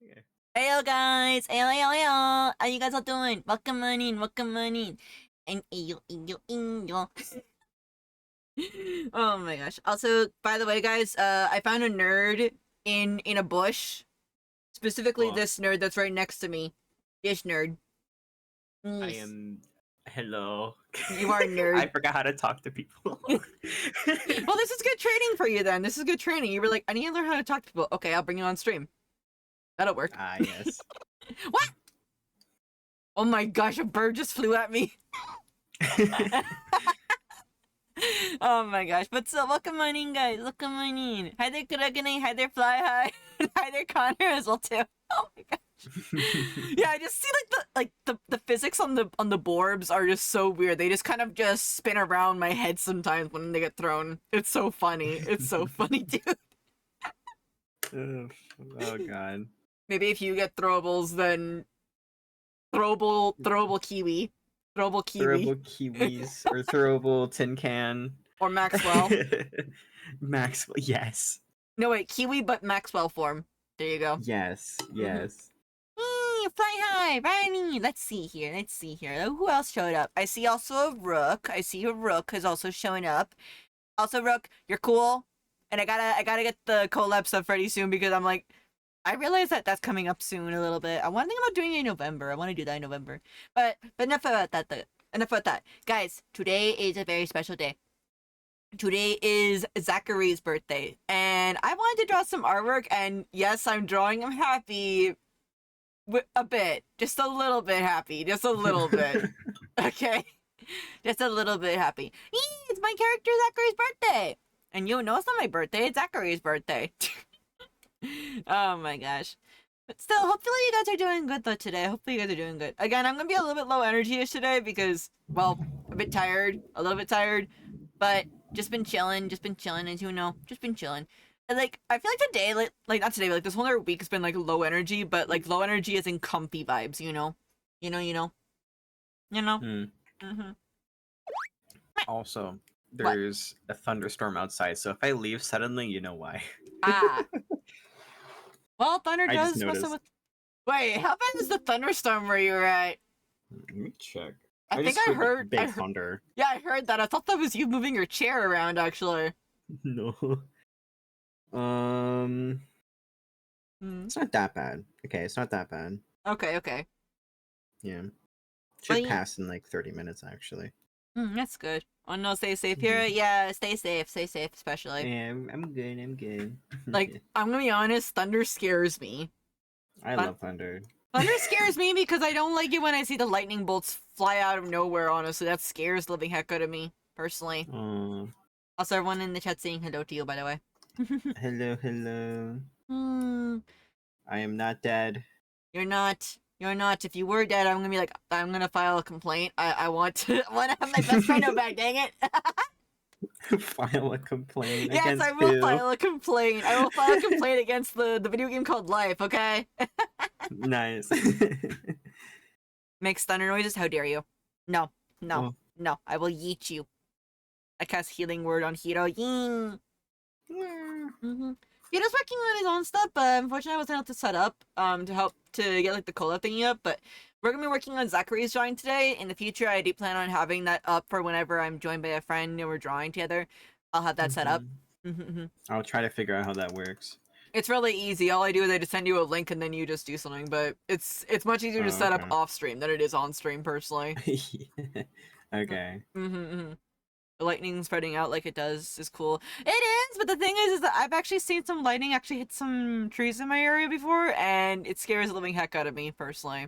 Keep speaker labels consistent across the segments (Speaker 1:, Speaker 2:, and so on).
Speaker 1: Okay.
Speaker 2: Heyo guys! Heyo! How you guys all doing? Welcome on in. And ayo. Oh my gosh. Also, by the way guys, I found a nerd in a bush. Specifically
Speaker 1: What?
Speaker 2: this nerd that's right next to me. This nerd.
Speaker 1: I
Speaker 2: Yes.
Speaker 1: am. Hello.
Speaker 2: You are a nerd.
Speaker 1: I forgot how to talk to people.
Speaker 2: Well, this is good training for you then. This is good training. You were like, I need to learn how to talk to people. Okay, I'll bring you on stream. That'll work.
Speaker 1: Ah, yes.
Speaker 2: What? Oh my gosh, a bird just flew at me. Oh my gosh. But so, welcome on in, guys. Welcome on in. Hi there, Kuragane. Hi there, Fly High. Hi there, Connor as well, too. Oh my gosh. Yeah, I just see the physics on the borbs are just so weird. They just kind of just spin around my head sometimes when they get thrown. It's so funny. It's so funny, dude.
Speaker 1: Oh god.
Speaker 2: Maybe if you get throwables, then throwable kiwi. Throwable kiwi.
Speaker 1: Throwable kiwis or throwable tin can.
Speaker 2: Or Maxwell.
Speaker 1: Maxwell, yes.
Speaker 2: No, wait, kiwi, but Maxwell form. There you go.
Speaker 1: Yes, yes.
Speaker 2: Fly high, Riley. Let's see here. Who else showed up? I see also a Rook. I see a Rook is also showing up. Also, Rook, you're cool. And I gotta get the collab stuff ready soon because I'm like, I realize that that's coming up soon a little bit. I want to think about doing it in November. I want to do that in November. But enough about that. Enough about that. Guys, today is a very special day. Today is Zachary's birthday, and I wanted to draw some artwork, and yes, I'm drawing him happy. A bit. Just a little bit happy. Just a little bit. Okay? Just a little bit happy. Eee, it's my character Zachary's birthday! And you know it's not my birthday, it's Zachary's birthday. Oh my gosh. But still, hopefully you guys are doing good though today. Hopefully you guys are doing good. Again, I'm gonna be a little bit low energy-ish today because, well, a little bit tired, but just been chilling, as you know. Just been chilling. And, like, I feel like today, like not today, but like this whole other week has been like low energy, but like low energy is in comfy vibes, you know? You know? Mm-hmm.
Speaker 1: Also, there's a thunderstorm outside, so if I leave suddenly, you know why.
Speaker 2: Ah. Well, thunder
Speaker 1: I just
Speaker 2: does mess
Speaker 1: noticed.
Speaker 2: with. Wait, how bad is the thunderstorm where you're at?
Speaker 1: Let me check.
Speaker 2: I think
Speaker 1: just
Speaker 2: I heard
Speaker 1: big thunder.
Speaker 2: Yeah, I heard that. I thought that was you moving your chair around, actually.
Speaker 1: No.
Speaker 2: Hmm.
Speaker 1: It's not that bad. Okay, it's not that bad.
Speaker 2: Okay.
Speaker 1: Yeah.
Speaker 2: Well,
Speaker 1: Should
Speaker 2: yeah.
Speaker 1: pass in like 30 minutes, actually.
Speaker 2: That's good. Oh no, stay safe here. Yeah, stay safe, especially.
Speaker 1: Yeah, I'm good.
Speaker 2: Like, I'm gonna be honest, thunder scares me.
Speaker 1: I love thunder.
Speaker 2: Thunder scares me because I don't like it when I see the lightning bolts fly out of nowhere, honestly. That scares the living heck out of me, personally. Also, everyone in the chat saying hello to you, by the way.
Speaker 1: Hello.
Speaker 2: Hmm.
Speaker 1: I am not dead.
Speaker 2: You're not. If you were dead, I'm gonna be like, I'm gonna file a complaint. I want to have my best friend back, dang it.
Speaker 1: File a complaint
Speaker 2: Yes,
Speaker 1: against
Speaker 2: I will
Speaker 1: who?
Speaker 2: file a complaint. I will file a complaint against the video game called Life, okay?
Speaker 1: Nice.
Speaker 2: Makes thunder noises? How dare you? No.
Speaker 1: Oh.
Speaker 2: No. I will yeet you. I cast Healing Word on Hiro. Ying! Hito's working on his own stuff, but unfortunately I wasn't able to set up to help to get like the collab thingy up, but we're gonna be working on Zachary's drawing today. In the future, I do plan on having that up for whenever I'm joined by a friend and we're drawing together. I'll have that set up.
Speaker 1: I'll try to figure out how that works.
Speaker 2: It's really easy. All I do is I just send you a link and then you just do something, but it's much easier to set up off stream than it is on stream, personally.
Speaker 1: Okay.
Speaker 2: The lightning spreading out like it does is cool. It is, but the thing is that I've actually seen some lightning actually hit some trees in my area before, and it scares the living heck out of me, personally.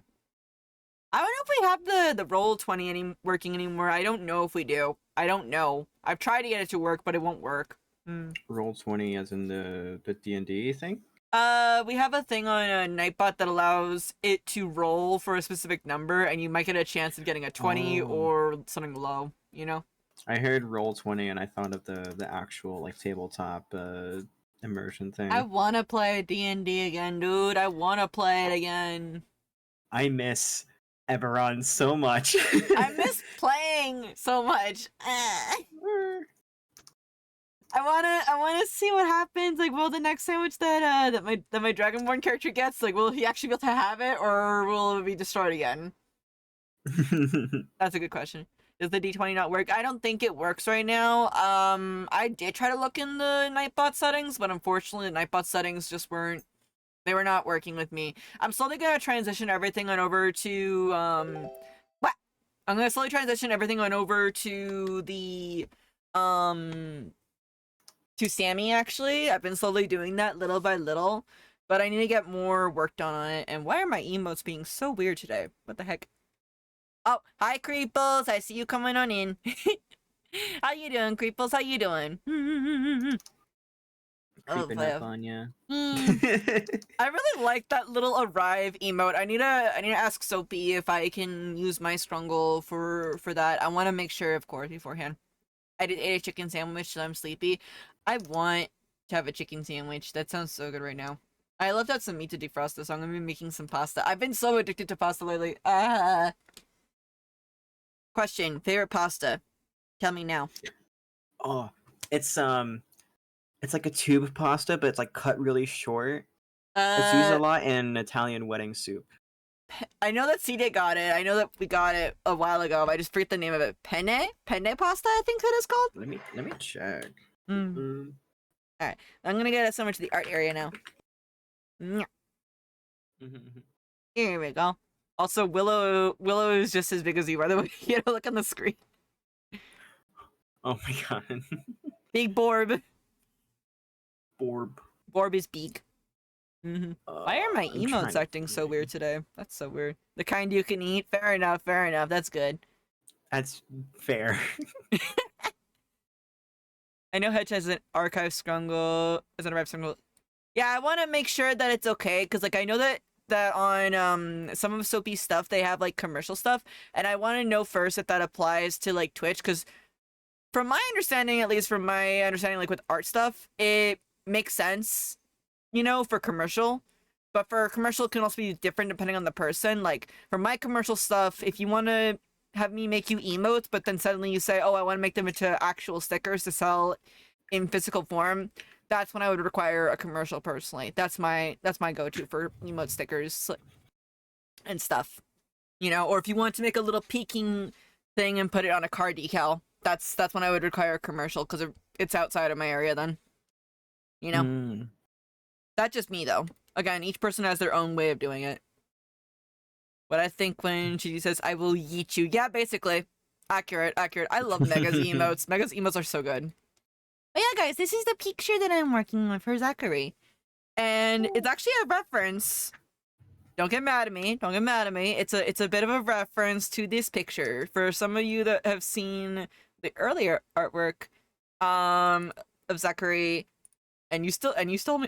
Speaker 2: I don't know if we have the Roll20 working anymore. I don't know if we do. I don't know. I've tried to get it to work, but it won't work.
Speaker 1: Roll20 as in the D&D thing?
Speaker 2: We have a thing on a Nightbot that allows it to roll for a specific number, and you might get a chance of getting a 20 or something low, you know?
Speaker 1: I heard Roll20 and I thought of the actual like tabletop immersion thing.
Speaker 2: I wanna play D&D again, dude. I wanna play it again.
Speaker 1: I miss Eberron so much.
Speaker 2: I miss playing so much. I wanna see what happens. Like, will the next sandwich that my Dragonborn character gets, like, will he actually be able to have it, or will it be destroyed again? That's a good question. Does the D20 not work? I don't think it works right now. I did try to look in the Nightbot settings, but unfortunately the Nightbot settings just weren't, they were not working with me. I'm slowly gonna transition everything on over to, what? I'm gonna slowly transition everything on over to the, to Sammy, actually. I've been slowly doing that little by little, but I need to get more work done on it. And why are my emotes being so weird today? What the heck? Oh, hi, Creeples. I see you coming on in. How you doing, Creeples? How you doing?
Speaker 1: Creeping up on ya.
Speaker 2: I really like that little arrive emote. I need to ask Soapy if I can use my Strungle for that. I want to make sure, of course, beforehand. I did eat a chicken sandwich, so I'm sleepy. I want to have a chicken sandwich. That sounds so good right now. I left out some meat to defrost this, so I'm gonna be making some pasta. I've been so addicted to pasta lately. Question: favorite pasta? Tell me now.
Speaker 1: Oh, it's like a tube pasta, but it's like cut really short. It's used a lot in Italian wedding soup.
Speaker 2: I know that C-Day got it. I know that we got it a while ago, but I just forget the name of it. Penne? Penne pasta, I think that is called?
Speaker 1: Let me check.
Speaker 2: Alright, I'm gonna get so much to the art area now. Here we go. Also, Willow is just as big as you, by the way. You know, look on the screen.
Speaker 1: Oh my god.
Speaker 2: Big Borb.
Speaker 1: Borb.
Speaker 2: Borb is big. Why are my emotes acting so weird today? That's so weird. The kind you can eat? Fair enough, fair enough. That's good.
Speaker 1: That's fair.
Speaker 2: I know Hedge has an archive Strungle. As an arrived Strungle. Yeah, I want to make sure that it's okay, because, like, I know that on some of Soapy's stuff, they have, like, commercial stuff, and I want to know first if that applies to, like, Twitch, because from my understanding, at least from my understanding, like, with art stuff, it makes sense, you know, for commercial. But for commercial, it can also be different depending on the person. Like, for my commercial stuff, if you want to have me make you emotes, but then suddenly you say, oh, I want to make them into actual stickers to sell in physical form, that's when I would require a commercial personally. That's my go-to for emote stickers and stuff. You know, or if you want to make a little peeking thing and put it on a car decal, that's when I would require a commercial, because it's outside of my area then. You know? That's just me, though. Again, each person has their own way of doing it. What I think when she says, I will yeet you. Yeah, basically. Accurate. I love Mega's emotes. Mega's emotes are so good. But yeah, guys, this is the picture that I'm working on for Zachary. And it's actually a reference. Don't get mad at me. Don't get mad at me. It's a bit of a reference to this picture. For some of you that have seen the earlier artwork of Zachary, and you still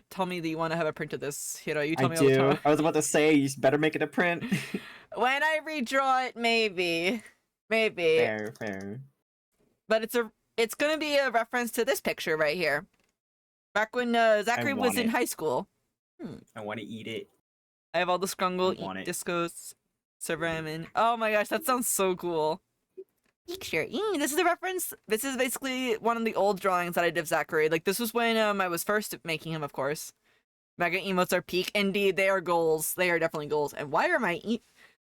Speaker 2: tell me that you want to have a print of this. You know, you tell me all the time.
Speaker 1: I was about to say, you better make it a print.
Speaker 2: When I redraw it, maybe.
Speaker 1: Fair.
Speaker 2: But it's gonna be a reference to this picture right here. Back when Zachary was in high school.
Speaker 1: I want to eat it.
Speaker 2: I have all the Scrungle, eat discos, Ramen. Oh my gosh, that sounds so cool. Picture. This is a reference. This is basically one of the old drawings that I did of Zachary. Like, this was when I was first making him, of course. Mega emotes are peak. Indeed, they are goals. They are definitely goals. And why are my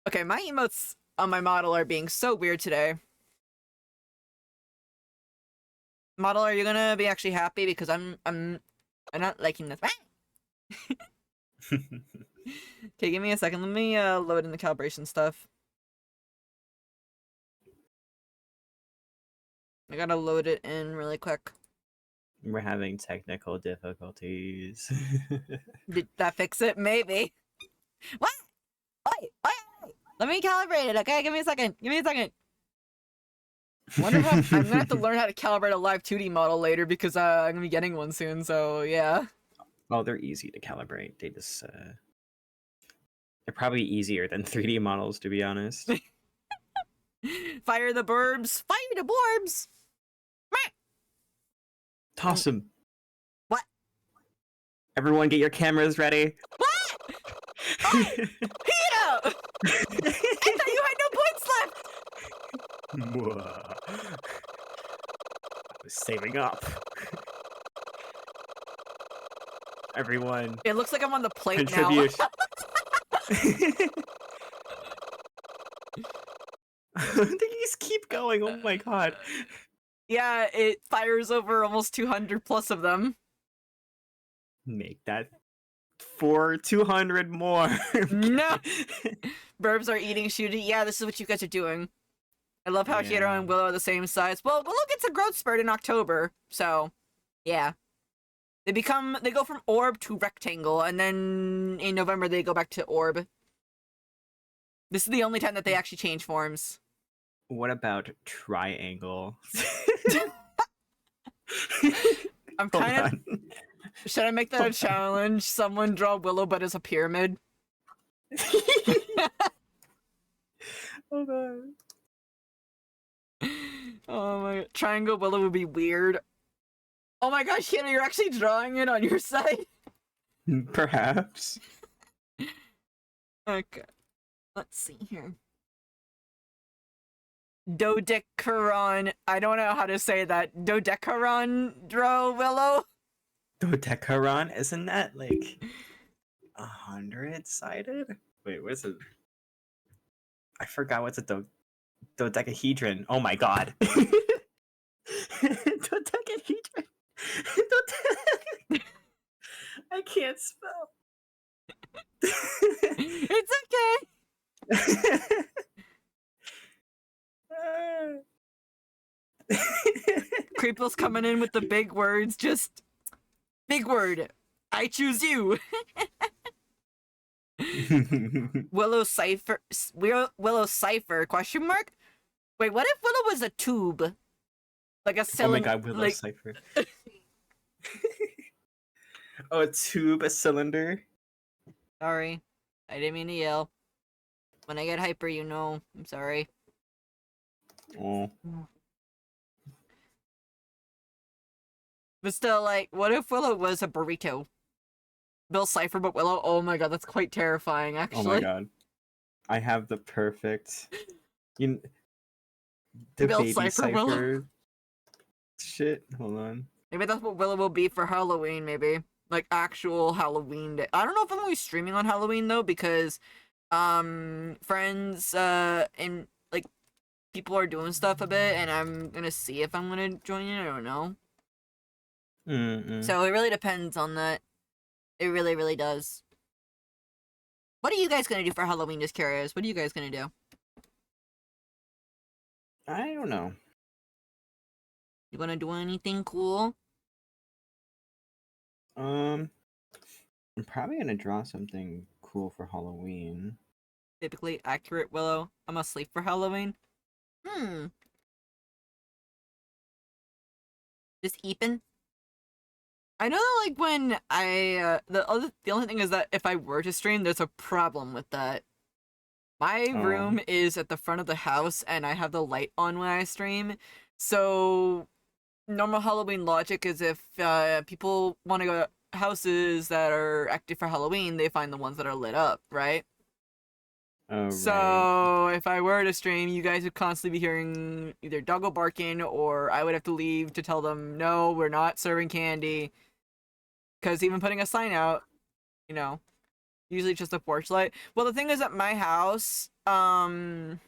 Speaker 2: okay, my emotes on my model are being so weird today. Model, are you gonna be actually happy? Because I'm not liking this. Okay, give me a second. Let me load in the calibration stuff. I gotta load it in really quick.
Speaker 1: We're having technical difficulties.
Speaker 2: Did that fix it? Maybe. What? Wait. Let me calibrate it, okay? Give me a second. Wonder how I'm gonna have to learn how to calibrate a live 2D model later, because I'm gonna be getting one soon, so yeah.
Speaker 1: Oh, they're easy to calibrate. They just they're probably easier than 3D models, to be honest.
Speaker 2: Fire the burbs! Fire the borbs!
Speaker 1: Toss them.
Speaker 2: What?
Speaker 1: Everyone get your cameras ready.
Speaker 2: What? Oh, Hito! I thought you had no points left!
Speaker 1: I was saving up. Everyone
Speaker 2: It looks like I'm on the plate now.
Speaker 1: contribute. They just keep going. Oh my god.
Speaker 2: Yeah, it fires over almost 200 plus of them.
Speaker 1: Make that for 200 more.
Speaker 2: No! Burbs are eating, shooting. Yeah, this is what you guys are doing. I love how Hiro and Willow are the same size. Well, Willow gets a growth spurt in October, so yeah. They go from orb to rectangle, and then in November they go back to orb. This is the only time that they actually change forms.
Speaker 1: What about triangle?
Speaker 2: I'm kind of... Should I make that a challenge? Someone draw Willow but as a pyramid?
Speaker 1: Hold on.
Speaker 2: Oh my god. Triangle Willow would be weird. Oh my gosh, Hannah, you're actually drawing it on your side?
Speaker 1: Perhaps.
Speaker 2: Okay. Let's see here. Dodecaron. I don't know how to say that. Dodecaron draw Willow?
Speaker 1: Dodecaron? Isn't that like 100-sided? Wait, what's it? I forgot what's a dodecahedron. Oh my god. Dodecahedron. I can't spell.
Speaker 2: It's okay. Creeple's coming in with the big words, just big word. I choose you. Willow Cipher. Willow Cipher? Question mark? Wait, what if Willow was a tube? Like a cylinder.
Speaker 1: Oh my god, Willow Cipher. Oh, a tube, a cylinder.
Speaker 2: Sorry, I didn't mean to yell. When I get hyper, you know. I'm sorry.
Speaker 1: Oh.
Speaker 2: But still, like, what if Willow was a burrito? Bill Cipher, but Willow? Oh my god, that's quite terrifying, actually.
Speaker 1: Oh my god. I have the perfect... the
Speaker 2: Bill
Speaker 1: baby
Speaker 2: Cipher, Willow?
Speaker 1: Cipher shit. Hold on.
Speaker 2: Maybe that's what Willow will be for Halloween, maybe. Like, actual Halloween day. I don't know if I'm gonna be streaming on Halloween, though, because, friends, and, like, people are doing stuff a bit, and I'm gonna see if I'm gonna join in. I don't know. So it really depends on that. It really, really does. What are you guys gonna do for Halloween? Just curious. What are you guys gonna do?
Speaker 1: I don't know.
Speaker 2: You gonna do anything cool?
Speaker 1: I'm probably gonna draw something cool for Halloween.
Speaker 2: Typically accurate, Willow. I'm asleep for Halloween. Just Ethan? I know that, like, when I, the only thing is that if I were to stream, there's a problem with that. My room is at the front of the house, and I have the light on when I stream, so normal Halloween logic is if, people want to go to houses that are active for Halloween, they find the ones that are lit up, right?
Speaker 1: Oh,
Speaker 2: So, if I were to stream, you guys would constantly be hearing either doggo barking, or I would have to leave to tell them, no, we're not serving candy. Because even putting a sign out, you know, usually just a porch light. Well, the thing is at my house and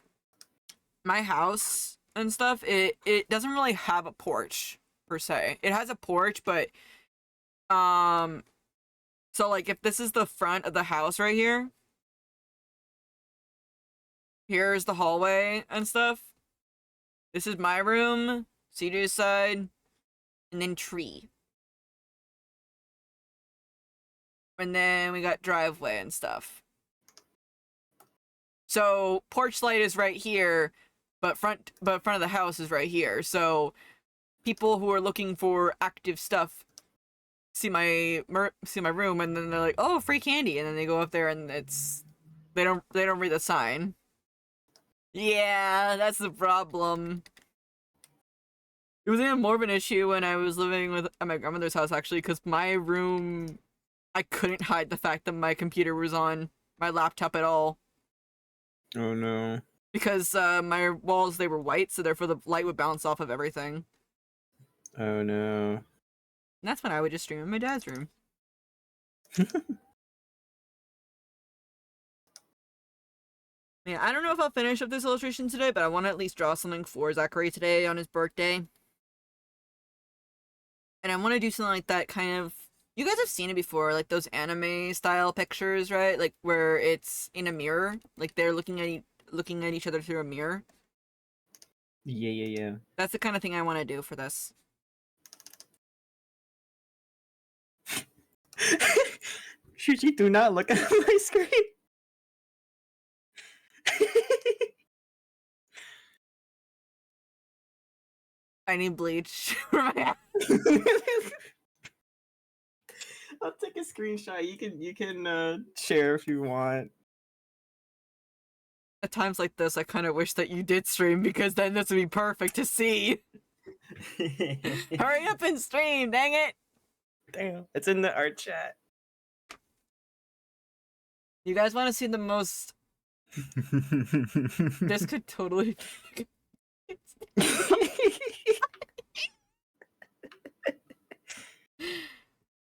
Speaker 2: stuff, it doesn't really have a porch, per se. It has a porch, but, so, like, if this is the front of the house right here, here's the hallway and stuff. This is my room, CJ's side, and then tree. And then we got driveway and stuff. So porch light is right here, but front of the house is right here. So people who are looking for active stuff see my room, and then they're like, "Oh, free candy!" And then they go up there, and they don't read the sign. Yeah, that's the problem. It was even more of an issue when I was living at my grandmother's house, actually, because my room, I couldn't hide the fact that my computer was on my laptop at all.
Speaker 1: Oh no.
Speaker 2: Because my walls, they were white, so therefore the light would bounce off of everything.
Speaker 1: Oh no.
Speaker 2: And that's when I would just stream in my dad's room. Yeah, I don't know if I'll finish up this illustration today, but I want to at least draw something for Zachary today on his birthday. And I want to do something like that kind of... You guys have seen it before, like those anime style pictures, right? Like where it's in a mirror, like they're looking at each other through a mirror.
Speaker 1: Yeah.
Speaker 2: That's the kind of thing I want to do for this.
Speaker 1: Shuji, do not look at my screen.
Speaker 2: I need bleach for my ass.
Speaker 1: I'll take a screenshot. You can share if you want.
Speaker 2: At times like this, I kind of wish that you did stream, because then this would be perfect to see. Hurry up and stream, dang it!
Speaker 1: Damn, it's in the art chat.
Speaker 2: You guys want to see the most... This could totally...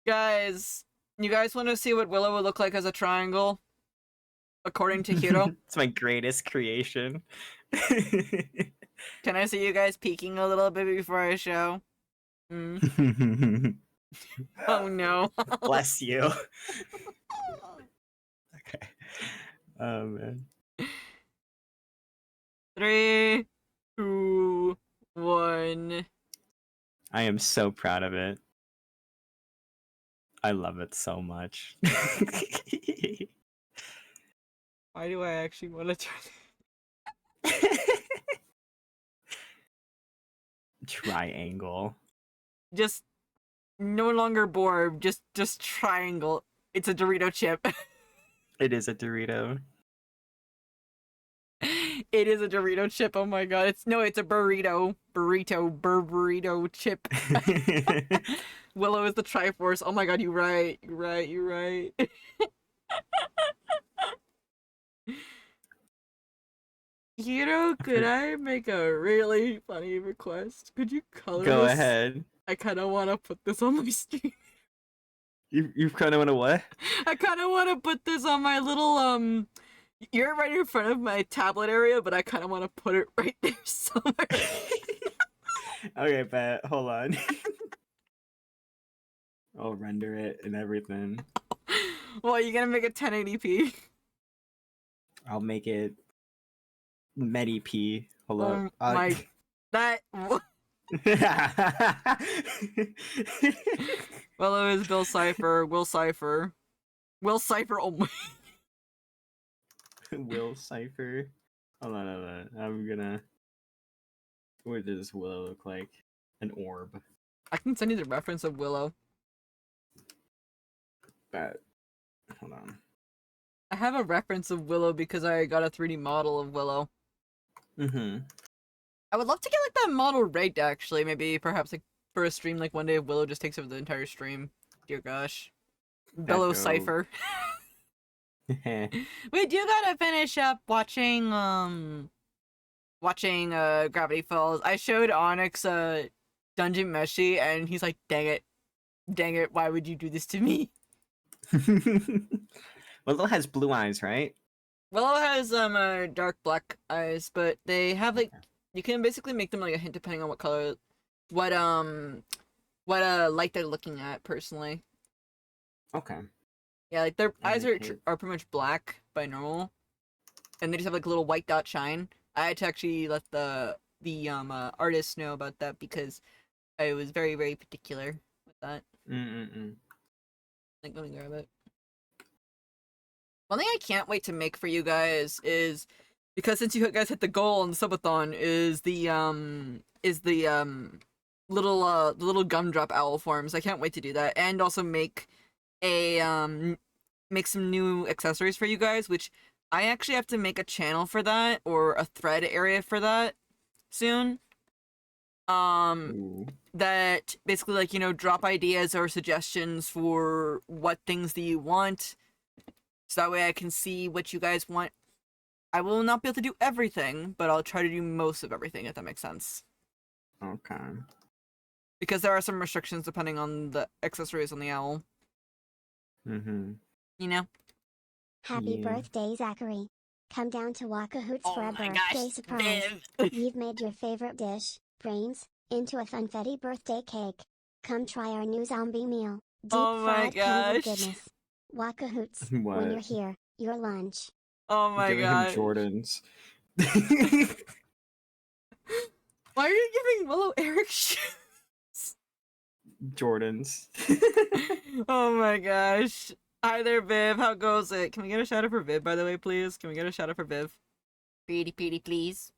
Speaker 2: Guys, you guys want to see what Willow would look like as a triangle? According to Hiro?
Speaker 1: It's my greatest creation.
Speaker 2: Can I see you guys peeking a little bit before I show? Mm. Oh no.
Speaker 1: Bless you. Okay. Oh man.
Speaker 2: 3, 2, 1.
Speaker 1: I am so proud of it. I love it so much.
Speaker 2: Why do I actually want to turn?
Speaker 1: Triangle.
Speaker 2: Just no longer board, just triangle. It's a Dorito chip.
Speaker 1: It is a Dorito.
Speaker 2: It is a Dorito chip. Oh my god. It's a burrito. Burrito chip. Willow is the Triforce. Oh my god, you're right. You're right. Hiro, could I make a really funny request? Could you color
Speaker 1: Go
Speaker 2: this?
Speaker 1: ahead.
Speaker 2: I kind of want to put this on my stream.
Speaker 1: You kind of want to what?
Speaker 2: I kind of want to put this on my little, you're right in front of my tablet area, but I kind of want to put it right there somewhere.
Speaker 1: Okay, bet. Hold on. I'll render it and everything.
Speaker 2: Well, you gonna make it 1080p?
Speaker 1: I'll make it Medi-P. Hold on.
Speaker 2: That... Willow is Bill Cipher. Will Cipher. Will Cipher, oh my...
Speaker 1: Will Cipher. Hold on. I'm gonna... What does Willow look like? An orb.
Speaker 2: I can send you the reference of Willow.
Speaker 1: Bet. Hold on.
Speaker 2: I have a reference of Willow because I got a 3D model of Willow.
Speaker 1: Mm-hmm.
Speaker 2: I would love to get like that model rigged, actually. Maybe perhaps like for a stream, like one day Willow just takes over the entire stream. Dear gosh. Bellow Cipher. We do gotta finish up watching Gravity Falls. I showed Onyx Dungeon Meshi and he's like, dang it, why would you do this to me?
Speaker 1: Willow has blue eyes, right?
Speaker 2: Willow has dark black eyes, but they have like you can basically make them like a hint depending on what color, what light they're looking at. Personally,
Speaker 1: Okay.
Speaker 2: yeah, like their eyes
Speaker 1: Okay.
Speaker 2: are pretty much black by normal, and they just have like a little white dot shine. I had to actually let the artist know about that because I was very, very particular with that. Like, let me grab it. One thing I can't wait to make for you guys is, because since you guys hit the goal on the subathon, is the little gumdrop owl forms. I can't wait to do that, and also make some new accessories for you guys, which I actually have to make a channel for that, or a thread area for that soon.
Speaker 1: Ooh.
Speaker 2: That basically, like, you know, drop ideas or suggestions for what things that you want, so that way I can see what you guys want. I will not be able to do everything, but I'll try to do most of everything, if that makes sense.
Speaker 1: Okay.
Speaker 2: Because there are some restrictions depending on the accessories on the owl.
Speaker 1: Mm-hmm.
Speaker 2: You know?
Speaker 3: Happy
Speaker 1: Yeah.
Speaker 3: birthday, Zachary. Come down to Wakahoots for
Speaker 2: Oh
Speaker 3: a
Speaker 2: my
Speaker 3: birthday
Speaker 2: gosh,
Speaker 3: surprise.
Speaker 2: Viv.
Speaker 3: We've made your favorite dish, brains, into a funfetti birthday cake. Come try our new zombie meal, deep
Speaker 2: Oh my
Speaker 3: fried kind of
Speaker 2: gosh.
Speaker 3: goodness. Wakahoots, when
Speaker 1: What?
Speaker 3: you're here, your lunch.
Speaker 2: Oh my
Speaker 1: Giving him
Speaker 2: gosh.
Speaker 1: Jordans.
Speaker 2: Why are you giving Willow Eric shoes?
Speaker 1: Jordans.
Speaker 2: Oh my gosh. Hi there, Viv. How goes it? Can we get a shout out for Viv, by the way, please? Can we get a shout out for Viv? Pretty, please.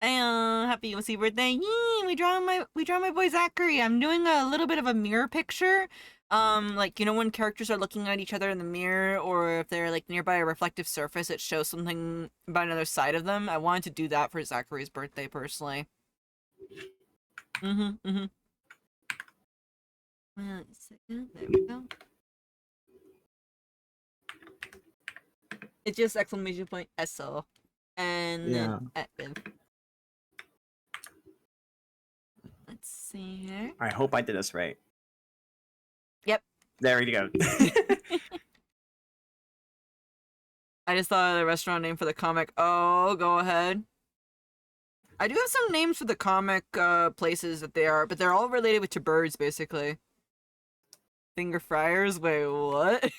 Speaker 2: Happy OC birthday! Yee! We draw my boy Zachary. I'm doing a little bit of a mirror picture. Like, you know, when characters are looking at each other in the mirror, or if they're like nearby a reflective surface, it shows something about another side of them. I wanted to do that for Zachary's birthday, personally. Mm-hmm. Wait a second. There we go. It's just exclamation point SO. And then at Viv. Let's see here.
Speaker 1: I hope I did this right.
Speaker 2: Yep.
Speaker 1: There we go.
Speaker 2: I just thought of the restaurant name for the comic. Oh, go ahead. I do have some names for the comic places that they are, but they're all related to birds, basically. Finger fryers? Wait, what?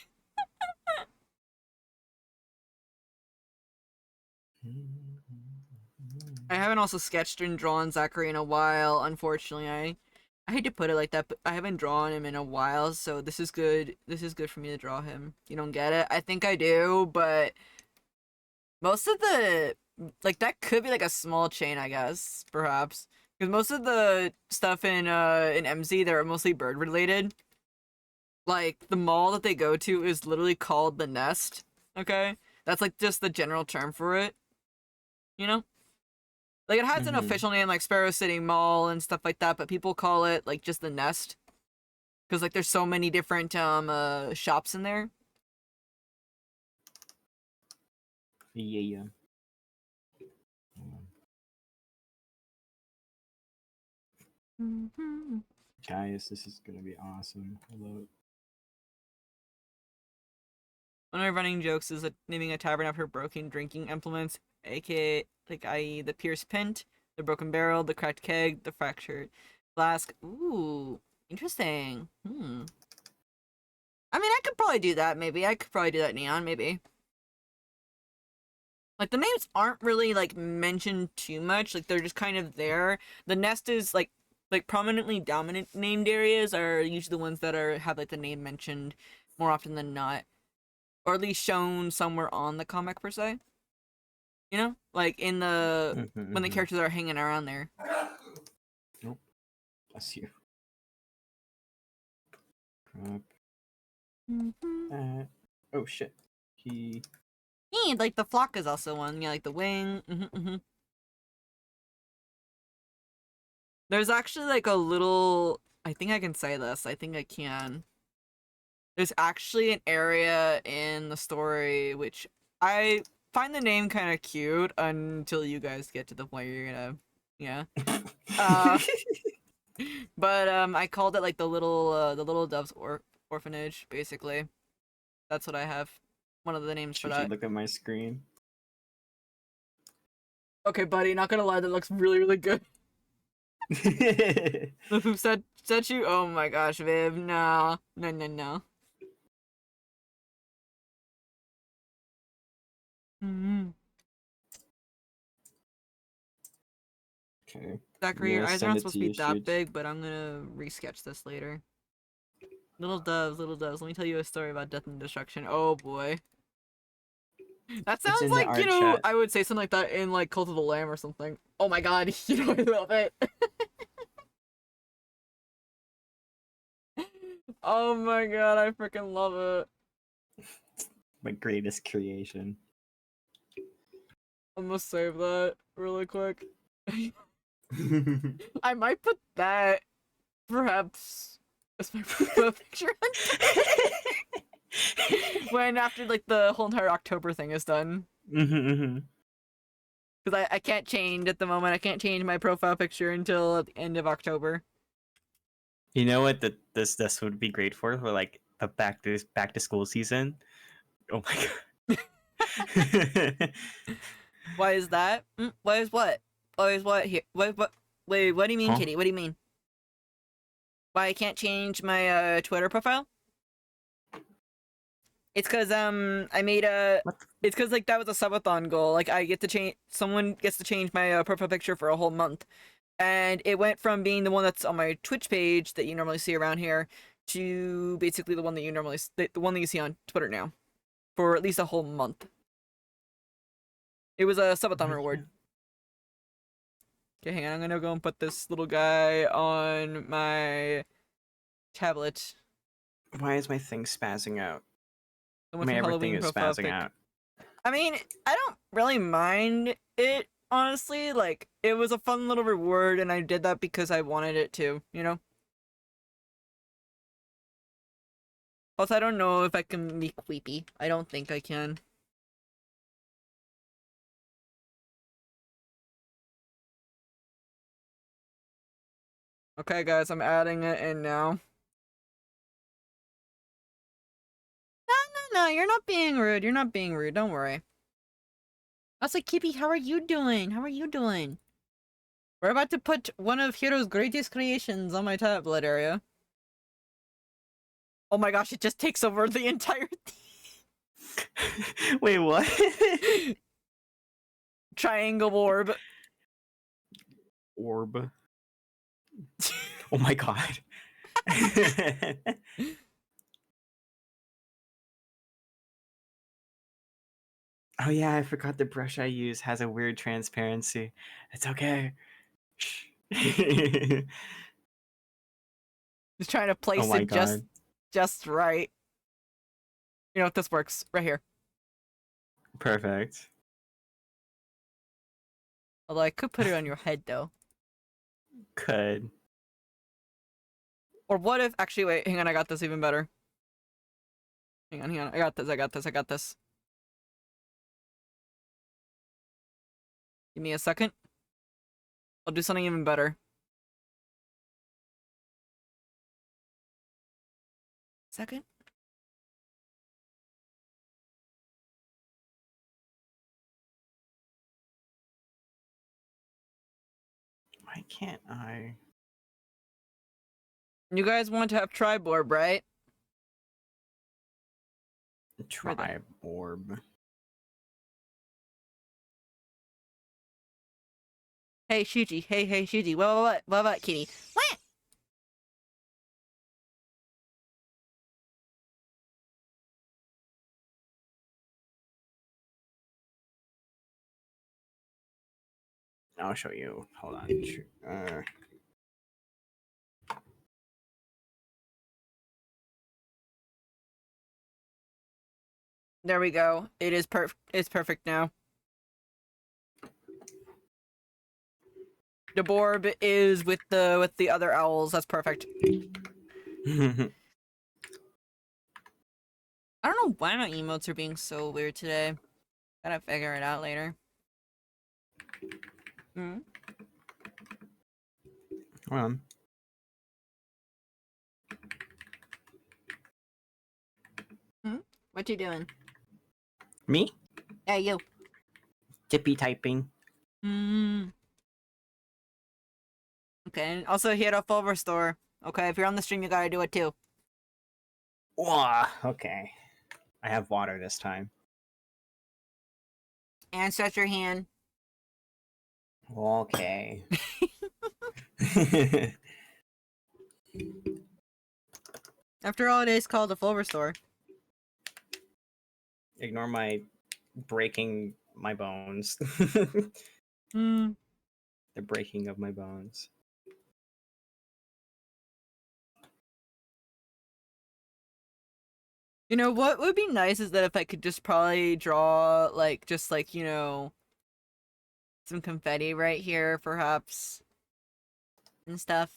Speaker 2: I haven't also sketched and drawn Zachary in a while, unfortunately. I hate to put it like that, but I haven't drawn him in a while, so this is good. This is good for me to draw him. You don't get it? I think I do, but most of the like that could be like a small chain, I guess, perhaps. Because most of the stuff in MZ, they're mostly bird related. Like the mall that they go to is literally called the Nest. Okay? That's like just the general term for it. You know? Like, it has an official name, like Sparrow City Mall and stuff like that, but people call it, like, just the Nest. Because, like, there's so many different, shops in there.
Speaker 1: Yeah. Guys, this is gonna be awesome. Hello.
Speaker 2: One of my running jokes is naming a tavern after broken drinking implements, aka, like, i.e. the pierced pint, the broken barrel, the cracked keg, the fractured flask. Ooh, interesting. I mean, I could probably do that, maybe. I could probably do that, Neon, maybe. Like, the names aren't really, like, mentioned too much. Like, they're just kind of there. The Nest is, like prominently dominant named areas are usually the ones that have, like, the name mentioned more often than not. Or at least shown somewhere on the comic, per se. You know? Like, in the... when the characters are hanging around there.
Speaker 1: Nope. Bless you. Crap. Oh, shit.
Speaker 2: Yeah, like, the flock is also one. Yeah, like, the wing. There's actually, like, a little... I think I can say this. I think I can. There's actually an area in the story which I find the name kind of cute until you guys get to the point where you're gonna... Yeah. But, I called it, like, the little dove's orphanage, basically. That's what I have. One of the names for that.
Speaker 1: Look at my screen.
Speaker 2: Okay, buddy, not gonna lie, that looks really, really good. The poop statue? Oh my gosh, Viv, no. No.
Speaker 1: Okay.
Speaker 2: Zachary, your eyes
Speaker 1: send
Speaker 2: aren't
Speaker 1: it
Speaker 2: supposed
Speaker 1: to
Speaker 2: to be
Speaker 1: you,
Speaker 2: that
Speaker 1: shoot.
Speaker 2: big, but I'm gonna resketch this later. Little doves, let me tell you a story about death and destruction. Oh boy. That sounds
Speaker 1: in the
Speaker 2: like,
Speaker 1: art
Speaker 2: you know,
Speaker 1: chat.
Speaker 2: I would say something like that in, like, Cult of the Lamb or something. Oh my god, you know I love it. Oh my god, I freaking love it.
Speaker 1: My greatest creation.
Speaker 2: I'm gonna save that really quick. I might put that, perhaps, as my profile picture. When after, like, the whole entire October thing is done. Because Because I can't change at the moment. I can't change my profile picture until at the end of October.
Speaker 1: You know what this would be great for like the back to school season. Oh my god.
Speaker 2: Why is that? Why is what? Why is what here? What? Wait, what do you mean,
Speaker 1: Huh?
Speaker 2: Kitty? What do you mean? Why I can't change my Twitter profile? It's because I made a.
Speaker 1: What?
Speaker 2: It's because like that was a subathon goal. Like I get to change. Someone gets to change my profile picture for a whole month, and it went from being the one that's on my Twitch page that you normally see around here to basically the one that you normally the one that you see on Twitter now, for at least a whole month. It was a subathon reward. Okay, hang on. I'm gonna go and put this little guy on my tablet.
Speaker 1: Why is my thing spazzing out?
Speaker 2: The one
Speaker 1: My
Speaker 2: from
Speaker 1: everything
Speaker 2: Halloween
Speaker 1: is
Speaker 2: profile
Speaker 1: spazzing
Speaker 2: pic.
Speaker 1: out.
Speaker 2: I mean, I don't really mind it, honestly. Like, it was a fun little reward, and I did that because I wanted it to, you know? Plus, I don't know if I can be creepy. I don't think I can. Okay, guys, I'm adding it in now. No, you're not being rude. You're not being rude. Don't worry. I was like, Kippy, how are you doing? How are you doing? We're about to put one of Hero's greatest creations on my tablet area. Oh my gosh, it just takes over the entire thing.
Speaker 1: Wait, what?
Speaker 2: Triangle orb.
Speaker 1: Orb. Oh my god. Oh yeah, I forgot the brush I use has a weird transparency. It's okay. Shh.
Speaker 2: Just trying to
Speaker 1: Oh
Speaker 2: place
Speaker 1: my
Speaker 2: it
Speaker 1: god.
Speaker 2: just right. You know what, this works. Right here.
Speaker 1: Perfect.
Speaker 2: Although I could put it on your head though.
Speaker 1: Could.
Speaker 2: Or what if actually wait, hang on, I got this even better. Hang on. I got this. Give me a second. I'll do something even better. Second.
Speaker 1: Why can't I?
Speaker 2: You guys want to have Triborb, right?
Speaker 1: Tribe orb.
Speaker 2: Hey Shuji, hey Shuji, what, kitty? What?
Speaker 1: I'll show you. Hold on.
Speaker 2: There we go. It is it's perfect now. The Borb is with the other owls. That's perfect. I don't know why my emotes are being so weird today. Gotta figure it out later. Hmm? What you doing?
Speaker 1: Me?
Speaker 2: Yeah, you.
Speaker 1: Tippy typing.
Speaker 2: Okay, and also hit a full restore. Okay, if you're on the stream, you gotta do it too.
Speaker 1: Okay. I have water this time.
Speaker 2: And stretch your hand.
Speaker 1: Okay.
Speaker 2: After all, it is called a full restore.
Speaker 1: Ignore my breaking my bones.
Speaker 2: Hmm.
Speaker 1: The breaking of my bones.
Speaker 2: You know, what would be nice is that if I could just probably draw, like, just like, you know, some confetti right here, perhaps, and stuff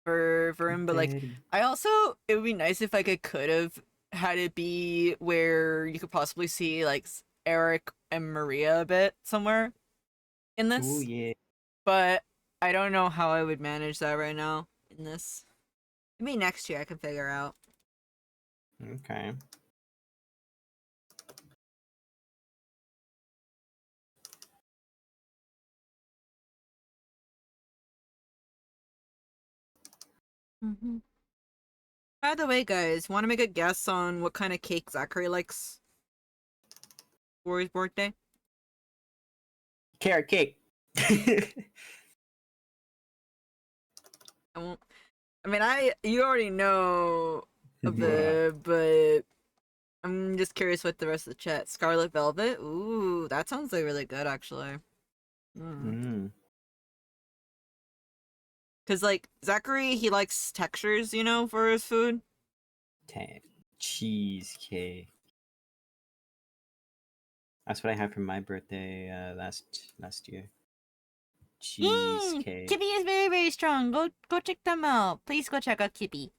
Speaker 2: for him. But, like, I also, it would be nice if I could have had it be where you could possibly see, like, Eric and Maria a bit somewhere. in
Speaker 1: Ooh,
Speaker 2: this,
Speaker 1: yeah.
Speaker 2: but I don't know how I would manage that right now in this. Maybe next year I can figure out.
Speaker 1: Okay.
Speaker 2: Mm-hmm. By the way, guys, want to make a guess on what kind of cake Zachary likes for his birthday?
Speaker 1: Carrot cake.
Speaker 2: I won't. I mean, you already know a
Speaker 1: Yeah.
Speaker 2: bit, but I'm just curious what the rest of the chat. Scarlet Velvet. Ooh, that sounds like really good, actually.
Speaker 1: Mm.
Speaker 2: Cause like Zachary, he likes textures, you know, for his food.
Speaker 1: Cheesecake. That's what I had for my birthday last year. Cheesecake.
Speaker 2: Kippy is very very strong. Go check them out. Please go check out Kippy.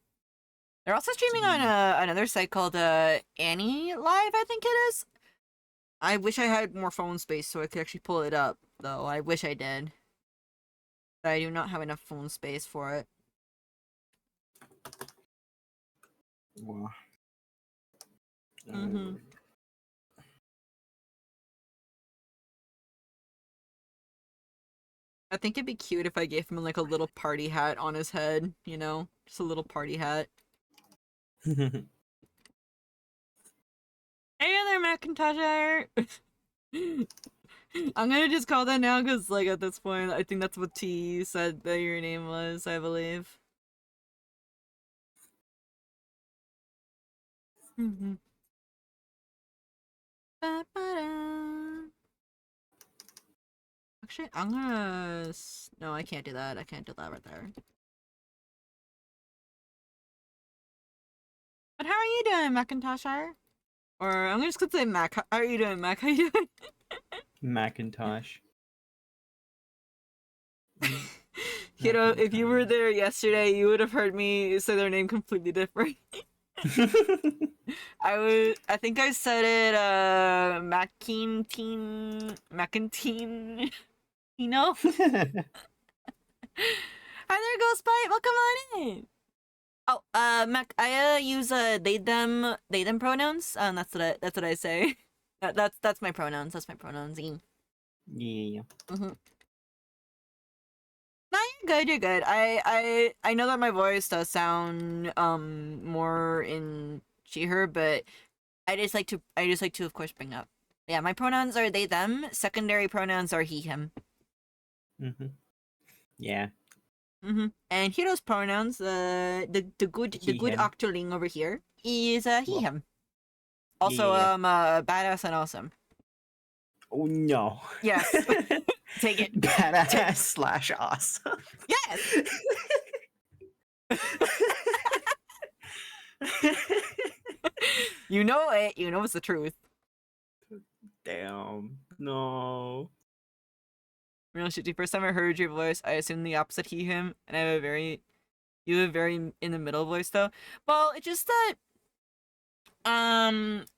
Speaker 2: They're also streaming on another site called Annie Live, I think it is. I wish I had more phone space so I could actually pull it up, though. I wish I did. But I do not have enough phone space for it.
Speaker 1: Wow.
Speaker 2: Mm-hmm. I think it'd be cute if I gave him like a little party hat on his head, you know? Just a little party hat. Hey there, Macintosh! I'm gonna just call that now because, like, at this point, I think that's what T said that your name was, I believe. Mm-hmm. Actually, I'm gonna... No, I can't do that. I can't do that right there. But how are you doing, Macintosh? Or I'm just gonna say Mac. How are you doing, Mac? How you doing?
Speaker 1: Macintosh.
Speaker 2: You know, if you were
Speaker 1: Macintosh.
Speaker 2: there yesterday, you would have heard me say their name completely different. I think I said it, Macintine, you know? Hi there, Ghost Bite, welcome on in! Oh, Mac, I use, they, them pronouns, that's what I say. That's my pronouns,
Speaker 1: Yeah.
Speaker 2: Mm-hmm. No, you're good, you're good. I know that my voice does sound, more in she, her, but I just like to, of course, bring up. Yeah, my pronouns are they, them. Secondary pronouns are he, him.
Speaker 1: Yeah.
Speaker 2: And Hiro's pronouns, the
Speaker 1: He,
Speaker 2: good
Speaker 1: him.
Speaker 2: Octoling over here is he,
Speaker 1: Well,
Speaker 2: him. Also,
Speaker 1: yeah.
Speaker 2: badass and awesome.
Speaker 1: Oh no.
Speaker 2: Yes, take it.
Speaker 1: Badass slash awesome.
Speaker 2: Yes. You know it. You know it's the truth.
Speaker 1: Damn. No.
Speaker 2: Real shit. The first time I heard your voice, I assumed the opposite he, him, and I have a very, you have a very in the middle voice though. Well, it's just that for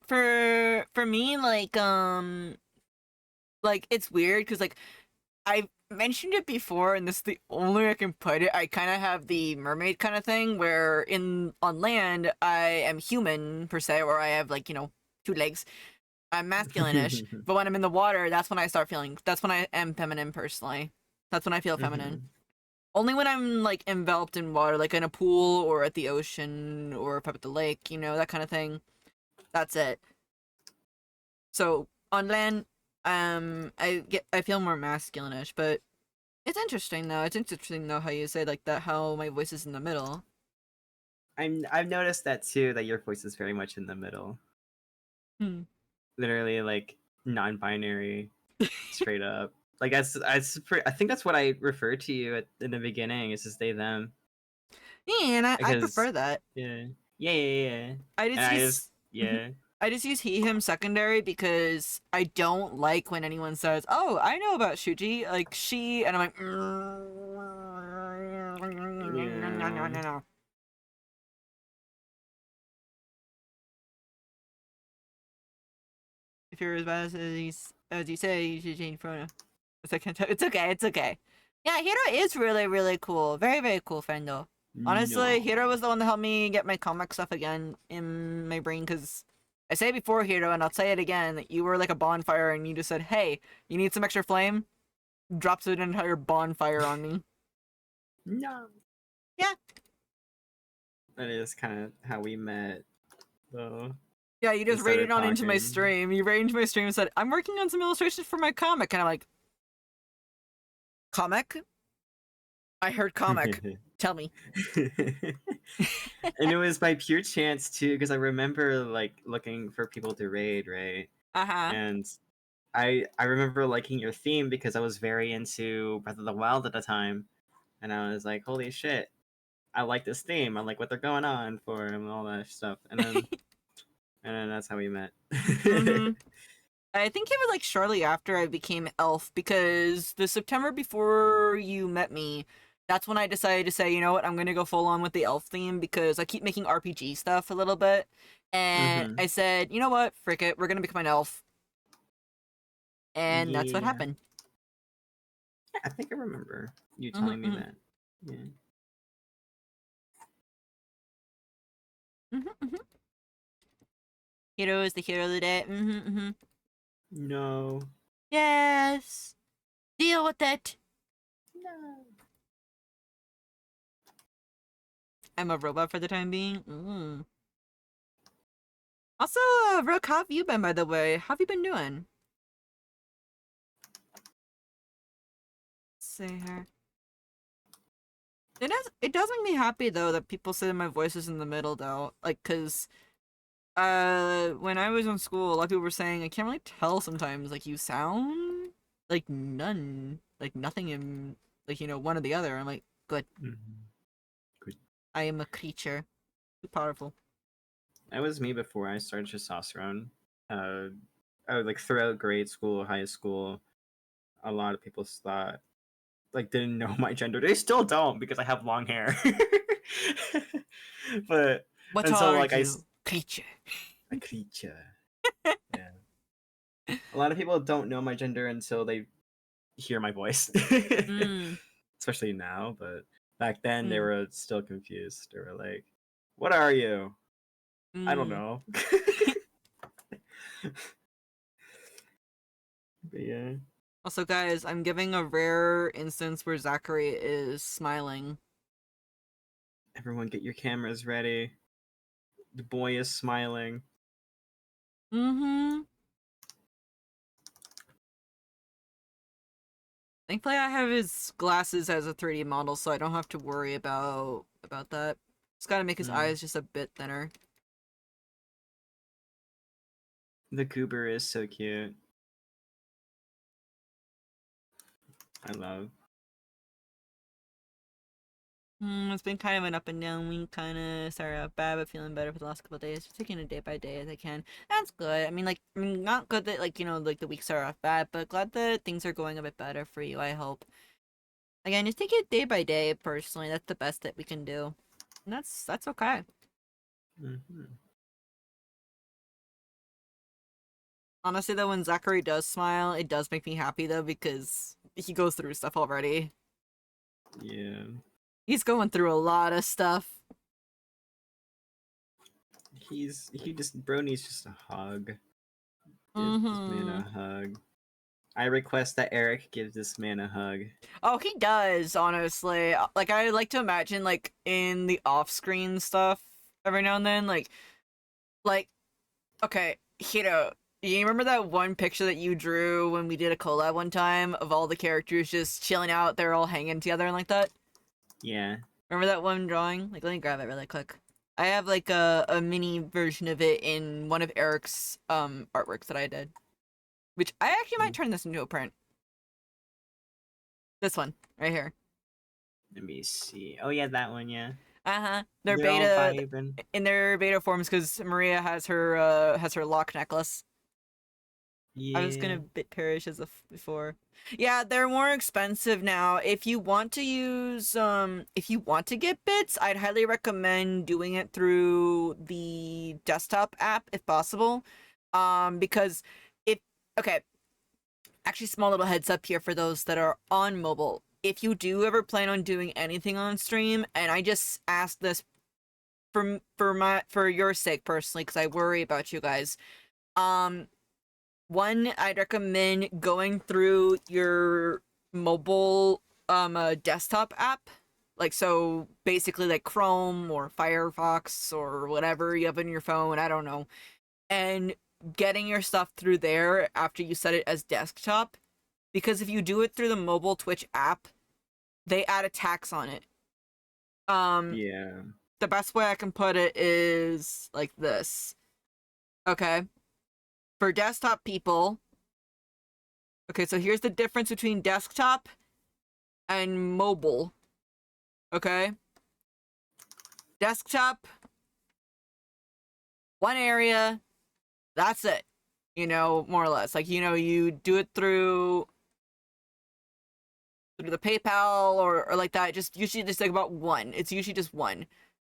Speaker 2: me, like it's weird because like I mentioned it before, and this is the only way I can put it. I kind of have the mermaid kind of thing where on land I am human per se, or I have like, you know, two legs. I'm masculine-ish, but when I'm in the water, that's when I start feeling. That's when I am feminine personally. That's when I feel feminine. Only when I'm like enveloped in water, like in a pool or at the ocean or up at the lake, you know, that kind of thing. That's it. So on land, I feel more masculine-ish, but it's interesting though. It's interesting though how you say like that, how my voice is in the middle.
Speaker 1: I've noticed that too, that your voice is very much in the middle. Literally like non-binary, straight up. Like I think that's what I referred to you in the beginning. It's just they, them.
Speaker 2: Yeah, and I
Speaker 1: Because
Speaker 2: prefer that.
Speaker 1: yeah. Yeah.
Speaker 2: I
Speaker 1: And
Speaker 2: just
Speaker 1: I
Speaker 2: use
Speaker 1: just yeah.
Speaker 2: I just use he, him secondary because I don't like when anyone says, "Oh, I know about Shuji," like she, and I'm like,
Speaker 1: Yeah.
Speaker 2: no. If you're as bad as you say, you should change pronoun. I can't tell. It's okay. It's okay. Yeah, Hiro is really, really cool. Very, very cool friend, though. Honestly, Hiro was the one that helped me get my comic stuff again in my brain, because I say before, Hiro, and I'll say it again, that you were like a bonfire and you just said, hey, you need some extra flame? Drops an entire bonfire on me.
Speaker 1: No.
Speaker 2: Yeah.
Speaker 1: That is kind of how we met, though.
Speaker 2: Yeah, you just
Speaker 1: We started
Speaker 2: raided on into my
Speaker 1: talking.
Speaker 2: stream. You raided into my stream and said, I'm working on some illustrations for my comic. And I'm like, comic? I heard comic. Tell me.
Speaker 1: And it was by pure chance too, because I remember like looking for people to raid, right?
Speaker 2: Uh-huh.
Speaker 1: And I remember liking your theme because I was very into Breath of the Wild at the time, and I was like, holy shit, I like this theme. I like what they're going on for and all that stuff. And then that's how we met.
Speaker 2: Mhm. I think it was like shortly after I became elf, because the September before you met me, that's when I decided to say, you know what, I'm gonna go full on with the elf theme, because I keep making RPG stuff a little bit. And
Speaker 1: Mhm.
Speaker 2: I said, you know what, frick it, we're gonna become an elf. And that's what
Speaker 1: Yeah.
Speaker 2: happened.
Speaker 1: Yeah, I think I remember you
Speaker 2: Mhm,
Speaker 1: telling me
Speaker 2: mhm.
Speaker 1: that. Yeah.
Speaker 2: Hero is the hero of the day.
Speaker 1: No.
Speaker 2: Yes. Deal with it.
Speaker 1: No.
Speaker 2: I'm a robot for the time being. Also, Rook, how have you been, by the way? How have you been doing? Let's see here. It does make me happy though that people say that my voice is in the middle though. Like, cause when I was in school, a lot of people were saying I can't really tell sometimes, like you sound like none, like nothing in, like, one or the other. I'm like, good.
Speaker 1: Mhm. Good.
Speaker 2: I am a creature. Too powerful.
Speaker 1: That was me before I started testosterone. Like throughout grade school, high school, a lot of people thought like didn't know my gender. They still don't because I have long hair. But
Speaker 2: What
Speaker 1: until
Speaker 2: are
Speaker 1: like
Speaker 2: you? Creature.
Speaker 1: a creature. Yeah. A lot of people don't know my gender until they hear my voice.
Speaker 2: Mm.
Speaker 1: Especially now, but back then they
Speaker 2: Mm.
Speaker 1: were still confused. They were like, "What are you?" I don't
Speaker 2: Mm.
Speaker 1: know. But yeah.
Speaker 2: Also, guys, I'm giving a rare instance where Zachary is smiling.
Speaker 1: Everyone get your cameras ready. The boy is smiling.
Speaker 2: Mm-hmm. Thankfully, I have his glasses as a 3D model, so I don't have to worry about that. Just gotta make his eyes just a bit thinner.
Speaker 1: The goober is so cute. I love.
Speaker 2: It's been kind of an up and down week, kind of. Started out bad, but feeling better for the last couple of days. Just taking it day by day as I can. That's good. I mean, not good that, like, like the weeks are off bad, but glad that things are going a bit better for you, I hope. Again, just take it day by day, personally. That's the best that we can do. And that's okay.
Speaker 1: Mm-hmm.
Speaker 2: Honestly, though, when Zachary does smile, it does make me happy, though, because he goes through stuff already.
Speaker 1: Yeah.
Speaker 2: He's going through a lot of stuff.
Speaker 1: Bro needs just a hug. Give this man
Speaker 2: Mm-hmm.
Speaker 1: a hug. I request that Eric gives this man a hug.
Speaker 2: Oh, he does, honestly. Like, I like to imagine, like, in the off-screen stuff every now and then, like, okay, Hiro, you remember that one picture that you drew when we did a collab one time of all the characters just chilling out, they're all hanging together and like that?
Speaker 1: Yeah.
Speaker 2: Remember that one drawing? Like, let me grab it really quick. I have, like, a mini version of it in one of Eric's, artworks that I did. Which, I actually might turn this into a print. This one, right here.
Speaker 1: Let me see. Oh yeah, that one. Yeah.
Speaker 2: Uh-huh. They're
Speaker 1: They're all
Speaker 2: beta
Speaker 1: vibing.
Speaker 2: in their beta forms because Maria has her lock necklace. I was
Speaker 1: Yeah.
Speaker 2: gonna bit perish as before. Yeah, they're more expensive now. If you want to use if you want to get bits, I'd highly recommend doing it through the desktop app if possible. Because if okay, Actually, small little heads up here for those that are on mobile. If you do ever plan on doing anything on stream, and I just ask this for your sake personally, because I worry about you guys. One, I'd recommend going through your mobile desktop app. Like, so basically like Chrome or Firefox or whatever you have on your phone, I don't know. And getting your stuff through there after you set it as desktop. Because if you do it through the mobile Twitch app, they add a tax on it.
Speaker 1: Yeah.
Speaker 2: The best way I can put it is like this. Okay. For desktop people, okay, so here's the difference between desktop and mobile. Okay? Desktop, one area, that's it. You know, more or less. Like, you know, you do it through the PayPal or like that. Just usually just like about one. It's usually just one.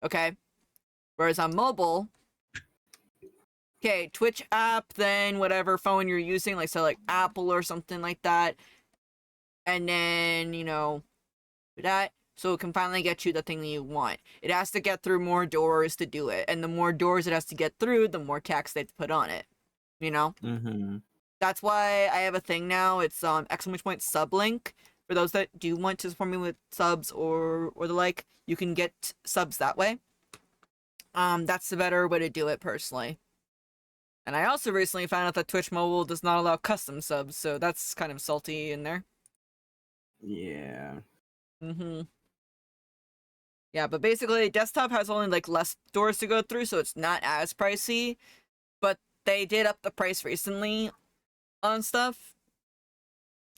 Speaker 2: Okay? Whereas on mobile, okay, Twitch app, then whatever phone you're using, like so like Apple or something like that. And then, you know, that so it can finally get you the thing that you want. It has to get through more doors to do it. And the more doors it has to get through, the more tax they have to put on it. You know?
Speaker 1: Mm-hmm.
Speaker 2: That's why I have a thing now. It's !sublink. For those that do want to support me with subs or the like, you can get subs that way. That's the better way to do it personally. And I also recently found out that Twitch Mobile does not allow custom subs, so that's kind of salty in there.
Speaker 1: Yeah.
Speaker 2: Mm-hmm. Yeah, but basically, desktop has only like less doors to go through, so it's not as pricey. But they did up the price recently on stuff.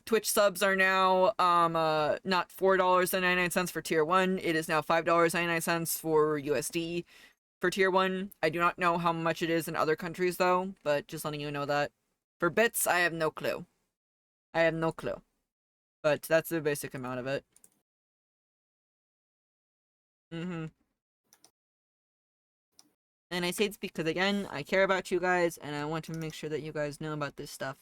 Speaker 2: Twitch subs are now not $4.99 for tier 1. It is now $5.99 for USD for tier 1. I do not know how much it is in other countries though, but just letting you know that. For bits, I have no clue. But that's the basic amount of it. Mm-hmm. And I say it's because, again, I care about you guys, and I want to make sure that you guys know about this stuff.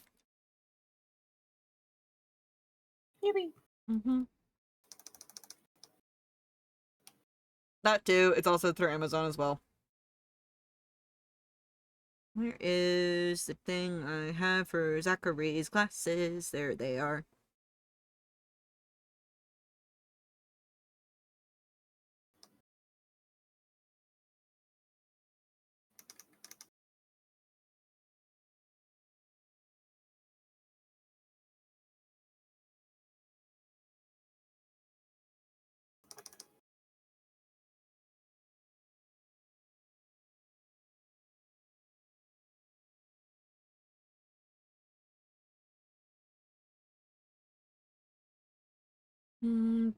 Speaker 2: Mm-hmm. That too. It's also through Amazon as well. Where is the thing I have for Zachary's glasses? There they are.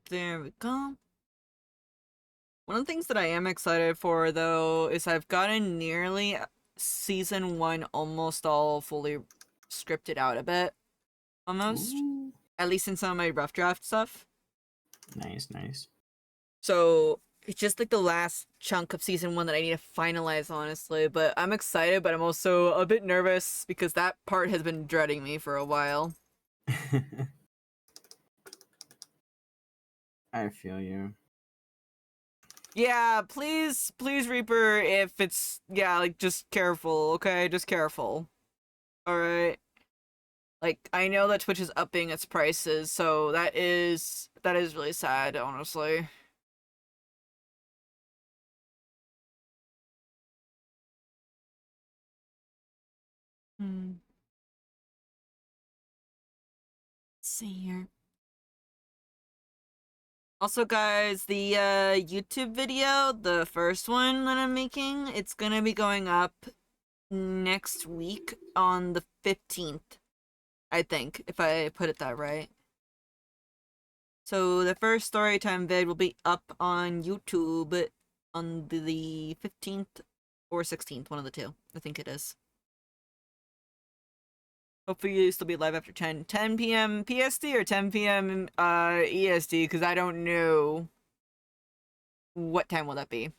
Speaker 2: There we go. One of the things that I am excited for, though, is I've gotten nearly season 1 almost all fully scripted out a bit. Almost.
Speaker 1: Ooh.
Speaker 2: At least in some of my rough draft stuff.
Speaker 1: Nice, nice.
Speaker 2: So, it's just like the last chunk of season 1 that I need to finalize, honestly. But I'm excited, but I'm also a bit nervous because that part has been dreading me for a while.
Speaker 1: I feel you.
Speaker 2: Yeah, please, Reaper, if it's, yeah, like, just careful, okay? Just careful. Alright? Like, I know that Twitch is upping its prices, so that is really sad, honestly. Let's see here. Also, guys, the YouTube video, the first one that I'm making, it's gonna be going up next week on the 15th, I think, if I put it that right. So the first storytime vid will be up on YouTube on the 15th or 16th, one of the two. I think it is. Hopefully you'll still be live after 10 p.m. PST or 10 p.m. EST, because I don't know what time will that be.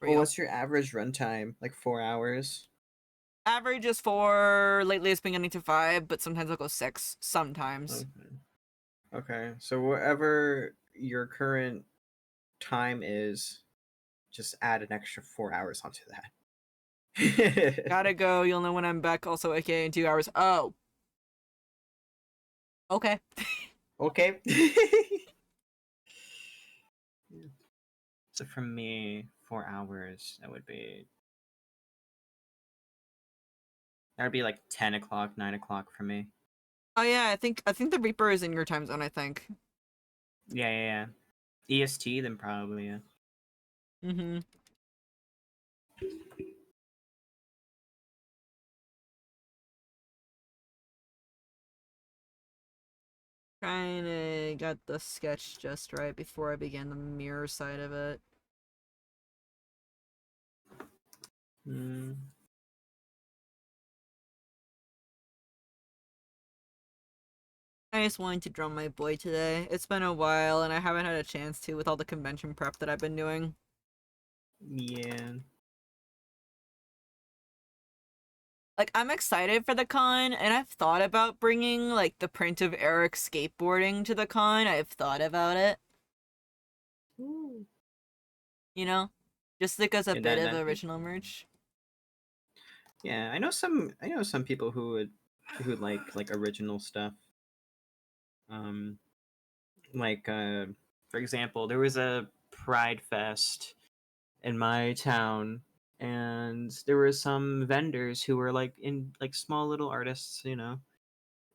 Speaker 1: Well, what's your average runtime? Like 4 hours?
Speaker 2: Average is 4. Lately, it's been getting to 5, but sometimes I'll go 6. Sometimes.
Speaker 1: Okay. So whatever your current time is, just add an extra 4 hours onto that.
Speaker 2: Gotta go. You'll know when I'm back. Also, aka in 2 hours. Oh. Okay.
Speaker 1: Okay. So for me, 4 hours, that would be like 10 o'clock, 9 o'clock for me.
Speaker 2: Oh yeah, I think the Reaper is in your time zone. I think.
Speaker 1: Yeah. EST, then probably, yeah.
Speaker 2: Mm-hmm. Kinda got the sketch just right before I began the mirror side of it.
Speaker 1: Mm.
Speaker 2: I just wanted to draw my boy today. It's been a while, and I haven't had a chance to with all the convention prep that I've been doing.
Speaker 1: Yeah.
Speaker 2: Like, I'm excited for the con, and I've thought about bringing, like, the print of Eric skateboarding to the con. I've thought about it.
Speaker 1: Ooh.
Speaker 2: You know? Just like as a
Speaker 1: Yeah,
Speaker 2: bit of
Speaker 1: that
Speaker 2: original merch.
Speaker 1: Yeah, I know some people who would like original stuff. Like for example, there was a Pride Fest in my town, and there were some vendors who were like in like small little artists,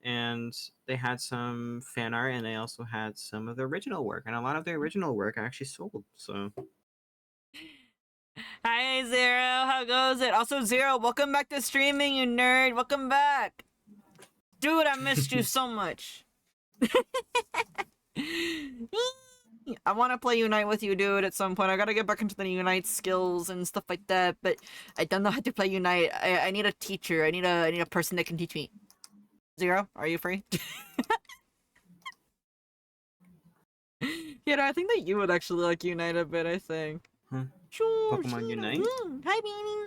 Speaker 1: and they had some fan art, and they also had some of the original work, and a lot of the original work actually sold. So
Speaker 2: Hi, Zero. How goes it? Also, Zero, welcome back to streaming, you nerd. Welcome back. Dude, I missed you so much. I want to play Unite with you, dude, at some point. I gotta get back into the Unite skills and stuff like that, but I don't know how to play Unite. I need a teacher. I need a person that can teach me. Zero, are you free? Yeah, I think that you would actually like Unite a bit, I think.
Speaker 1: Huh.
Speaker 2: Sure,
Speaker 1: Pokemon Unite?
Speaker 2: Hi, Beanie.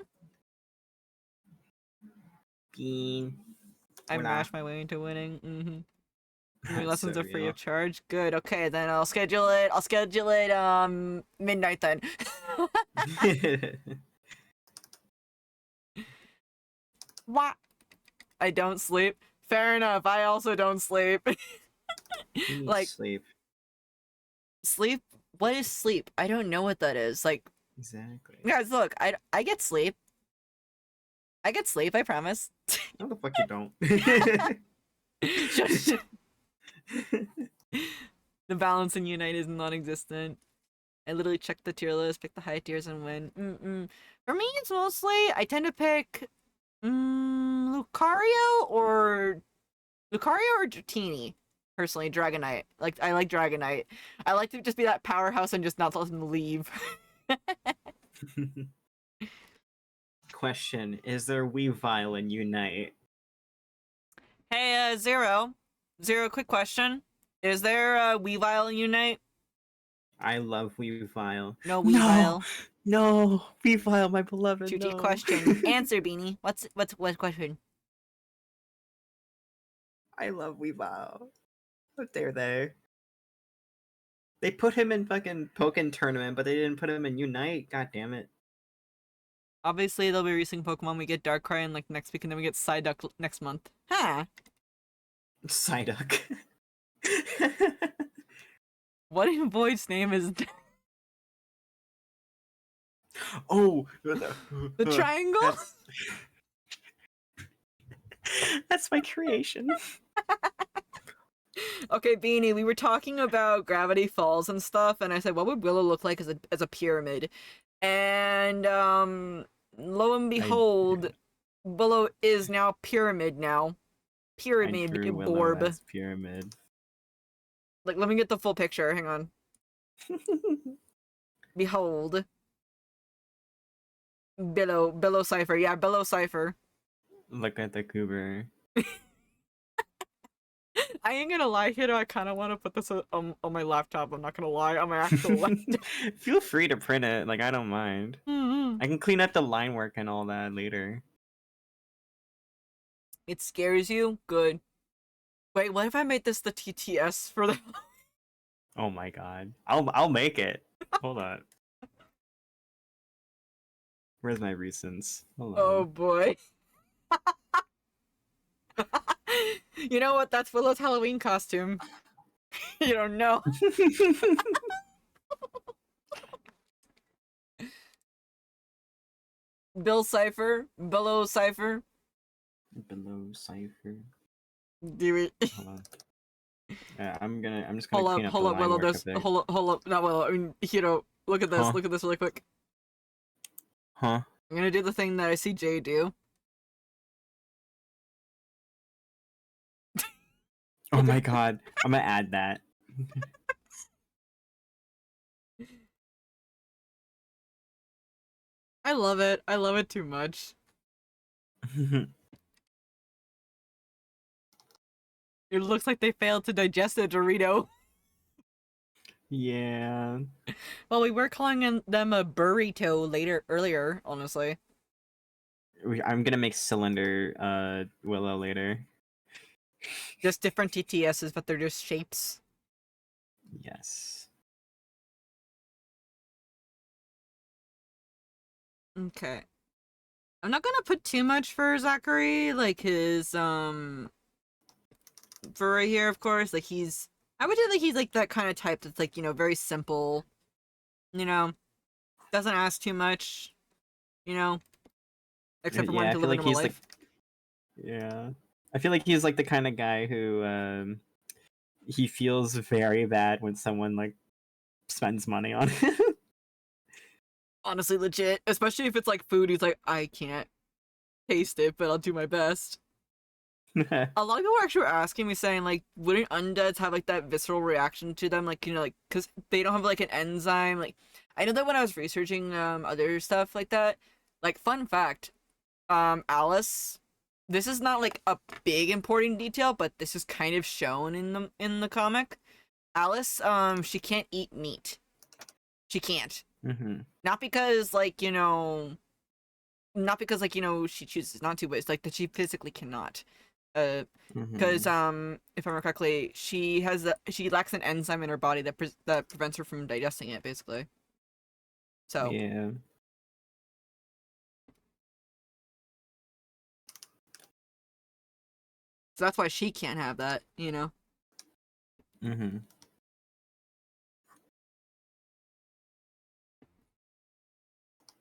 Speaker 1: Bean.
Speaker 2: I
Speaker 1: Hola.
Speaker 2: mashed my way into winning. My
Speaker 1: That's
Speaker 2: lessons
Speaker 1: so
Speaker 2: are free
Speaker 1: real.
Speaker 2: of charge. Good. Okay, then I'll schedule it. Midnight then. What? I don't sleep. Fair enough. I also don't sleep.
Speaker 1: Who needs
Speaker 2: Like,
Speaker 1: sleep?
Speaker 2: sleep? What is sleep? I don't know what that is. Like,
Speaker 1: Exactly.
Speaker 2: guys, look, I get sleep. I get sleep, I promise.
Speaker 1: No, the fuck you don't.
Speaker 2: Shush. The balance in Unite is non-existent. I literally check the tier list, pick the high tiers, and win. For me, it's mostly I tend to pick Lucario or Dratini. Personally, Dragonite. Like I like Dragonite. I like to just be that powerhouse and just not let them leave.
Speaker 1: Question: Is there Weavile in Unite?
Speaker 2: Hey, Zero. Zero, quick question. Is there a Weavile in Unite?
Speaker 1: I love Weavile.
Speaker 2: No Weavile.
Speaker 1: No, Weavile, my beloved.
Speaker 2: 2T
Speaker 1: No.
Speaker 2: question. Answer, Beanie. What question?
Speaker 1: I love Weavile. What dare they? They put him in fucking Pokken tournament, but they didn't put him in Unite. God damn it.
Speaker 2: Obviously, they'll be releasing Pokemon. We get Darkrai in like next week, and then we get Psyduck next month. Huh?
Speaker 1: Psyduck.
Speaker 2: What in Void's name is
Speaker 1: Oh,
Speaker 2: the triangle?
Speaker 1: That's my creation.
Speaker 2: Okay, Beanie, we were talking about Gravity Falls and stuff, and I said, what would Willow look like as a pyramid? And lo and behold, Willow is now pyramid now. Pyramid
Speaker 1: I drew Willow
Speaker 2: Borb.
Speaker 1: as pyramid.
Speaker 2: Like, let me get the full picture. Hang on. Behold. Billow Cipher. Yeah, Billow Cipher.
Speaker 1: Look at the goober.
Speaker 2: I ain't gonna lie, Hito, I kind of want to put this on my laptop. I'm not gonna lie, on my actual laptop.
Speaker 1: Feel free to print it. Like, I don't mind.
Speaker 2: Mm-hmm.
Speaker 1: I can clean up the line work and all that later.
Speaker 2: It scares you? Good. Wait, what if I made this the TTS for the...
Speaker 1: Oh my god. I'll make it. Hold on. Where's my recents? Hold
Speaker 2: Oh
Speaker 1: on.
Speaker 2: boy. You know what? That's Willow's Halloween costume. You don't know. Bill Cipher. Below Cipher.
Speaker 1: Below cipher.
Speaker 2: Do it.
Speaker 1: Hold on. Yeah, I'm just gonna clean up the
Speaker 2: Hold up,
Speaker 1: line
Speaker 2: Willow.
Speaker 1: work a
Speaker 2: There's
Speaker 1: bit.
Speaker 2: hold up, not Willow. I mean, Hiro. Look at this.
Speaker 1: Huh?
Speaker 2: Look at this really quick.
Speaker 1: Huh?
Speaker 2: I'm gonna do the thing that I see Jay do.
Speaker 1: Oh my god. I'm gonna add that.
Speaker 2: I love it. I love it too much. It looks like they failed to digest a Dorito.
Speaker 1: Yeah.
Speaker 2: Well, we were calling them a burrito earlier, honestly.
Speaker 1: I'm gonna make cylinder Willow later.
Speaker 2: Just different TTSs, but they're just shapes.
Speaker 1: Yes.
Speaker 2: Okay. I'm not gonna put too much for Zachary, like his, for right here, of course. Like I would say like he's like that kind of type that's like, very simple, doesn't ask too much, except for wanting
Speaker 1: Yeah, I
Speaker 2: to
Speaker 1: feel
Speaker 2: live a
Speaker 1: like
Speaker 2: normal
Speaker 1: he's
Speaker 2: life.
Speaker 1: yeah. I feel like he's like the kind of guy who he feels very bad when someone like spends money on him.
Speaker 2: Honestly, legit. Especially if it's like food, he's like, I can't taste it, but I'll do my best. A lot of people are actually asking me saying like, wouldn't undeads have like that visceral reaction to them, like like because they don't have like an enzyme. Like, I know that when I was researching other stuff like that, like fun fact, Alice, this is not like a big important detail, but this is kind of shown in the comic. Alice, she can't eat meat. She can't.
Speaker 1: Mm-hmm.
Speaker 2: Not because like not because like she chooses not to, but it's like that she physically cannot. Because if I remember correctly, she lacks an enzyme in her body that prevents her from digesting it, basically. So
Speaker 1: Yeah.
Speaker 2: so that's why she can't have that,
Speaker 1: Mm-hmm.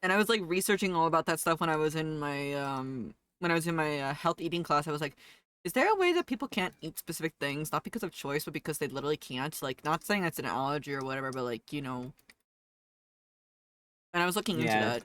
Speaker 2: And I was like researching all about that stuff when I was in my health eating class. I was like, is there a way that people can't eat specific things, not because of choice, but because they literally can't? Like, not saying that's an allergy or whatever, but like, And I was looking into
Speaker 1: Yeah.
Speaker 2: that.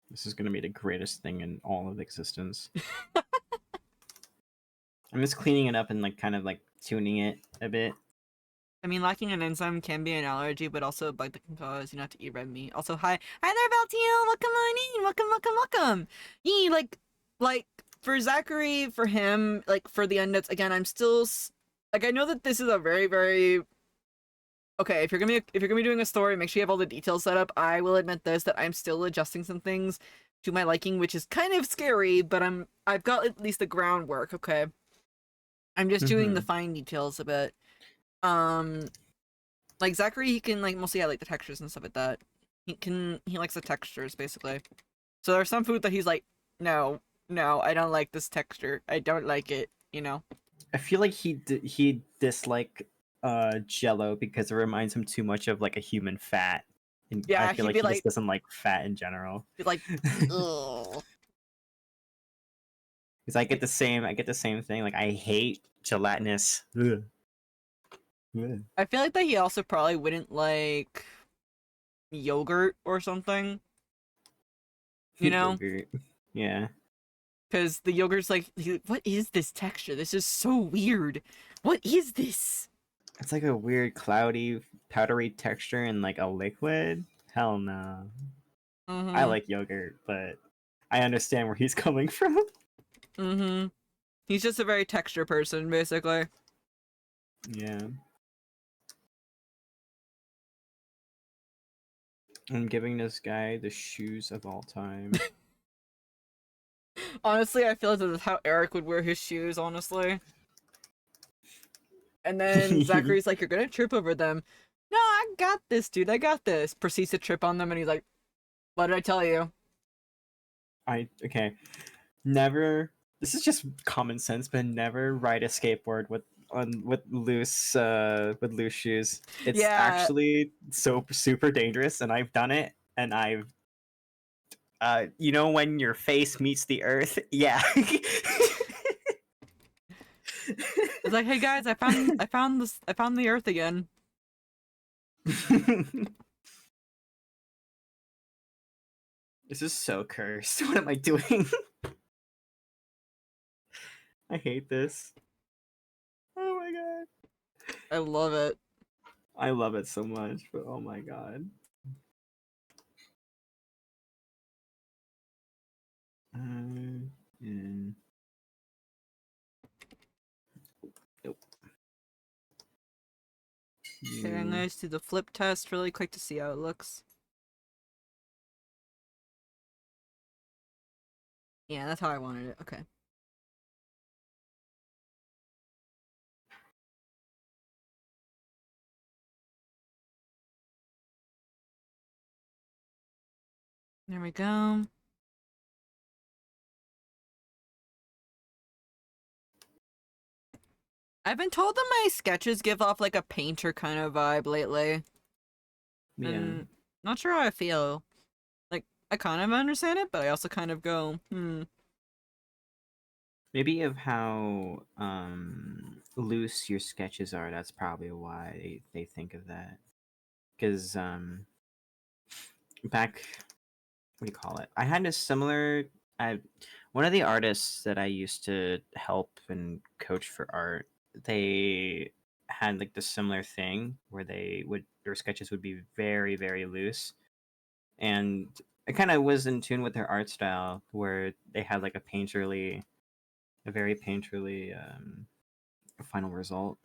Speaker 1: This is gonna be the greatest thing in all of existence. I'm just cleaning it up and like kind of like tuning it a bit.
Speaker 2: I mean, lacking an enzyme can be an allergy, but also a bug that can cause you not to eat red meat. Also, hi there, Valtiel. Welcome on in. Welcome. Yee, like for Zachary, for him, like for the undeads. Again, I'm still like I know that this is a very, very okay. If you're gonna be doing a story, make sure you have all the details set up. I will admit this that I'm still adjusting some things to my liking, which is kind of scary, but I've got at least the groundwork. Okay, I'm just doing the fine details a bit. Like Zachary, he can like mostly add like the textures and stuff like that. He likes the textures basically. So there's some food that he's like, no, I don't like this texture. I don't like it.
Speaker 1: I feel like he dislike Jello because it reminds him too much of like a human fat. And
Speaker 2: Yeah,
Speaker 1: I feel
Speaker 2: he'd
Speaker 1: like
Speaker 2: be
Speaker 1: he
Speaker 2: like,
Speaker 1: just doesn't like fat in general.
Speaker 2: he'd like, ugh.
Speaker 1: Because I get the same thing. Like I hate gelatinous. Ugh. Ugh.
Speaker 2: I feel like that he also probably wouldn't like yogurt or something.
Speaker 1: Yogurt. Yeah.
Speaker 2: Because the yogurt's like, what is this texture? This is so weird. What is this?
Speaker 1: It's like a weird cloudy, powdery texture in like a liquid. Hell no. I like yogurt, but I understand where he's coming from.
Speaker 2: He's just a very texture person, basically.
Speaker 1: Yeah. I'm giving this guy the shoes of all time.
Speaker 2: Honestly, I feel like this is how Eric would wear his shoes, honestly. And then Zachary's like, "You're gonna trip over them." No, I got this, dude. I got this. Proceeds to trip on them, and he's like, "What did I tell you?"
Speaker 1: Okay. Never. This is just common sense, but never ride a skateboard with loose shoes. It's
Speaker 2: Yeah,
Speaker 1: actually so super dangerous, and I've done it, and I've you know when your face meets the earth, yeah.
Speaker 2: it's like, "Hey guys, I found the Earth again."
Speaker 1: This is so cursed. What am I doing? I hate this. Oh my god.
Speaker 2: I love it.
Speaker 1: I love it so much, but oh my god. Yeah. Nope.
Speaker 2: Okay, I'm
Speaker 1: You.
Speaker 2: gonna do the flip test really quick to see how it looks. Yeah, that's how I wanted it. Okay. There we go. I've been told that my sketches give off like a painter kind of vibe lately.
Speaker 1: Yeah.
Speaker 2: And not sure how I feel. Like, I kind of understand it, but I also kind of go,
Speaker 1: Maybe of how loose your sketches are. That's probably why they think of that. Because back, what do you call it? I had a similar. I One of the artists that I used to help and coach for art. They had like the similar thing where their sketches would be very loose, and it kind of was in tune with their art style where they had like a very painterly final result.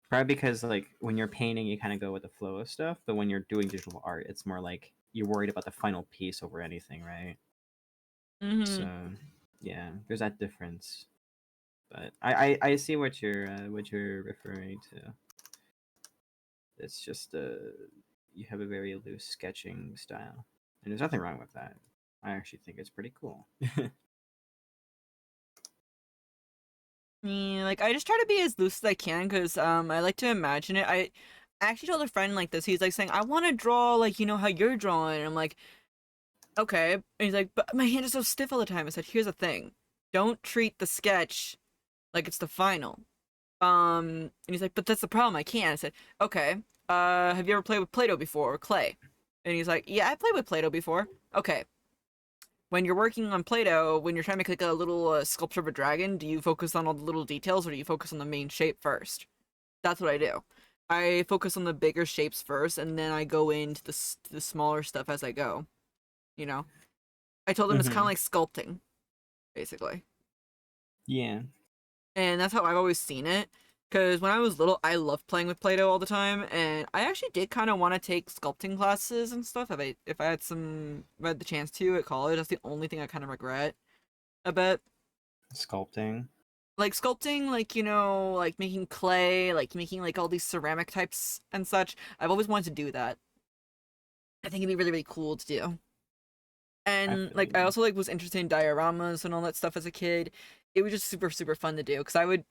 Speaker 1: Probably because like when you're painting, you kind of go with the flow of stuff, but when you're doing digital art, it's more like you're worried about the final piece over anything, right?
Speaker 2: mm-hmm.
Speaker 1: So yeah, there's that difference. But I see what you're referring to. It's just you have a very loose sketching style, and there's nothing wrong with that. I actually think it's pretty cool.
Speaker 2: Yeah, like I just try to be as loose as I can because I like to imagine it. I actually told a friend like this. He's like saying, "I want to draw like how you're drawing." And I'm like, "Okay." And he's like, "But my hand is so stiff all the time." I said, "Here's the thing. Don't treat the sketch like it's the final." And he's like, "But that's the problem. I can't." I said, "Okay. Have you ever played with Play-Doh before or clay?" And he's like, "Yeah, I played with Play-Doh before." Okay. When you're working on Play-Doh, when you're trying to make like a little sculpture of a dragon, do you focus on all the little details or do you focus on the main shape first? That's what I do. I focus on the bigger shapes first, and then I go into the smaller stuff as I go. You know, I told him it's kind of
Speaker 1: Hmm.
Speaker 2: like sculpting, basically,
Speaker 1: Yeah.
Speaker 2: and that's how I've always seen it. Because when I was little, I loved playing with Play-Doh all the time, and I actually did kind of want to take sculpting classes and stuff. If I had the chance to at college, that's the only thing I kind of regret a bit.
Speaker 1: Sculpting.
Speaker 2: Like sculpting, like like making clay, like making like all these ceramic types and such. I've always wanted to do that. I think it'd be really cool to do.
Speaker 1: I
Speaker 2: And
Speaker 1: feel
Speaker 2: like I
Speaker 1: you.
Speaker 2: also like was interested in dioramas and all that stuff as a kid. It was just super fun to do because I would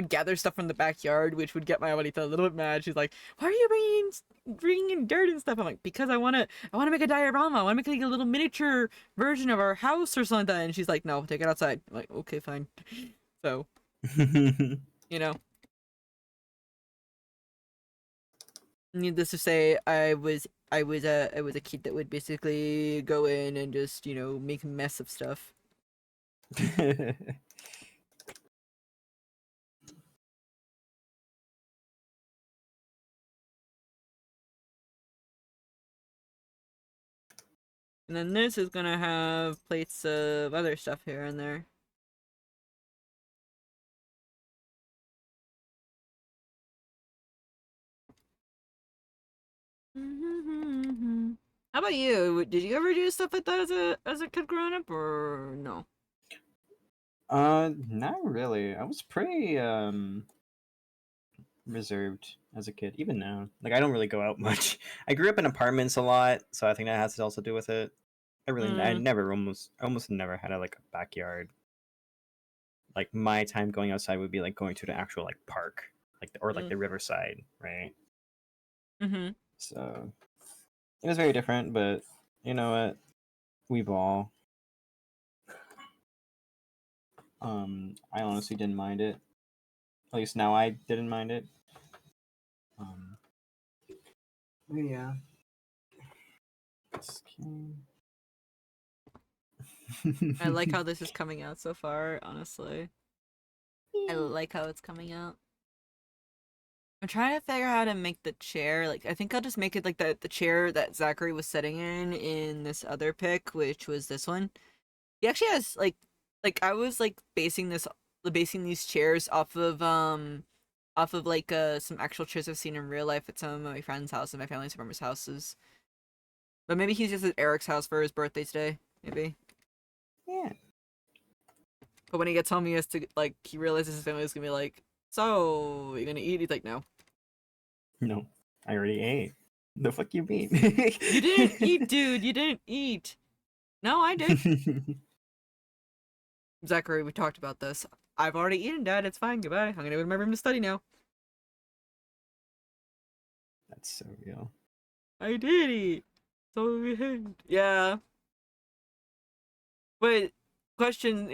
Speaker 2: gather stuff from the backyard, which would get my abuelita a little bit mad. She's like, "Why are you bringing in dirt and stuff?" I'm like, "Because I wanna make a diorama. I wanna make like a little miniature version of our house or something." And she's like, "No, take it outside." I'm like, "Okay, fine." So you know, needless to say, I was a kid that would basically go in and just make a mess of stuff. And then this is gonna have plates of other stuff here and there. How about you? Did you ever do stuff like that as a kid growing up, or no?
Speaker 1: Not really. I was pretty reserved as a kid, even now. Like I don't really go out much. I grew up in apartments a lot, so I think that has to also do with it. I never almost never had a like a backyard. Like my time going outside would be like going to the actual like park, like or like the riverside, right?
Speaker 2: Mm-hmm.
Speaker 1: So it was very different, but you know what? We've all. I honestly didn't mind it. At least now I didn't mind it. Yeah.
Speaker 2: I like how this is coming out so far, honestly. I like how it's coming out. I'm trying to figure out how to make the chair. Like, I think I'll just make it like the chair that Zachary was sitting in this other pic, which was this one. He actually has like I was like basing these chairs off of like some actual chairs I've seen in real life at some of my friends' houses, my family members' houses. But maybe he's just at Eric's house for his birthday today. Maybe.
Speaker 1: Yeah.
Speaker 2: But when he gets home, he has to like he realizes his family's gonna be like, "So you gonna eat?" He's like, "No."
Speaker 1: No, I already ate. The fuck you mean?
Speaker 2: You didn't eat, dude. You didn't eat. No, I did. Zachary, we talked about this. I've already eaten, Dad. It's fine. Goodbye. I'm gonna go to my room to study now.
Speaker 1: That's so real.
Speaker 2: I did eat. So yeah. Wait. Question,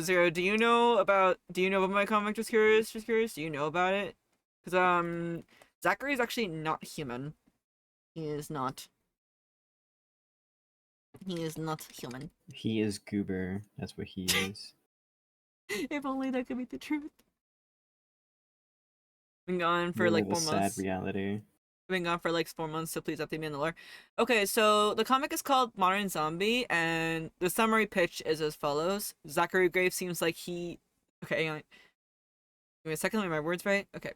Speaker 2: Zero. Do you know about my comic? Just curious. Just curious. Do you know about it? Because Zachary is actually not human. He is not. He is not human.
Speaker 1: He is goober. That's what he is.
Speaker 2: If only that could be the truth. Been gone for
Speaker 1: Real
Speaker 2: like
Speaker 1: little
Speaker 2: 4 months.
Speaker 1: sad reality.
Speaker 2: Been gone for like 4 months, so please update me in the lore. Okay, so the comic is called Modern Zombie, and the summary pitch is as follows. Zachary Graves seems like he... Okay, hang on. Give me a second, let me get my words right. Okay.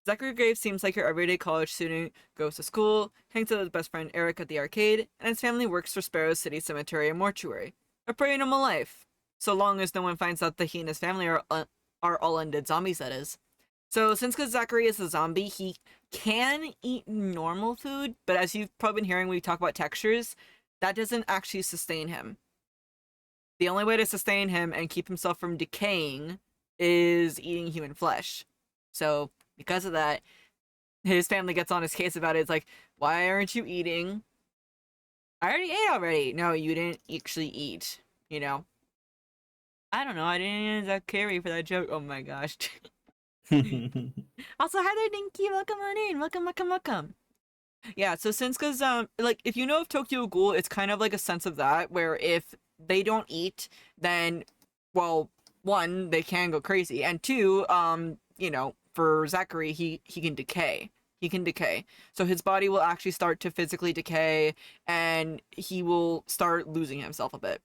Speaker 2: Zachary Graves seems like your everyday college student, goes to school, hangs out with his best friend Eric at the arcade, and his family works for Sparrow City Cemetery and Mortuary. A pretty normal life. So long as no one finds out that he and his family are all undead zombies, that is. So since Zachary is a zombie, he can eat normal food, but as you've probably been hearing when we talk about textures, that doesn't actually sustain him. The only way to sustain him and keep himself from decaying is eating human flesh. So because of that, his family gets on his case about it. It's like, why aren't you eating? I already ate already. No, you didn't actually eat. You know? I don't know. I didn't Zach Carey for that joke. Oh my gosh. Also, hi there, Dinky. Welcome on in. Welcome, welcome, welcome. Yeah, so since like if you know of Tokyo Ghoul, it's kind of like a sense of that where if they don't eat, then well, one, they can go crazy, and two, you know, for Zachary, he can decay. He can decay. So his body will actually start to physically decay and he will start losing himself a bit.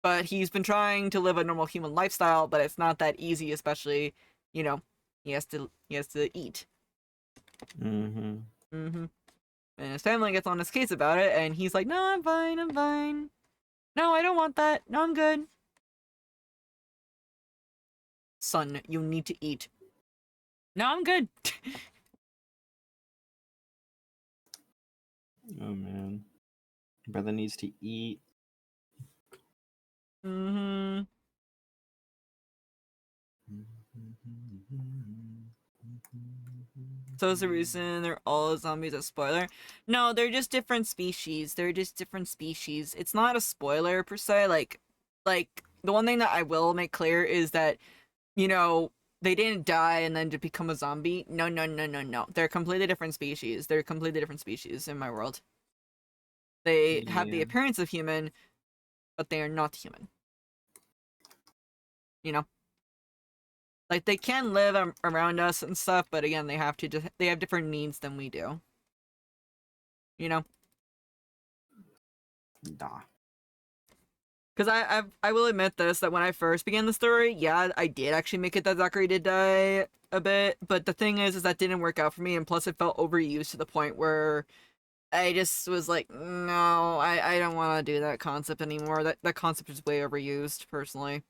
Speaker 2: But he's been trying to live a normal human lifestyle, but it's not that easy, especially, you know, he has to eat.
Speaker 1: Mm-hmm.
Speaker 2: Mm-hmm. And his family gets on his case about it, and he's like, "No, I'm fine, I'm fine. No, I don't want that. No, I'm good." Son, you need to eat. No, I'm good.
Speaker 1: Oh man, brother needs to eat.
Speaker 2: Mm-hmm. So is the reason they're all zombies a spoiler? No, they're just different species. They're just different species. It's not a spoiler per se. Like the one thing that I will make clear is that, you know, they didn't die and then to become a zombie. No, no, no, no, no. They're completely different species. They're completely different species in my world. They have the
Speaker 1: Yeah.
Speaker 2: appearance of human, but they are not human. You know? Like they can live around us and stuff, but again, they have different needs than we do. You know?
Speaker 1: Da.
Speaker 2: Because I will admit this, that when I first began the story, yeah, I did actually make it that Zachary did die a bit, but the thing is that didn't work out for me, and plus it felt overused to the point where I just was like, no, I don't want to do that concept anymore. That concept is way overused, personally.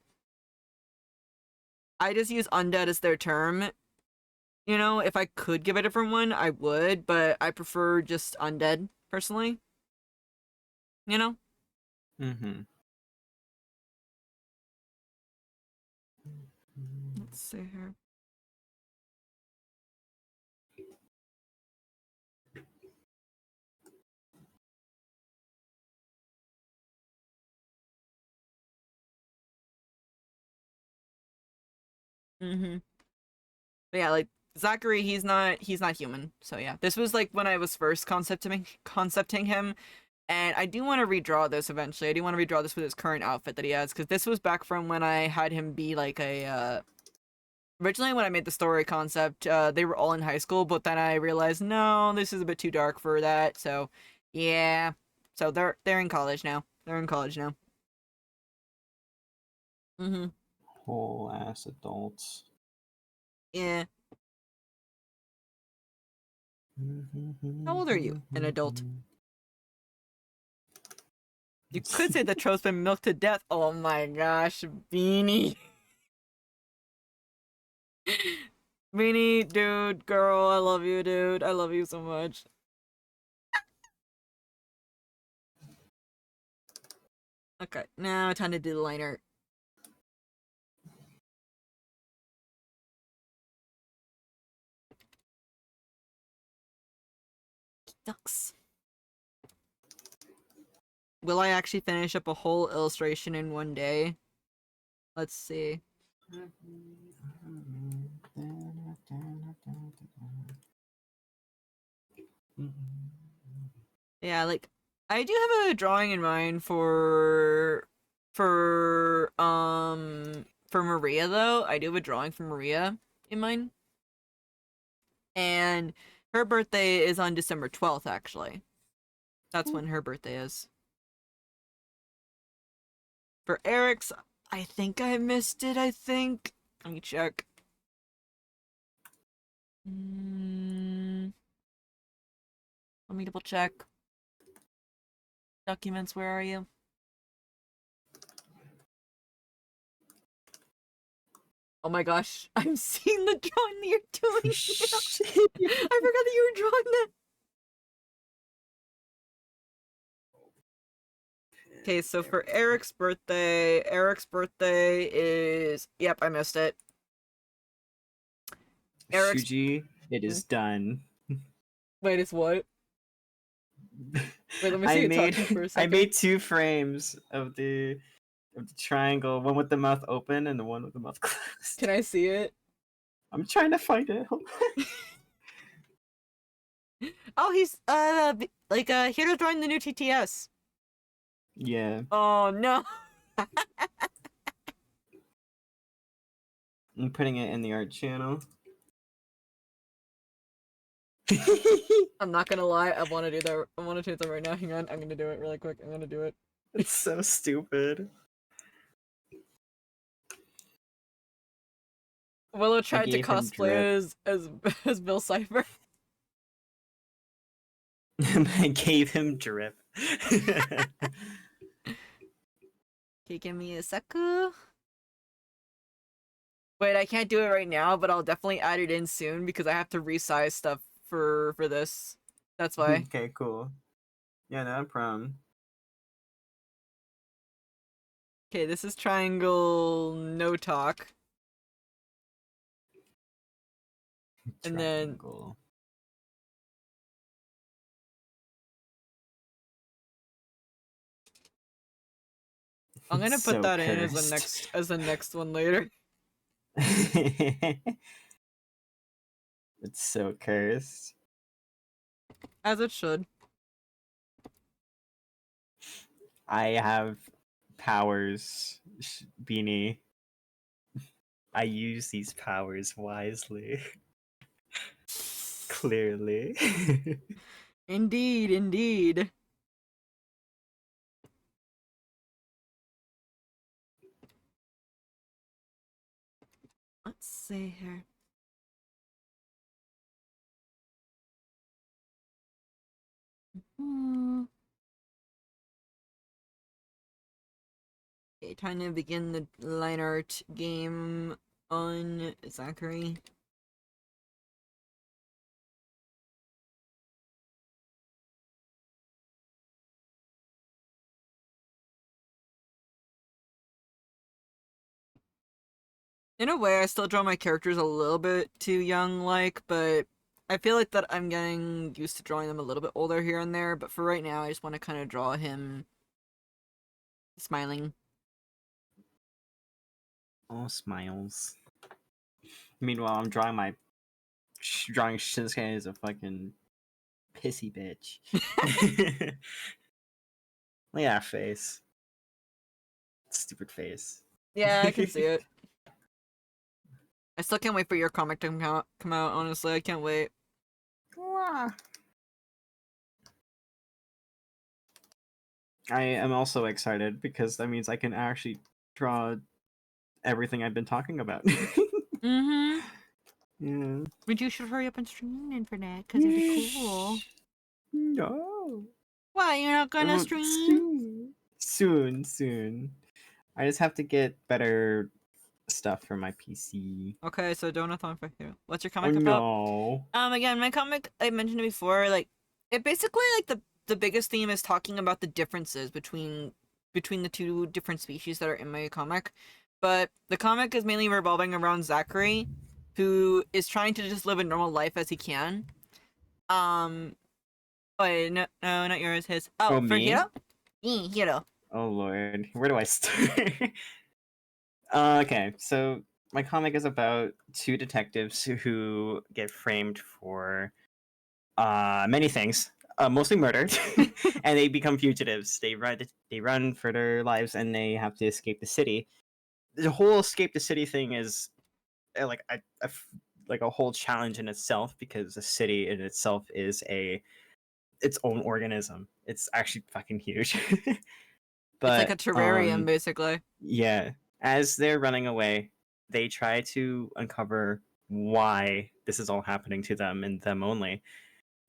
Speaker 2: I just use undead as their term. You know, if I could give a different one, I would, but I prefer just undead, personally. You know?
Speaker 1: Mm-hmm.
Speaker 2: Let's see here. Mm-hmm. But yeah, like Zachary, he's not human. So yeah, this was like when I was first concepting him, and I do want to redraw this eventually. I do want to redraw this with his current outfit that he has, because this was back from when I had him be like a. Originally, when I made the story concept, they were all in high school, but then I realized no, this is a bit too dark for that. So yeah, so they're in college now. They're in college now. Mm-hmm.
Speaker 1: Whole ass adults.
Speaker 2: Yeah. How old are you? An adult. You could say the trope's been milked to death. Oh my gosh, Beanie. Beanie, dude, girl, I love you, dude. I love you so much. Okay, now time to do the liner. Ducks. Will I actually finish up a whole illustration in one day? Let's see. Yeah, like I do have a drawing in mind for Maria though. I do have a drawing for Maria in mind. And her birthday is on December 12th actually. That's when her birthday is. For Eric's, I think I missed it, I think. Let me check. Let me double check. Documents, where are you? Oh my gosh, I'm seeing the drawing that you're doing now. I forgot that you were drawing that. Okay, so for Eric's birthday is... Yep, I missed it. Eric's...
Speaker 1: Shuji, it is done.
Speaker 2: Wait, it's what? Wait, let me see you talking for a second.
Speaker 1: I made 2 frames of the triangle, one with the mouth open and the one with the mouth closed.
Speaker 2: Can I see it?
Speaker 1: I'm trying to find it.
Speaker 2: Oh, he's here to join the new TTS.
Speaker 1: Yeah.
Speaker 2: Oh no.
Speaker 1: I'm putting it in the art channel.
Speaker 2: I'm not gonna lie, I want to do that. I want to do that right now. Hang on, I'm gonna do it really quick. I'm gonna do it.
Speaker 1: It's so stupid.
Speaker 2: Willow tried to cosplay as Bill Cipher.
Speaker 1: I gave him drip.
Speaker 2: Okay, give me a second. Wait, I can't do it right now, but I'll definitely add it in soon because I have to resize stuff for this. That's why.
Speaker 1: Okay, cool. Yeah, no problem.
Speaker 2: Okay, this is triangle no talk. And then I'm gonna put that in as the next one later.
Speaker 1: It's so cursed.
Speaker 2: As it should.
Speaker 1: I have powers, Beanie. I use these powers wisely. Clearly.
Speaker 2: Indeed, indeed. see here. Okay, time to begin the line art game on Zachary. In a way, I still draw my characters a little bit too young, but I feel like that I'm getting used to drawing them a little bit older here and there, but for right now, I just want to kind of draw him smiling.
Speaker 1: All smiles. Meanwhile, I'm drawing Shinsuke as a fucking pissy bitch. Look at that face. Stupid face.
Speaker 2: Yeah, I can see it. I still can't wait for your comic to come out, honestly. I can't wait.
Speaker 1: I am also excited because that means I can actually draw everything I've been talking about.
Speaker 2: Mm-hmm.
Speaker 1: Yeah.
Speaker 2: But you should hurry up and stream in for that, because it'd be cool.
Speaker 1: No.
Speaker 2: Why, you're not gonna stream?
Speaker 1: Soon. I just have to get better stuff for my PC.
Speaker 2: Okay, so Donathon for you. What's your
Speaker 1: Oh
Speaker 2: comic about?
Speaker 1: no.
Speaker 2: Again, my comic, I mentioned it before, like, it basically, like, the biggest theme is talking about the differences between the two different species that are in my comic. But the comic is mainly revolving around Zachary, who is trying to just live a normal life as he can. Wait, no, not yours, his. Oh, for
Speaker 1: me?
Speaker 2: Hiro? Hiro.
Speaker 1: Oh lord. Where do I start? Okay, so my comic is about two detectives who get framed for many things, mostly murder, and they become fugitives. They run for their lives, and they have to escape the city. The whole escape the city thing is like a whole challenge in itself, because the city in itself is its own organism. It's actually fucking huge. But
Speaker 2: It's like a terrarium, basically.
Speaker 1: yeah, as they're running away, they try to uncover why this is all happening to them and them only,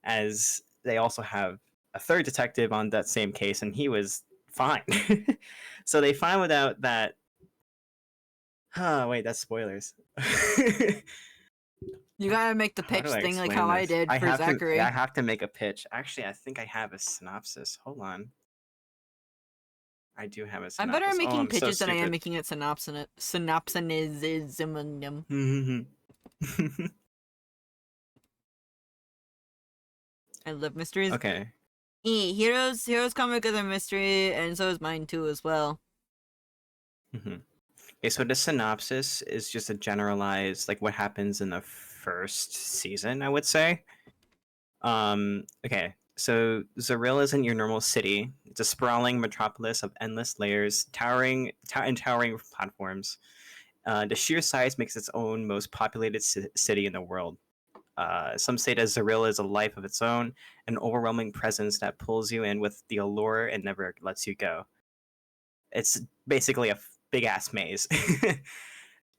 Speaker 1: as they also have a third detective on that same case, and he was fine. So they find without that. Wait, that's spoilers.
Speaker 2: You gotta make the
Speaker 1: How
Speaker 2: pitch
Speaker 1: do I
Speaker 2: thing like
Speaker 1: explain
Speaker 2: how I
Speaker 1: this?
Speaker 2: did for Zachary.
Speaker 1: I have to make a pitch. Actually, I think I have a synopsis. Hold on. I do have a synopsis.
Speaker 2: I'm better at making
Speaker 1: I'm
Speaker 2: pitches
Speaker 1: so
Speaker 2: than I am
Speaker 1: stupid.
Speaker 2: making it synopsis. I love mysteries.
Speaker 1: Okay.
Speaker 2: Hero's comic is a mystery, and so is mine too as well.
Speaker 1: Okay, so the synopsis is just a generalized, like, what happens in the first season, I would say. Okay, so Zaril isn't your normal city. It's a sprawling metropolis of endless layers, towering platforms. The sheer size makes its own most populated city in the world. Some say that Zaril is a life of its own, an overwhelming presence that pulls you in with the allure and never lets you go. It's basically a big ass maze.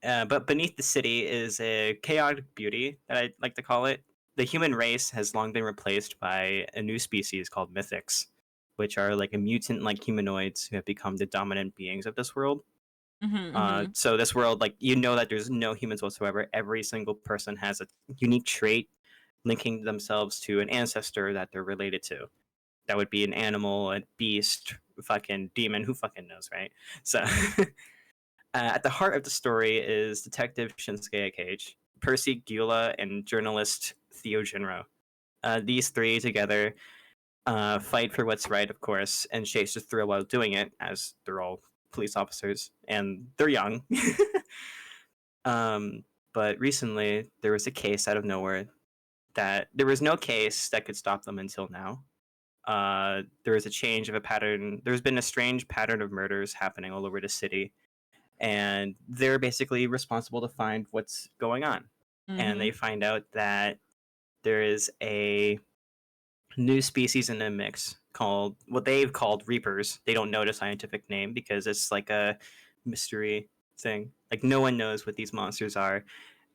Speaker 1: But beneath the city is a chaotic beauty that I like to call it. The human race has long been replaced by a new species called mythics, which are like a mutant like humanoids who have become the dominant beings of this world. So this world, like, that there's no humans whatsoever. Every single person has a unique trait linking themselves to an ancestor that they're related to. That would be an animal, a beast, fucking demon, who fucking knows, right? So at the heart of the story is Detective Shinsuke Cage, Percy Gula, and journalist Theo Jinro. These three together fight for what's right, of course, and chase the thrill while doing it, as they're all police officers, and they're young. But recently, there was a case out of nowhere that there was no case that could stop them until now. There was a change of a pattern. There's been a strange pattern of murders happening all over the city, and they're basically responsible to find what's going on. And they find out that there is a new species in the mix called what they've called Reapers. They don't know the scientific name because it's like a mystery thing. Like, no one knows what these monsters are.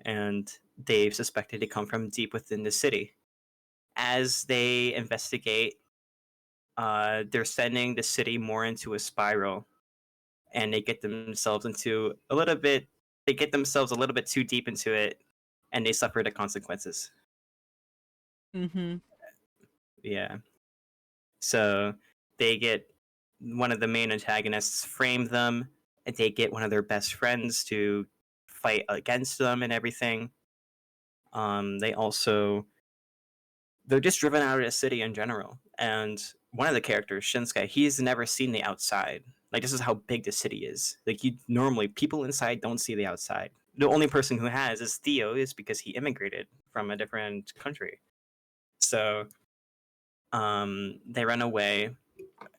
Speaker 1: and they've suspected to come from deep within the city. As they investigate, they're sending the city more into a spiral, and they get themselves into a little bit. They get themselves a little bit too deep into it, and they suffer the consequences.
Speaker 2: Mm-hmm.
Speaker 1: Yeah. So they get one of the main antagonists frame them, and they get one of their best friends to fight against them and everything. They also they're just driven out of the city in general. And one of the characters, Shinsuke, he's never seen the outside. Like this is how big the city is. Like you normally people inside don't see the outside. The only person who has is Theo, is because he immigrated from a different country. So they run away,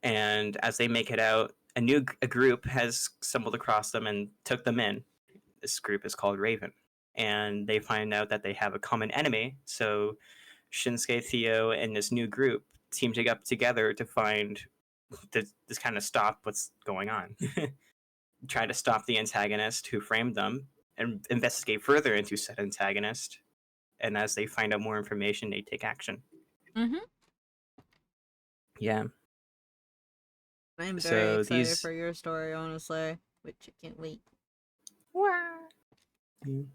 Speaker 1: and as they make it out, a group has stumbled across them and took them in. This group is called Raven, and they find out that they have a common enemy. So Shinsuke, Theo, and this new group team up together to find this kind of stop what's going on. Try to stop the antagonist who framed them, and investigate further into said antagonist. And as they find out more information, they take action.
Speaker 2: Mm-hmm.
Speaker 1: Yeah.
Speaker 2: I'm very
Speaker 1: So
Speaker 2: excited for your story, honestly. Which I can't wait.
Speaker 1: And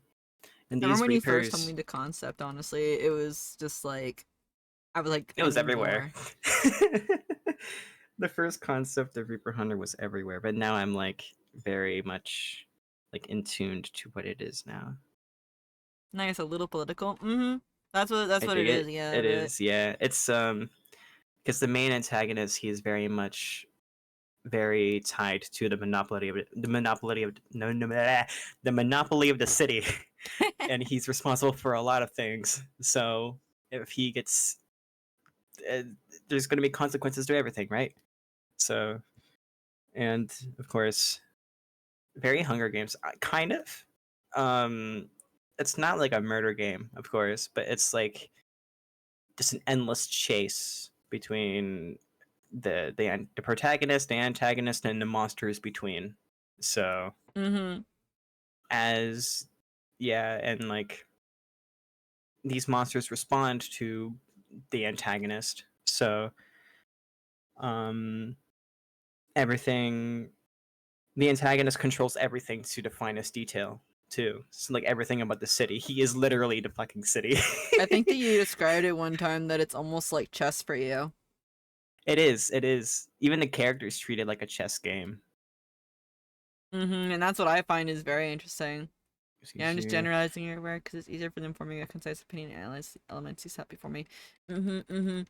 Speaker 2: I
Speaker 1: these
Speaker 2: remember when you first
Speaker 1: Reapers,
Speaker 2: told me the concept, honestly, it was just like, I was like,
Speaker 1: it
Speaker 2: I
Speaker 1: was
Speaker 2: need
Speaker 1: everywhere.
Speaker 2: more.
Speaker 1: The first concept of Reaper Hunter was everywhere, but now I'm like very much like in tuned to what it is now.
Speaker 2: Nice, a little political. Mm-hmm. That's what it is. Yeah,
Speaker 1: It
Speaker 2: but...
Speaker 1: is. Yeah, it's because the main antagonist, he is very much very tied to the monopoly of the monopoly of the city, and he's responsible for a lot of things. So if he gets, uh, there's going to be consequences to everything, right? So, and of course, very Hunger Games, kind of. It's not like a murder game, of course, but it's like just an endless chase between the protagonist, the antagonist, and the monsters between. So
Speaker 2: Mm-hmm.
Speaker 1: as yeah, and like these monsters respond to the antagonist. So um everything the antagonist controls everything to the finest detail too. So like everything about the city. He is literally the fucking city.
Speaker 2: I think that you described it one time that it's almost like chess for you.
Speaker 1: It is. It is. Even the characters treat it like a chess game.
Speaker 2: Mm-hmm. And that's what I find is very interesting.
Speaker 1: Excuse
Speaker 2: Yeah, I'm just
Speaker 1: you.
Speaker 2: generalizing your work because it's easier for them forming a concise opinion and analyze the elements he's happy for me. Mm-hmm.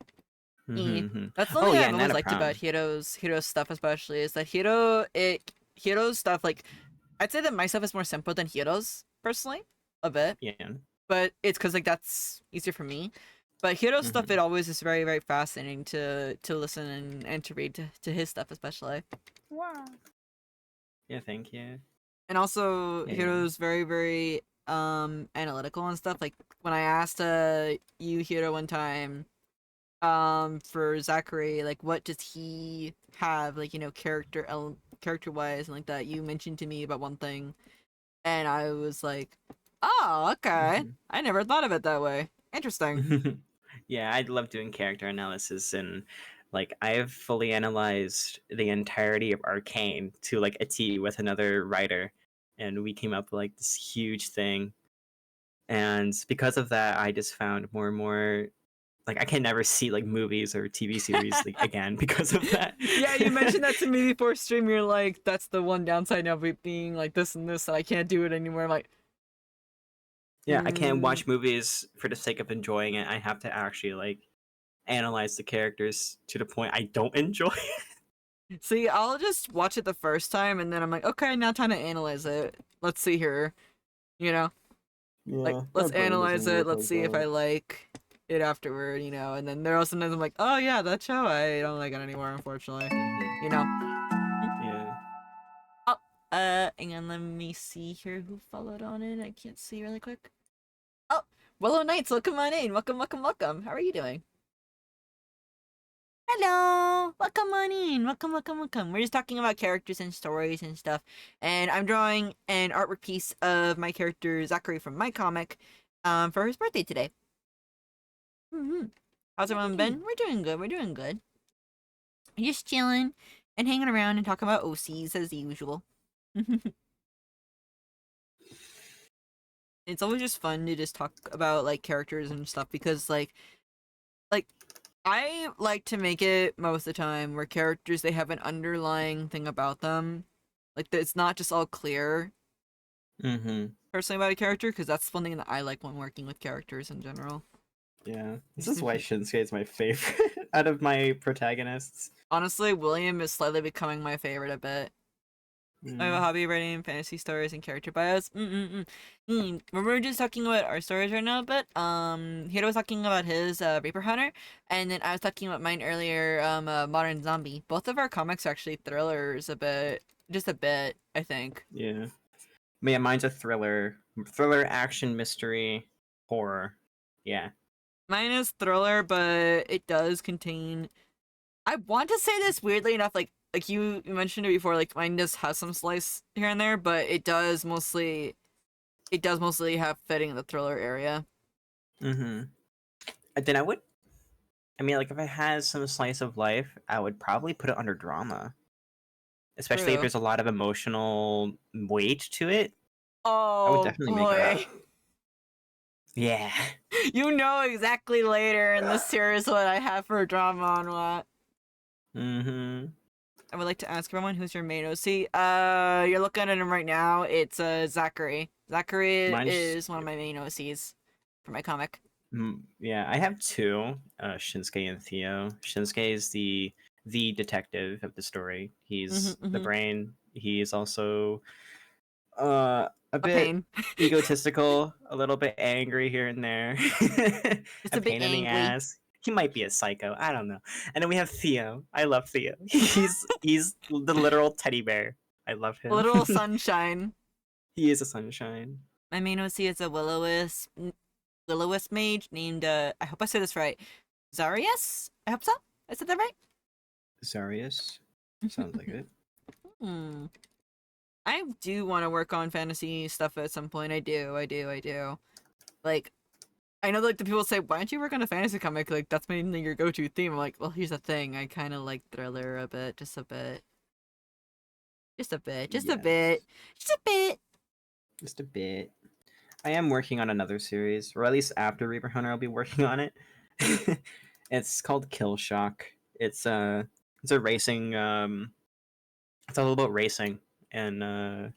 Speaker 2: Mm-hmm. That's
Speaker 1: Oh
Speaker 2: something
Speaker 1: yeah,
Speaker 2: I've
Speaker 1: not
Speaker 2: always
Speaker 1: a
Speaker 2: liked about
Speaker 1: problem.
Speaker 2: Hiro's stuff, especially is that Hiro's stuff, like, I'd say that my stuff is more simple than Hiro's personally, a bit,
Speaker 1: Yeah.
Speaker 2: but it's because like that's easier for me. But Hiro's stuff,
Speaker 1: Mhm.
Speaker 2: it always is very very fascinating to listen and to read to his stuff especially.
Speaker 1: Wow. Yeah, thank you.
Speaker 2: And also
Speaker 1: Yeah.
Speaker 2: Hiro's very very analytical and stuff. Like when I asked you Hiro one time for Zachary, like what does he have, like, you know, character wise and like that, you mentioned to me about one thing and I was like, oh, okay, I never thought of it that way, interesting.
Speaker 1: Yeah, I love doing character analysis, and like I've fully analyzed the entirety of Arcane to like a T with another writer, and we came up with like this huge thing. And because of that, I just found more and more like I can never see like movies or TV series like again because of that.
Speaker 2: Yeah, you mentioned that to me before stream. You're like, that's the one downside of it being like this and this, and I can't do it anymore. I'm like,
Speaker 1: Yeah, I can't watch movies for the sake of enjoying it. I have to actually like analyze the characters to the point I don't enjoy.
Speaker 2: see, I'll just watch it the first time, and then I'm like, okay, now time to analyze it. Let's see here, you know, like
Speaker 1: Yeah, my
Speaker 2: let's
Speaker 1: brain
Speaker 2: analyze
Speaker 1: doesn't
Speaker 2: it.
Speaker 1: work
Speaker 2: Let's
Speaker 1: like
Speaker 2: see if
Speaker 1: that.
Speaker 2: I like it afterward, you know. And then there are sometimes I'm like, oh yeah, that show, I don't like it anymore, unfortunately, you know.
Speaker 1: Yeah.
Speaker 2: Oh, hang on, let me see here who followed on in. I can't see really quick. Oh, Willow Knights, welcome on in. Welcome, welcome, welcome. How are you doing? Hello! Welcome on in! Welcome. We're just talking about characters and stories and stuff. And I'm drawing an artwork piece of my character Zachary from My Comic for his birthday today. Mm-hmm. How's everyone been? We're doing good. Just chilling and hanging around and talking about OCs as usual. It's always just fun to just talk about like characters and stuff because like I like to make it most of the time where characters they have an underlying thing about them. Like it's not just all clear personally about a character because that's one thing that I like when working with characters in general.
Speaker 1: Yeah, this is why Shinsuke is my favorite out of my protagonists.
Speaker 2: Honestly, William is slightly becoming my favorite a bit. I have a
Speaker 1: Mm.
Speaker 2: hobby of writing fantasy stories and character bios. We're just talking about our stories right now, but Hiro was talking about his Reaper Hunter, and then I was talking about mine earlier, Modern Zombie. Both of our comics are actually thrillers just a bit, I think.
Speaker 1: Yeah. Yeah, mine's a thriller, action, mystery, horror. Yeah.
Speaker 2: Mine is thriller, but it does contain. I want to say this weirdly enough, like you mentioned it before, like mine does have some slice here and there, but it does mostly have fitting in the thriller area.
Speaker 1: Mm-hmm. Then I mean, like, if I had some slice of life, I would probably put it under drama. Especially if
Speaker 2: True.
Speaker 1: there's a lot of emotional weight to it. I would
Speaker 2: Oh
Speaker 1: definitely make it up.
Speaker 2: boy.
Speaker 1: Yeah.
Speaker 2: You know exactly later in the series what I have for drama on what.
Speaker 1: Mm-hmm.
Speaker 2: I would like to ask everyone who's your main OC. You're looking at him right now. It's Zachary. Zachary
Speaker 1: Mine's
Speaker 2: is one of my main OCs for my comic.
Speaker 1: yeah, I have two, Shinsuke and Theo. Shinsuke is the detective of the story. He's the brain. He is also a
Speaker 2: A
Speaker 1: bit
Speaker 2: pain.
Speaker 1: egotistical, a little bit angry here and there.
Speaker 2: Just
Speaker 1: A
Speaker 2: a bit
Speaker 1: pain in the
Speaker 2: angry.
Speaker 1: ass. He might be a psycho. I don't know. And then we have Theo. I love Theo. He's the literal teddy bear. I love
Speaker 2: A
Speaker 1: him.
Speaker 2: little sunshine.
Speaker 1: He is a sunshine.
Speaker 2: My main OC is a Will-O-Wisp mage named I hope I said this right. Zarius? I hope so. I said that right?
Speaker 1: Zarius. Sounds like it.
Speaker 2: Hmm. I do want to work on fantasy stuff at some point. I do. Like, I know like the people say, why don't you work on a fantasy comic? Like, that's mainly your go-to theme. I'm like, well, here's the thing. I kind of like thriller a bit. Just a bit. Just a bit. Just a
Speaker 1: Yes.
Speaker 2: bit. Just a bit.
Speaker 1: Just a bit. I am working on another series, or at least after Reaper Hunter, I'll be working on it. It's called Kill Shock. It's a racing. It's all about racing and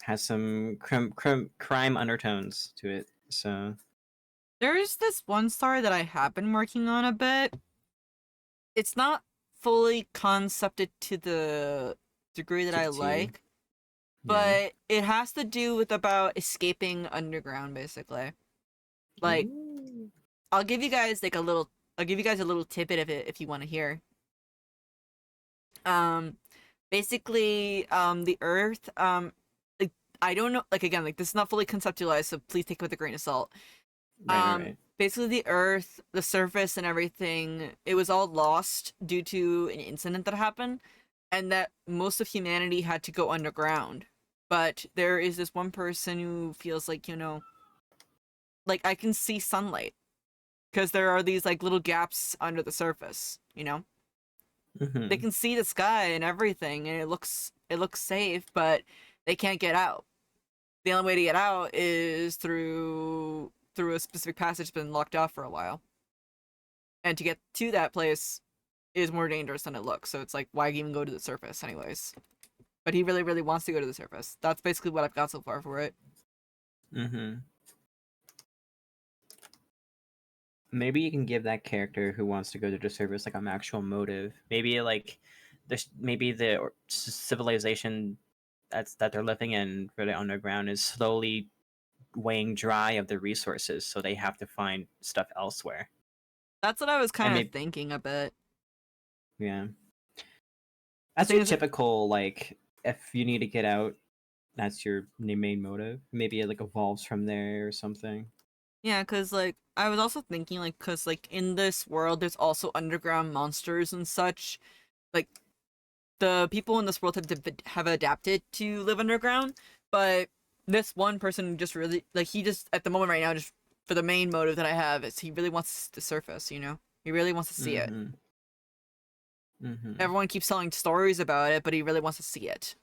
Speaker 1: has some crime undertones to it. So
Speaker 2: There's this one story that I have been working on a bit. It's not fully concepted to the degree that
Speaker 1: to
Speaker 2: I
Speaker 1: the T.
Speaker 2: like,
Speaker 1: Yeah.
Speaker 2: but it has to do with about escaping underground, basically. Like,
Speaker 1: Ooh.
Speaker 2: I'll give you guys like a little. I'll give you guys a little tidbit of it if you want to hear. Um, basically, the Earth. Like, I don't know. Like again, like this is not fully conceptualized, so please take it with a grain of salt.
Speaker 1: Right.
Speaker 2: Basically the Earth, the surface, and everything. It was all lost due to an incident that happened, and that most of humanity had to go underground. But there is this one person who feels like like I can see sunlight because there are these like little gaps under the surface. They
Speaker 1: Mm-hmm.
Speaker 2: can see the sky and everything, and it looks safe, but they can't get out. The only way to get out is through a specific passage that's been locked off for a while. And to get to that place is more dangerous than it looks. So it's like, why even go to the surface anyways? But he really, really wants to go to the surface. That's basically what I've got so far for it.
Speaker 1: Mm-hmm. Maybe you can give that character who wants to go to the surface like an actual motive. Maybe like there's maybe the civilization that they're living in for the underground is slowly weighing dry of the resources, so they have to find stuff elsewhere.
Speaker 2: That's what I was
Speaker 1: And
Speaker 2: kind of
Speaker 1: maybe
Speaker 2: thinking a bit.
Speaker 1: yeah,
Speaker 2: The
Speaker 1: that's
Speaker 2: thing
Speaker 1: your
Speaker 2: is,
Speaker 1: typical like if you need to get out, that's your main motive. Maybe it like evolves from there or something.
Speaker 2: Yeah, because, like, I was also thinking, like, because, like, in this world, there's also underground monsters and such. Like, the people in this world have adapted to live underground, but this one person just really, like, he just, at the moment right now, just, for the main motive that I have, is he really wants to surface, you know? He really wants to see it. Everyone keeps telling stories about it, but he really wants to see it.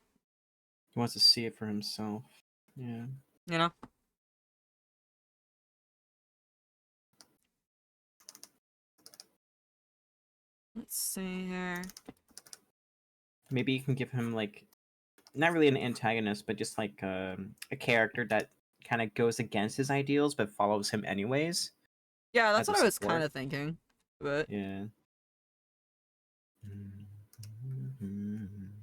Speaker 1: He wants to see it for himself. Yeah.
Speaker 2: You know? Let's see here.
Speaker 1: Maybe you can give him like, not really an antagonist, but just like a character that kind of goes against his ideals but follows him anyways.
Speaker 2: Yeah, that's
Speaker 1: As a
Speaker 2: what I was
Speaker 1: support.
Speaker 2: kind of thinking. But
Speaker 1: Yeah.
Speaker 2: I'm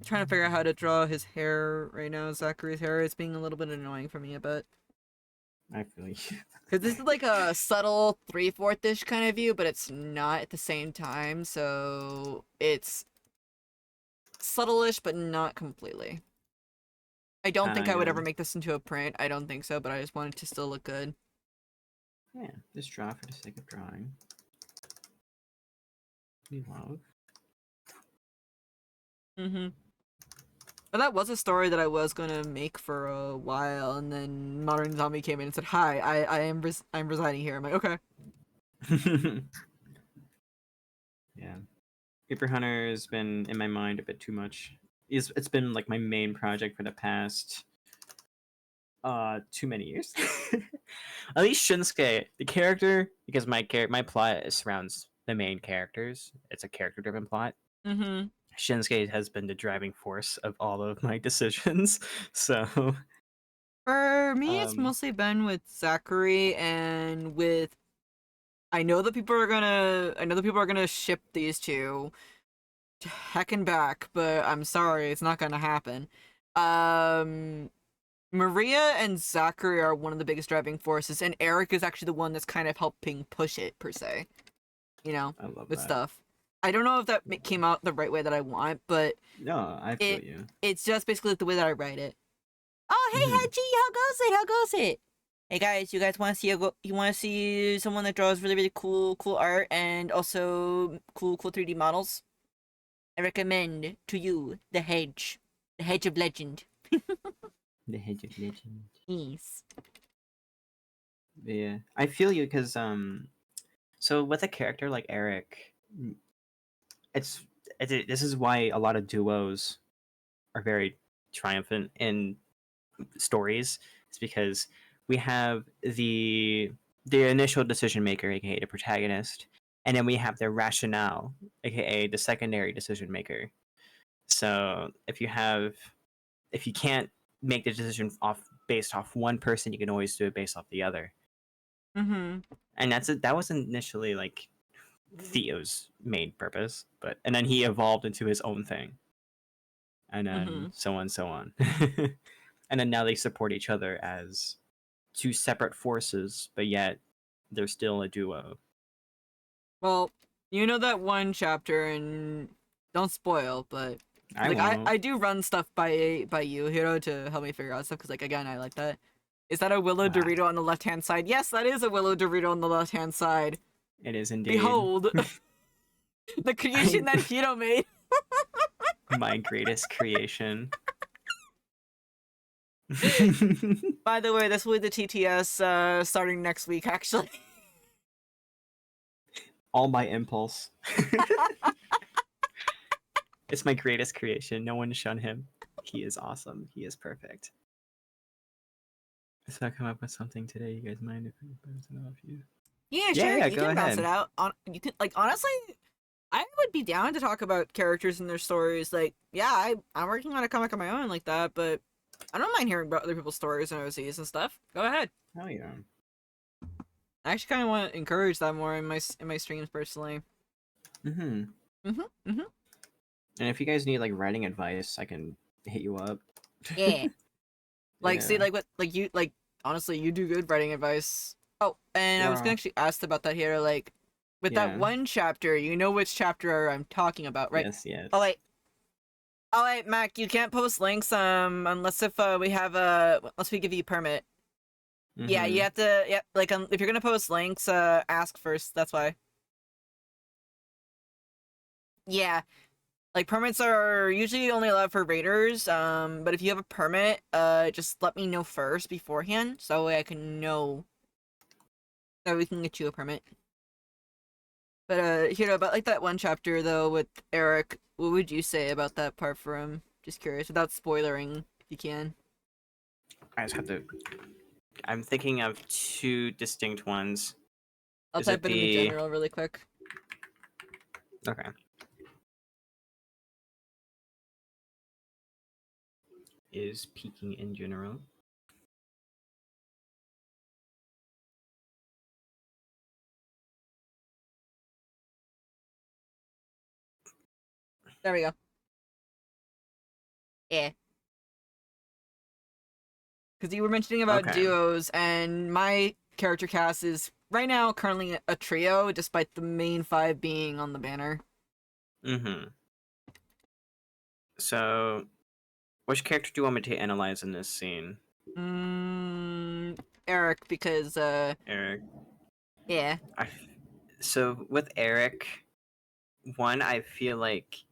Speaker 2: trying to figure out how to draw his hair right now. Zachary's hair is being a little bit annoying for me a bit.
Speaker 1: I feel you.
Speaker 2: Because this is like a subtle 3/4-ish kind of view, but it's not at the same time, so it's subtle-ish, but not completely. I don't think I would
Speaker 1: Yeah.
Speaker 2: ever make this into a print. I don't think so, but I just want it to still look good.
Speaker 1: Yeah, just draw for the sake of drawing. We love.
Speaker 2: But that was a story that I was gonna make for a while, and then Modern Zombie came in and said, "Hi, I'm residing here." I'm like, okay.
Speaker 1: Yeah. Paper Hunter has been in my mind a bit too much. It's been like my main project for the past too many years. At least Shinsuke, the character, because my plot surrounds the main characters. It's a character driven plot. Shinsuke has been the driving force of all of my decisions. So
Speaker 2: For me, it's mostly been with Zachary and with. I know that people are gonna ship these two to heck and back, but I'm sorry, it's not gonna happen. Maria and Zachary are one of the biggest driving forces, and Eric is actually the one that's kind of helping push it, per se. You know,
Speaker 1: I love
Speaker 2: with
Speaker 1: that.
Speaker 2: stuff. I don't know if that came out the right way that I want, but
Speaker 1: No, I feel you.
Speaker 2: It's just basically the way that I write it. Oh, hey, Haji, how goes it? How goes it? Hey guys, you guys want to see you want to see someone that draws really cool art and also cool 3D models? I recommend to you the Hedge of Legend.
Speaker 1: The Hedge of Legend.
Speaker 2: Yes.
Speaker 1: Yeah, I feel you because so with a character like Eric, it's this is why a lot of duos are very triumphant in stories. It's because we have the initial decision maker, aka the protagonist, and then we have their rationale, aka the secondary decision maker. So if you can't make the decision based off one person, you can always do it based off the other. And that was initially like Theo's main purpose, and then he evolved into his own thing, and then so on. And then now they support each other as two separate forces, but yet they're still a duo.
Speaker 2: Well, you know that one chapter, and don't spoil, but I do run stuff by you, Hiro, to help me figure out stuff, because, like, again, I like that. Is that a Willow Dorito on the left-hand side? Yes, that is a Willow Dorito on the left-hand side.
Speaker 1: It is indeed.
Speaker 2: Behold, the creation that Hiro made.
Speaker 1: My greatest creation.
Speaker 2: By the way, this will be the TTS starting next week, actually.
Speaker 1: All by impulse. It's my greatest creation. No one shun him. He is awesome. He is perfect. So I come up with something today. You guys mind if I bounce it off you?
Speaker 2: Yeah, sure.
Speaker 1: Yeah,
Speaker 2: you
Speaker 1: go
Speaker 2: can bounce
Speaker 1: ahead.
Speaker 2: it out. You can, like, honestly, I would be down to talk about characters and their stories. Like, yeah, I'm working on a comic of my own like that, but I don't mind hearing about other people's stories and OCs and stuff. Go ahead.
Speaker 1: Oh yeah.
Speaker 2: I actually kind of want to encourage that more in my streams personally.
Speaker 1: And if you guys need like writing advice, I can hit you up.
Speaker 2: Yeah. Like,
Speaker 1: Yeah.
Speaker 2: see, like what, like you, like honestly, you do good writing advice. Oh, and I was gonna actually ask about that here. Like, with that one chapter, you know which chapter I'm talking about, right?
Speaker 1: Yes.
Speaker 2: Oh wait, Mac, you can't post links unless we give you a permit. Yeah, you have to. Yeah, like if you're gonna post links, ask first. That's why. Yeah, like permits are usually only allowed for raiders. But if you have a permit, just let me know first beforehand, so that way I can know that we can get you a permit. But about like that one chapter though with Eric, what would you say about that part for him? Just curious, without spoilering, if you can.
Speaker 1: I just have to. I'm thinking of two distinct ones.
Speaker 2: I'll
Speaker 1: Is it
Speaker 2: type it in the
Speaker 1: the
Speaker 2: general really quick.
Speaker 1: okay? Is peaking in general?
Speaker 2: There we go. Yeah. Because you were mentioning about
Speaker 1: Okay.
Speaker 2: duos, and my character cast is right now currently a trio, despite the main 5 being on the banner.
Speaker 1: Mm-hmm. So, which character do you want me to analyze in this scene?
Speaker 2: Eric, because
Speaker 1: Eric.
Speaker 2: yeah.
Speaker 1: So with Eric, one, I feel like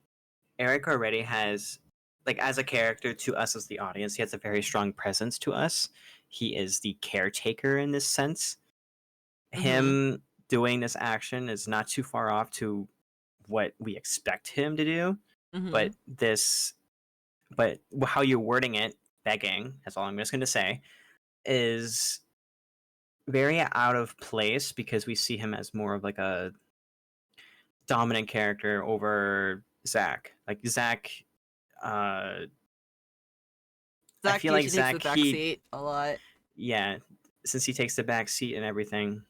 Speaker 1: Eric already has, like, as a character to us as the audience, he has a very strong presence to us. He is the caretaker in this sense. Him doing this action is not too far off to what we expect him to do, but but how you're wording it, begging, that's all I'm just going to say, is very out of place because we see him as more of like a dominant character over Zach. Like Zach, I
Speaker 2: Zach
Speaker 1: feel like
Speaker 2: usually takes the
Speaker 1: Zach,
Speaker 2: back
Speaker 1: he,
Speaker 2: seat a lot.
Speaker 1: yeah, since he takes the back seat and everything,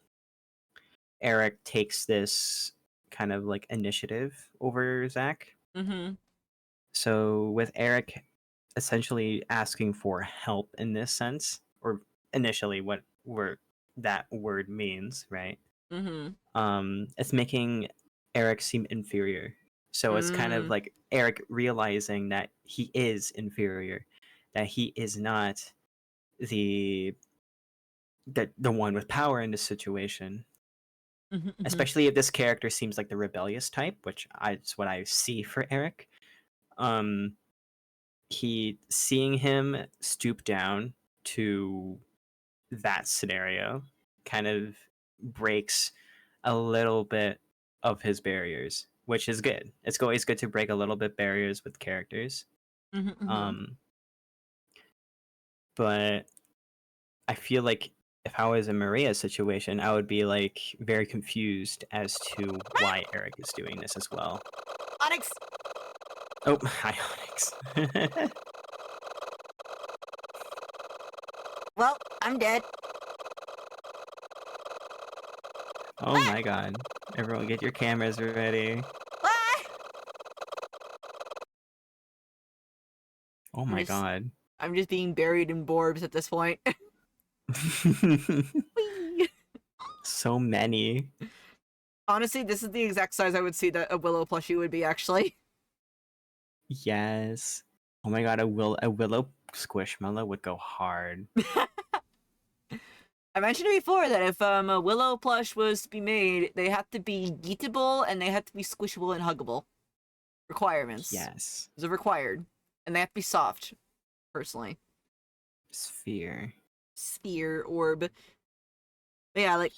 Speaker 1: Eric takes this kind of like initiative over Zach. So with Eric essentially asking for help in this sense, or initially what that word means, right? It's making Eric seem inferior. So it's kind of like Eric realizing that he is inferior, that he is not the the one with power in this situation. Especially if this character seems like the rebellious type, which it's what I see for Eric. He seeing him stoop down to that scenario kind of breaks a little bit of his barriers, which is good. It's always good to break a little bit barriers with characters. But I feel like if I was in Maria's situation, I would be like very confused as to why Eric is doing this as well.
Speaker 2: Onyx!
Speaker 1: Oh, hi, Onyx.
Speaker 2: Well, I'm dead.
Speaker 1: Oh my god. Everyone get your cameras ready. Oh my god.
Speaker 2: I'm just being buried in Borbs at this point.
Speaker 1: So many.
Speaker 2: Honestly, this is the exact size I would see that a Willow plushie would be, actually.
Speaker 1: Yes. Oh my god, a Willow Squishmallow would go hard.
Speaker 2: I mentioned before that if a Willow plush was to be made, they have to be eatable and they have to be squishable and huggable. Requirements.
Speaker 1: Yes.
Speaker 2: Those are required. And they have to be soft, personally.
Speaker 1: Sphere.
Speaker 2: Orb. But yeah, like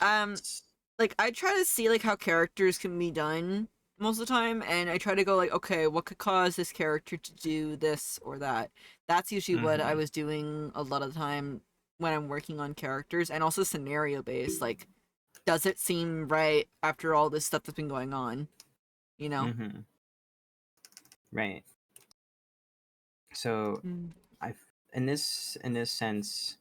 Speaker 2: I try to see like how characters can be done most of the time, and I try to go like, okay, what could cause this character to do this or that? That's usually what I was doing a lot of the time when I'm working on characters, and also scenario based. Like, does it seem right after all this stuff that's been going on? You know?
Speaker 1: Right. So in this sense,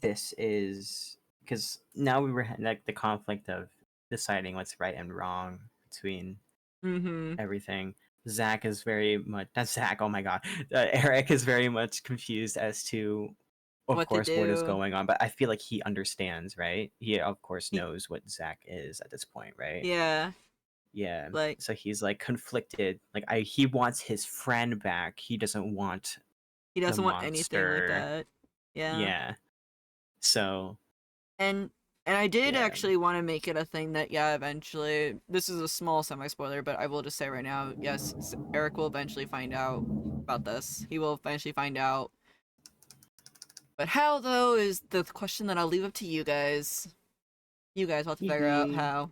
Speaker 1: this is because now we were like the conflict of deciding what's right and wrong between everything. Zach is very much not Zach. Oh my god, Eric is very much confused as to, of course, what is going on. But I feel like he understands, right? He of course knows what Zach is at this point, right?
Speaker 2: Yeah.
Speaker 1: Yeah.
Speaker 2: Like,
Speaker 1: so he's like conflicted. Like he wants his friend back. He doesn't want.
Speaker 2: He doesn't
Speaker 1: the
Speaker 2: want anything like
Speaker 1: monster.
Speaker 2: that. Yeah.
Speaker 1: Yeah. So
Speaker 2: And I did
Speaker 1: Yeah.
Speaker 2: actually want to make it a thing that, yeah, eventually, this is a small semi-spoiler, but I will just say right now, yes, Eric will eventually find out about this. He will eventually find out. But how, though, is the question that I'll leave up to you guys. You guys will have to figure out how.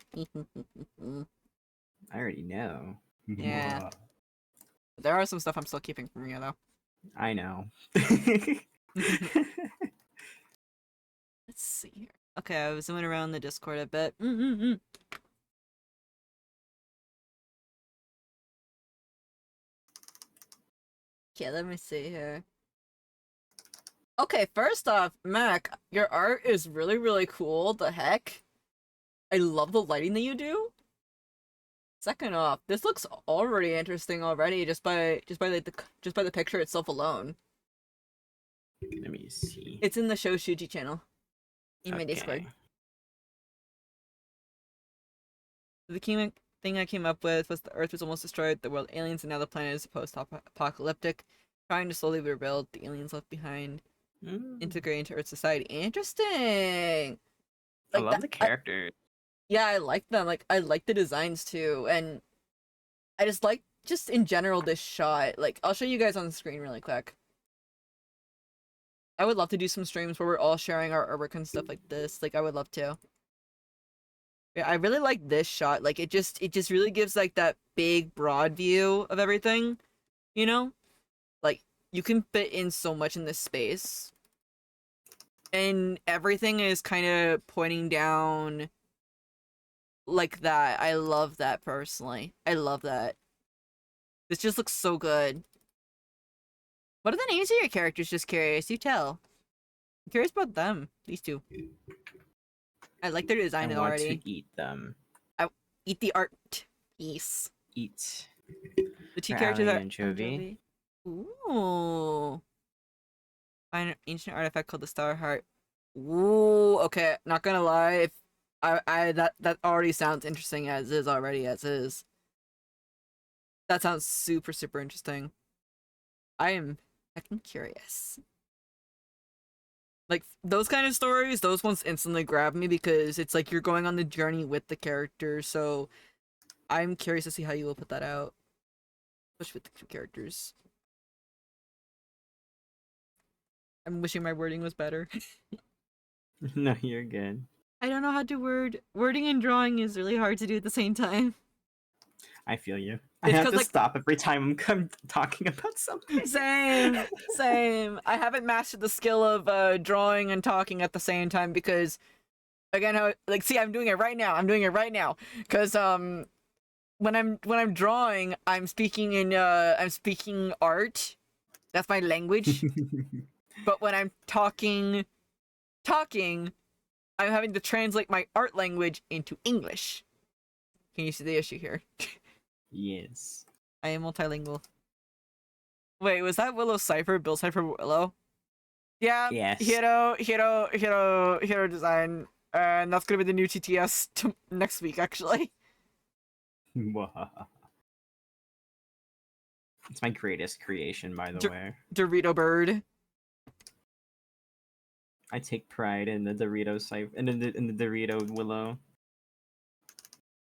Speaker 1: I already know.
Speaker 2: Yeah. There are some stuff I'm still keeping from you, though.
Speaker 1: I know.
Speaker 2: Let's see here. Okay, I was zooming around the Discord a bit. Okay, let me see here. Okay, first off, Mac, your art is really, really cool. The heck? I love the lighting that you do. Second off, this looks already interesting already just by the picture itself alone.
Speaker 1: Let me see.
Speaker 2: It's in the Show Shuji channel. In my Discord.
Speaker 1: Okay.
Speaker 2: The key thing I came up with was the Earth was almost destroyed, the world aliens, and now the planet is post-apocalyptic. Trying to slowly rebuild, the aliens left behind, integrate into Earth society. Interesting!
Speaker 1: I love the characters.
Speaker 2: Yeah, I like them. Like, I like the designs too, and I just like, just in general, this shot. Like, I'll show you guys on the screen really quick. I would love to do some streams where we're all sharing our artwork and stuff like this. Like, I would love to. Yeah, I really like this shot. Like, it just really gives, like, that big, broad view of everything, you know? Like, you can fit in so much in this space. And everything is kind of pointing down like that. I love that, personally. I love that. This just looks so good. What are the names of your characters? Just curious. You tell. I'm curious about them. These two. I like their design
Speaker 1: I want
Speaker 2: already.
Speaker 1: to eat them.
Speaker 2: I eat the art piece.
Speaker 1: Eat.
Speaker 2: The two
Speaker 1: Or
Speaker 2: characters
Speaker 1: alien
Speaker 2: are
Speaker 1: anchovy.
Speaker 2: Ooh. Find an ancient artifact called the Star Heart. Ooh. Okay. Not gonna lie. If that already sounds interesting as is already as is. That sounds super, super interesting. I am fucking curious. Like, those kind of stories, those ones instantly grab me because it's like you're going on the journey with the character, so I'm curious to see how you will put that out. Especially with the two characters. I'm wishing my wording was better.
Speaker 1: No, you're good.
Speaker 2: I don't know how to word. Wording and drawing is really hard to do at the same time.
Speaker 1: I feel you. I
Speaker 2: It's
Speaker 1: have
Speaker 2: 'cause,
Speaker 1: to
Speaker 2: like-
Speaker 1: stop every time I'm talking about something.
Speaker 2: Same, same. I haven't mastered the skill of drawing and talking at the same time because, again, see, I'm doing it right now. I'm doing it right now because when I'm drawing, I'm speaking art. That's my language. But when I'm talking, I'm having to translate my art language into English. Can you see the issue here?
Speaker 1: Yes.
Speaker 2: I am multilingual. Wait, was that Willow Cipher? Bill Cipher Willow? Yeah.
Speaker 1: Yes.
Speaker 2: Hero design. And that's gonna be the new TTS next week, actually.
Speaker 1: It's my greatest creation, by the way.
Speaker 2: Dorito Bird.
Speaker 1: I take pride in the Dorito in the Dorito Willow.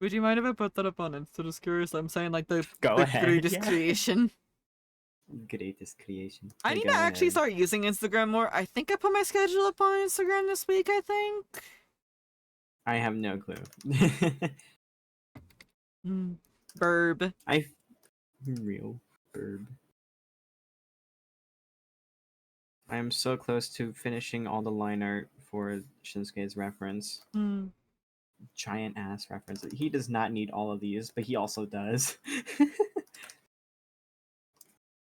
Speaker 2: Would you mind if I put that up on Insta? Just curious. I'm saying like the
Speaker 1: Go ahead.
Speaker 2: greatest
Speaker 1: Yeah.
Speaker 2: creation.
Speaker 1: Greatest creation.
Speaker 2: I need to actually start using Instagram more. I think I put my schedule up on Instagram this week, I think.
Speaker 1: I have no clue.
Speaker 2: Burb.
Speaker 1: Real burb. I am so close to finishing all the line art for Shinsuke's reference. Giant ass reference. He does not need all of these, but he also does.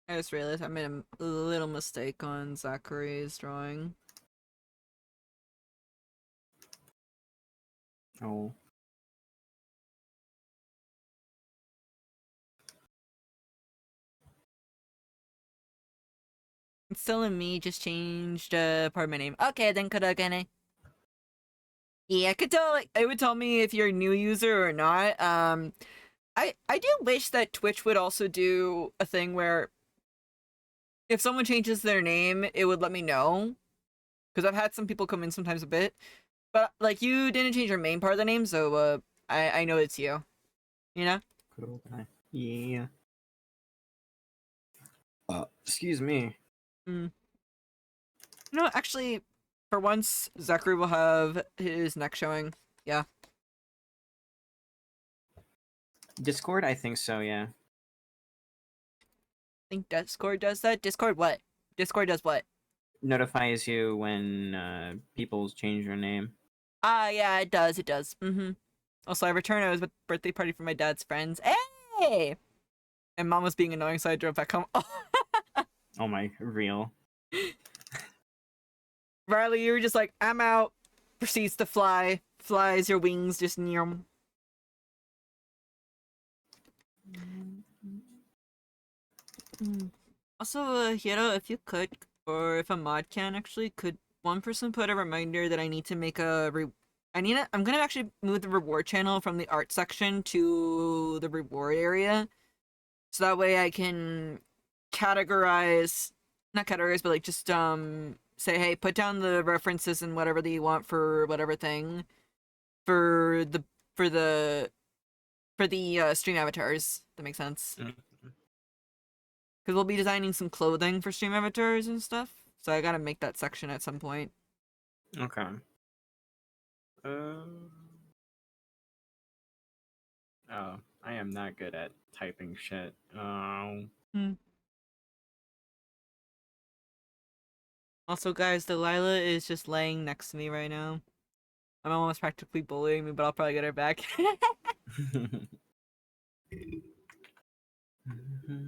Speaker 2: I just realized I made a little mistake on Zachary's drawing.
Speaker 1: Oh.
Speaker 2: It's still in me, just changed part of my name. Okay, then Kurogane. Yeah, it would tell me if you're a new user or not. I do wish that Twitch would also do a thing where if someone changes their name, it would let me know. Because I've had some people come in sometimes a bit, but like you didn't change your main part of the name, so I know it's you. You know?
Speaker 1: Good old guy. Yeah. Excuse me.
Speaker 2: Mm. You know, actually, for once, Zachary will have his neck showing. Yeah.
Speaker 1: Discord, I think so. Yeah.
Speaker 2: I think Discord does that. Discord what? Discord does what?
Speaker 1: Notifies you when people change their name.
Speaker 2: Ah, yeah, it does. It does. Mm-hmm. Also, I returned. I was at a birthday party for my dad's friends. Hey! And mom was being annoying, so I drove back home.
Speaker 1: Oh my, real.
Speaker 2: Riley, you were just like, I'm out. Proceeds to fly. Flies your wings just near him. Also, Hiro, if you could, or if a mod can actually, could one person put a reminder that I need to make a I'm gonna actually move the reward channel from the art section to the reward area. So that way I can categorize, not categorize, but like just say, hey, put down the references and whatever that you want for whatever thing for the for the for the stream avatars. That makes sense. Because we'll be designing some clothing for stream avatars and stuff. So I gotta make that section at some point.
Speaker 1: Okay. Oh, I am not good at typing shit. Oh.
Speaker 2: Also, guys, Delilah is just laying next to me right now. I'm almost practically bullying me, but I'll probably get her back.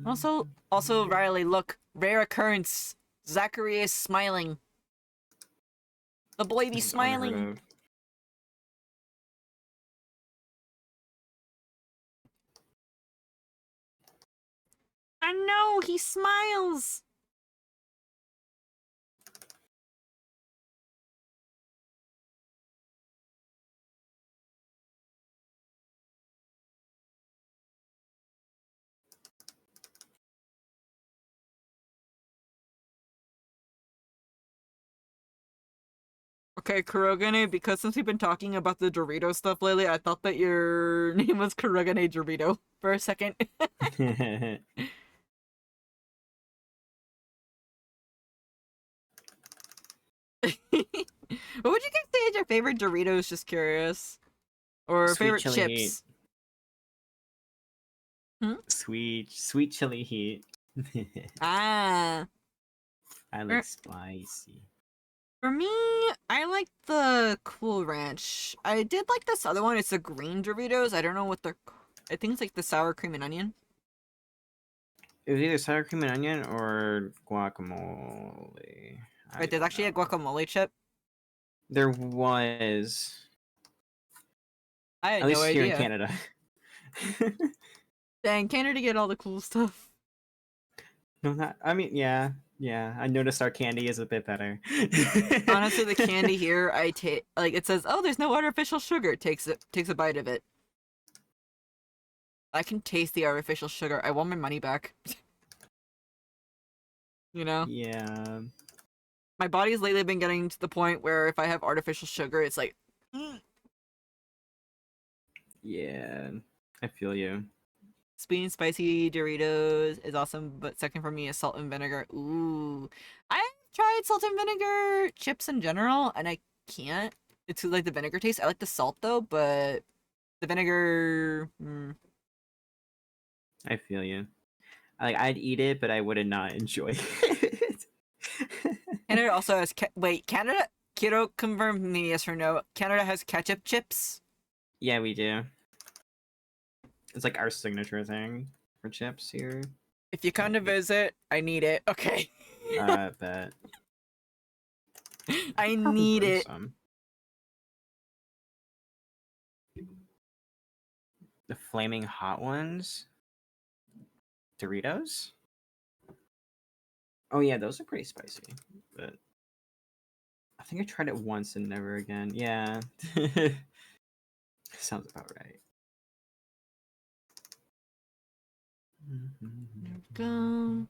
Speaker 2: Also, Riley, look, rare occurrence. Zachary is smiling. The boy be
Speaker 1: This is
Speaker 2: smiling.
Speaker 1: unheard of.
Speaker 2: I know, he smiles. Okay, Kurogane, because since we've been talking about the Dorito stuff lately, I thought that your name was Kurogane Dorito for a second. What would you guys say is your favorite Doritos? Just curious. Or
Speaker 1: Sweet
Speaker 2: favorite
Speaker 1: chili heat.
Speaker 2: chips? Hmm?
Speaker 1: Sweet chili heat.
Speaker 2: Ah.
Speaker 1: I like spicy.
Speaker 2: For me, I like the Cool Ranch. I did like this other one. It's the green Doritos. I don't know what they're... I think it's like the sour cream and onion.
Speaker 1: It was either sour cream and onion or guacamole.
Speaker 2: Right, there's actually a guacamole chip.
Speaker 1: There was.
Speaker 2: I had
Speaker 1: At least
Speaker 2: no
Speaker 1: here in
Speaker 2: idea.
Speaker 1: Canada.
Speaker 2: Dang, Canada get all the cool stuff.
Speaker 1: No, not. I mean, yeah. I noticed our candy is a bit better.
Speaker 2: Honestly, the candy here, I take like it says, "Oh, there's no artificial sugar." Takes a bite of it. I can taste the artificial sugar. I want my money back. You know?
Speaker 1: Yeah.
Speaker 2: My body's lately been getting to the point where if I have artificial sugar, it's like,
Speaker 1: Yeah. I feel you.
Speaker 2: sweet and spicy Doritos is awesome, but second for me is salt and vinegar. Ooh. I've tried salt and vinegar chips in general, and I can't. It's like the vinegar taste. I like the salt though, but the vinegar.
Speaker 1: I feel you. Like I'd eat it, but I would not enjoy it.
Speaker 2: Canada also has wait, Canada? Kiro, confirm me yes or no. Canada has ketchup chips.
Speaker 1: Yeah, we do. It's like our signature thing for chips here.
Speaker 2: If you come to visit, I need it. Okay.
Speaker 1: Bet.
Speaker 2: I
Speaker 1: Probably
Speaker 2: need
Speaker 1: bring
Speaker 2: it.
Speaker 1: some. The flaming hot ones? Doritos? Oh yeah, those are pretty spicy. But I think I tried it once and never again. Yeah. Sounds about right.
Speaker 2: Go.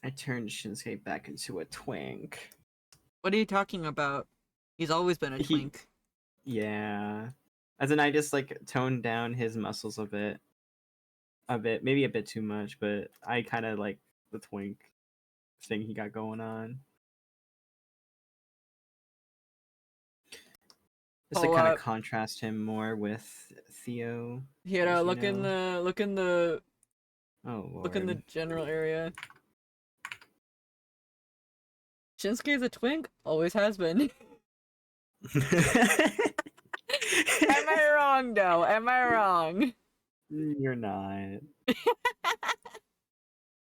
Speaker 1: I turned Shinsuke back into a twink.
Speaker 2: What are you talking about? He's always been a twink.
Speaker 1: Yeah. As in, I just like toned down his muscles a bit, maybe a bit too much, but I kind of like the twink thing he got going on. Just to kind of contrast him more with Theo.
Speaker 2: Here, look in the
Speaker 1: Oh Lord.
Speaker 2: look in the general area. Shinsuke's a twink, always has been. Am I wrong though? Am I wrong?
Speaker 1: You're not.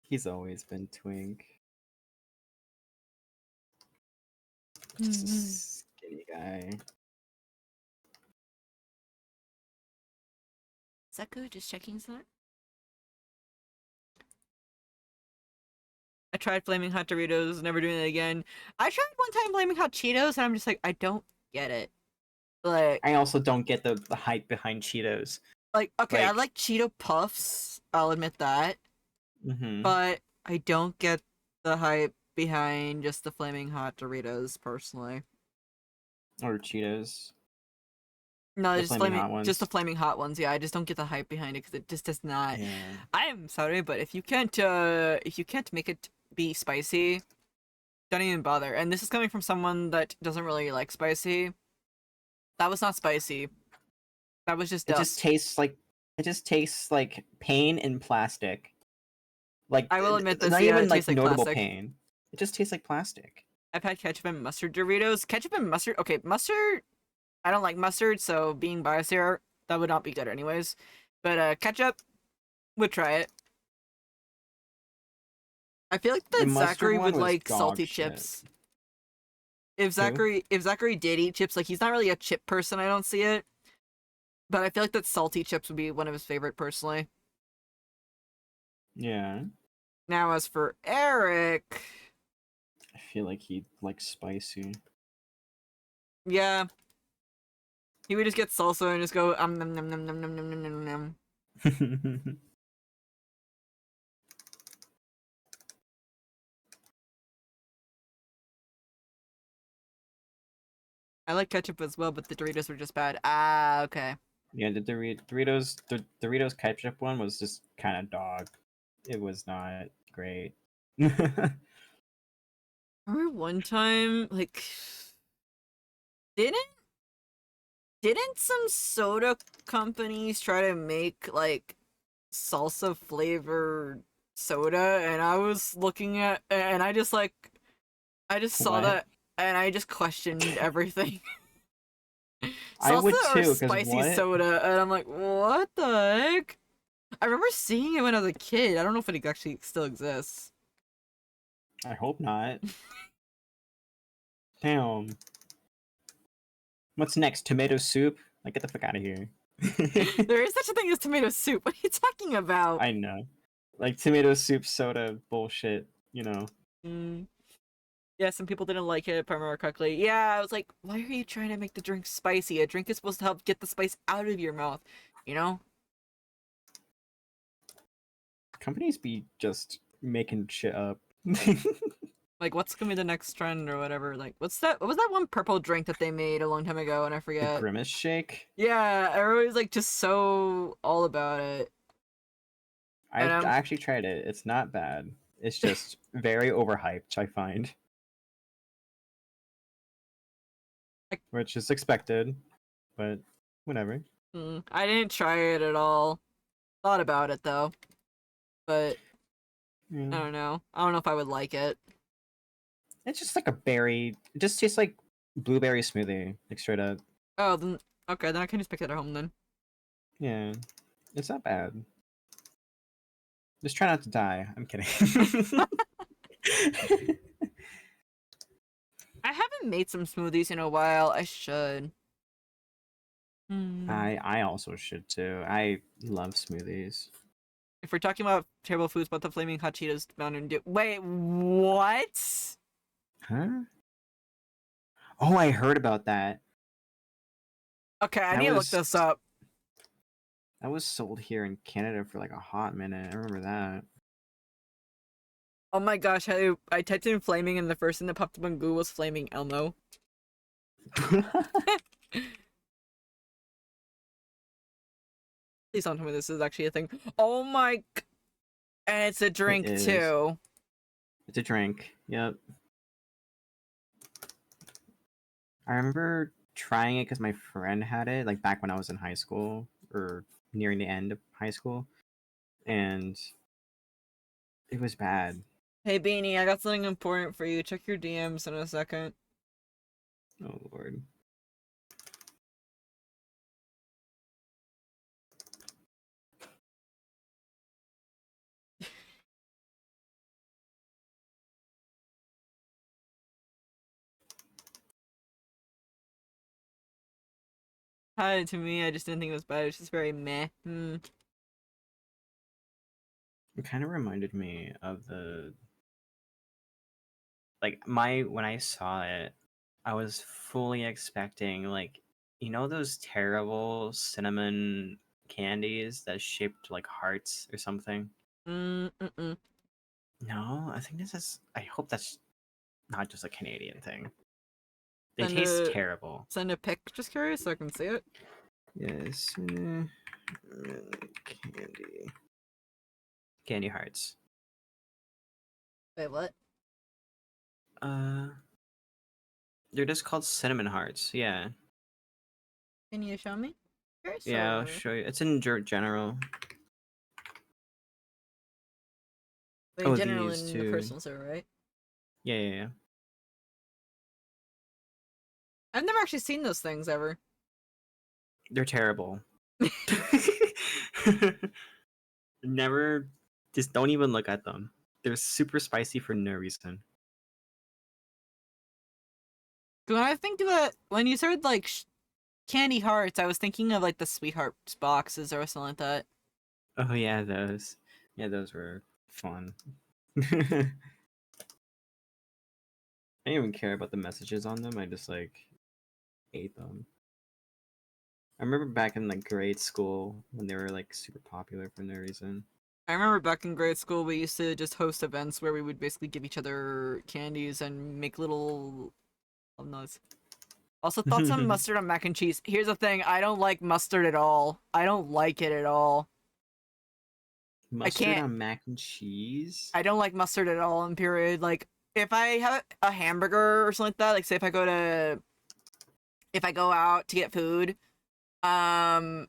Speaker 1: He's always been twink. Just a skinny guy.
Speaker 2: Is that good? Just checking something. I tried Flaming Hot Doritos, never doing it again. I tried one time Flaming Hot Cheetos, and I'm just like, I don't get it. Like,
Speaker 1: I also don't get the hype behind Cheetos.
Speaker 2: Like, okay, I like Cheeto Puffs, I'll admit that. But I don't get the hype behind just the Flaming Hot Doritos, personally.
Speaker 1: Or Cheetos.
Speaker 2: No, just the Flaming Hot ones. Yeah, I just don't get the hype behind it because it just does not.
Speaker 1: Yeah.
Speaker 2: I am sorry, but if you can't make it be spicy, don't even bother. And this is coming from someone that doesn't really like spicy. That was not spicy. That was just dust.
Speaker 1: It just tastes like pain and plastic. Like,
Speaker 2: I will admit this.
Speaker 1: Not
Speaker 2: Yeah,
Speaker 1: even
Speaker 2: it
Speaker 1: like
Speaker 2: tastes like
Speaker 1: notable
Speaker 2: plastic.
Speaker 1: pain. It just tastes like plastic.
Speaker 2: I've had ketchup and mustard Doritos. Ketchup and mustard. Okay, mustard. I don't like mustard, so being biased here, that would not be good anyways. But ketchup, would try it. I feel like that Zachary would like salty chips. If Zachary did eat chips, like he's not really a chip person, I don't see it. But I feel like that salty chips would be one of his favorite personally.
Speaker 1: Yeah.
Speaker 2: Now as for Eric,
Speaker 1: I feel like he'd like spicy.
Speaker 2: Yeah. He would just get salsa and just go nom nom nom nom nom nom nom nom nom. I like ketchup as well, but the Doritos were just bad. Ah, okay.
Speaker 1: Yeah, the Doritos ketchup one was just kind of dog. It was not great.
Speaker 2: Remember one time, like, didn't some soda companies try to make like salsa flavored soda, and I was looking at, and I just saw that, and I just questioned everything.
Speaker 1: I would too,
Speaker 2: or spicy soda, and I'm like, what the heck? I remember seeing it when I was a kid. I don't know if it actually still exists.
Speaker 1: I hope not. Damn. What's next? Tomato soup? Like, get the fuck out of here.
Speaker 2: There is such a thing as tomato soup. What are you talking about?
Speaker 1: I know. Like, tomato soup soda bullshit, you know.
Speaker 2: Yeah, some people didn't like it, if I remember correctly. Yeah, I was like, why are you trying to make the drink spicy? A drink is supposed to help get the spice out of your mouth, you know?
Speaker 1: Companies be just making shit up.
Speaker 2: Like, what's gonna be the next trend or whatever? Like, what was that one purple drink that they made a long time ago and I forget?
Speaker 1: The Grimace Shake?
Speaker 2: Yeah, everybody's like just so all about it.
Speaker 1: I actually tried it. It's not bad. It's just very overhyped, I find. Which is expected, but whatever.
Speaker 2: I didn't try it at all. Thought about it though. But
Speaker 1: yeah.
Speaker 2: I don't know. I don't know if I would like it.
Speaker 1: It's just like a berry. It just tastes like blueberry smoothie, like straight up.
Speaker 2: Oh, then okay, then I can just pick it at home then.
Speaker 1: Yeah, it's not bad. Just try not to die. I'm kidding.
Speaker 2: I haven't made some smoothies in a while. I should.
Speaker 1: I also should too. I love smoothies.
Speaker 2: If we're talking about terrible foods, but the Flaming Hot Cheetos Mountain Dew. Wait, what?
Speaker 1: Huh? Oh, I heard about that.
Speaker 2: Okay, I need to look this up.
Speaker 1: That was sold here in Canada for like a hot minute. I remember that.
Speaker 2: Oh my gosh, I typed in flaming and the first thing that popped up on Google was Flaming Elmo. Please don't tell me this is actually a thing. Oh my... And it's a drink,
Speaker 1: It is.
Speaker 2: too.
Speaker 1: It's a drink. Yep. I remember trying it because my friend had it, like back when I was in high school or nearing the end of high school, and it was bad.
Speaker 2: Hey, Beanie, I got something important for you. Check your DMs in a second.
Speaker 1: Oh lord.
Speaker 2: Hi, to me, I just didn't think it was bad. It was just very meh.
Speaker 1: It kind of reminded me of the when I saw it, I was fully expecting those terrible cinnamon candies that shaped like hearts or something.
Speaker 2: Mm-mm.
Speaker 1: No, I think this is. I hope that's not just a Canadian thing. They
Speaker 2: Send
Speaker 1: taste
Speaker 2: a
Speaker 1: terrible.
Speaker 2: send a pic. Just curious, so I can see it.
Speaker 1: Yes, cinnamon candy hearts.
Speaker 2: Wait, what?
Speaker 1: Uh, they're just called cinnamon hearts. Yeah,
Speaker 2: Can you show me? Curious,
Speaker 1: yeah. I'll
Speaker 2: or...
Speaker 1: show you. It's in general.
Speaker 2: Wait,
Speaker 1: Oh,
Speaker 2: in general
Speaker 1: these
Speaker 2: in the
Speaker 1: too.
Speaker 2: personal server, right?
Speaker 1: Yeah, yeah, yeah.
Speaker 2: I've never actually seen those things ever.
Speaker 1: They're terrible. Never. Just don't even look at them. They're super spicy for no reason.
Speaker 2: When I think of it, when you said like candy hearts, I was thinking of like the sweethearts boxes or something like that.
Speaker 1: Oh yeah, those. Yeah, those were fun. I didn't even care about the messages on them. I just ate them. I remember back in like grade school when they were like super popular for no reason.
Speaker 2: I remember back in grade school, we used to just host events where we would basically give each other candies and make little... Oh, no. Also, thoughts on mustard on mac and cheese. Here's the thing, I don't like mustard at all. I don't like it at all.
Speaker 1: Mustard on mac and cheese?
Speaker 2: I don't like mustard at all, in period. Like, if I have a hamburger or something like that, like say if I go out to get food, um,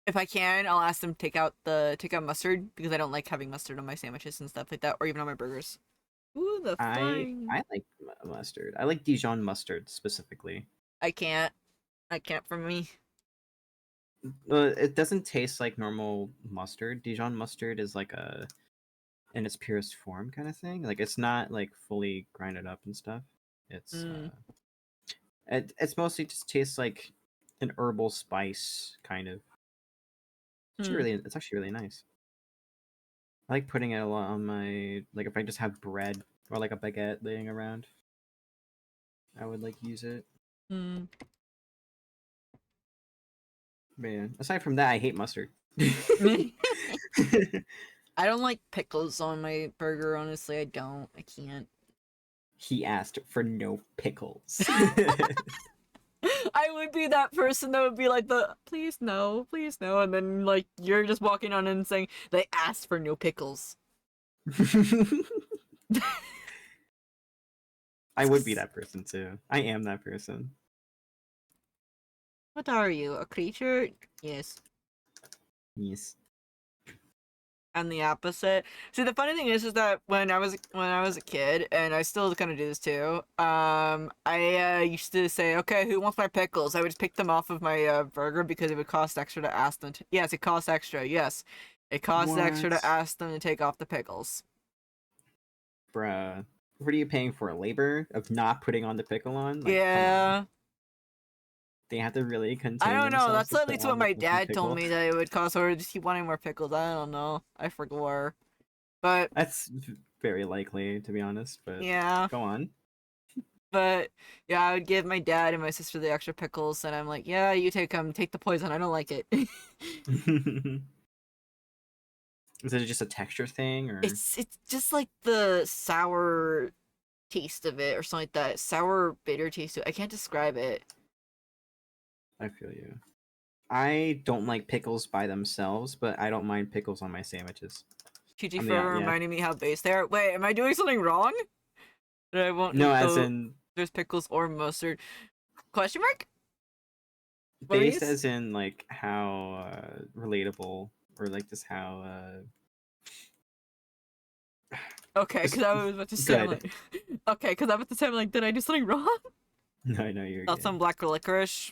Speaker 2: if I can, I'll ask them to take out mustard because I don't like having mustard on my sandwiches and stuff like that, or even on my burgers. Ooh, the fine.
Speaker 1: I like mustard. I like Dijon mustard specifically.
Speaker 2: I can't for me.
Speaker 1: It doesn't taste like normal mustard. Dijon mustard is like in its purest form kind of thing. Like it's not like fully grinded up and stuff. It's it's mostly just tastes like an herbal spice kind of. It's actually really nice. I like putting it a lot on my if I just have bread or like a baguette laying around. I would use it. Man, aside from that, I hate mustard.
Speaker 2: I don't like pickles on my burger, honestly. I don't. I can't.
Speaker 1: He asked for no pickles.
Speaker 2: I would be that person that would be like please no, and then like you're just walking on and saying they asked for no pickles.
Speaker 1: I would be that person too. I am that person.
Speaker 2: What are you, a creature? Yes.
Speaker 1: Yes.
Speaker 2: And the opposite. See, the funny thing is that when I was a kid, and I still kind of do this too. I used to say, okay, who wants my pickles? I would just pick them off of my burger because it would cost extra to ask them. Yes, it costs extra. Yes, it costs extra to ask them to take off the pickles.
Speaker 1: Bruh, what are you paying for? Labor of not putting on the pickle on? Like,
Speaker 2: yeah.
Speaker 1: They have to really contain
Speaker 2: I don't know.
Speaker 1: themselves
Speaker 2: That's at least what my dad told me
Speaker 1: pickle.
Speaker 2: that it would cost, or just keep wanting more pickles. I don't know. I forgot. But
Speaker 1: that's very likely, to be honest. But
Speaker 2: yeah,
Speaker 1: go on.
Speaker 2: But yeah, I would give my dad and my sister the extra pickles, and I'm like, yeah, you take them. Take the poison. I don't like it.
Speaker 1: Is it just a texture thing, or?
Speaker 2: It's just like the sour taste of it or something like that. Sour, bitter taste of it. I can't describe it.
Speaker 1: I feel you. I don't like pickles by themselves, but I don't mind pickles on my sandwiches.
Speaker 2: TG
Speaker 1: I mean,
Speaker 2: forever
Speaker 1: yeah.
Speaker 2: reminding me how base they are. Wait, am I doing something wrong? That I won't
Speaker 1: No,
Speaker 2: eat
Speaker 1: as
Speaker 2: though
Speaker 1: in
Speaker 2: there's pickles or mustard. Question mark? What
Speaker 1: based
Speaker 2: is?
Speaker 1: as in like how relatable, or like just how
Speaker 2: Okay,
Speaker 1: just
Speaker 2: because I was about to say, I'm
Speaker 1: good.
Speaker 2: like, okay, because I was about to say, I'm like, did I do something wrong?
Speaker 1: No, you're
Speaker 2: Got
Speaker 1: good.
Speaker 2: some black licorice.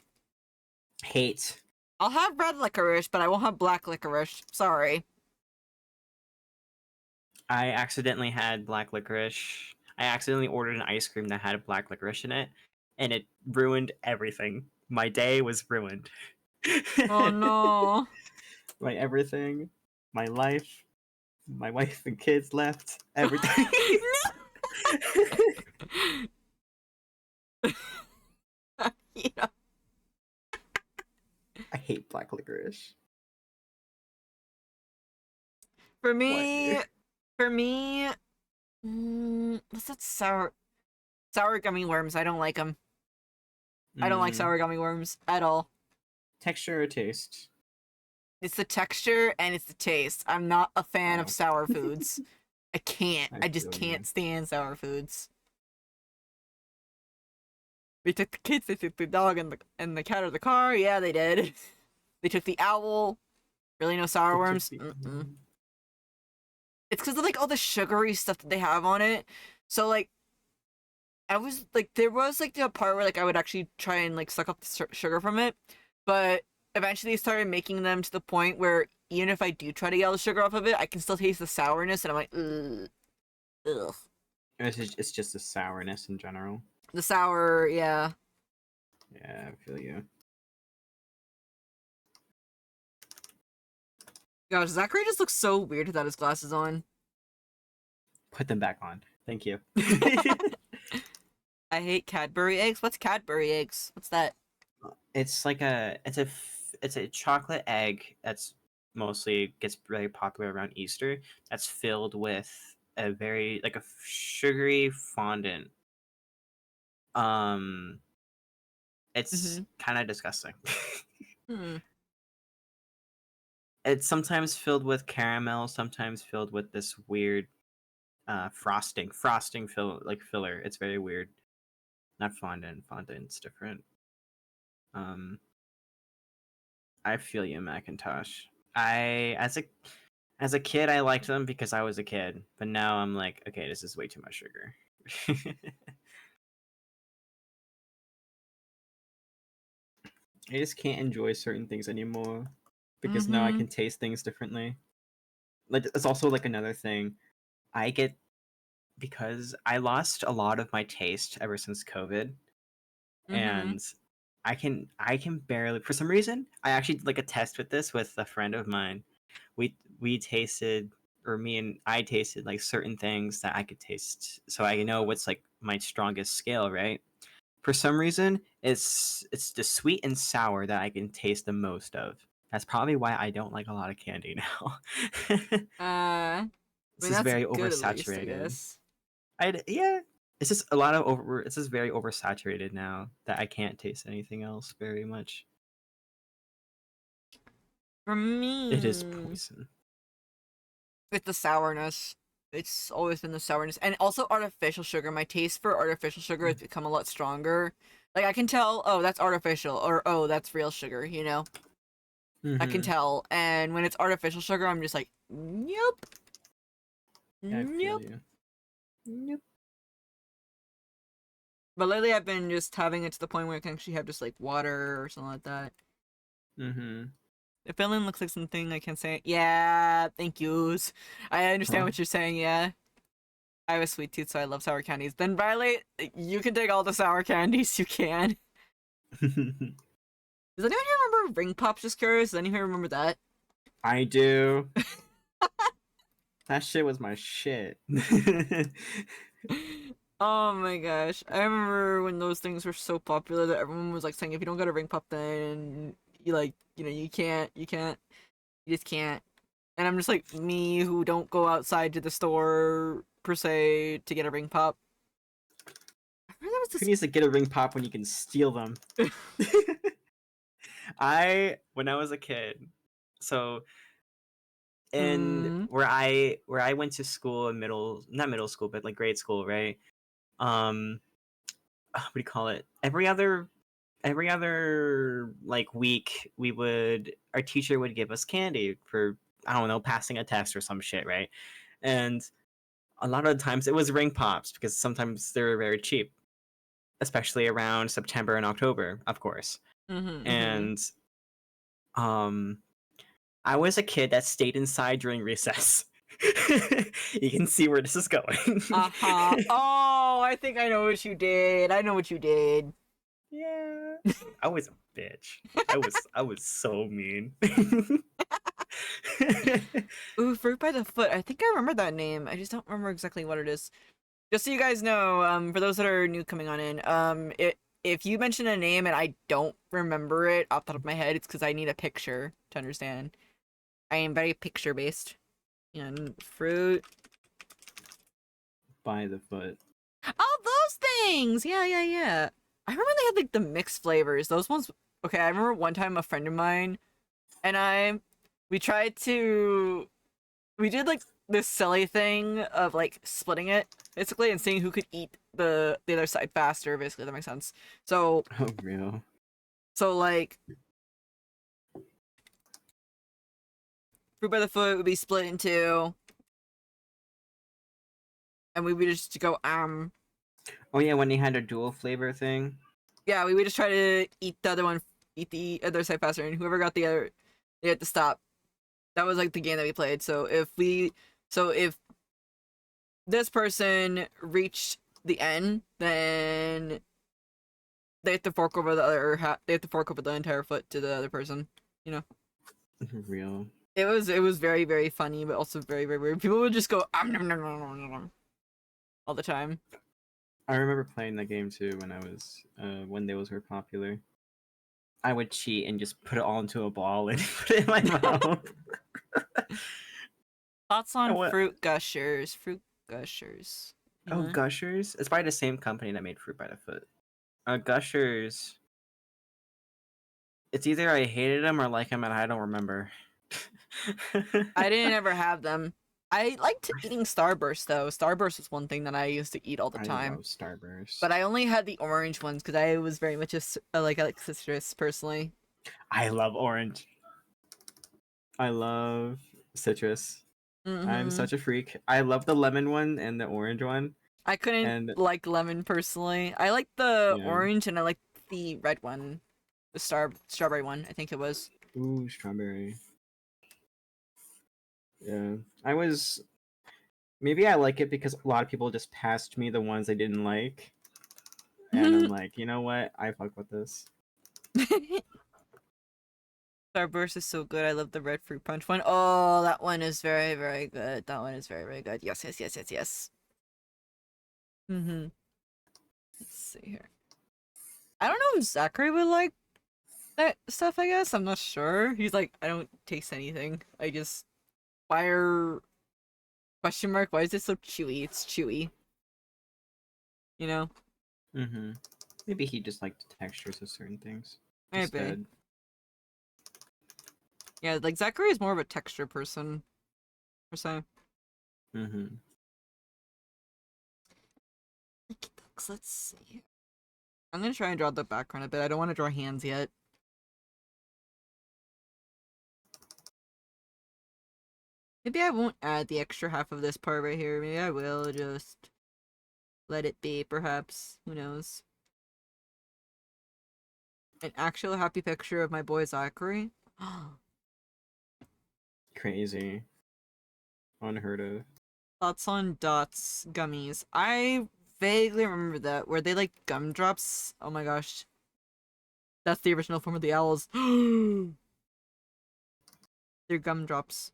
Speaker 1: Hate.
Speaker 2: I'll have red licorice, but I won't have black licorice. Sorry.
Speaker 1: I accidentally had black licorice. I accidentally ordered an ice cream that had black licorice in it, and it ruined everything. My day was ruined.
Speaker 2: Oh no.
Speaker 1: My everything, my life, my wife and kids left, everything.
Speaker 2: Yeah.
Speaker 1: I hate black licorice.
Speaker 2: For
Speaker 1: What?
Speaker 2: me, for me, what's that sour gummy worms? I don't like them. I don't like sour gummy worms at all.
Speaker 1: Texture or taste?
Speaker 2: It's the texture and it's the taste. I'm not a fan of
Speaker 1: Oh.
Speaker 2: sour foods. I can't. I just
Speaker 1: feel
Speaker 2: can't
Speaker 1: you.
Speaker 2: stand sour foods. We took the kids, they took the dog and the cat out of the car. Yeah, they did. They took the owl. Really, no sour worms? Mm-mm. It's because of like all the sugary stuff that they have on it. So like, I was like, there was like the part where like I would actually try and like suck up the sugar from it, but eventually they started making them to the point where even if I do try to get all the sugar off of it, I can still taste the sourness, and I'm like, ugh. Ugh.
Speaker 1: It's just the sourness in general.
Speaker 2: The sour, yeah.
Speaker 1: Yeah, I feel you.
Speaker 2: Gosh, Zachary just looks so weird without his glasses on.
Speaker 1: Put them back on. Thank you.
Speaker 2: I hate Cadbury eggs. What's Cadbury eggs? What's that?
Speaker 1: It's like it's a chocolate egg that's mostly gets very popular around Easter. That's filled with a very like a sugary fondant. It's kind of disgusting.
Speaker 2: Hmm.
Speaker 1: It's sometimes filled with caramel, sometimes filled with this weird frosting filler. It's very weird. Not fondant. Fondant's different. I feel you, Macintosh. I as a kid I liked them because I was a kid, but now I'm like, okay, this is way too much sugar. I just can't enjoy certain things anymore because now I can taste things differently. Like it's also like another thing. I get because I lost a lot of my taste ever since COVID, and I can barely, for some reason, I actually did like a test with this with a friend of mine. We tasted, or me and I tasted like certain things that I could taste, so I know what's like my strongest scale, right? For some reason, it's the sweet and sour that I can taste the most of. That's probably why I don't like a lot of candy now.
Speaker 2: I
Speaker 1: This
Speaker 2: mean,
Speaker 1: is
Speaker 2: that's
Speaker 1: very
Speaker 2: good at least, I
Speaker 1: oversaturated.
Speaker 2: guess.
Speaker 1: Yeah, it's just a lot of over. It's just very oversaturated now that I can't taste anything else very much.
Speaker 2: For
Speaker 1: It is
Speaker 2: me,
Speaker 1: poison.
Speaker 2: with the sourness. It's always been the sourness. And also artificial sugar. My taste for artificial sugar has become a lot stronger. Like, I can tell, oh, that's artificial, or oh, that's real sugar, you know? I can tell. And when it's artificial sugar, I'm just like, nope.
Speaker 1: I feel
Speaker 2: Nope.
Speaker 1: you. Yep.
Speaker 2: But lately, I've been just having it to the point where I can actually have just like water or something like that. The filling looks like something I can say. Yeah, thank yous. I understand
Speaker 1: Huh?
Speaker 2: what you're saying, yeah. I have a sweet tooth, so I love sour candies. Then Violet, you can take all the sour candies you can. Does anyone here remember Ring Pops? Just curious. Does anyone remember that?
Speaker 1: I do. That shit was my shit.
Speaker 2: Oh my gosh. I remember when those things were so popular that everyone was like saying if you don't get a Ring Pop then you like, you know, you just can't. And I'm just like me who don't go outside to the store per se to get a ring pop. I remember there
Speaker 1: Who
Speaker 2: was
Speaker 1: needs to get a ring pop when you can steal them? When I was a kid, so in
Speaker 2: Mm,
Speaker 1: where I went to school in not middle school, but like grade school, right? Um, what do you call it? Every other like week, our teacher would give us candy for, I don't know, passing a test or some shit, right? And a lot of the times it was ring pops because sometimes they were very cheap, especially around September and October, of course.
Speaker 2: mm-hmm.
Speaker 1: And um I was a kid that stayed inside during recess. You can see where this is going.
Speaker 2: Uh-huh. Oh, I think I know what you did. I know what you did.
Speaker 1: Yeah. I was a bitch. I was so mean.
Speaker 2: Ooh, Fruit by the Foot. I think I remember that name. I just don't remember exactly what it is. Just so you guys know, for those that are new coming on in, if you mention a name and I don't remember it off the top of my head, it's because I need a picture to understand. I am very picture based. And Fruit.
Speaker 1: By the foot.
Speaker 2: Oh, those things! Yeah, yeah, yeah. I remember they had like the mixed flavors. Those ones. Okay, I remember one time a friend of mine and we tried to, we did like this silly thing of like splitting it basically and seeing who could eat the other side faster. Basically, that makes sense. So
Speaker 1: Oh, real.
Speaker 2: like Fruit by the Foot would be split in two, and we would just go
Speaker 1: Oh yeah, when they had a dual flavor thing.
Speaker 2: yeah, we would just try to eat the other one, eat the other side faster, and whoever got the other, they had to stop. That was like the game that we played. So if this person reached the end, then they have to fork over the other they have to fork over the entire foot to the other person. You know,
Speaker 1: Real.
Speaker 2: it was very very funny, but also very very weird. People would just go nom, nom, nom, nom, nom, all the time.
Speaker 1: I remember playing that game too when those were popular. I would cheat and just put it all into a ball and put it in my mouth.
Speaker 2: Thoughts
Speaker 1: And
Speaker 2: on
Speaker 1: what?
Speaker 2: Fruit Gushers? Fruit Gushers. You
Speaker 1: Oh,
Speaker 2: know?
Speaker 1: Gushers. It's by the same company that made Fruit by the Foot. Gushers. It's either I hated them or like them, and I don't remember.
Speaker 2: I didn't ever have them. I liked eating Starburst though. Starburst was one thing that I used to eat all the
Speaker 1: I
Speaker 2: time.
Speaker 1: love Starburst.
Speaker 2: But I only had the orange ones because I was very much I like citrus personally.
Speaker 1: I love orange. I love citrus. I'm
Speaker 2: Mm-hmm.
Speaker 1: such a freak. I love the lemon one and the orange one.
Speaker 2: I couldn't
Speaker 1: And
Speaker 2: like lemon personally. I like the
Speaker 1: yeah.
Speaker 2: orange and I like the red one, the strawberry one. I think it was.
Speaker 1: Ooh, strawberry. Yeah. I was maybe I like it because a lot of people just passed me the ones I didn't like. And I'm like, you know what? I fuck with this.
Speaker 2: Starburst is so good. I love the red fruit punch one. Oh, that one is very very good. That one is very very good. Yes yes yes yes yes. Mm-hmm. Let's see here. I don't know if Zachary would like that stuff, I guess. I'm not sure. He's like, I don't taste anything. I just fire question mark, why is it so chewy? It's chewy. You know?
Speaker 1: Mm-hmm. Maybe he just liked the textures of certain things
Speaker 2: Maybe.
Speaker 1: instead.
Speaker 2: Yeah, like Zachary is more of a texture person, per se.
Speaker 1: Mm-hmm.
Speaker 2: Let's see. I'm gonna try and draw the background a bit. I don't want to draw hands yet. Maybe I won't add the extra half of this part right here. Maybe I will just let it be, perhaps. Who knows? An actual happy picture of my boy Zachary.
Speaker 1: Crazy. Unheard of.
Speaker 2: Thoughts on Dots gummies. I vaguely remember that. Were they like gumdrops? Oh my gosh. That's the original form of the owls. They're gumdrops.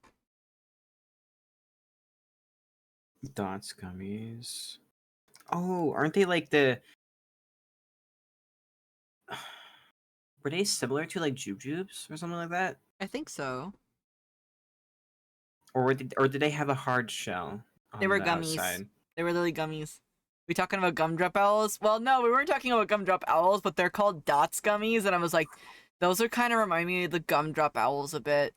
Speaker 1: Dots gummies. Oh, aren't they like the were they similar to like Jujubes or something like that?
Speaker 2: I think so.
Speaker 1: or did they have a hard shell
Speaker 2: They
Speaker 1: on
Speaker 2: were
Speaker 1: the
Speaker 2: gummies.
Speaker 1: outside?
Speaker 2: They were literally gummies. We talking about gumdrop owls? Well, no, we weren't talking about gumdrop owls, but they're called dots gummies, and I was like, those are kind of remind me of the gumdrop owls a bit.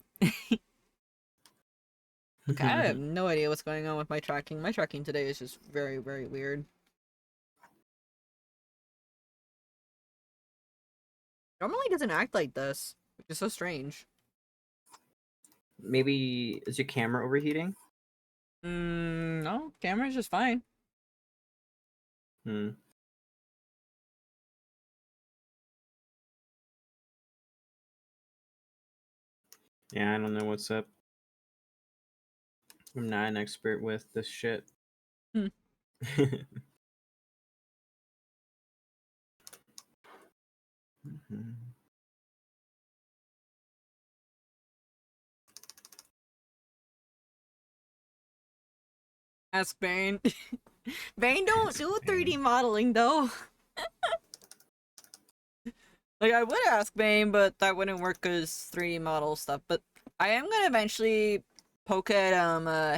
Speaker 2: Okay, I have no idea what's going on with my tracking. My tracking today is just very, very weird. Normally it doesn't act like this, which is so strange.
Speaker 1: Maybe is your camera overheating?
Speaker 2: No, camera's just fine.
Speaker 1: Hmm. Yeah, I don't know what's up. I'm not an expert with this shit.
Speaker 2: Hmm.
Speaker 1: Mhm.
Speaker 2: Ask Bane. Bane don't
Speaker 1: Ask
Speaker 2: do
Speaker 1: Bane.
Speaker 2: 3D modeling though. Like I would ask Bane, but that wouldn't work as 3D model stuff. But I am gonna eventually poke at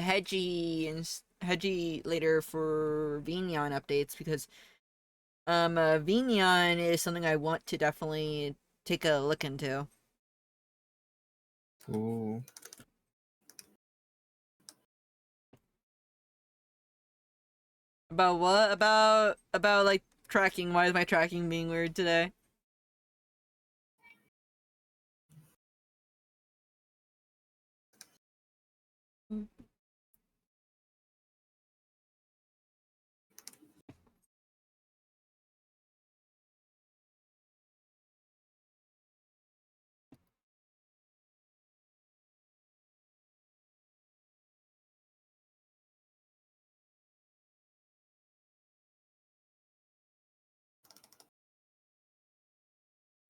Speaker 2: Hedgie and Hedgie later for Vignon updates because Vignon is something I want to definitely take a look into.
Speaker 1: Ooh.
Speaker 2: About what? About like tracking. Why is my tracking being weird today?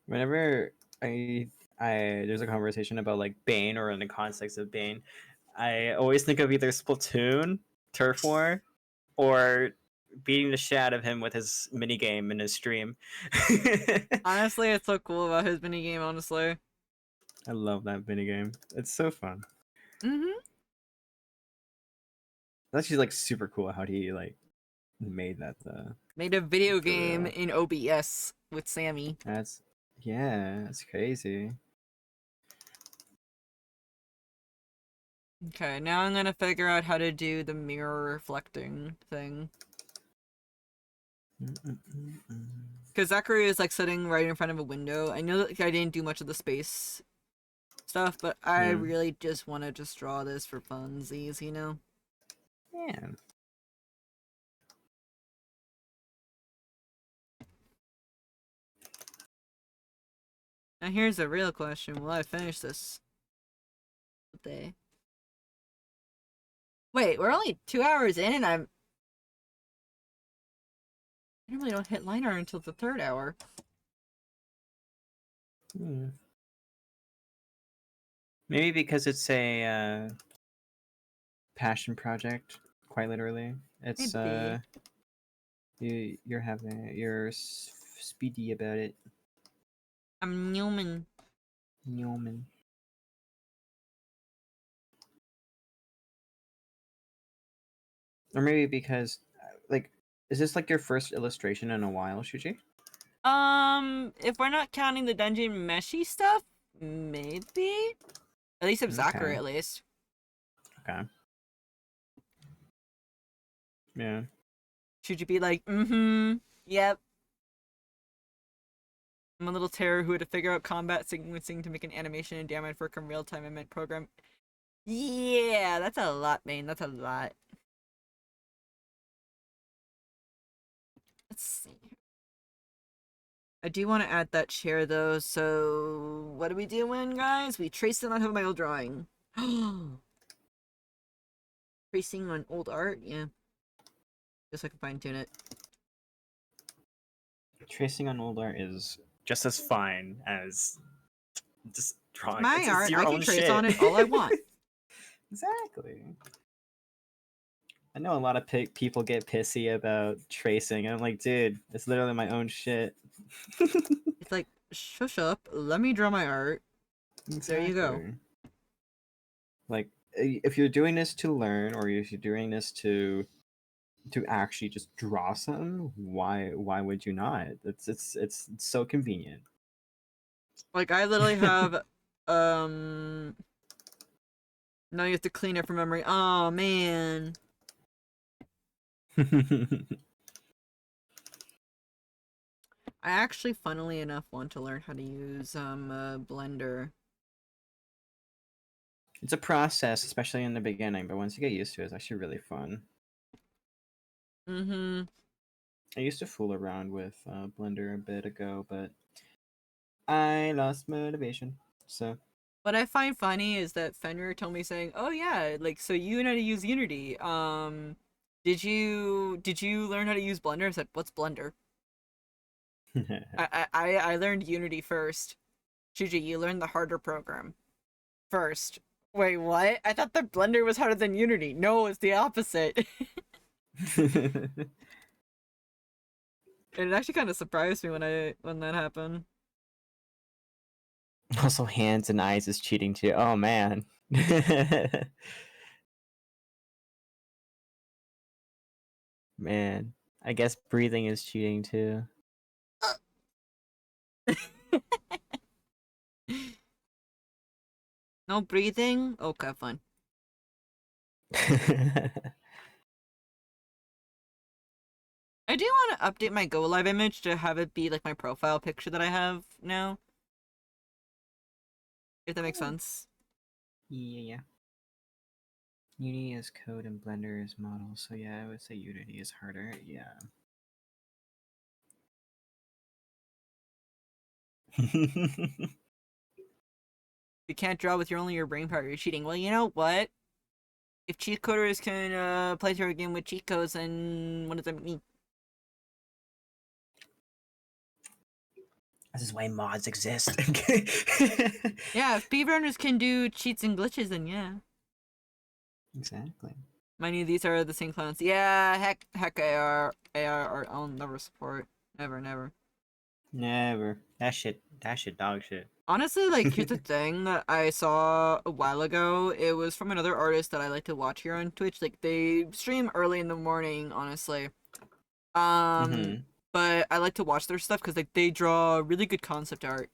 Speaker 1: Whenever I there's a conversation about like Bane or in the context of Bane, I always think of either Splatoon, Turf War, or beating the shit out of him with his mini game in his stream.
Speaker 2: Honestly, it's so cool about his minigame, honestly.
Speaker 1: I love that mini game. It's so fun.
Speaker 2: Mm-hmm.
Speaker 1: It's actually like super cool how he like made that
Speaker 2: Made a video
Speaker 1: for
Speaker 2: game
Speaker 1: real.
Speaker 2: in OBS with Sammy.
Speaker 1: That's yeah, that's crazy.
Speaker 2: Okay, now I'm gonna figure out how to do the mirror reflecting thing. Because Zachary is like sitting right in front of a window. I know that I didn't do much of the space stuff, but I
Speaker 1: Yeah.
Speaker 2: really just want to just draw this for funsies, you know?
Speaker 1: Yeah.
Speaker 2: Now here's the real question. Will I finish this day? Wait, we're only 2 hours in and I normally don't hit line art until the 3rd hour.
Speaker 1: Yeah. Maybe because it's a passion project, quite literally. It's
Speaker 2: Maybe.
Speaker 1: you're speedy about it.
Speaker 2: I'm Newman.
Speaker 1: Newman. Or maybe because like is this like your first illustration in a while, Shuji?
Speaker 2: If we're not counting the dungeon meshy stuff, maybe? At least of Zachary,
Speaker 1: Okay.
Speaker 2: at least.
Speaker 1: Okay. Yeah.
Speaker 2: Should you be like, yep. I'm a little terror who had to figure out combat sequencing to make an animation and damage work in real time and meant program. Yeah, that's a lot, man. That's a lot. Let's see. I do want to add that chair though, so what are we doing, guys? We traced it onto my old drawing. Tracing on old art, yeah. Just so I can fine tune it.
Speaker 1: Tracing on old art is just as fine as just drawing.
Speaker 2: My
Speaker 1: It's
Speaker 2: art,
Speaker 1: your
Speaker 2: I can
Speaker 1: own
Speaker 2: trace
Speaker 1: shit.
Speaker 2: on it all I want.
Speaker 1: Exactly. I know a lot of people get pissy about tracing, and I'm like, dude, it's literally my own shit.
Speaker 2: It's like, shush up, let me draw my art. There you go.
Speaker 1: Exactly. Like, if you're doing this to learn, or if you're doing this to actually just draw something, why would you not? It's so convenient.
Speaker 2: Like, I literally have, now you have to clean it from memory. Oh, man. I actually, funnily enough, want to learn how to use, Blender.
Speaker 1: It's a process, especially in the beginning, but once you get used to it, it's actually really fun.
Speaker 2: Mm-hmm.
Speaker 1: I used to fool around with Blender a bit ago, but I lost motivation. So
Speaker 2: What I find funny is that Fenrir told me saying, "Oh yeah, like so you know how to use Unity. Did you learn how to use Blender?" I said, "What's Blender?" I learned Unity first. Shuji, you learned the harder program first. Wait, what? I thought that Blender was harder than Unity. No, it's the opposite. And it actually kind of surprised me when that happened.
Speaker 1: Also, hands and eyes is cheating too. Oh man. Man, I guess breathing is cheating too.
Speaker 2: No breathing? Okay, fine. I do want to update my Go Live image to have it be like my profile picture that I have now. If that makes sense.
Speaker 1: Yeah. Unity is code and Blender is model, so yeah, I would say Unity is harder. Yeah.
Speaker 2: You can't draw with your brain power, you're cheating. Well, you know what? If cheat coders can play through a game with cheat codes, then what does that mean?
Speaker 1: This is why mods exist.
Speaker 2: Yeah, if speedrunners can do cheats and glitches, then yeah.
Speaker 1: Exactly.
Speaker 2: Mind you, these are the same clones. Yeah, heck, AR, I'll never support. Never.
Speaker 1: Never. That shit dog shit.
Speaker 2: Honestly, like, here's the thing that I saw a while ago. It was from another artist that I like to watch here on Twitch. Like, they stream early in the morning, honestly.
Speaker 1: Mm-hmm.
Speaker 2: But I like to watch their stuff because, like, they draw really good concept art.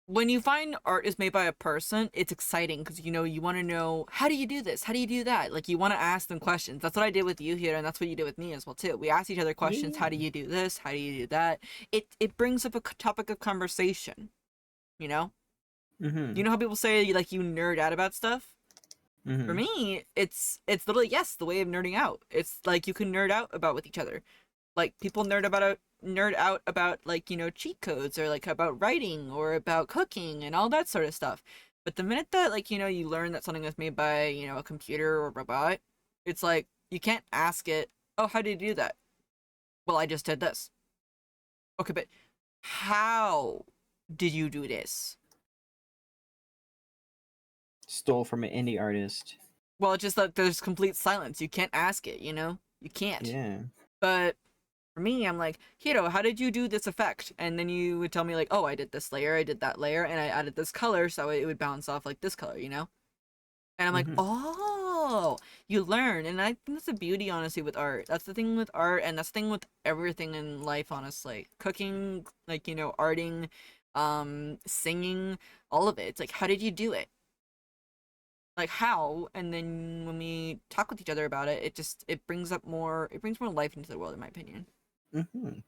Speaker 2: When you find art is made by a person, it's exciting because you want to know, how do you do this? How do you do that? Like, you want to ask them questions. That's what I did with you here, and that's what you did with me as well too. We asked each other questions.
Speaker 1: Yeah.
Speaker 2: How do you do this? How do you do that? It brings up a topic of conversation. You know.
Speaker 1: Mm-hmm.
Speaker 2: You know how people say like you nerd out about stuff.
Speaker 1: Mm-hmm.
Speaker 2: For me, it's literally, yes, the way of nerding out. It's like you can nerd out about with each other. Like, people nerd out about, like, cheat codes, or like about writing or about cooking and all that sort of stuff. But the minute that, like, you learn that something is made by, a computer or robot, it's like you can't ask it, "Oh, how did you do that?" "Well, I just did this." "Okay, but how did you do this?"
Speaker 1: Stole from an indie artist.
Speaker 2: Well, it's just like there's complete silence. You can't ask it, You can't.
Speaker 1: Yeah.
Speaker 2: But for me, I'm like, "Hiro, how did you do this effect?" And then you would tell me, like, "Oh, I did this layer, I did that layer, and I added this color, so it would bounce off like this color, And I'm like,
Speaker 1: Mm-hmm.
Speaker 2: "Oh, you learn." And I think that's the beauty, honestly, with art. That's the thing with art, and that's the thing with everything in life, honestly. Cooking, like, arting, singing, all of it. It's like, how did you do it? Like, how? And then when we talk with each other about it, it brings more life into the world, in my opinion.
Speaker 1: Mm-hmm.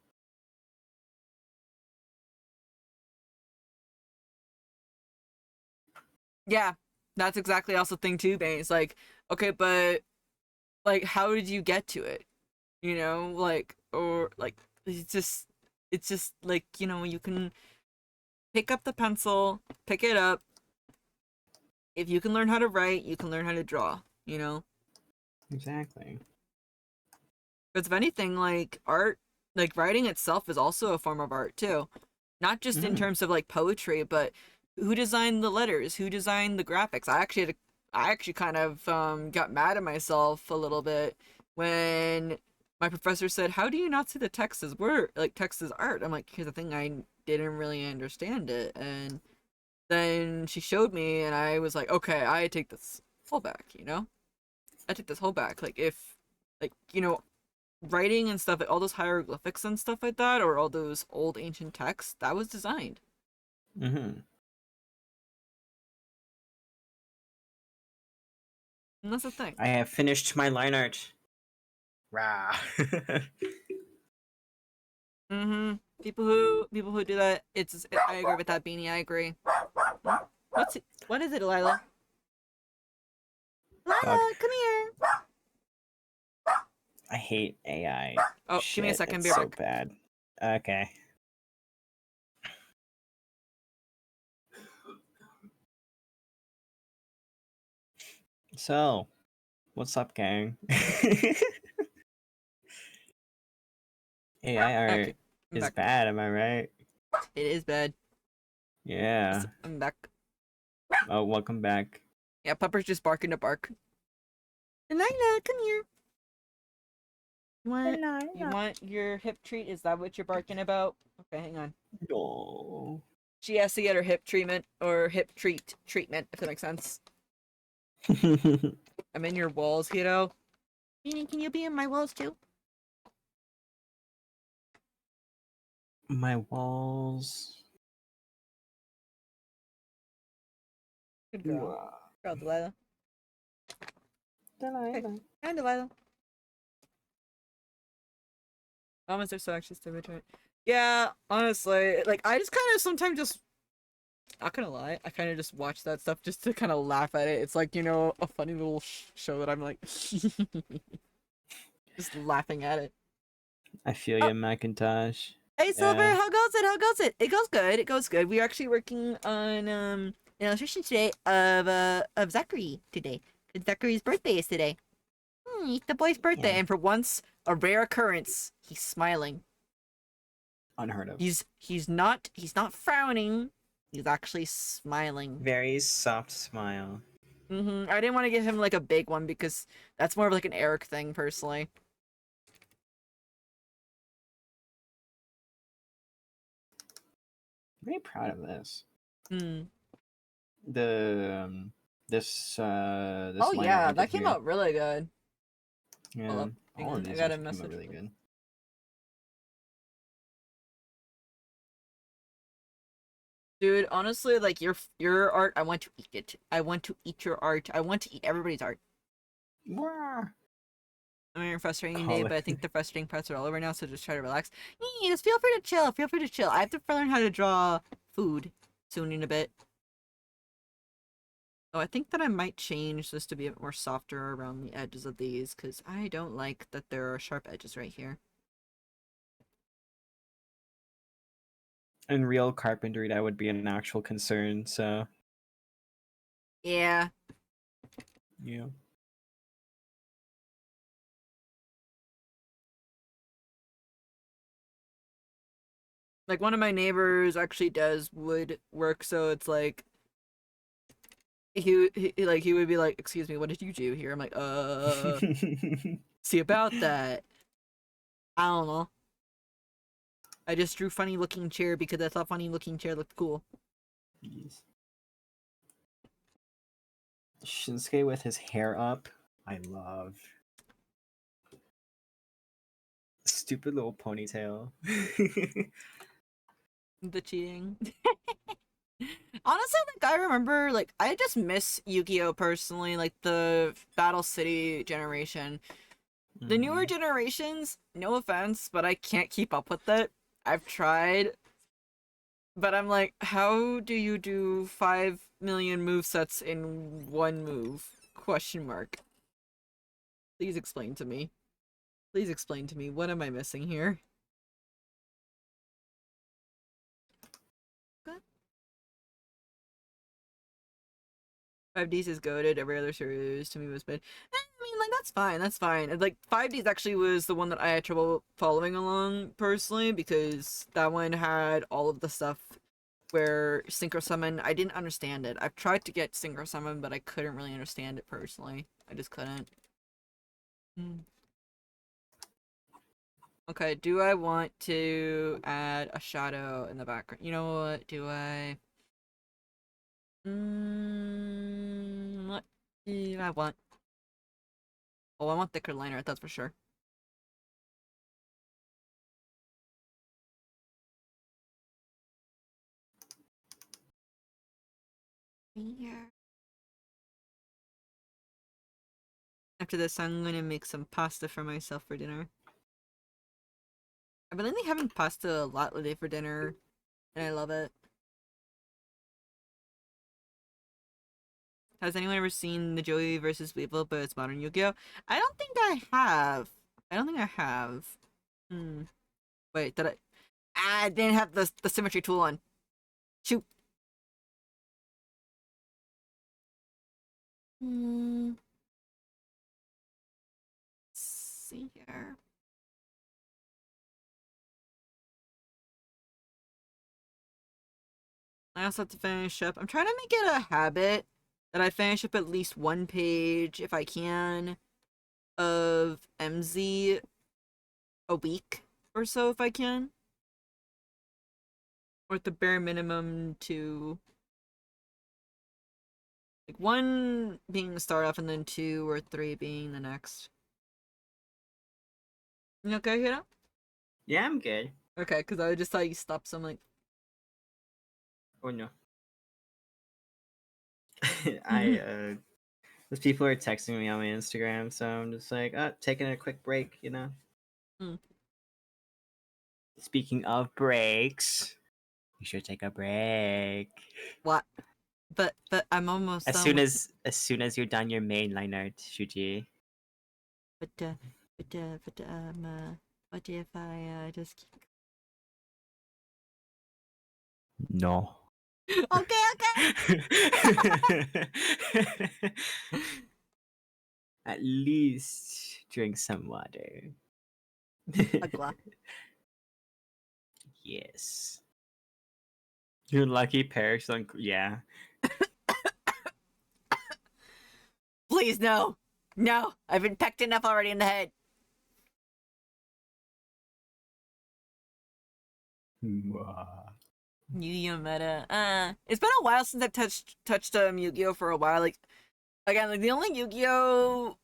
Speaker 2: Yeah, that's exactly also the thing too, Bane. It's like, okay, but like, how did you get to it? Like, or like, it's just like, you can pick up the pencil, pick it up. If you can learn how to write, you can learn how to draw.
Speaker 1: Exactly.
Speaker 2: Because if anything, like, art, like writing itself is also a form of art too. Not just in
Speaker 1: Mm-hmm.
Speaker 2: terms of like poetry, but who designed the letters? Who designed the graphics? I actually kind of got mad at myself a little bit when my professor said, "How do you not see the text as word, like text as art?" I'm like, here's the thing, I didn't really understand it, and Then she showed me, and I was like, okay, I take this whole back, you know? I take this whole back. Like, if, like, you know, writing and stuff, like all those hieroglyphics and stuff like that, or all those old ancient texts, that was designed.
Speaker 1: Mm-hmm.
Speaker 2: And that's the thing.
Speaker 1: I have finished my line art. Rah.
Speaker 2: Mm-hmm. People who do that, I agree with that, Beanie. I agree. What is it, Lila?
Speaker 1: Dog.
Speaker 2: Lila, come here.
Speaker 1: I hate AI.
Speaker 2: Oh,
Speaker 1: Shit,
Speaker 2: give me a second,
Speaker 1: it's
Speaker 2: be
Speaker 1: so
Speaker 2: back.
Speaker 1: bad. Okay. So, what's up, gang? AI art
Speaker 2: Okay, I'm
Speaker 1: is
Speaker 2: back.
Speaker 1: bad, am I right?
Speaker 2: It is bad.
Speaker 1: Yeah.
Speaker 2: I'm back.
Speaker 1: Oh, welcome back.
Speaker 2: Yeah, Pupper's just barking to bark. Lila, come here. You want your hip treat? Is that what you're barking about? Okay, hang on.
Speaker 1: No.
Speaker 2: She has to get her hip treatment or hip treatment, if that makes sense. I'm in your walls, kiddo. Beanie, can you be in my walls too?
Speaker 1: My walls.
Speaker 2: Good girl. Girl, Delilah.
Speaker 1: Delilah.
Speaker 2: Hi, Delilah. Mamas are so anxious to return. Yeah, honestly, like I just kind of sometimes just not gonna lie, I kind of just watch that stuff just to kind of laugh at it. It's like, you know, a funny little show that I'm like just laughing at it.
Speaker 1: I feel
Speaker 2: Oh,
Speaker 1: you, Macintosh.
Speaker 2: hey Silver,
Speaker 1: Yeah.
Speaker 2: how goes it? How goes it? It goes good. It goes good. We're actually working on an illustration today of Zachary today. 'Cause Zachary's birthday is today. It's the boy's birthday,
Speaker 1: Yeah.
Speaker 2: and for once, a rare occurrence, he's smiling.
Speaker 1: Unheard of.
Speaker 2: He's not frowning. He's actually smiling.
Speaker 1: Very soft smile.
Speaker 2: I didn't want to give him like a big one because that's more of like an Eric thing, personally.
Speaker 1: Very proud of this.
Speaker 2: Hmm.
Speaker 1: The this
Speaker 2: Oh
Speaker 1: line art
Speaker 2: yeah,
Speaker 1: I did
Speaker 2: that came
Speaker 1: here.
Speaker 2: out really good. Hold
Speaker 1: Yeah.
Speaker 2: up, hang
Speaker 1: All of
Speaker 2: on, I
Speaker 1: these
Speaker 2: got a
Speaker 1: actually came out
Speaker 2: message.
Speaker 1: really good.
Speaker 2: Dude, honestly, like your art, I want to eat it. I want to eat your art. I want to eat everybody's art.
Speaker 1: Wah.
Speaker 2: I'm having a frustrating day,
Speaker 1: Call
Speaker 2: but I
Speaker 1: it.
Speaker 2: think the frustrating parts are all over now, so just try to relax. Just feel free to chill. Feel free to chill. I have to learn how to draw food soon in a bit. Oh, I think that I might change this to be a bit more softer around the edges of these, because I don't like that there are sharp edges right here.
Speaker 1: In real carpentry, that would be an actual concern. So
Speaker 2: Yeah.
Speaker 1: yeah.
Speaker 2: Like, one of my neighbors actually does woodwork, so it's like, he would be like, excuse me, what did you do here? I'm like, see about that. I don't know. I just drew funny looking chair because I thought funny looking chair looked cool.
Speaker 1: Jeez. Shinsuke with his hair up. I love. Stupid little ponytail.
Speaker 2: The cheating. Honestly, like, I remember, like, I just miss Yu-Gi-Oh! Personally, like, the Battle City generation. The newer generations, no offense, but I can't keep up with it. I've tried, but I'm like, how do you do 5 million movesets in one move? Question mark. Please explain to me. Please explain to me. What am I missing here? 5Ds is goated. Every other series to me was bad. I mean, like, that's fine. That's fine. Like, 5Ds actually was the one that I had trouble following along, personally, because that one had all of the stuff where Synchro Summon, I didn't understand it. I've tried to get Synchro Summon, but I couldn't really understand it, personally. I just couldn't. Okay, do I want to add a shadow in the background? You know what? Do I? What do I want? Oh, I want thicker liner, that's for sure. Here. After this, I'm gonna make some pasta for myself for dinner. I've been lately having pasta a lot lately for dinner, and I love it. Has anyone ever seen the Joey versus Weevil, but it's modern Yu-Gi-Oh? I don't think I have. I don't think I have. Hmm. Wait, did I? Ah, I didn't have the symmetry tool on. Shoot. Hmm. Let's see here. I also have to finish up. I'm trying to make it a habit that I finish up at least one page, if I can, of MZ a week or so, if I can. Or at the bare minimum to, like, one being the start off and then 2 or 3 being the next. You okay, Hiro?
Speaker 1: Yeah, I'm good.
Speaker 2: Okay, because I just saw you stop, so I'm like,
Speaker 1: Oh no. I those people are texting me on my Instagram, so I'm just like, taking a quick break, you know.
Speaker 2: Mm.
Speaker 1: Speaking of breaks, you should take a break.
Speaker 2: what? But I'm almost
Speaker 1: As
Speaker 2: done
Speaker 1: soon
Speaker 2: with
Speaker 1: as soon as you're done your mainline art, Shuji.
Speaker 2: but what if I just keep
Speaker 1: No.
Speaker 2: okay,
Speaker 1: At least drink some water.
Speaker 2: Agua.
Speaker 1: Yes. You're lucky Paris on yeah.
Speaker 2: Please no. No. I've been pecked enough already in the head. Yu-Gi-Oh meta. It's been a while since I've touched Yu-Gi-Oh for a while. Like again, like the only Yu-Gi-Oh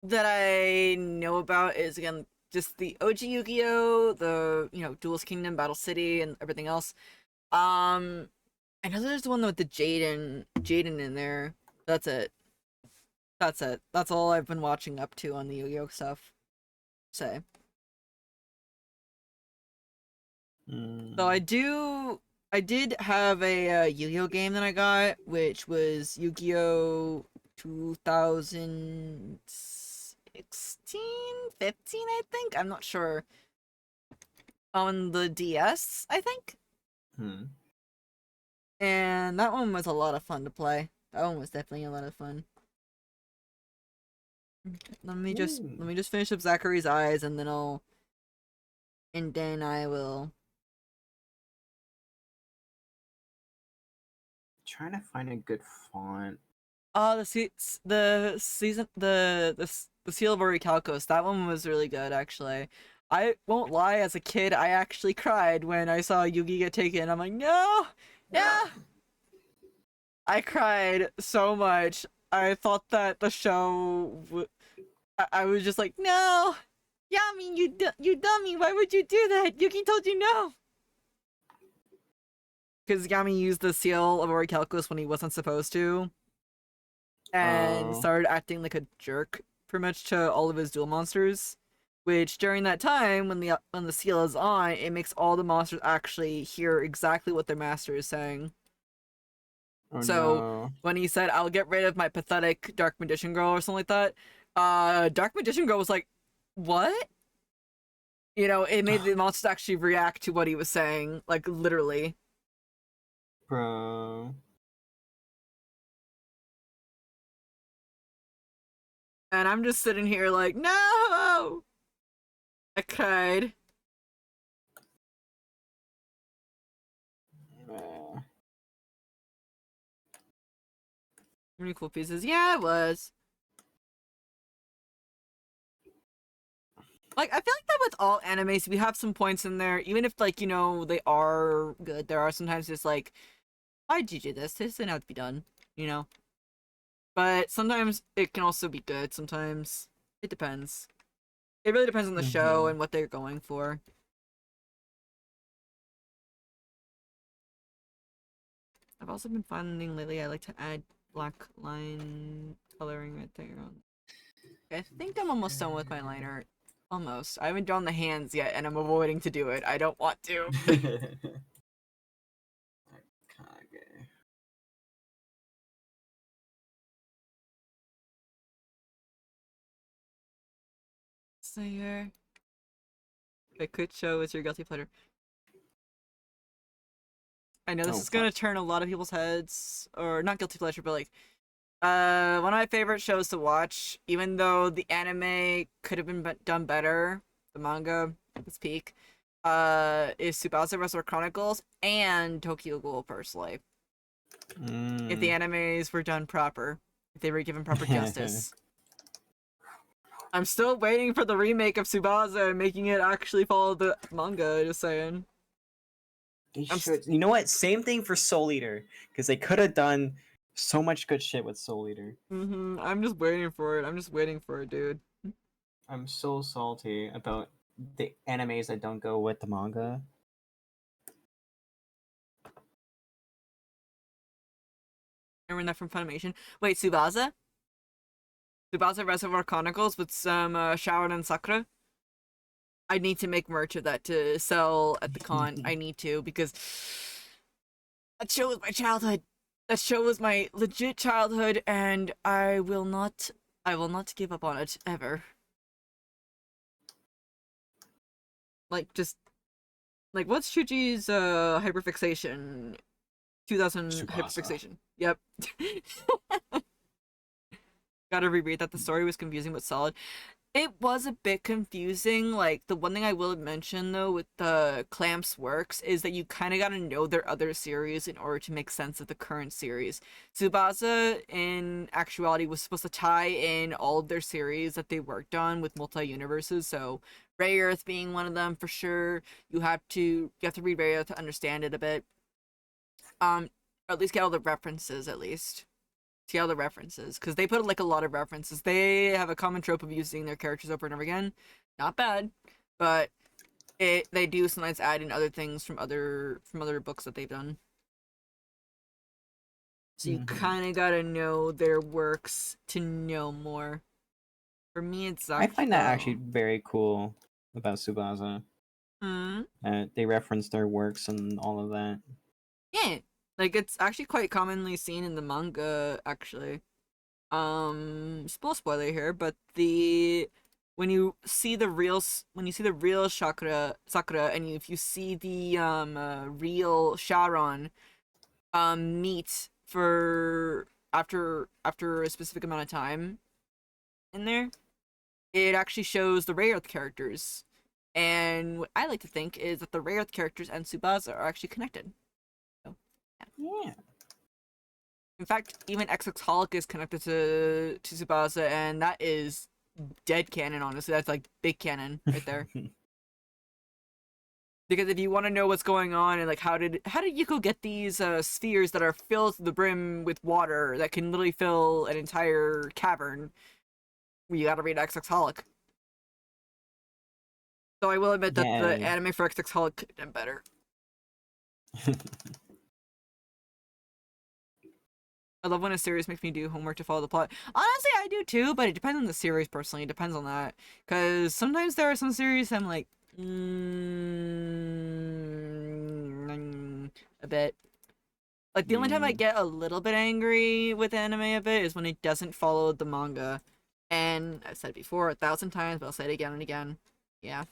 Speaker 2: that I know about is again just the OG Yu-Gi-Oh, the Duelist Kingdom, Battle City, and everything else. I know there's the one with the Jaden in there. That's it. That's it. That's all I've been watching up to on the Yu-Gi-Oh stuff. Say. So I did have a Yu-Gi-Oh game that I got, which was Yu-Gi-Oh 2016, 15, I think. I'm not sure. On the DS, I think. And that one was a lot of fun to play. That one was definitely a lot of fun. Let me just finish up Zachary's eyes and then I will
Speaker 1: Trying to find a good font.
Speaker 2: oh the season the Seal of Orichalcos, that one was really good actually. I won't lie, as a kid I actually cried when I saw Yugi get taken. I'm like, no! No! I cried so much. I thought that the show I was just like, no! Yami, you dummy, why would you do that? Yuki told you no! Because Yami used the Seal of Orichalcos when he wasn't supposed to. And started acting like a jerk pretty much to all of his duel monsters. Which during that time, when the seal is on, it makes all the monsters actually hear exactly what their master is saying.
Speaker 1: Oh
Speaker 2: So
Speaker 1: no.
Speaker 2: when he said, "I'll get rid of my pathetic Dark Magician Girl" or something like that, Dark Magician Girl was like, "What?" It made the monsters actually react to what he was saying, like literally.
Speaker 1: Bro.
Speaker 2: And I'm just sitting here like, no! I cried. Really cool pieces. Yeah, it was. Like, I feel like that with all animes, we have some points in there, even if, like, they are good, there are sometimes just, like, why'd you do this? This didn't have to be done, you know? But sometimes it can also be good. Sometimes it depends. It really depends on the show and what they're going for. I've also been finding lately I like to add black line coloring right there. I think I'm almost done with my line art. Almost. I haven't drawn the hands yet, and I'm avoiding to do it. I don't want to. So here. If I could show it's your guilty pleasure. I know this is gonna turn a lot of people's heads, or not guilty pleasure, but like, one of my favorite shows to watch, even though the anime could have been done better, the manga, its peak, is Tsubasa Wrestler Chronicles and Tokyo Ghoul, personally. If the animes were done proper, if they were given proper justice. I'm still waiting for the remake of Tsubasa and making it actually follow the manga, just saying.
Speaker 1: You know what? Same thing for Soul Eater, because they could have done so much good shit with Soul Eater.
Speaker 2: I'm just waiting for it. I'm just waiting for it, dude.
Speaker 1: I'm so salty about the animes that don't go with the manga.
Speaker 2: Remember that from Funimation? Wait, Tsubasa? Tsubasa Reservoir Chronicles with some Sharon and Sakura? I need to make merch of that to sell at the con. I need to, because that show was my childhood. That show was my legit childhood, and I will not give up on it, ever. Like, just, like, what's Shuji's, hyperfixation? 2000
Speaker 1: Tsubasa.
Speaker 2: hyperfixation. Yep. Gotta reread that. The story was confusing but solid. It was a bit confusing. Like, the one thing I will mention, though, with the Clamps works is that you kind of gotta know their other series in order to make sense of the current series. Tsubasa, in actuality, was supposed to tie in all of their series that they worked on with multi-universes, so Ray Earth being one of them, for sure. You have to read Ray Earth to understand it a bit. Or at least get all the references, at least. See all the references, because they put like a lot of references. They have a common trope of using their characters over and over again. Not bad, but they do sometimes add in other things from other books that they've done. So you kind of gotta know their works to know more. For me, it's
Speaker 1: I find that actually very cool about Tsubasa. They reference their works and all of that.
Speaker 2: Yeah, like it's actually quite commonly seen in the manga, actually. Small spoiler here, but when you see the real Sakura, and if you see the real Sharon meet for after a specific amount of time in there, it actually shows the Ray Earth characters. And what I like to think is that the Ray Earth characters and Tsubasa are actually connected. So,
Speaker 1: yeah.
Speaker 2: In fact, even XX Holic is connected to Tsubasa, and that is dead canon, honestly. That's like big canon right there. Because if you want to know what's going on and like how did Yuko get these spheres that are filled to the brim with water that can literally fill an entire cavern, well, you gotta read XX Holic. So I will admit that the anime for XX Holic could have been better. I love when a series makes me do homework to follow the plot. Honestly, I do too, but it depends on the series personally. It depends on that. Because sometimes there are some series I'm like, a bit. Like, the only time I get a little bit angry with anime a bit is when it doesn't follow the manga. And I've said it before 1,000 times, but I'll say it again and again. Yeah.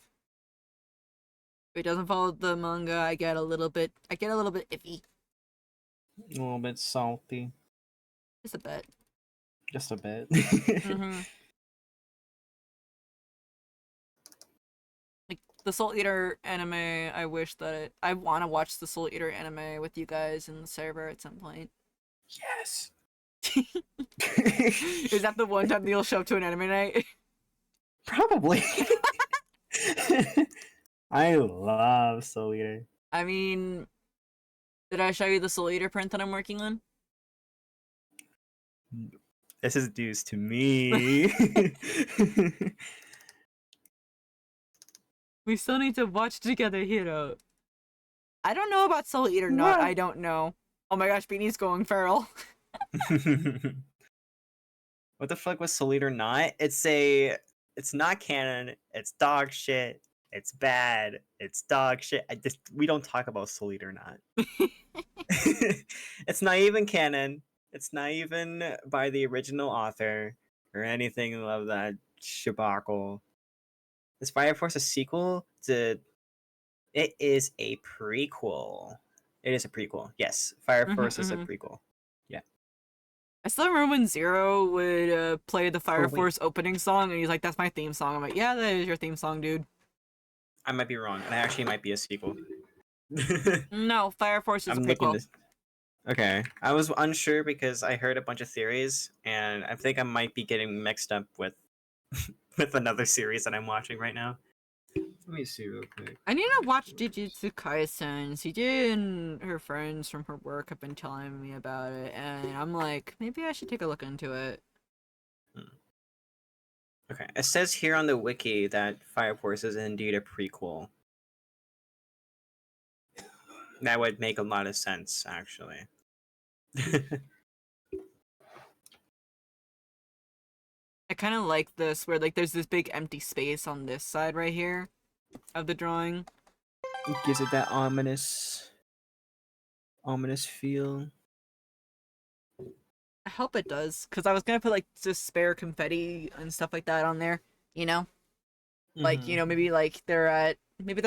Speaker 2: If it doesn't follow the manga, I get a little bit iffy.
Speaker 1: A little bit salty.
Speaker 2: Just a bit.
Speaker 1: Just a bit.
Speaker 2: Like, the Soul Eater anime, I wish that I want to watch the Soul Eater anime with you guys in the server at some point.
Speaker 1: Yes.
Speaker 2: Is that the one time that you'll show up to an anime night?
Speaker 1: Probably. I love Soul Eater.
Speaker 2: I mean, Did I show you the Soul Eater print that I'm working on?
Speaker 1: This is news to me.
Speaker 2: We still need to watch together, Hiro. I don't know about Soul Eater not. I don't know. Oh my gosh, Beanie's going feral.
Speaker 1: What the fuck was Soul Eater not? It's not canon. It's dog shit. It's bad. It's dog shit. We don't talk about Soul Eater not. It's not even canon. It's not even by the original author or anything of that shabacle. Is Fire Force a sequel to? It is a prequel. It is a prequel. Yes, Fire Force is a prequel. Yeah.
Speaker 2: I still remember when Zero would play the Fire
Speaker 1: wait.
Speaker 2: Force opening song, and he's like, "That's my theme song." I'm like, "Yeah, that is your theme song, dude."
Speaker 1: I might be wrong, and it actually might be a sequel.
Speaker 2: No, Fire Force is
Speaker 1: I'm
Speaker 2: a
Speaker 1: looking
Speaker 2: prequel.
Speaker 1: this. Okay, I was unsure because I heard a bunch of theories, and I think I might be getting mixed up with with another series that I'm watching right now. Let me see real quick.
Speaker 2: I need to watch Jujutsu Kaisen. CJ and her friends from her work have been telling me about it, and I'm like, maybe I should take a look into it.
Speaker 1: Okay, it says here on the wiki that Fire Force is indeed a prequel. That would make a lot of sense, actually.
Speaker 2: I kind of like this, where like there's this big empty space on this side right here of the drawing.
Speaker 1: It gives it that ominous feel.
Speaker 2: I hope it does, because I was gonna put like just spare confetti and stuff like that on there, you know? Like, you know, maybe they're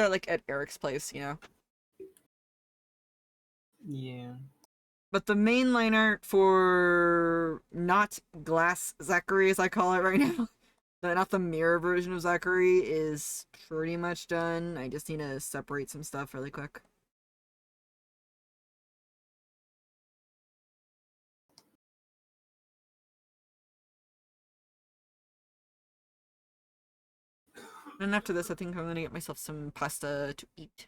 Speaker 2: like at Eric's place, you know?
Speaker 1: Yeah.
Speaker 2: But the main line art for not Glass Zachary, as I call it right now, not the mirror version of Zachary, is pretty much done. I just need to separate some stuff really quick. And after this, I think I'm gonna get myself some pasta to eat.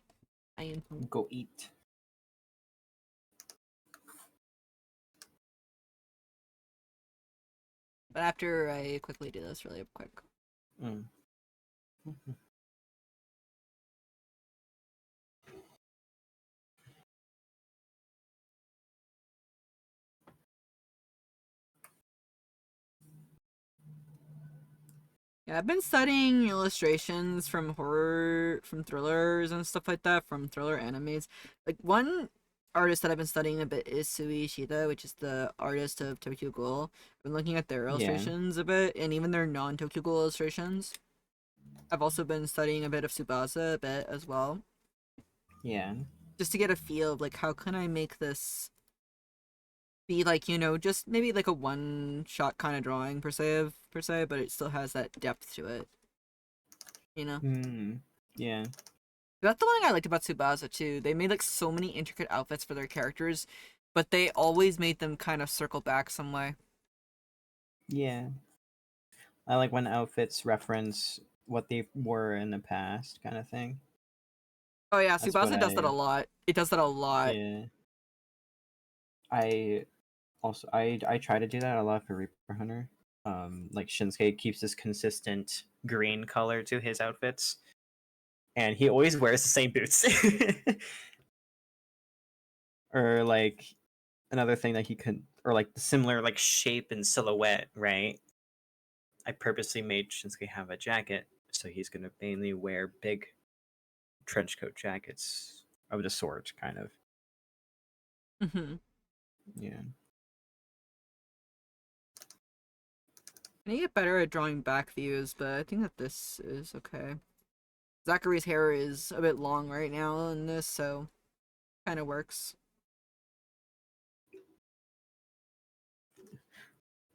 Speaker 2: I am hungry.
Speaker 1: Go eat.
Speaker 2: But after I quickly do this really quick.
Speaker 1: Mm.
Speaker 2: Yeah, I've been studying illustrations from from thrillers and stuff like that, from thriller animes. Like, one artist that I've been studying a bit is Sui Ishida, which is the artist of Tokyo Ghoul. I've been looking at their illustrations a bit, and even their non-Tokyo Ghoul illustrations. I've also been studying a bit of Tsubasa a bit as well.
Speaker 1: Yeah.
Speaker 2: Just to get a feel of, like, how can I make this be, like, you know, just maybe like a one-shot kind of drawing per se, but it still has that depth to it. You know?
Speaker 1: Yeah.
Speaker 2: That's the one thing I liked about Tsubasa too. They made like so many intricate outfits for their characters, but they always made them kind of circle back some way.
Speaker 1: Yeah. I like when outfits reference what they were in the past, kind of thing.
Speaker 2: Oh yeah,
Speaker 1: That's what
Speaker 2: Tsubasa does that a lot. It does that a lot.
Speaker 1: Yeah. I try to do that a lot for Reaper Hunter. Like Shinsuke keeps this consistent green color to his outfits, and he always wears the same boots. Or like another thing that he could, or like the similar like shape and silhouette, right? I purposely made Shinsuke have a jacket, so he's gonna mainly wear big trench coat jackets of the sort, kind of. Yeah.
Speaker 2: I need to get better at drawing back views, but I think that this is okay. Zachary's hair is a bit long right now in this, so kind of works.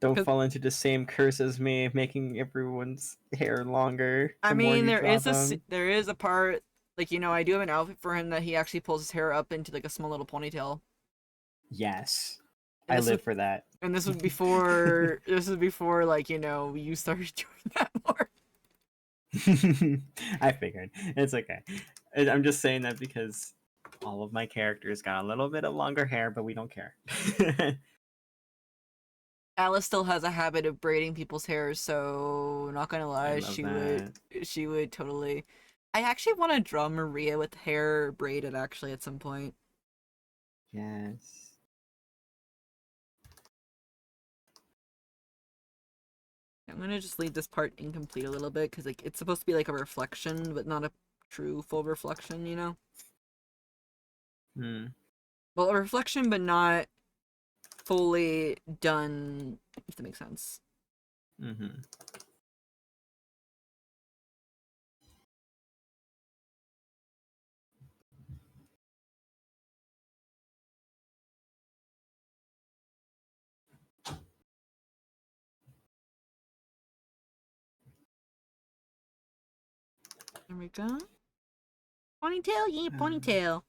Speaker 1: Don't fall into the same curse as me, making everyone's hair longer.
Speaker 2: I
Speaker 1: The more
Speaker 2: mean,
Speaker 1: you draw them.
Speaker 2: there is a part, like, you know, I do have an outfit for him that he actually pulls his hair up into like a small little ponytail.
Speaker 1: Yes,
Speaker 2: And
Speaker 1: I live for that.
Speaker 2: And this was before like, you know, you started doing that more.
Speaker 1: I figured it's okay. I'm just saying that because all of my characters got a little bit of longer hair, but we don't care.
Speaker 2: Alice still has a habit of braiding people's hair, so not gonna
Speaker 1: I
Speaker 2: lie,
Speaker 1: love
Speaker 2: she would totally. I actually want to draw Maria with hair braided actually at some point.
Speaker 1: Yes.
Speaker 2: I'm gonna just leave this part incomplete a little bit because like it's supposed to be like a reflection, but not a true full reflection, you know?
Speaker 1: Hmm.
Speaker 2: Well, a reflection, but not fully done, if that makes sense.
Speaker 1: Mm-hmm.
Speaker 2: There we go. Ponytail? Yeah,
Speaker 1: Uh,
Speaker 2: ponytail.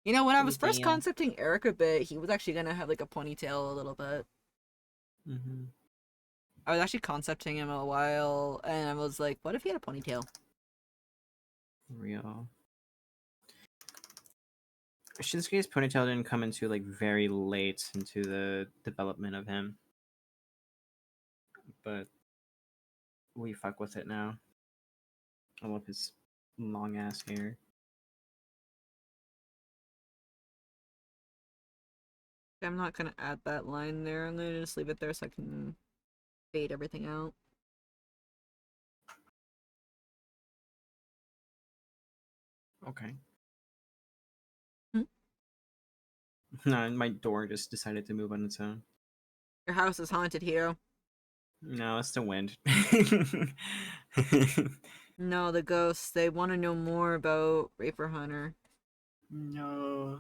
Speaker 2: You know, when I was first
Speaker 1: Ponytail.
Speaker 2: concepting Eric a bit, he was actually gonna have like a ponytail a little bit.
Speaker 1: Mm-hmm.
Speaker 2: I was actually concepting him a while, and I was like, what if he had a ponytail?
Speaker 1: Real. Shinsuke's ponytail didn't come into like very late into the development of him, but we fuck with it now. I love his long ass hair.
Speaker 2: I'm not gonna add that line there. I'm gonna just leave it there so I can fade everything out.
Speaker 1: Okay.
Speaker 2: Hmm?
Speaker 1: No, my door just decided to move on its own.
Speaker 2: Your house is haunted, Hero.
Speaker 1: No, it's the wind.
Speaker 2: No, the ghosts. They want to know more about Raper Hunter.
Speaker 1: No.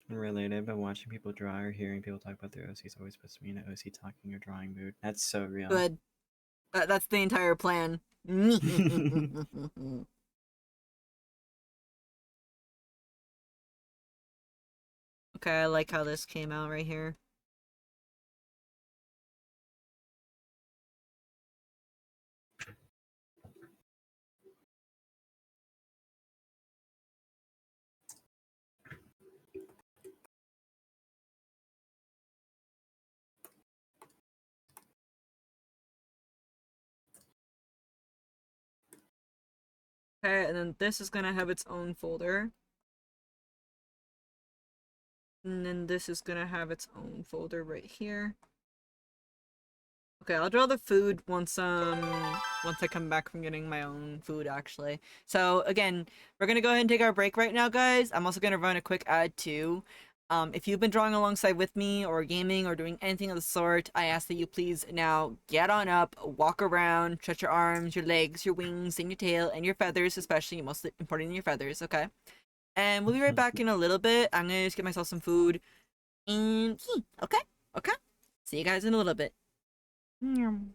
Speaker 1: Related, but watching people draw or hearing people talk about their OCs always puts me in an OC talking or drawing mood. That's so real.
Speaker 2: Good. That's the entire plan. Okay, I like how this came out right here. Okay, and then this is gonna have its own folder. And then this is gonna have its own folder right here. Okay, I'll draw the food once I come back from getting my own food actually. So again, we're gonna go ahead and take our break right now, guys. I'm also gonna run a quick ad too. If you've been drawing alongside with me or gaming or doing anything of the sort, I ask that you please now get on up, walk around, stretch your arms, your legs, your wings, and your tail, and your feathers, especially, most importantly your feathers, okay? And we'll be right back in a little bit. I'm gonna just get myself some food. And okay? Okay? See you guys in a little bit. Yum.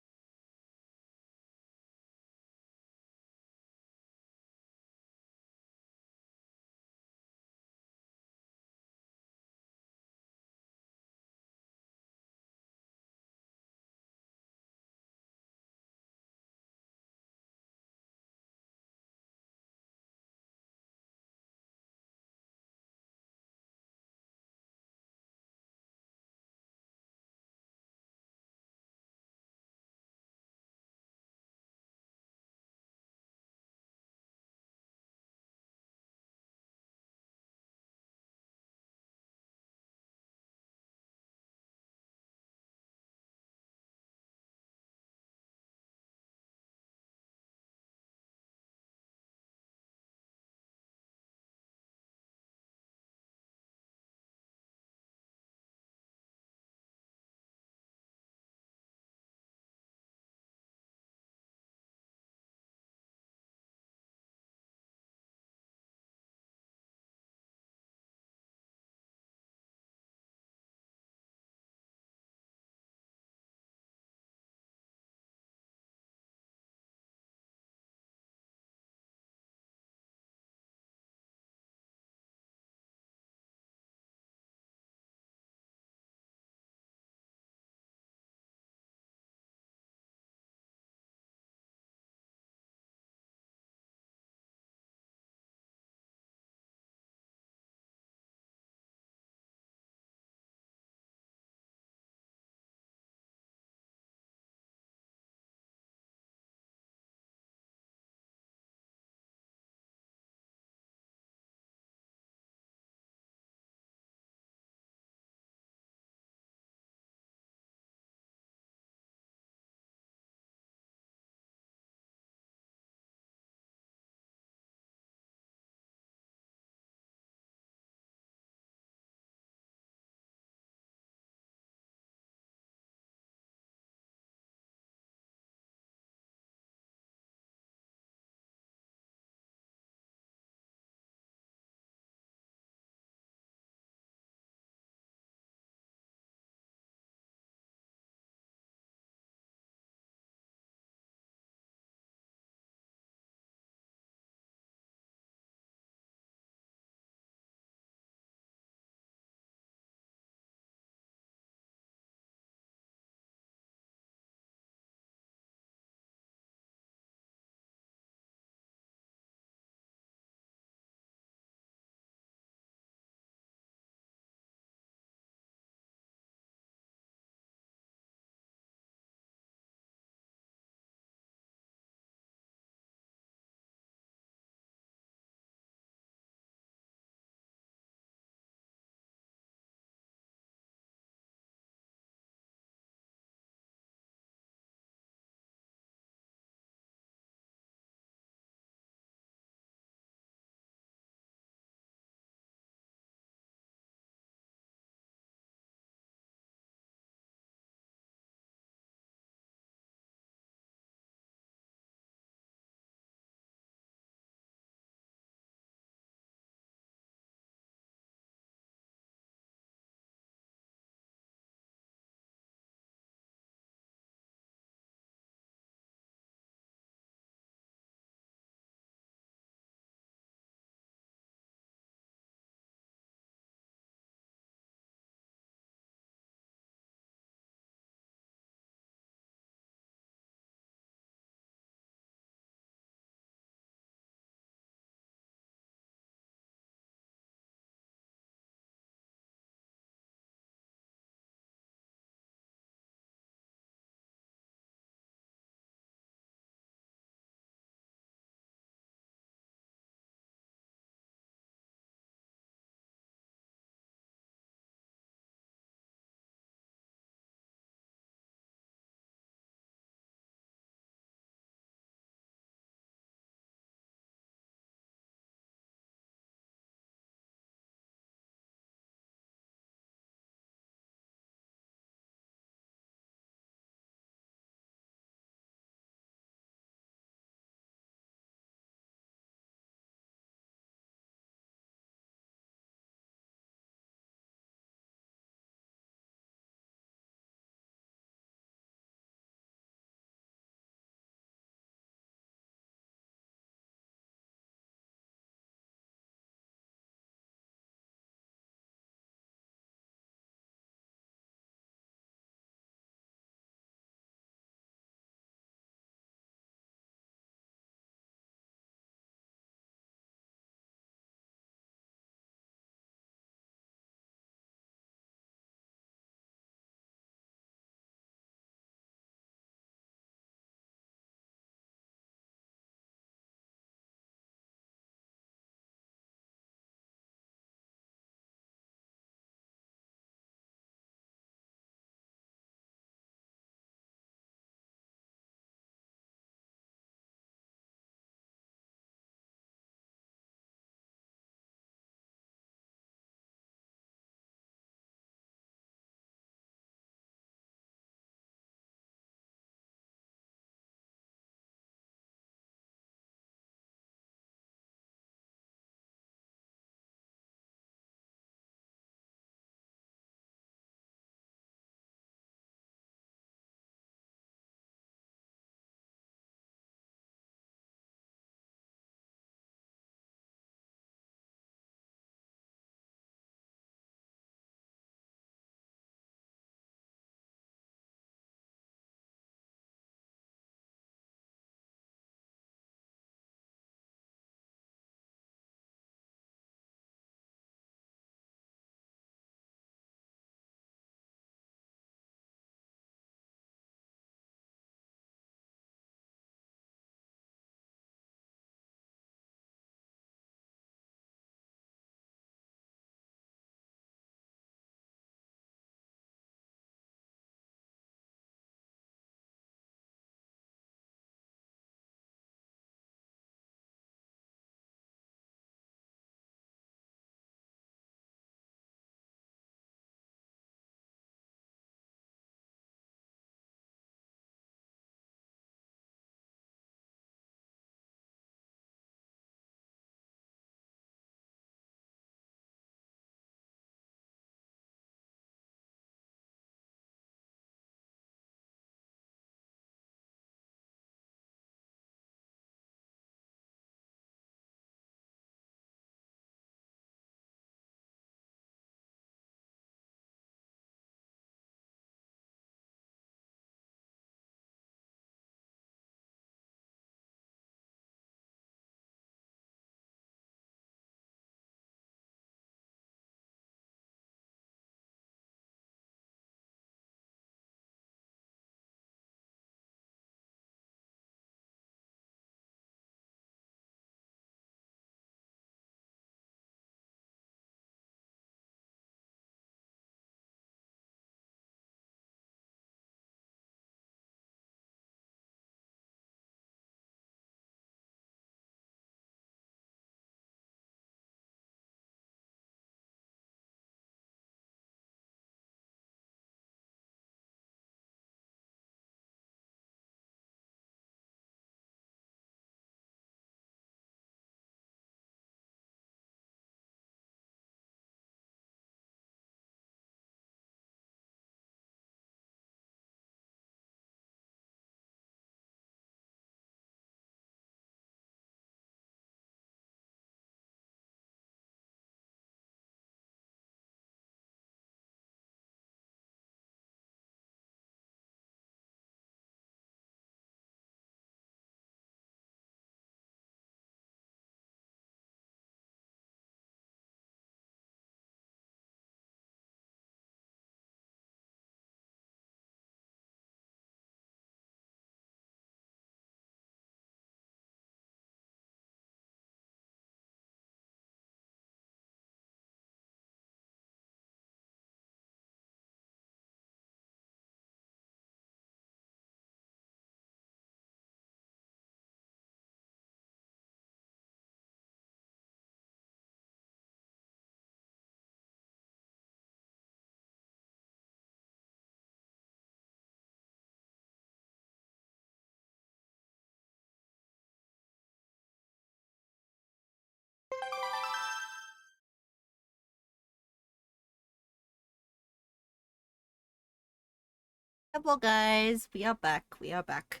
Speaker 2: Hello, guys. We are back. We are back.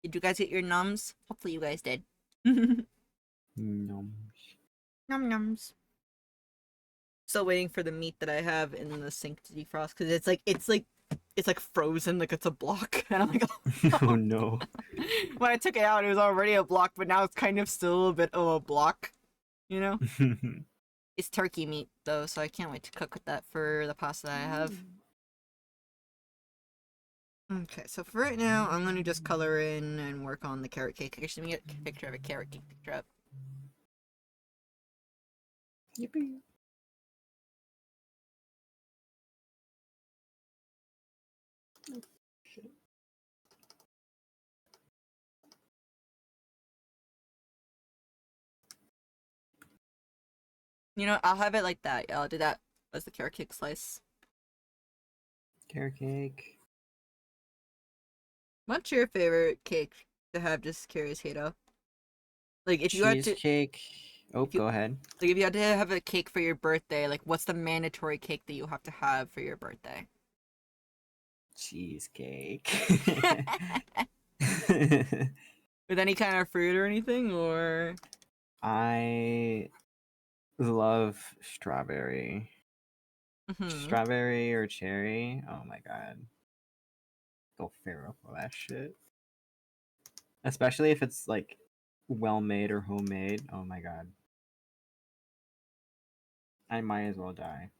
Speaker 2: Did you guys get your nums? Hopefully, you guys did. Num
Speaker 1: No.
Speaker 2: nums. Still waiting for the meat that I have in the sink to defrost because it's like frozen, like it's a block, and I'm like,
Speaker 1: Oh no.
Speaker 2: when I took it out, it was already a block, but now it's kind of still a bit of a block. You know, it's turkey meat though, so I can't wait to cook with that for the pasta that I have. Okay, so for right now, I'm gonna just color in and work on the carrot cake. Actually, let me get a picture of a carrot cake picture up.
Speaker 1: Yippee.
Speaker 2: You know, I'll have it like that. Yeah, I'll do that as the carrot cake slice.
Speaker 1: Carrot cake.
Speaker 2: What's your favorite cake to have? Just curious, Hato. Like, if you had to,
Speaker 1: Cheesecake. Oh,
Speaker 2: if you,
Speaker 1: go ahead.
Speaker 2: like, if you had to have a cake for your birthday, like, what's the mandatory cake that you have to have for your birthday?
Speaker 1: Cheesecake.
Speaker 2: With any kind of fruit or anything, or
Speaker 1: I love strawberry. Strawberry or cherry. Oh my god. Go feral for that shit. Especially if it's like well made or homemade. Oh my god. I might as well die.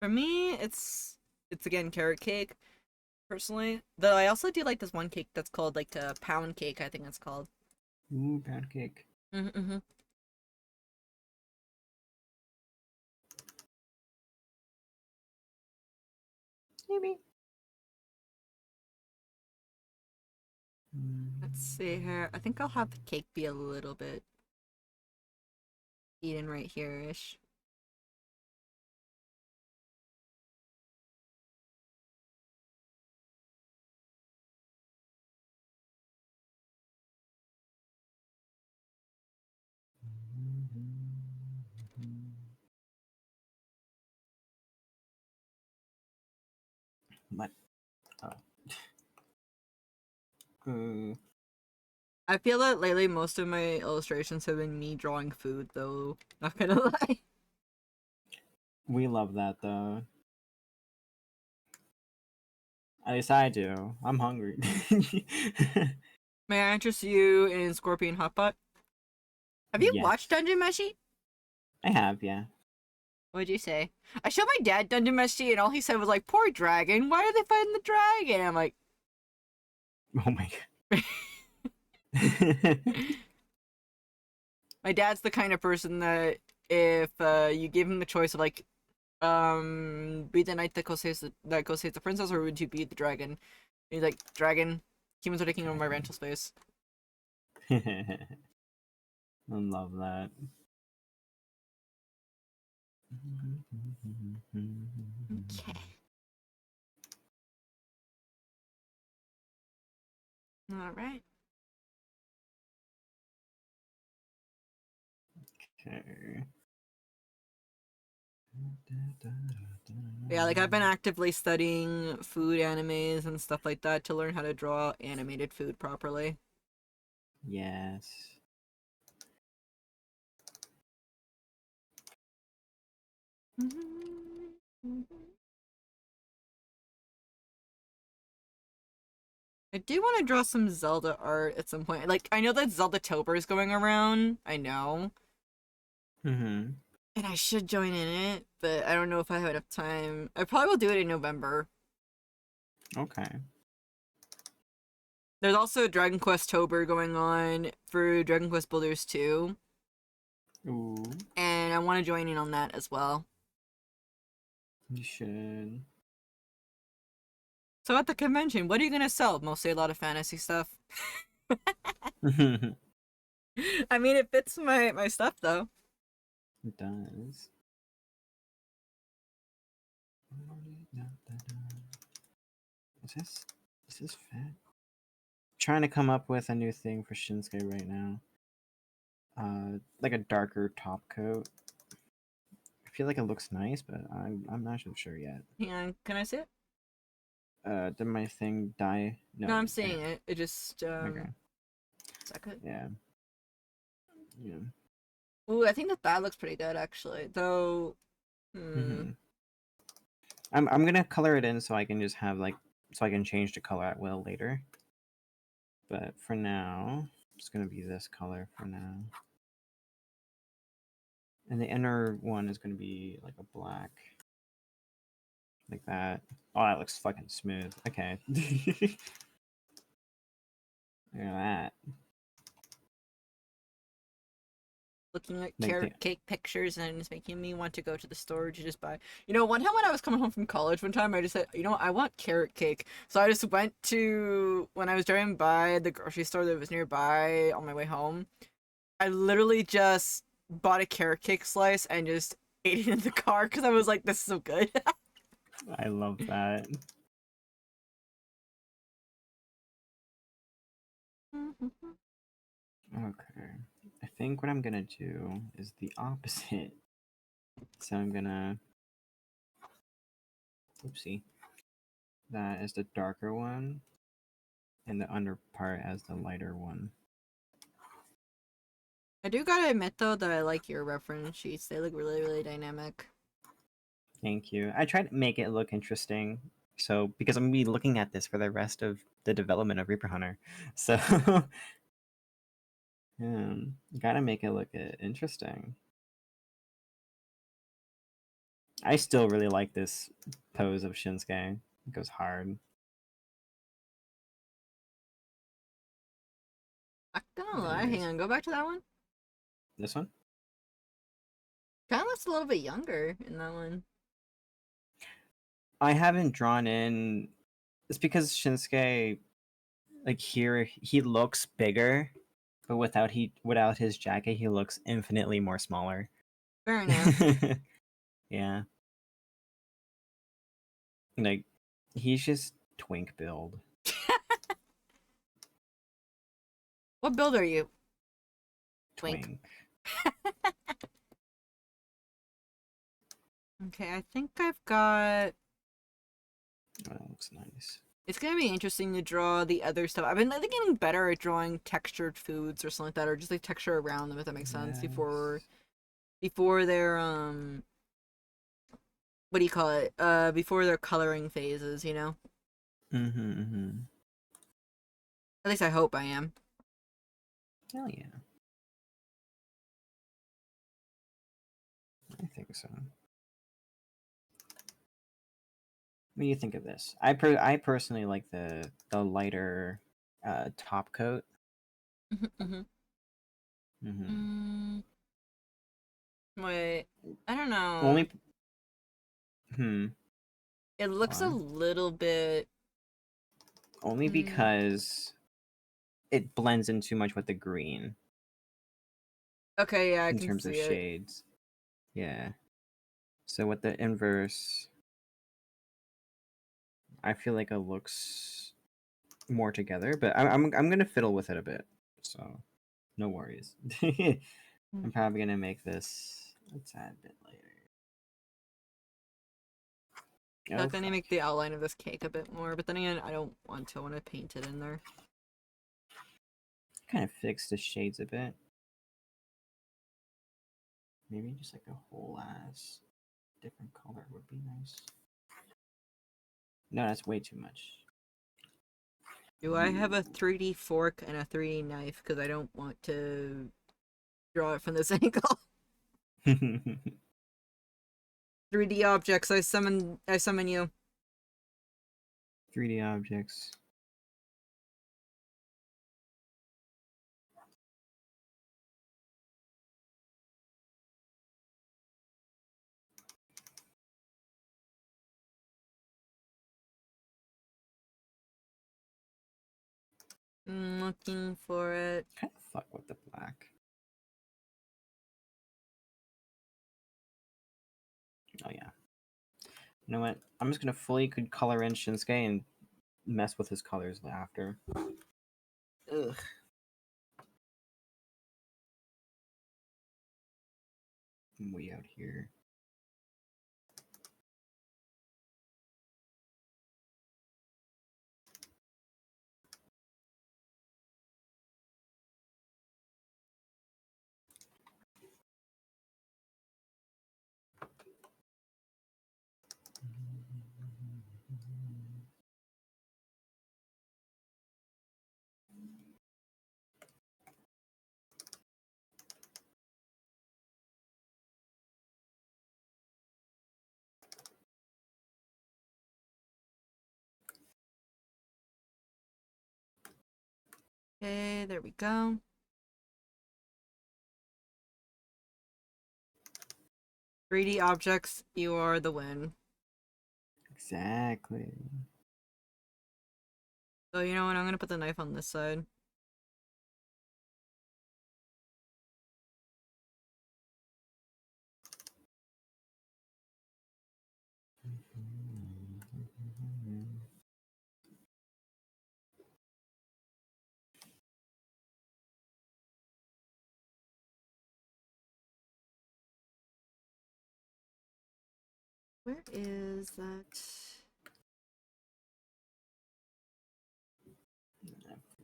Speaker 2: For me, it's again carrot cake. Personally, though, I also do like this one cake that's called like a pound cake. I think it's called.
Speaker 1: Ooh, pound cake.
Speaker 2: Mm-hmm.
Speaker 1: Maybe.
Speaker 2: Let's see here. I think I'll have the cake be a little bit eaten right here-ish.
Speaker 1: What? Oh. Uh,
Speaker 2: I feel that lately most of my illustrations have been me drawing food, though. Not gonna lie.
Speaker 1: we love that though. At least I do. I'm hungry.
Speaker 2: May I interest you in Scorpion Hotpot? Have you
Speaker 1: Yes.
Speaker 2: watched Dungeon Meshi?
Speaker 1: I have, yeah.
Speaker 2: What'd you say? I showed my dad Dungeon Meshi, and all he said was like, "Poor dragon. Why are they fighting the dragon?" I'm like,
Speaker 1: Oh my god.
Speaker 2: my dad's the kind of person that if you give him the choice of like, be the knight that goes saves the princess, or would you be the dragon? And he's like, dragon. Humans are taking over my rental space.
Speaker 1: I love that.
Speaker 2: Okay. All right.
Speaker 1: Okay.
Speaker 2: Yeah, like I've been actively studying food animes and stuff like that to learn how to draw animated food properly.
Speaker 1: Yes.
Speaker 2: I do want to draw some Zelda art at some point. Like, I know that Zelda Tober is going around. I know.
Speaker 1: Mm-hmm.
Speaker 2: And I should join in it, but I don't know if I have enough time. I probably will do it in November.
Speaker 1: Okay.
Speaker 2: There's also Dragon Quest Tober going on for Dragon Quest Builders 2.
Speaker 1: Ooh.
Speaker 2: And I want to join in on that as well.
Speaker 1: You should.
Speaker 2: So at the convention, what are you going to sell? Mostly a lot of fantasy stuff.
Speaker 1: It
Speaker 2: I mean, it fits my stuff, though.
Speaker 1: does. Is this fat? Trying to come up with a new thing for Shinsuke right now. Like a darker top coat. feel like it looks nice, but I'm not so sure yet.
Speaker 2: Hang on, can I see it?
Speaker 1: Did my thing die?
Speaker 2: No, I'm
Speaker 1: okay.
Speaker 2: seeing it. It just
Speaker 1: Okay.
Speaker 2: second.
Speaker 1: Yeah. Yeah.
Speaker 2: Ooh, I think that looks pretty good actually. Though
Speaker 1: I'm gonna color it in so I can just have like so I can change the color at will later. But for now, it's gonna be this color for now. And the inner one is gonna be like a black. Like that. Oh, that looks fucking smooth. Okay. Look at that.
Speaker 2: looking at
Speaker 1: Like
Speaker 2: carrot cake pictures and it's making me want to go to the store to just buy. You know, one time when I was coming home from college, one time I just said, you know what, I want carrot cake. So I just went to, when I was driving by the grocery store that was nearby on my way home, I literally just bought a carrot cake slice and just ate it in the car because I was like, this is so good.
Speaker 1: I love that. Okay. I think what I'm gonna do is the opposite. So I'm gonna oopsie. That is the darker one. And the under part as the lighter one.
Speaker 2: I do gotta admit though that I like your reference sheets. They look really, really dynamic.
Speaker 1: Thank you. I tried to make it look interesting. So because I'm gonna be looking at this for the rest of the development of Reaper Hunter. So gotta make it look interesting. I still really like this pose of Shinsuke. It goes hard.
Speaker 2: Not gonna lie, hang on, go back to that one.
Speaker 1: This one?
Speaker 2: Kinda looks a little bit younger in that one.
Speaker 1: I haven't drawn in. It's because Shinsuke, like here, he looks bigger, but without his jacket, he looks infinitely more smaller.
Speaker 2: Fair enough.
Speaker 1: Yeah. Like, he's just twink build.
Speaker 2: What build are you?
Speaker 1: Twink.
Speaker 2: Okay, I think I've got...
Speaker 1: Oh, that looks nice.
Speaker 2: It's gonna be interesting to draw the other stuff. I've been like getting better at drawing textured foods or something like that, or just like texture around them, if that makes sense. Before their what do you call it? Before their coloring phases, you know.
Speaker 1: Mm-hmm.
Speaker 2: At least I hope I am.
Speaker 1: Hell yeah. I think so. What do you think of this? I personally like the lighter top coat.
Speaker 2: Wait, I don't know.
Speaker 1: Only.
Speaker 2: It looks a little bit.
Speaker 1: Only because it blends in too much with the green.
Speaker 2: Okay, yeah, I
Speaker 1: in
Speaker 2: can
Speaker 1: terms
Speaker 2: see
Speaker 1: of
Speaker 2: it.
Speaker 1: shades. Yeah. So with the inverse, I feel like it looks more together, but I'm gonna fiddle with it a bit. So no worries. I'm probably gonna make this a tad bit later.
Speaker 2: I feel like I need to make the outline of this cake a bit more, but then again, I don't want to. I want to paint it in there.
Speaker 1: Kind of fix the shades a bit. Maybe just like a whole ass different color would be nice. No, that's way too much.
Speaker 2: Do I have a 3D fork and a 3D knife? Because I don't want to draw it from this angle. 3D objects, I summon you.
Speaker 1: 3D objects.
Speaker 2: I'm looking for it.
Speaker 1: Kind of fuck with the black. Oh yeah. You know what? I'm just gonna fully color in Shinsuke and mess with his colors after. Ugh. I'm way out here.
Speaker 2: Okay, there we go. "3D objects, you are the win."
Speaker 1: Exactly.
Speaker 2: So you know what? I'm gonna put the knife on this side. Where is that?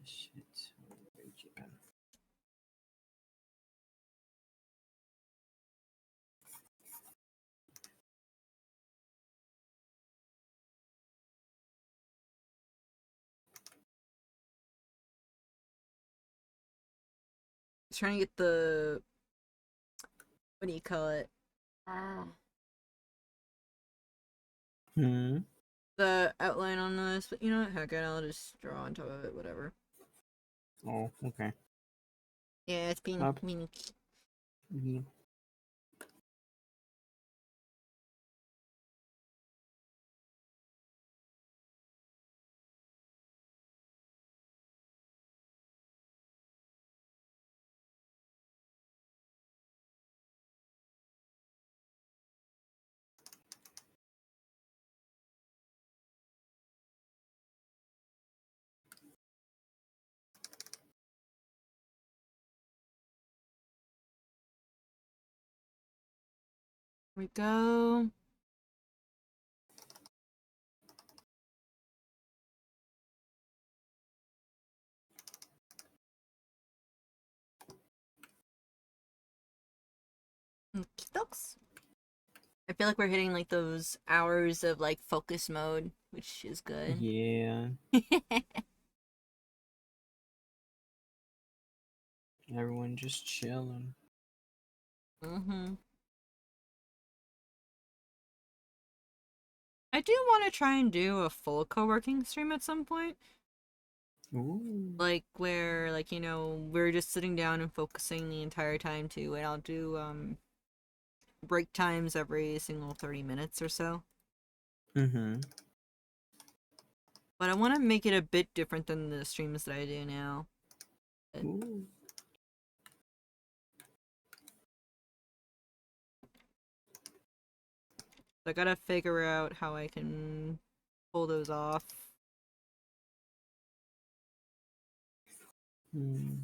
Speaker 1: Shit. Where'd you go?
Speaker 2: Trying to get the, what do you call it? Ah.
Speaker 1: Hmm.
Speaker 2: The outline on this, but you know what? Heck it, I'll just draw on top of it, whatever.
Speaker 1: Oh, okay.
Speaker 2: Yeah, it's being
Speaker 1: Up.
Speaker 2: meaning.
Speaker 1: Yeah.
Speaker 2: Here we go. Okey-dokes. I feel like we're hitting like those hours of like focus mode, which is good.
Speaker 1: Yeah. Everyone just chilling.
Speaker 2: Mm-hmm. I do want to try and do a full co-working stream at some point.
Speaker 1: Ooh.
Speaker 2: Like where like, you know, we're just sitting down and focusing the entire time too, and I'll do break times every single 30 minutes or so.
Speaker 1: Mm-hmm.
Speaker 2: But I want to make it a bit different than the streams that I do now.
Speaker 1: Ooh.
Speaker 2: So I gotta figure out how I can pull those off.
Speaker 1: Hmm.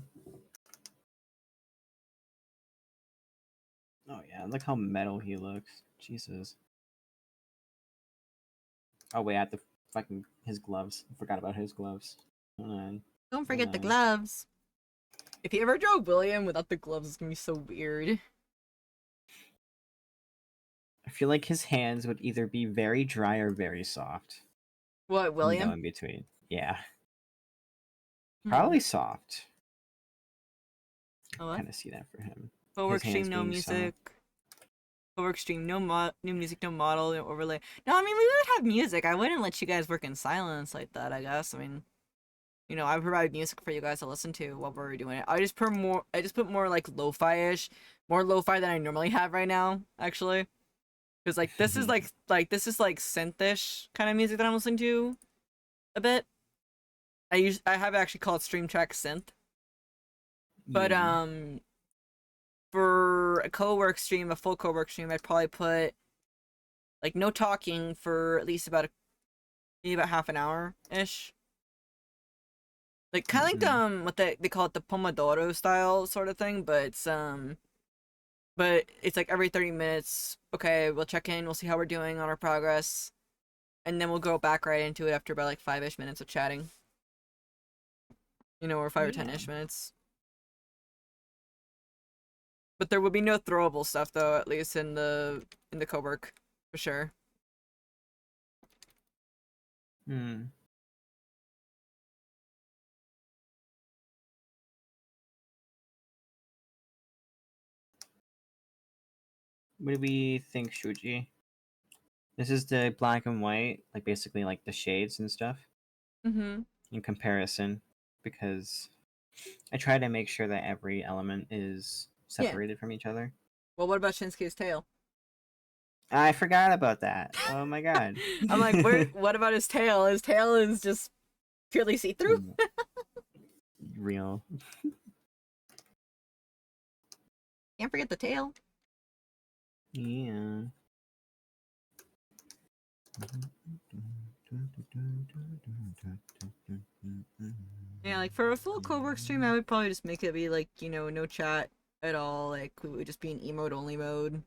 Speaker 1: Oh yeah, look how metal he looks. Jesus. Oh wait, I have to fucking his gloves. I forgot about his gloves. Hold on.
Speaker 2: Don't
Speaker 1: Hold
Speaker 2: forget the
Speaker 1: on.
Speaker 2: gloves. If you ever draw William without the gloves, it's gonna be so weird.
Speaker 1: I feel like his hands would either be very dry or very soft.
Speaker 2: What,
Speaker 1: No
Speaker 2: William?
Speaker 1: in between. Yeah.
Speaker 2: Hmm.
Speaker 1: Probably soft.
Speaker 2: Oh, what?
Speaker 1: Kind of see that for him.
Speaker 2: Co-work
Speaker 1: His
Speaker 2: stream,
Speaker 1: hands
Speaker 2: no
Speaker 1: being
Speaker 2: music.
Speaker 1: soft.
Speaker 2: Co-work stream, new music, no model, no overlay. No, I mean, we would have music. I wouldn't let you guys work in silence like that, I guess. I mean, you know, I provide music for you guys to listen to while we're doing it. I just put more like lo-fi-ish, more lo-fi than I normally have right now, actually. Because like this is this is like synth-ish kind of music that I'm listening to a bit. I have actually called Stream Track Synth. But
Speaker 1: Yeah.
Speaker 2: for a co-work stream, a full co-work stream, I'd probably put like no talking for at least maybe about half an hour ish. Like kind of like what they call it, the Pomodoro style sort of thing, but it's like every 30 minutes. Okay, we'll check in, we'll see how we're doing on our progress, and then we'll go back right into it after about like 5-ish minutes of chatting. You know, or 5 or
Speaker 1: Yeah.
Speaker 2: 10-ish minutes. But there will be no throwable stuff though, at least in the co-work, for sure.
Speaker 1: Hmm. What do we think, Shuji? This is the black and white, like basically like the shades and stuff
Speaker 2: Mm-hmm.
Speaker 1: in comparison, because I try to make sure that every element is separated from each other.
Speaker 2: Well, what about Shinsuke's tail?
Speaker 1: I forgot about that. Oh my god.
Speaker 2: I'm like, what about his tail? His tail is just purely see-through.
Speaker 1: Real.
Speaker 2: Can't forget the tail.
Speaker 1: Yeah.
Speaker 2: Yeah, like for a full co-work stream, I would probably just make it be like, you know, no chat at all. Like, we would just be in emote only mode.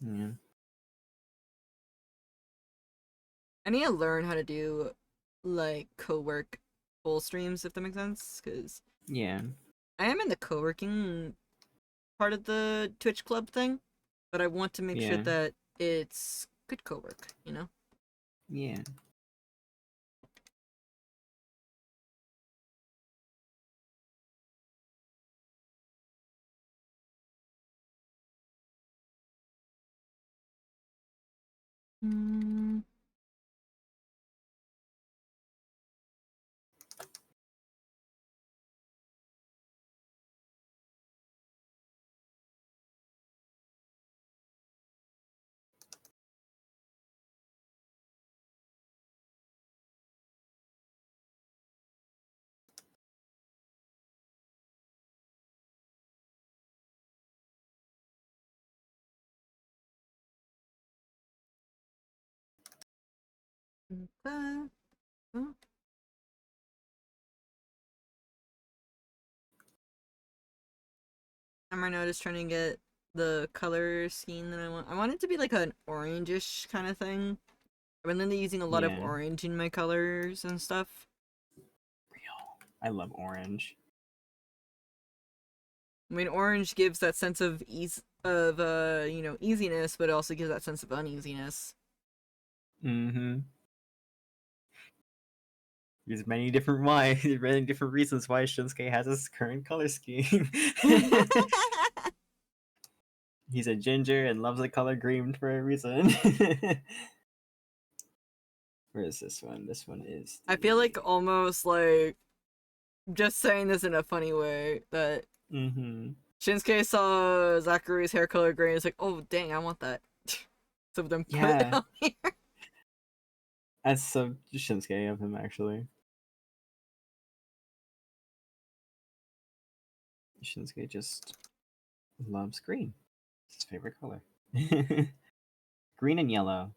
Speaker 1: Yeah.
Speaker 2: I need to learn how to do like co-work full streams, if that makes sense. Because
Speaker 1: Yeah.
Speaker 2: I am in the co-working part of the Twitch club thing, but I want to make sure
Speaker 1: Yeah.
Speaker 2: that it's good co-work, you know?
Speaker 1: Yeah.
Speaker 2: Mm. Okay. Oh. I'm right now just trying to get the color scheme that I want. I want it to be like an orangish kind of thing. I've been really using a lot of
Speaker 1: Yeah.
Speaker 2: orange in my colors and stuff.
Speaker 1: Real. I love orange.
Speaker 2: I mean, orange gives that sense of ease of you know, easiness, but it also gives that sense of uneasiness.
Speaker 1: Mm-hmm. There's many different why, many different reasons why Shinsuke has his current color scheme. He's a ginger and loves the color green for a reason. Where is this one? This one is.
Speaker 2: I feel like almost like just saying this in a funny way that
Speaker 1: Mm-hmm.
Speaker 2: Shinsuke saw Zachary's hair color gray and it's like, oh dang, I want that. So then put it
Speaker 1: Yeah.
Speaker 2: down here.
Speaker 1: That's so Shinsuke of him, actually. Shinsuke just loves green. It's his favorite color. Green and yellow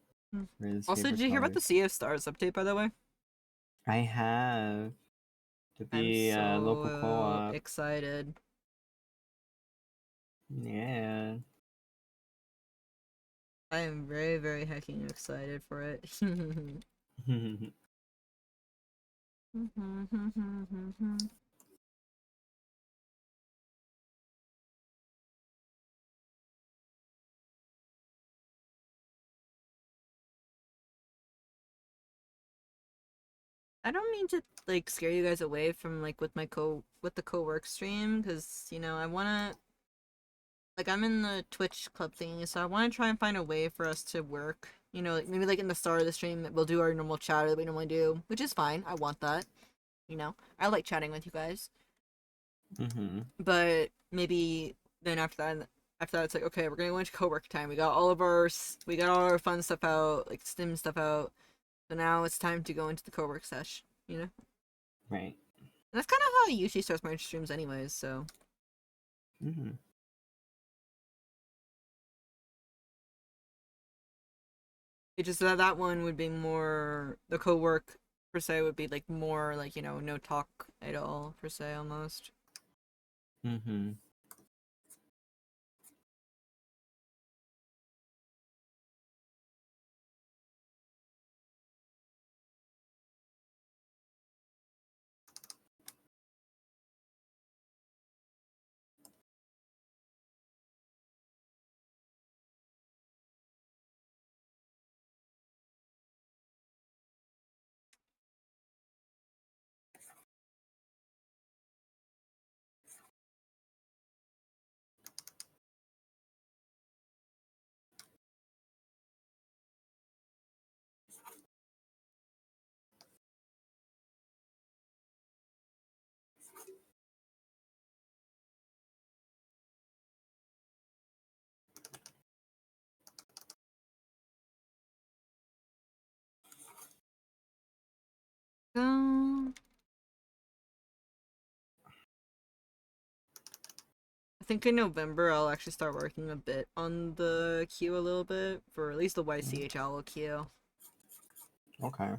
Speaker 1: are his
Speaker 2: Also, did
Speaker 1: favorite
Speaker 2: you hear about the
Speaker 1: colors.
Speaker 2: Sea of Stars update, by the way?
Speaker 1: I have to
Speaker 2: I'm
Speaker 1: be local
Speaker 2: so
Speaker 1: co-op.
Speaker 2: excited.
Speaker 1: Yeah.
Speaker 2: I am very, very hecking excited for it. I don't mean to like scare you guys away from like with the co-work stream, because you know I wanna like I'm in the Twitch club thingy, so I wanna try and find a way for us to work. You know, like maybe like in the start of the stream we'll do our normal chat that we normally do, which is fine. I want that. You know, I like chatting with you guys.
Speaker 1: Mm-hmm.
Speaker 2: But maybe then after that it's like, okay, we're gonna go into co-work time. We got all our fun stuff out, like stim stuff out. So now it's time to go into the co-work sesh, you know.
Speaker 1: Right.
Speaker 2: And that's kind of how I usually start my streams, anyways. So
Speaker 1: Mm-hmm.
Speaker 2: it just that one would be more the co-work per se would be like more like, you know, no talk at all per se almost.
Speaker 1: Mm-hmm.
Speaker 2: think in November I'll actually start working a bit on the queue a little bit for at least the YCH owl queue.
Speaker 1: Okay.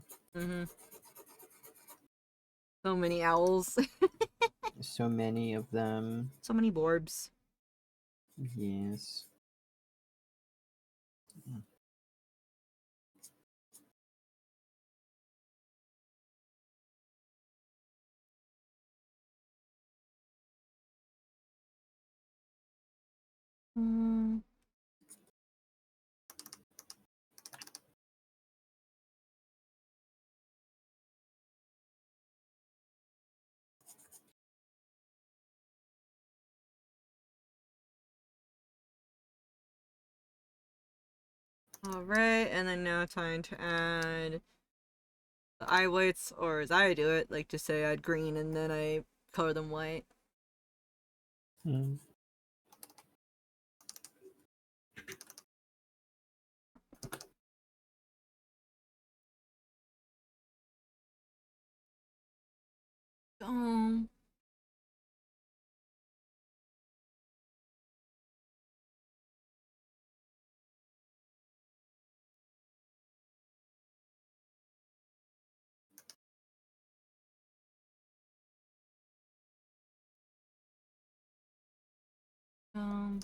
Speaker 2: So many owls.
Speaker 1: So many of them.
Speaker 2: So many borbs.
Speaker 1: Yes.
Speaker 2: Mm. Alright, and then now time to add the eye whites, or as I do it, like just say I add green and then I color them white.
Speaker 1: Hmm.
Speaker 2: Oh. Um.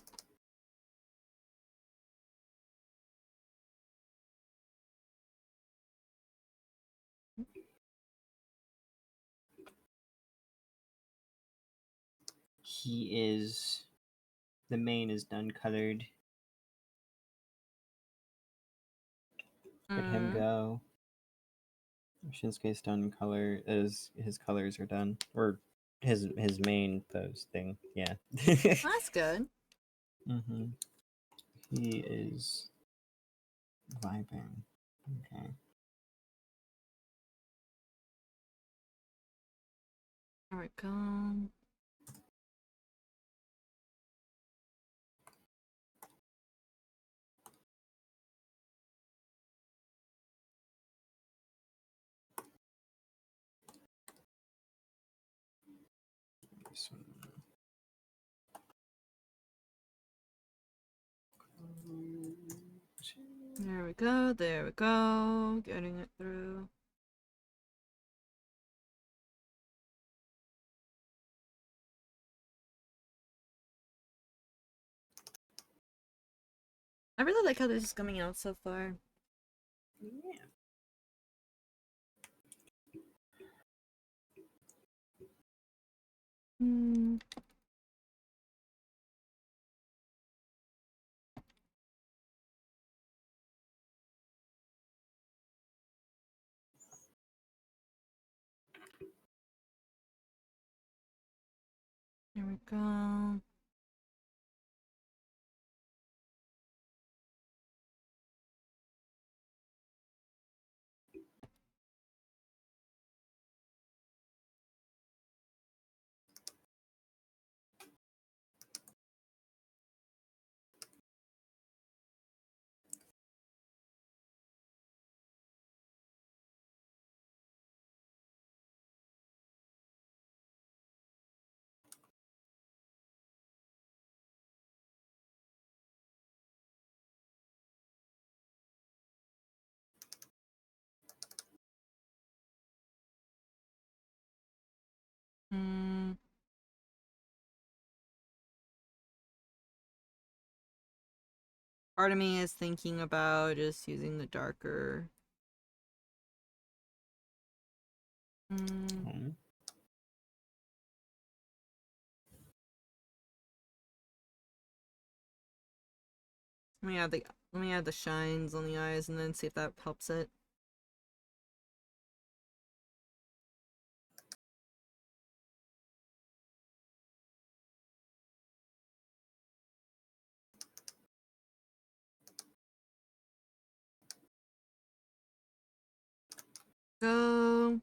Speaker 1: He is. The main is done colored. Let him go. Shinsuke's done color. His colors are done, or his main pose thing. Yeah.
Speaker 2: That's good.
Speaker 1: Mm-hmm. He is vibing. Okay.
Speaker 2: There we go.
Speaker 1: This one.
Speaker 2: There we go. There we go. Getting it through. I really like how this is coming out so far.
Speaker 1: Yeah.
Speaker 2: Hmm. There we go. Hmm. Part of me is thinking about just using the darker. Hmm.
Speaker 1: Mhm.
Speaker 2: Let me add the shines on the eyes and then see if that helps it. Go.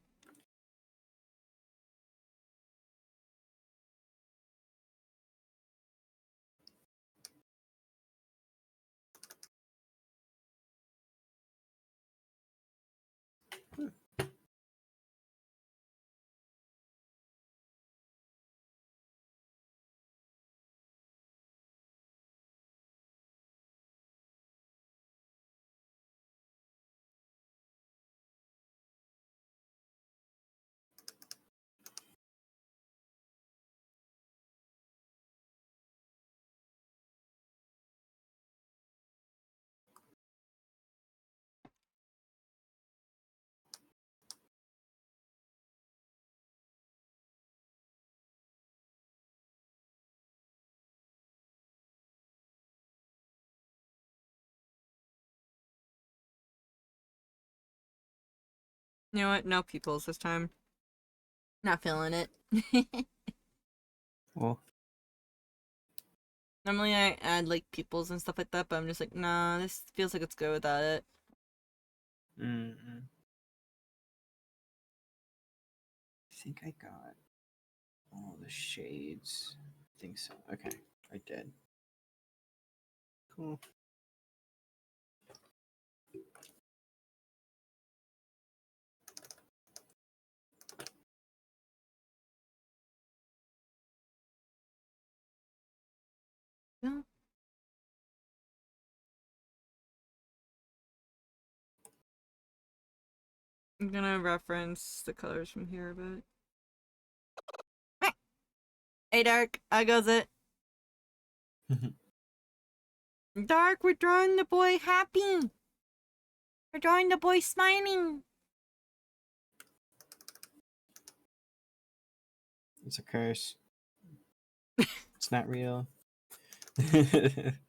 Speaker 2: You know what? No pupils this time. Not feeling it.
Speaker 1: Well,
Speaker 2: Normally I add like pupils and stuff like that, but I'm just like, nah, this feels like it's good without it.
Speaker 1: I think I got all the shades. I think so. Okay, I did. Cool.
Speaker 2: No. I'm gonna reference the colors from here, but hey, Dark, how goes it? Dark, we're drawing the boy happy. We're drawing the boy smiling.
Speaker 1: It's a curse. It's not real.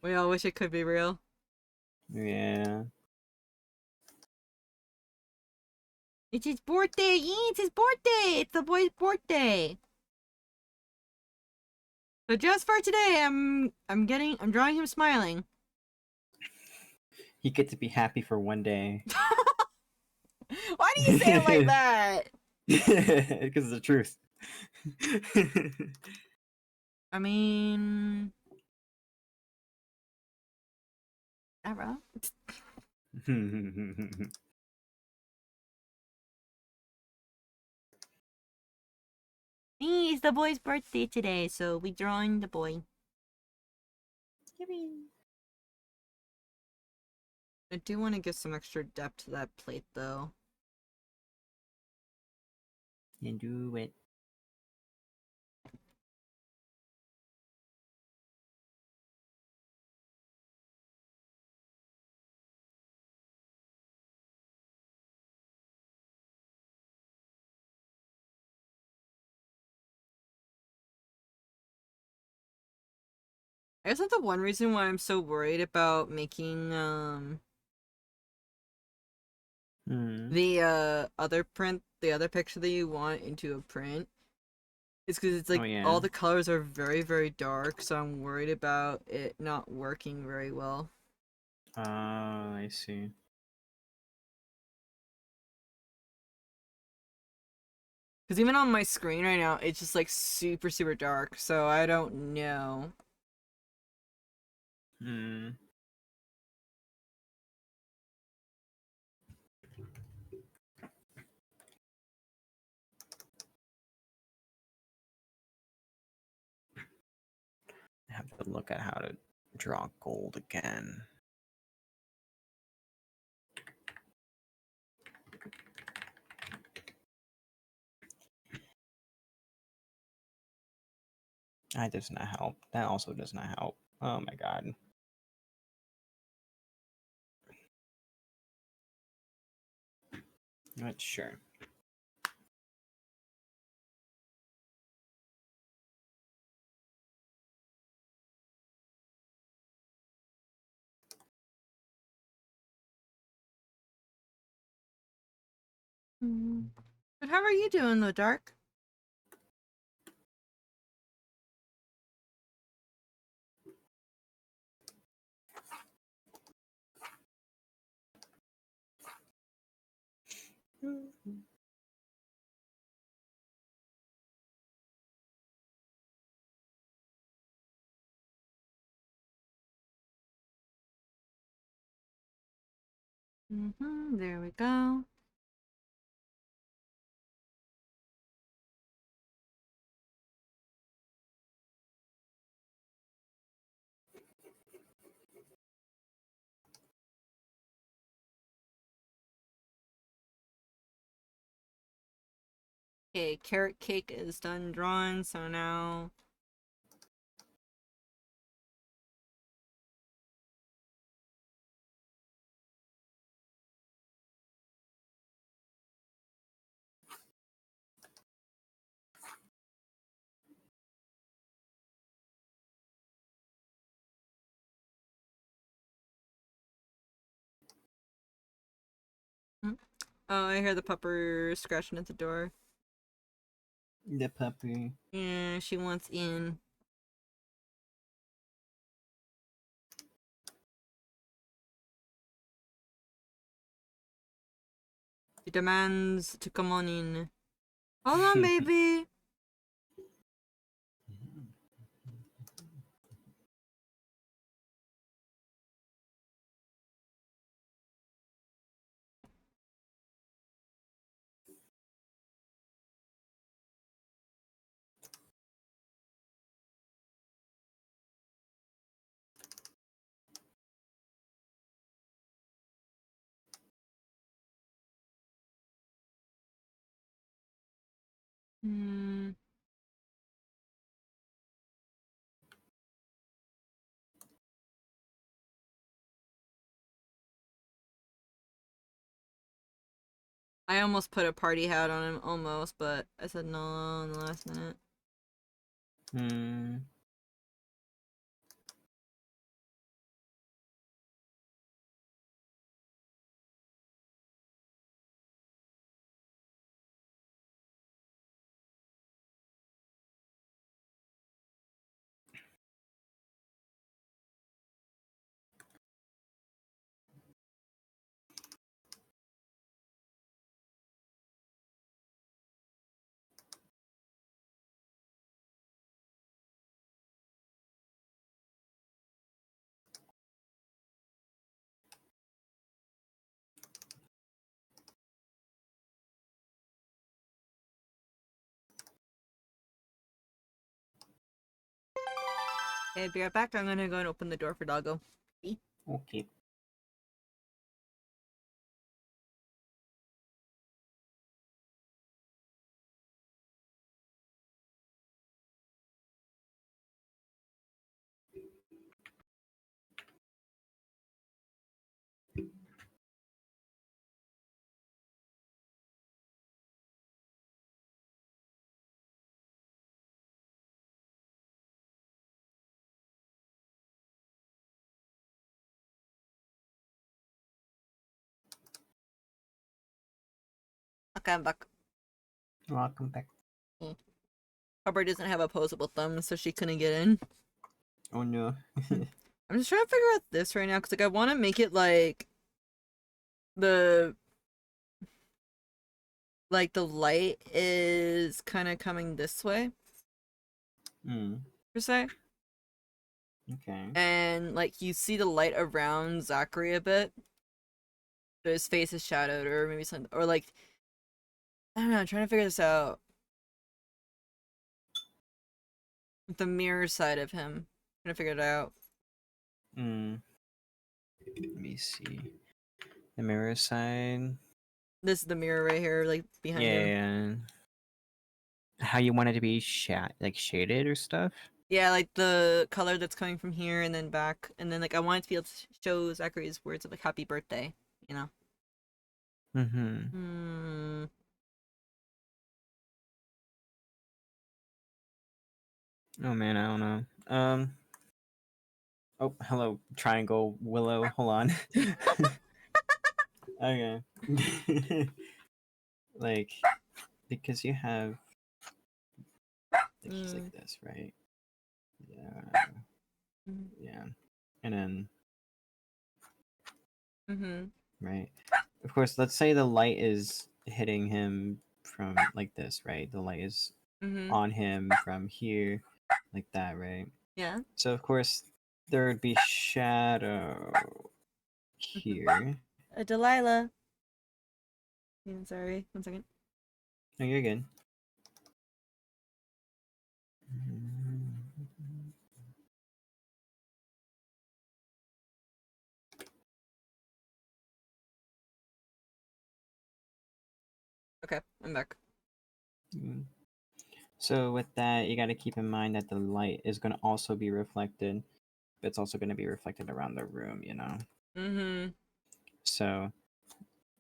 Speaker 2: We all wish it could be real.
Speaker 1: Yeah.
Speaker 2: It's his birthday. Yeah, it's his birthday. It's the boy's birthday. So just for today, I'm drawing him smiling.
Speaker 1: You get to be happy for one day.
Speaker 2: Why do you say it like that?
Speaker 1: Because it's the truth.
Speaker 2: I mean, not wrong. It's the boy's birthday today, so we drawing the boy. I do want to give some extra depth to that plate, though.
Speaker 1: And do it.
Speaker 2: I guess that's the one reason why I'm so worried about making the other picture that you want into a print. It's because it's like all the colors are very, very dark, so I'm worried about it not working very well.
Speaker 1: I see.
Speaker 2: Because even on my screen right now, it's just like super, super dark, so I don't know.
Speaker 1: I have to look at how to draw gold again. That does not help. That also does not help. Oh my god. Not sure.
Speaker 2: But how are you doing, though, Dark? There we go. Okay, carrot cake is done drawing, so now... Oh, I hear the pupper scratching at the door.
Speaker 1: The puppy.
Speaker 2: Yeah, she wants in. She demands to come on in. Hold on, baby. Hmm. I almost put a party hat on him, almost, but I said no in the last minute.
Speaker 1: Hmm.
Speaker 2: Okay, be right back. I'm gonna go and open the door for Doggo.
Speaker 1: Okay.
Speaker 2: Okay, I'm back.
Speaker 1: Welcome back.
Speaker 2: Harper doesn't have opposable thumbs, so she couldn't get in.
Speaker 1: Oh no.
Speaker 2: I'm just trying to figure out this right now, because like I want to make it like the light is kind of coming this way
Speaker 1: Hmm.
Speaker 2: per se,
Speaker 1: Okay.
Speaker 2: and like you see the light around Zachary a bit, but his face is shadowed, or maybe something, or like I don't know. I'm trying to figure this out. The mirror side of him, trying to figure it out.
Speaker 1: Hmm. Let me see. The mirror side.
Speaker 2: This is the mirror right here, like behind him.
Speaker 1: Yeah. How you want it to be like shaded or stuff?
Speaker 2: Yeah, like the color that's coming from here and then back, and then like I want it to be able to show Zachary's words of like "Happy Birthday," you know.
Speaker 1: Mm-hmm.
Speaker 2: Hmm.
Speaker 1: Oh man, I don't know. Oh, hello, triangle willow. Hold on. Okay. Like, because you have like he's like
Speaker 2: Mm.
Speaker 1: this, right? Yeah. Yeah. And then
Speaker 2: Mhm.
Speaker 1: right. Of course, let's say the light is hitting him from like this, right? The light is
Speaker 2: Mhm.
Speaker 1: on him from here, like that, right?
Speaker 2: Yeah.
Speaker 1: So of course there would be shadow here.
Speaker 2: Delilah. Yeah, sorry. 1 second.
Speaker 1: No, you're good.
Speaker 2: Okay, I'm back.
Speaker 1: Mm. So with that, you got to keep in mind that the light is going to also be reflected, but it's also going to be reflected around the room, you know?
Speaker 2: Mhm.
Speaker 1: So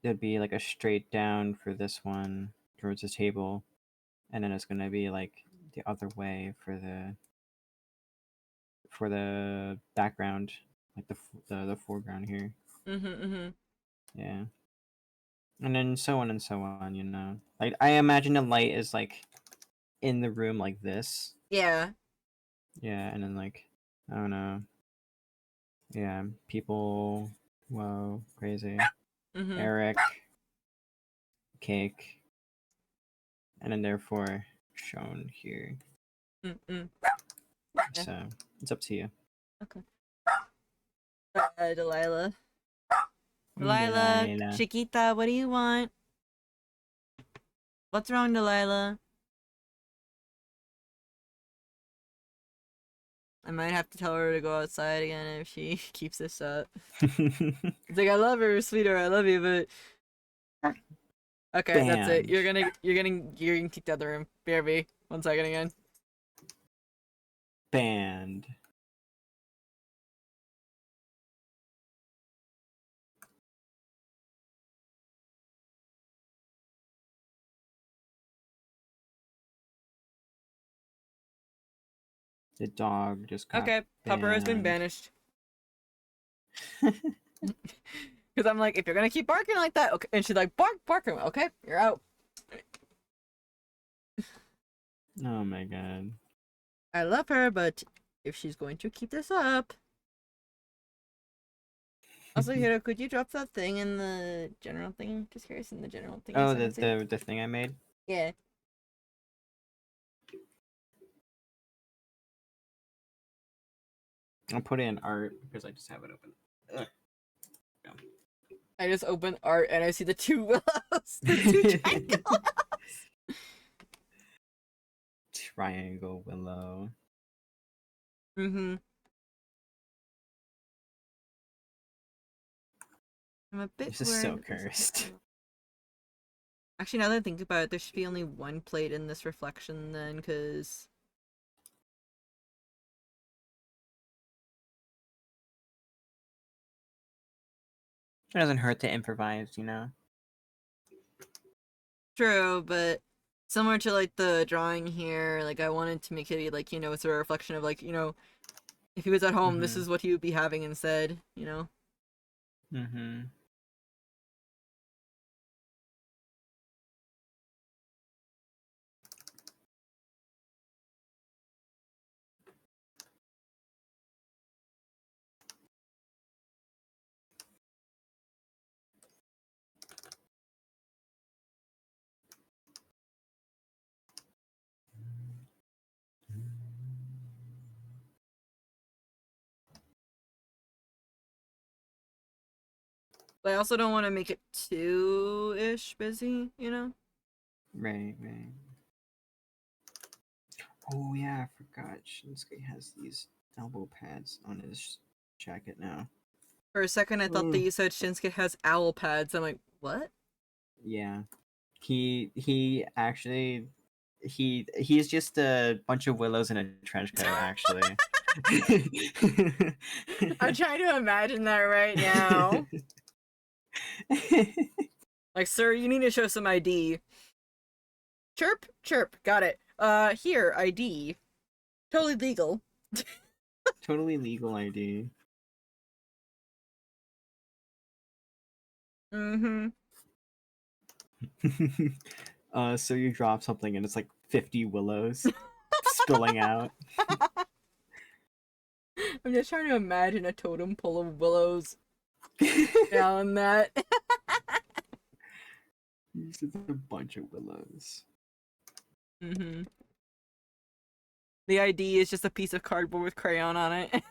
Speaker 1: there'd be like a straight down for this one towards the table, and then it's going to be like the other way for the background, like the foreground here.
Speaker 2: Mhm. Mhm.
Speaker 1: Yeah. And then so on and so on, you know. Like I imagine the light is like in the room like this.
Speaker 2: Yeah.
Speaker 1: Yeah, and then like I don't know. Yeah, people whoa, crazy.
Speaker 2: Mm-hmm.
Speaker 1: Eric, cake, and then therefore shown here.
Speaker 2: Mm-mm. Yeah.
Speaker 1: So it's up to you.
Speaker 2: Okay. Delilah. Delilah,
Speaker 1: Delilah.
Speaker 2: Chiquita, what do you want? What's wrong, Delilah? I might have to tell her to go outside again if she keeps this up. It's like I love her, sweetheart, I love you, but okay, that's it.
Speaker 1: Banned.
Speaker 2: You're getting kicked out of the room. BRB. 1 second again.
Speaker 1: Banned. The dog just got
Speaker 2: Okay, Pupper has been
Speaker 1: banned.
Speaker 2: banished. Because I'm like, if you're gonna keep barking like that, okay. And she's like, barking. Okay, you're out.
Speaker 1: Oh my god.
Speaker 2: I love her, but if she's going to keep this up. Also, Hiro, could you drop that thing in the general thing? Just curious in the general thing.
Speaker 1: Oh, the thing I made?
Speaker 2: Yeah.
Speaker 1: I'll put it in art because I just have it open. Ugh.
Speaker 2: I just opened art and I see the 2 willows. The 2 triangles.
Speaker 1: Triangle willow.
Speaker 2: Mm-hmm. I'm a bit
Speaker 1: This is
Speaker 2: worried
Speaker 1: so
Speaker 2: that there's a
Speaker 1: cursed.
Speaker 2: bit- Actually, now that I think about it, there should be only 1 plate in this reflection then, because...
Speaker 1: It doesn't hurt to improvise, you know?
Speaker 2: True, but similar to, like, the drawing here, like, I wanted to make it, like, you know, it's a reflection of, like, you know, if he was at home, this is what he would be having instead, you know?
Speaker 1: Mm-hmm.
Speaker 2: But I also don't want to make it too-ish busy, you know?
Speaker 1: Right, right. Oh yeah, I forgot. Shinsuke has these elbow pads on his jacket now.
Speaker 2: For a second, I thought that you said Shinsuke has owl pads. I'm like, what?
Speaker 1: Yeah. He actually he's just a bunch of willows in a trench coat, actually.
Speaker 2: I'm trying to imagine that right now. Like, sir, you need to show some ID. Chirp, chirp, got it. Here, ID. Totally legal.
Speaker 1: Totally legal ID.
Speaker 2: Mm-hmm.
Speaker 1: So you drop something and it's like 50 willows spilling out.
Speaker 2: I'm just trying to imagine a totem full of willows down that.
Speaker 1: It's just a bunch of willows.
Speaker 2: Mm-hmm. The ID is just a piece of cardboard with crayon on it.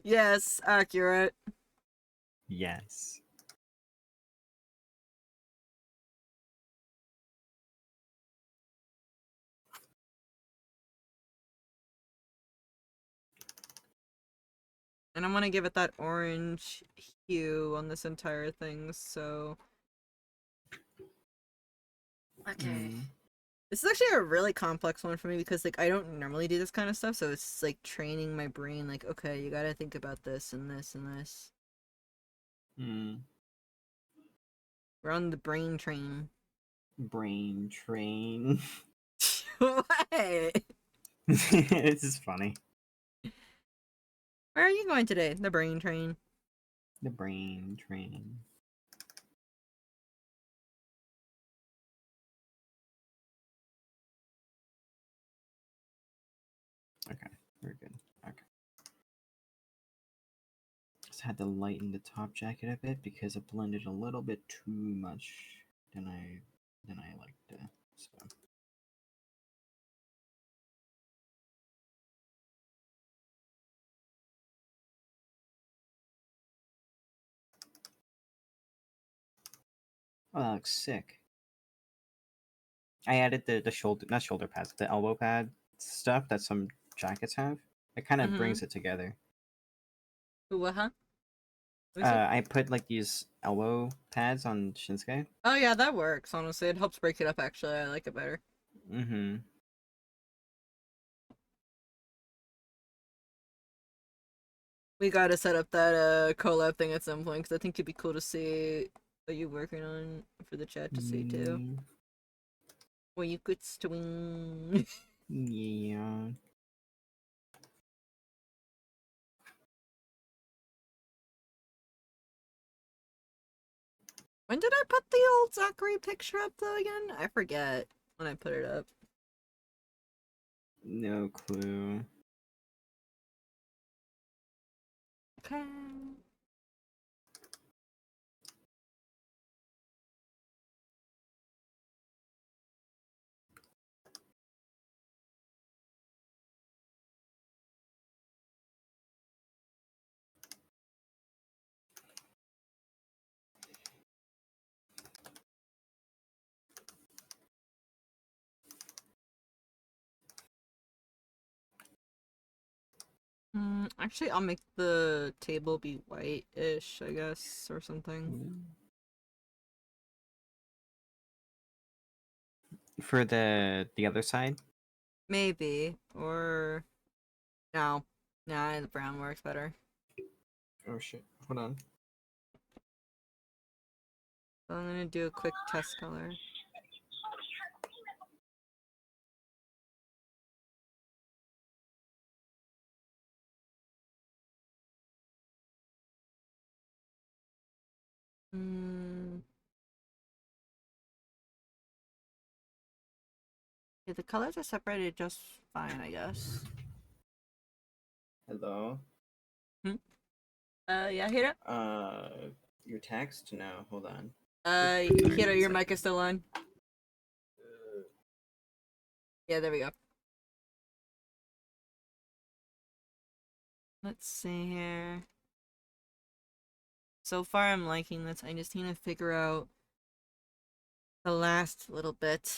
Speaker 2: Yes, accurate.
Speaker 1: Yes.
Speaker 2: And I'm gonna give it that orange hue on this entire thing, so... Okay.
Speaker 1: Mm.
Speaker 2: This is actually a really complex one for me because, like, I don't normally do this kind of stuff, so it's, like, training my brain, like, okay, you gotta think about this and this and this.
Speaker 1: Mm.
Speaker 2: We're on the brain train.
Speaker 1: Brain train.
Speaker 2: What?
Speaker 1: This is funny.
Speaker 2: Where are you going today? The brain train.
Speaker 1: The brain train. Okay, we're good. Okay. Just had to lighten the top jacket a bit because it blended a little bit too much than I liked to. So. Oh, that looks sick. I added the shoulder, not shoulder pads, the elbow pad stuff that some jackets have. It kind of brings it together.
Speaker 2: What, huh? What is it?
Speaker 1: I put like these elbow pads on Shinsuke.
Speaker 2: Oh yeah, that works, honestly. It helps break it up, actually. I like it better.
Speaker 1: Mm-hmm.
Speaker 2: We gotta set up that collab thing at some point, because I think it'd be cool to see what you're working on for the chat to see, too. Where you could swing.
Speaker 1: Yeah.
Speaker 2: When did I put the old Zachary picture up, though, again? I forget when I put it up.
Speaker 1: No clue.
Speaker 2: Okay. Actually, I'll make the table be white-ish, I guess, or something.
Speaker 1: For the other side?
Speaker 2: Maybe. Or... No. Nah, the brown works better.
Speaker 1: Oh shit. Hold on.
Speaker 2: So I'm gonna do a quick test color. Yeah, the colors are separated just fine, I guess.
Speaker 1: Hello?
Speaker 2: Yeah, Hiro?
Speaker 1: Your text? No, hold on.
Speaker 2: Hiro, your mic is still on. Yeah, there we go. Let's see here. So far, I'm liking this. I just need to figure out the last little bit.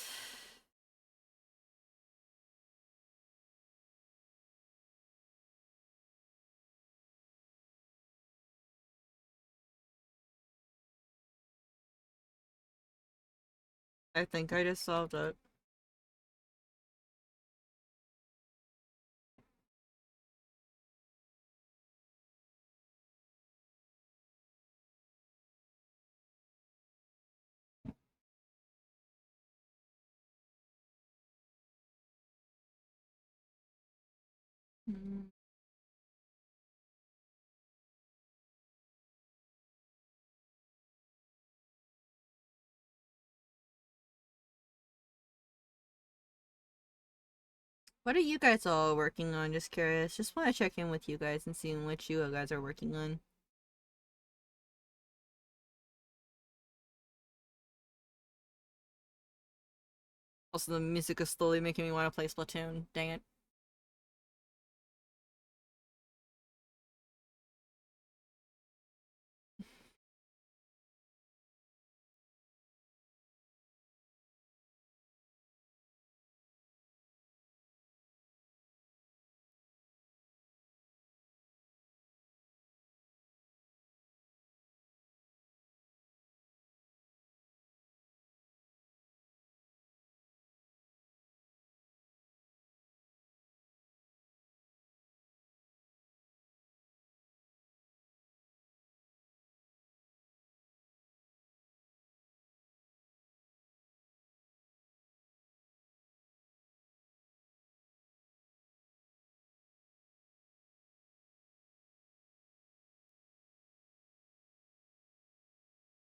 Speaker 2: I think I just solved it. What are you guys all working on? Just curious. Just want to check in with you guys and see what you guys are working on. Also, the music is slowly making me want to play Splatoon. Dang it.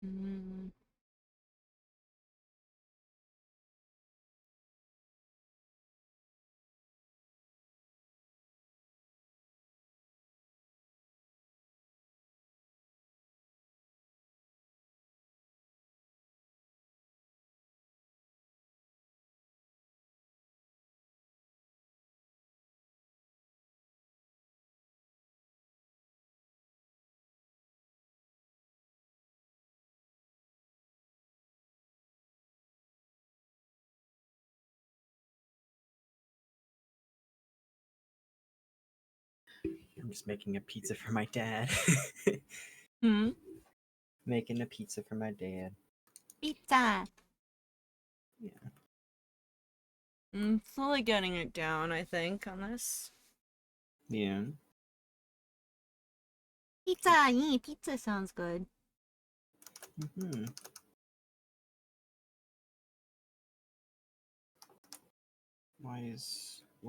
Speaker 2: Mm.
Speaker 1: I'm just making a pizza for my dad.
Speaker 2: Hmm.
Speaker 1: Making a pizza for my dad.
Speaker 2: Pizza.
Speaker 1: Yeah.
Speaker 2: I'm slowly getting it down, I think, on this.
Speaker 1: Yeah.
Speaker 2: Pizza! Yeah, pizza sounds good.
Speaker 1: Hmm. Why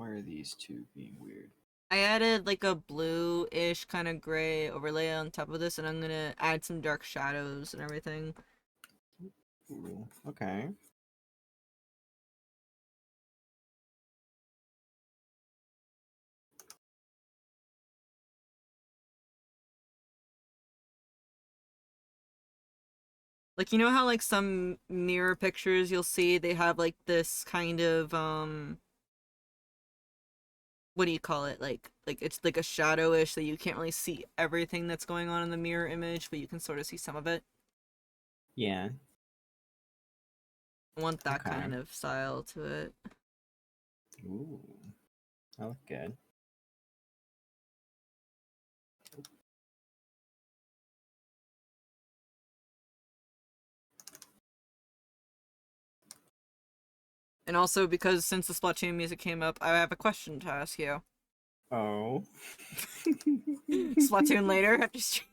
Speaker 1: are these two being weird?
Speaker 2: I added like a blue-ish kind of gray overlay on top of this, and I'm gonna add some dark shadows and everything.
Speaker 1: Ooh, okay.
Speaker 2: Like, you know how like some mirror pictures you'll see they have like this kind of what do you call it? Like it's like a shadowish that you can't really see everything that's going on in the mirror image, but you can sort of see some of it.
Speaker 1: Yeah.
Speaker 2: I want that
Speaker 1: Okay.
Speaker 2: kind of style to it.
Speaker 1: Ooh. That look good.
Speaker 2: And also because since the Splatoon music came up, I have a question to ask you.
Speaker 1: Oh.
Speaker 2: Splatoon later after stream.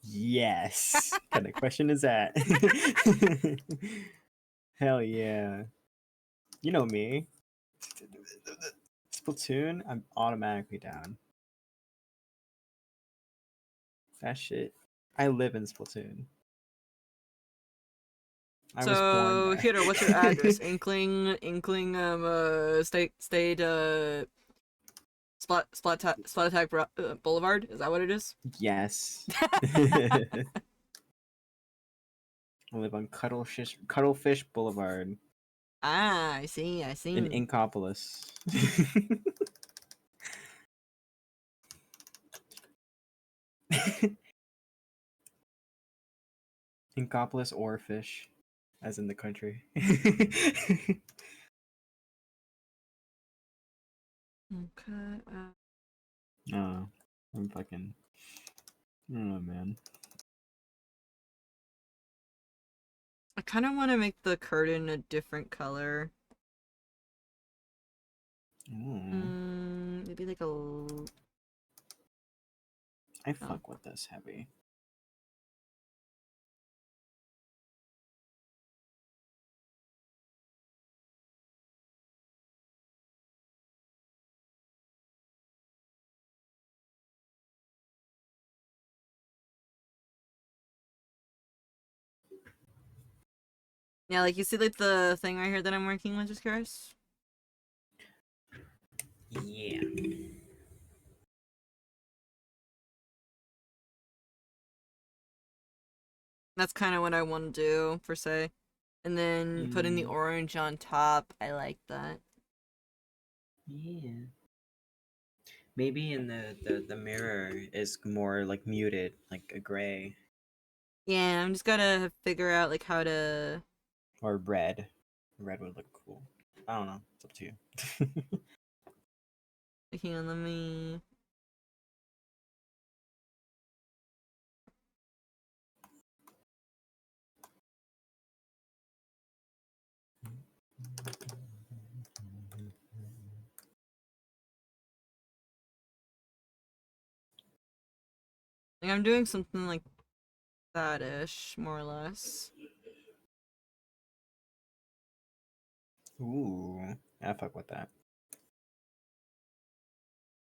Speaker 1: Yes. What kind of question is that? Hell yeah. You know me. Splatoon, I'm automatically down. That shit. I live in Splatoon. I was born
Speaker 2: So,
Speaker 1: there.
Speaker 2: Hiro, what's your address? Inkling, State, Splat Attack Boulevard? Is that what it is?
Speaker 1: Yes. I live on Cuttlefish Boulevard
Speaker 2: Ah, I see.
Speaker 1: in Inkopolis. Inkopolis or fish, as in the country.
Speaker 2: Okay.
Speaker 1: Oh, I'm fucking. Oh man.
Speaker 2: I kind of want to make the curtain a different color.
Speaker 1: Ooh,
Speaker 2: Maybe like a.
Speaker 1: I fuck with this heavy.
Speaker 2: Yeah, like you see, like the thing right here that I'm working with, just curious.
Speaker 1: Yeah.
Speaker 2: That's kind of what I want to do, per se. And then putting the orange on top. I like that.
Speaker 1: Yeah. Maybe in the mirror is more like muted, like a gray
Speaker 2: Yeah, I'm just gotta figure out like how to.
Speaker 1: or red. Red would look cool. I don't know. It's up to you.
Speaker 2: Hang on, let me. Like, I'm doing something like that-ish, more or less.
Speaker 1: Ooh, I fuck with that.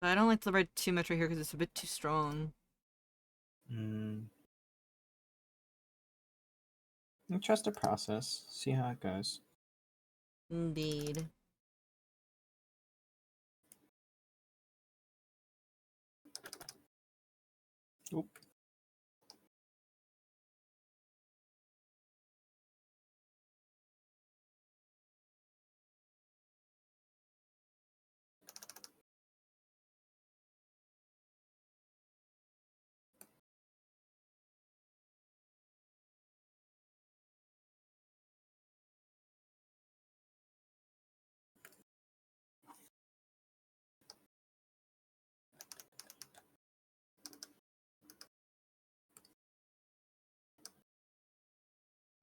Speaker 2: But I don't like the red too much right here because it's a bit too strong.
Speaker 1: Mm. Trust the process. See how it goes.
Speaker 2: Indeed.
Speaker 1: Oop.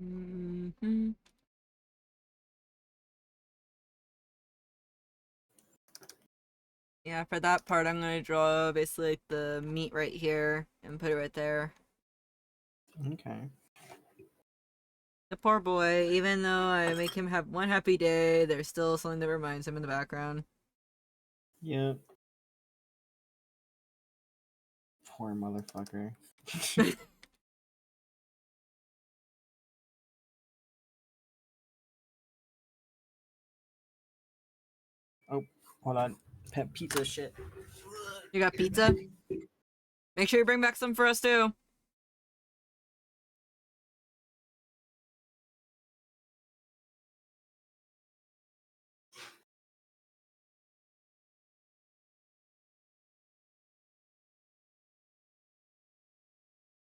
Speaker 2: Mm-hmm. Yeah, for that part, I'm gonna draw basically like the meat right here and put it right there.
Speaker 1: Okay.
Speaker 2: The poor boy, even though I make him have one happy day, there's still something that reminds him in the background.
Speaker 1: Yep. Poor motherfucker. Oh, hold on. Pet pizza shit.
Speaker 2: You got pizza? Make sure you bring back some for us too.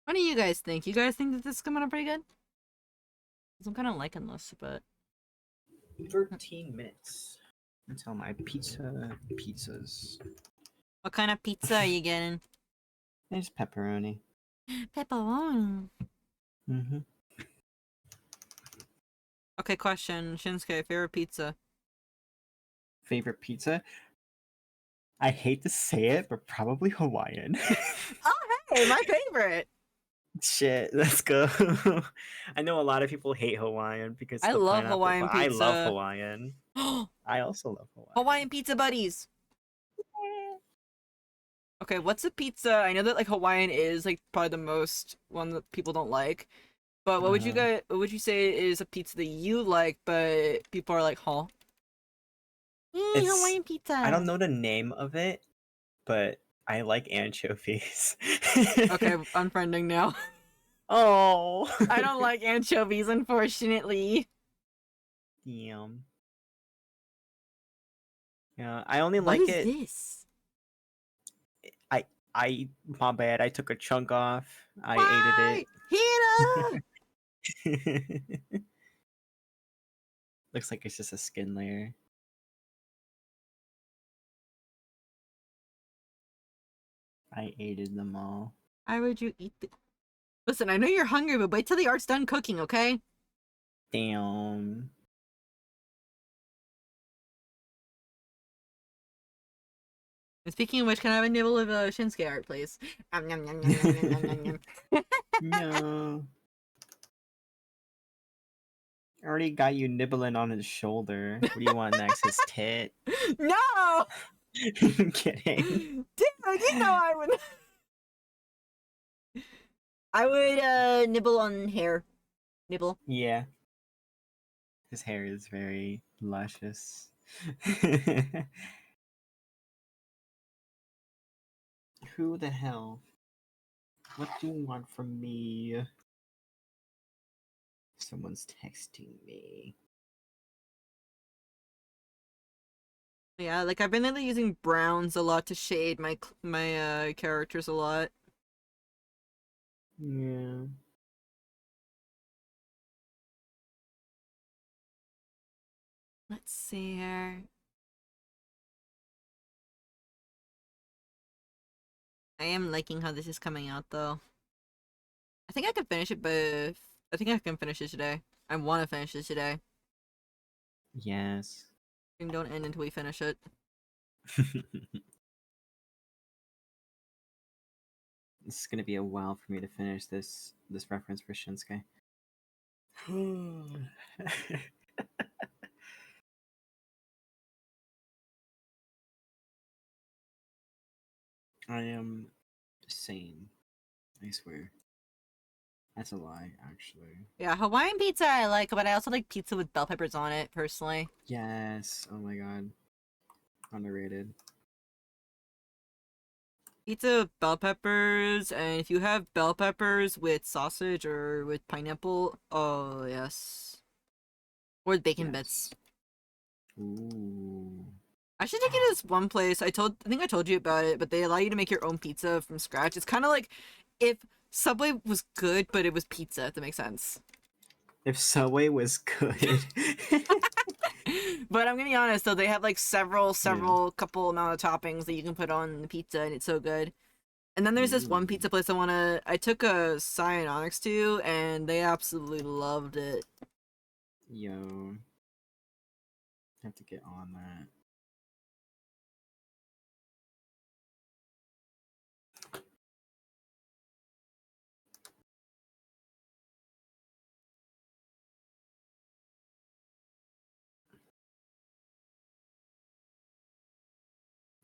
Speaker 2: What do you guys think? You guys think that this is coming up pretty good? 'Cause I'm kind of liking this, but
Speaker 1: 13 minutes until my pizzas.
Speaker 2: what kind of pizza are you getting?
Speaker 1: There's pepperoni.
Speaker 2: Pepperoni.
Speaker 1: Mm-hmm.
Speaker 2: Okay, question. Shinsuke, favorite pizza?
Speaker 1: Favorite pizza? I hate to say it, but probably Hawaiian.
Speaker 2: Oh, hey, my favorite!
Speaker 1: Shit, let's go. I know a lot of people hate Hawaiian because
Speaker 2: I
Speaker 1: the
Speaker 2: love
Speaker 1: pineapple,
Speaker 2: Hawaiian
Speaker 1: but I love
Speaker 2: pizza.
Speaker 1: Hawaiian. I also love Hawaiian.
Speaker 2: Hawaiian pizza buddies. Okay, what's a pizza? I know that like Hawaiian is like probably the most one that people don't like. But what would you
Speaker 1: Uh-huh.
Speaker 2: what would you say is a pizza that you like but people are like, huh?
Speaker 1: It's
Speaker 2: Hawaiian pizza.
Speaker 1: I don't know the name of it, but I like anchovies.
Speaker 2: Okay, unfriending now.
Speaker 1: Oh.
Speaker 2: I don't like anchovies, unfortunately.
Speaker 1: Damn. Yeah, I only
Speaker 2: What
Speaker 1: like
Speaker 2: is
Speaker 1: it.
Speaker 2: this?
Speaker 1: I my bad. I took a chunk off. I
Speaker 2: Why? Hina!
Speaker 1: ate it. Looks like it's just a skin layer. I ate them all.
Speaker 2: Why would you eat the... Listen, I know you're hungry, but wait till the art's done cooking, okay?
Speaker 1: Damn.
Speaker 2: And speaking of which, can I have a nibble of Shinsuke art, please? Nom, nom, nom, nom, nom, nom, nom, nom, nom.
Speaker 1: No. I already got you nibbling on his shoulder. What do you want next? His tit?
Speaker 2: No!
Speaker 1: I'm kidding.
Speaker 2: Dude, you know I would... I would, nibble on hair. Nibble.
Speaker 1: Yeah. His hair is very luscious. Who the hell? What do you want from me? Someone's texting me.
Speaker 2: Yeah, like I've been lately using browns a lot to shade my characters a lot.
Speaker 1: Yeah.
Speaker 2: Let's see here. I am liking how this is coming out though. I think I can finish it, but I think I can finish it today. I want to finish it today.
Speaker 1: Yes.
Speaker 2: And don't end until we finish it.
Speaker 1: This is gonna be a while for me to finish this reference for Shinsuke. I am sane. I swear. That's a lie, actually.
Speaker 2: Yeah, Hawaiian pizza I like, but I also like pizza with bell peppers on it, personally.
Speaker 1: Yes. Oh my god. Underrated.
Speaker 2: Pizza with bell peppers, and if you have bell peppers with sausage or with pineapple, oh yes. Or with bacon bits.
Speaker 1: Yes. Ooh.
Speaker 2: I should take you to this one place. I think I told you about it, but they allow you to make your own pizza from scratch. It's kind of like if Subway was good, but it was pizza, if that makes sense.
Speaker 1: If Subway was good.
Speaker 2: But I'm gonna be honest though, they have like several
Speaker 1: Yeah.
Speaker 2: couple amount of toppings that you can put on the pizza, and it's so good. And then there's this one pizza place I took a Cyanotics to, and they absolutely loved it.
Speaker 1: Yo. Have to get on that.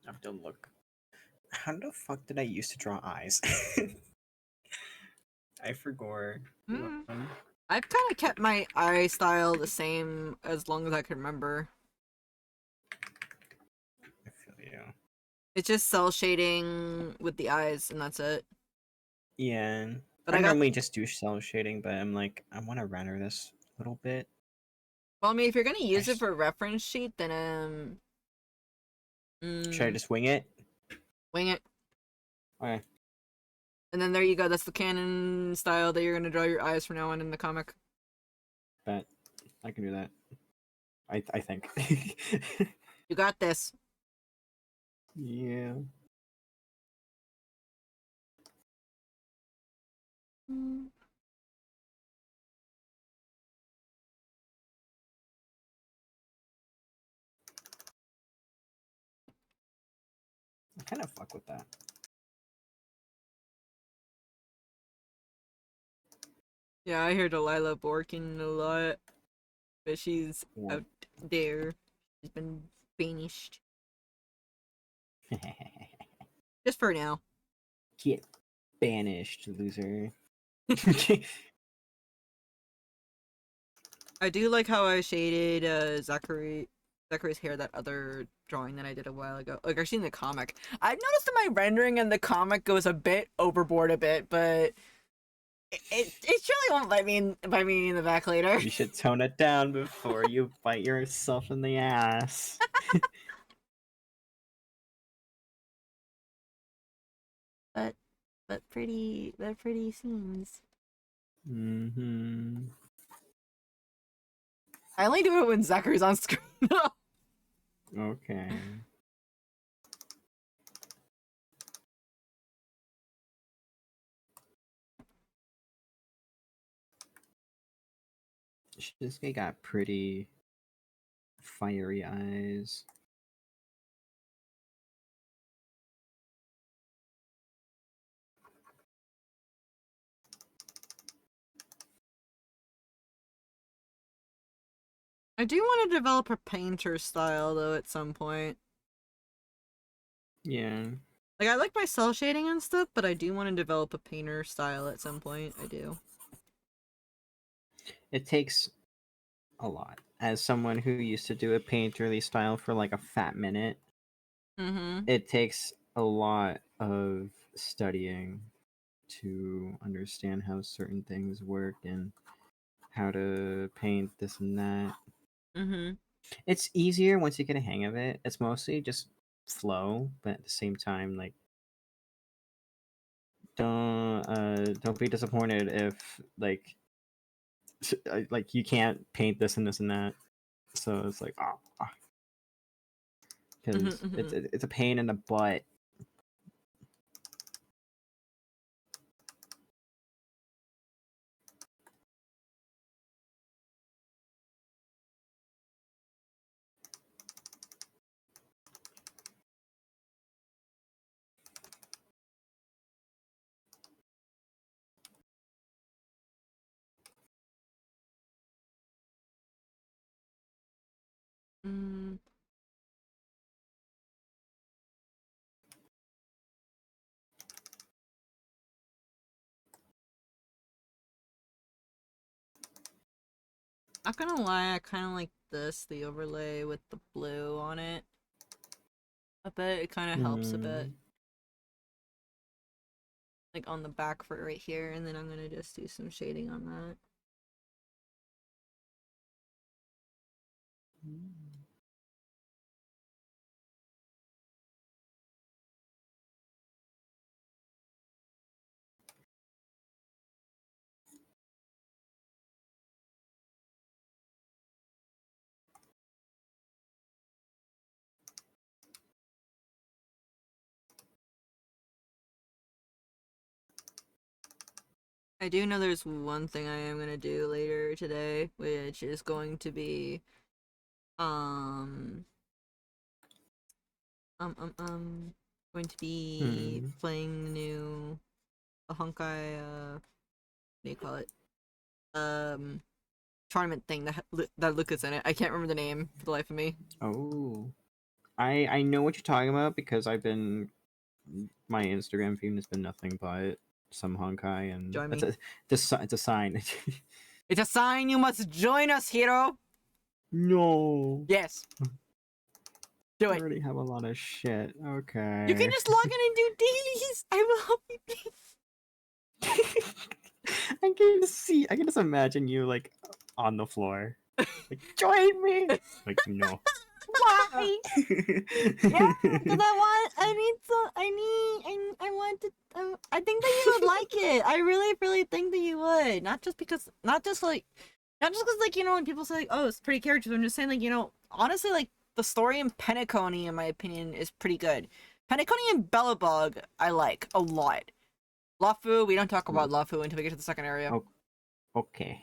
Speaker 1: I have to look. How the fuck did I used to draw eyes? I forgot.
Speaker 2: Mm. I've kind of kept my eye style the same as long as I can remember.
Speaker 1: I feel you.
Speaker 2: It's just cell shading with the eyes, and that's it.
Speaker 1: Yeah.
Speaker 2: But
Speaker 1: I
Speaker 2: I got.
Speaker 1: normally just do cell shading, but I'm like, I want to render this a little bit.
Speaker 2: Well, I mean, if you're gonna
Speaker 1: I
Speaker 2: use it
Speaker 1: just,
Speaker 2: for a reference sheet, then
Speaker 1: should I just wing it?
Speaker 2: wing it.
Speaker 1: Okay.
Speaker 2: And then there you go. That's the canon style that you're gonna draw your eyes from now on in the comic.
Speaker 1: Bet I can do that. I think.
Speaker 2: You got this.
Speaker 1: Yeah. I kind of fuck with that.
Speaker 2: Yeah, I hear Delilah barking a lot, but she's
Speaker 1: Or
Speaker 2: out there. She's been banished. Just for now.
Speaker 1: get banished, loser.
Speaker 2: I do like how I shaded Zachary's hair, that other drawing that I did a while ago. Like, actually in the comic. I've noticed that my rendering in the comic goes a bit overboard a bit, but it surely won't bite me in the back later.
Speaker 1: You should tone it down before you bite yourself in the ass.
Speaker 2: But pretty scenes.
Speaker 1: Mm-hmm.
Speaker 2: I only do it when Zachary's on screen.
Speaker 1: Okay. This guy got pretty fiery eyes.
Speaker 2: I do want to develop a painter style though at some point.
Speaker 1: Yeah.
Speaker 2: Like, I like my cell shading and stuff, but I do want to develop a painter style at some point. I do.
Speaker 1: It takes a lot. As someone who used to do a painterly style for like a fat minute,
Speaker 2: Mm-hmm.
Speaker 1: it takes a lot of studying to understand how certain things work and how to paint this and that.
Speaker 2: Mm-hmm.
Speaker 1: It's easier once you get a hang of it. It's mostly just flow, but at the same time, like don't be disappointed if like you can't paint this and this and that. So it's like because
Speaker 2: Mm-hmm, mm-hmm.
Speaker 1: it's a pain in the butt.
Speaker 2: Mm. Not gonna lie, I kind of like this, the overlay with the blue on it. I bet it kind of helps a bit. Like on the back for right here, and then I'm gonna just do some shading on that. I do know there's one thing I am gonna do later today, which is going to be um going to be playing the new Honkai what do you call it? Tournament thing that Luca's in it. I can't remember the name for the life of me.
Speaker 1: Oh, I know what you're talking about because my Instagram feed has been nothing but some Honkai, and
Speaker 2: Join me.
Speaker 1: it's a sign.
Speaker 2: It's a sign you must join us, hero.
Speaker 1: No.
Speaker 2: Yes. Do
Speaker 1: I
Speaker 2: it.
Speaker 1: already have a lot of shit. Okay.
Speaker 2: You can just log in and do dailies. I will help you.
Speaker 1: I can just imagine you like on the floor. Like, join me. Like, no.
Speaker 2: Why? Yeah, because I think that you would like it. I really, really think that you would. Not just because like, you know, when people say like, oh, it's pretty characters, I'm just saying like, you know, honestly, like, the story in Penacony, in my opinion, is pretty good. Penacony and Bellabug, I like a lot. Lafu, we don't talk about Lafu until we get to the second area.
Speaker 1: Oh, okay.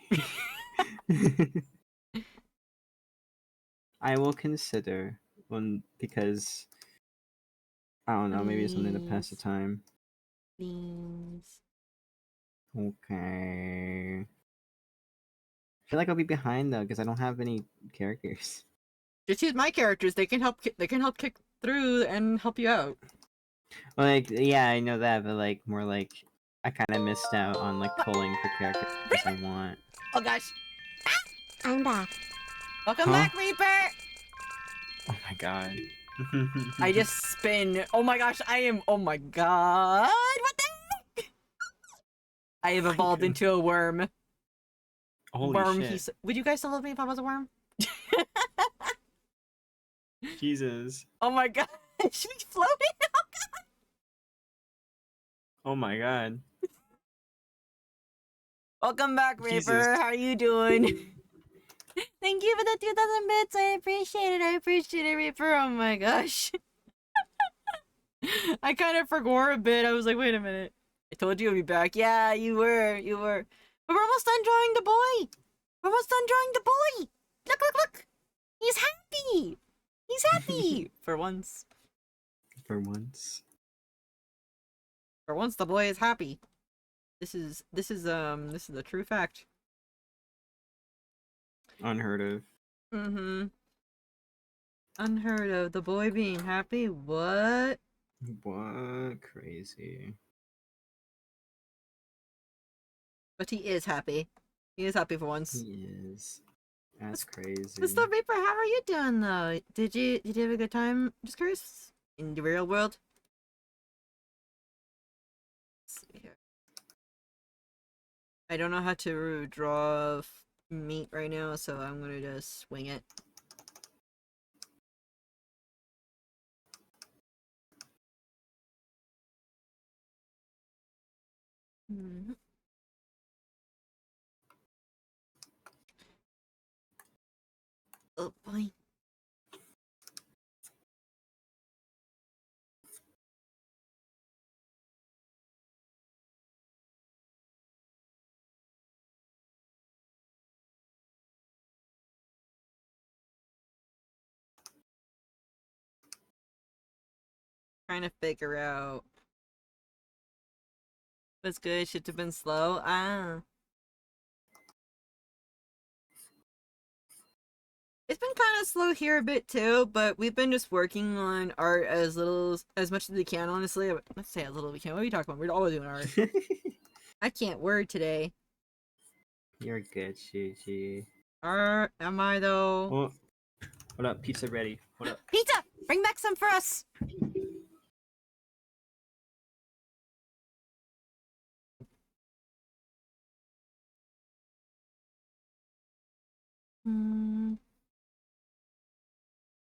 Speaker 1: I will consider one because I don't know, maybe it's something to pass the time.
Speaker 2: Themes.
Speaker 1: Okay. I feel like I'll be behind though because I don't have any characters.
Speaker 2: Just use my characters. They can help. They can help kick through and help you out.
Speaker 1: Like, yeah, I know that, but like more like I kind of missed out on like pulling for characters I want.
Speaker 2: Oh gosh.
Speaker 3: I'm back.
Speaker 2: Welcome back, Reaper.
Speaker 1: Oh my god.
Speaker 2: I just spin. Oh my gosh, I am. Oh my god. What the heck? I have evolved into a worm.
Speaker 1: Holy
Speaker 2: worm.
Speaker 1: shit.
Speaker 2: Would you guys still love me if I was a worm?
Speaker 1: Jesus.
Speaker 2: Oh my god. Should we float it?
Speaker 1: Oh my god.
Speaker 2: Welcome back, Reaper.
Speaker 1: Jesus.
Speaker 2: How are you doing? Thank you for the 2,000 bits. I appreciate it. I appreciate it, Reaper. Oh my gosh. I kind of forgot a bit. I was like, wait a minute. I told you I'd be back. Yeah, you were. You were. But we're almost done drawing the boy. We're almost done drawing the boy. Look, look, look. He's happy. He's happy. For once.
Speaker 1: For once.
Speaker 2: For once, the boy is happy. This is the true fact.
Speaker 1: Unheard of.
Speaker 2: Mm-hmm. Unheard of. The boy being happy? What?
Speaker 1: What? Crazy.
Speaker 2: But he is happy. He is happy for once.
Speaker 1: He is. That's crazy.
Speaker 2: Mr. Reaper, how are you doing though? Did you have a good time? Just curious. In the real world? Let's see here. I don't know how to draw meat right now, so I'm gonna just swing it. Mm-hmm. Oh boy. Trying to figure out what's good. Should have been slow. Ah. It's been kind of slow here a bit too, but we've been just working on art as much as we can, honestly. Let's say as little as we can. What are you talking about? We're always doing art. I can't word today.
Speaker 1: You're good, Shuji.
Speaker 2: Am I though?
Speaker 1: Oh, what up? Pizza ready. What up?
Speaker 2: Pizza! Bring back some for us! Hmm.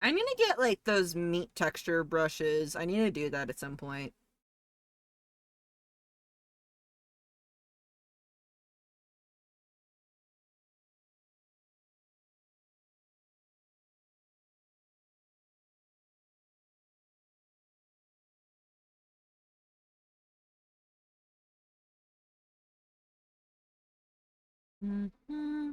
Speaker 2: I'm gonna get like those meat texture brushes. I need to do that at some point. Mm-hmm.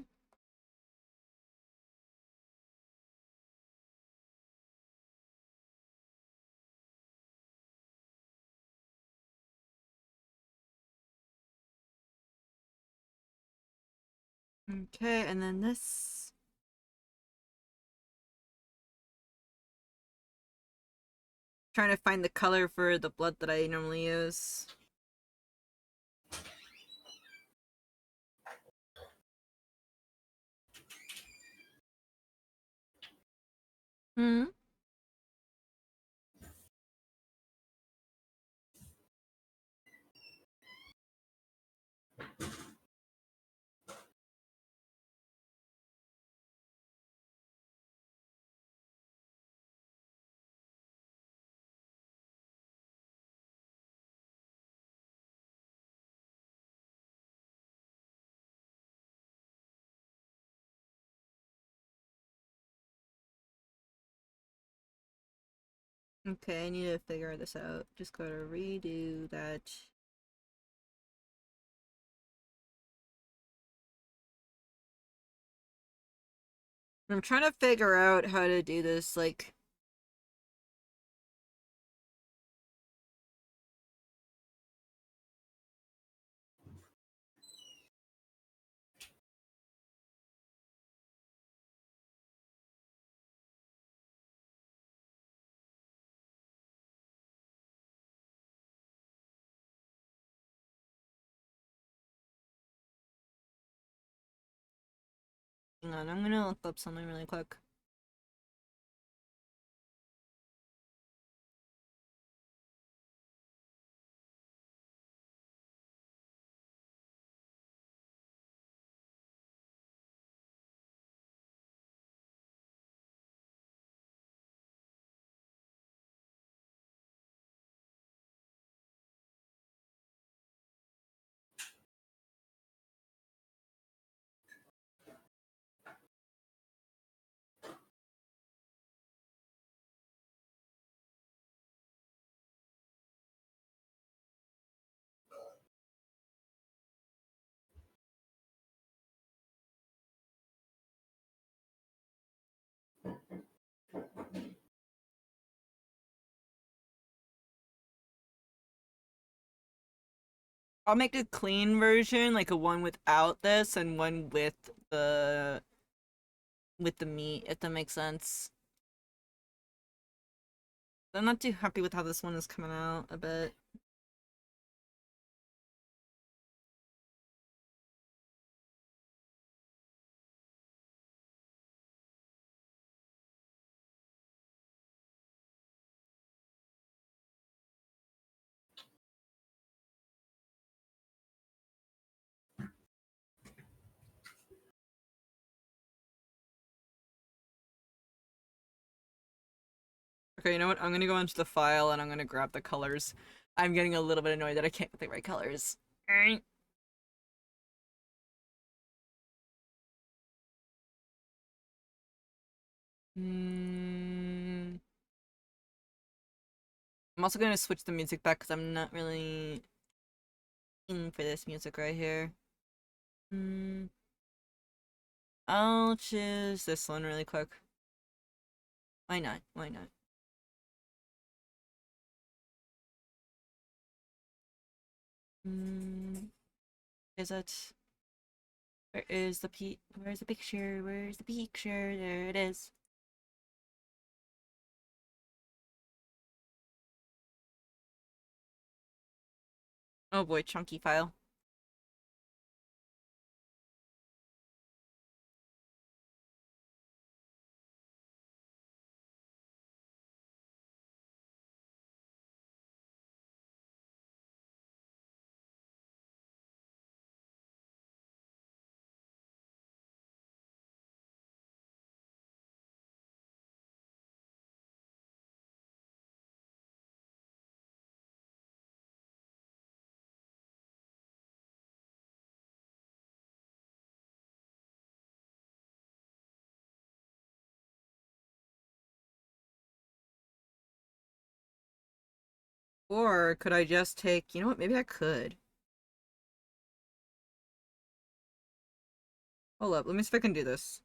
Speaker 2: Okay, and then this. Trying to find the color for the blood that I normally use. Hmm. Okay, I need to figure this out. Just gotta redo that. I'm trying to figure out how to do this, like... Hang on, I'm gonna look up something really quick. I'll make a clean version, like a one without this and one with the meat, if that makes sense. I'm not too happy with how this one is coming out a bit. Okay, you know what? I'm gonna go into the file and I'm gonna grab the colors. I'm getting a little bit annoyed that I can't get the right colors. Alright. Hmm. I'm also gonna switch the music back because I'm not really in for this music right here. Hmm. I'll choose this one really quick. Why not? Why not? Hmm. Is it? Where is the Where's the picture? Where's the picture? There it is. Oh boy, chunky file. Or could I just take, you know what, maybe I could. Hold up, let me see if I can do this.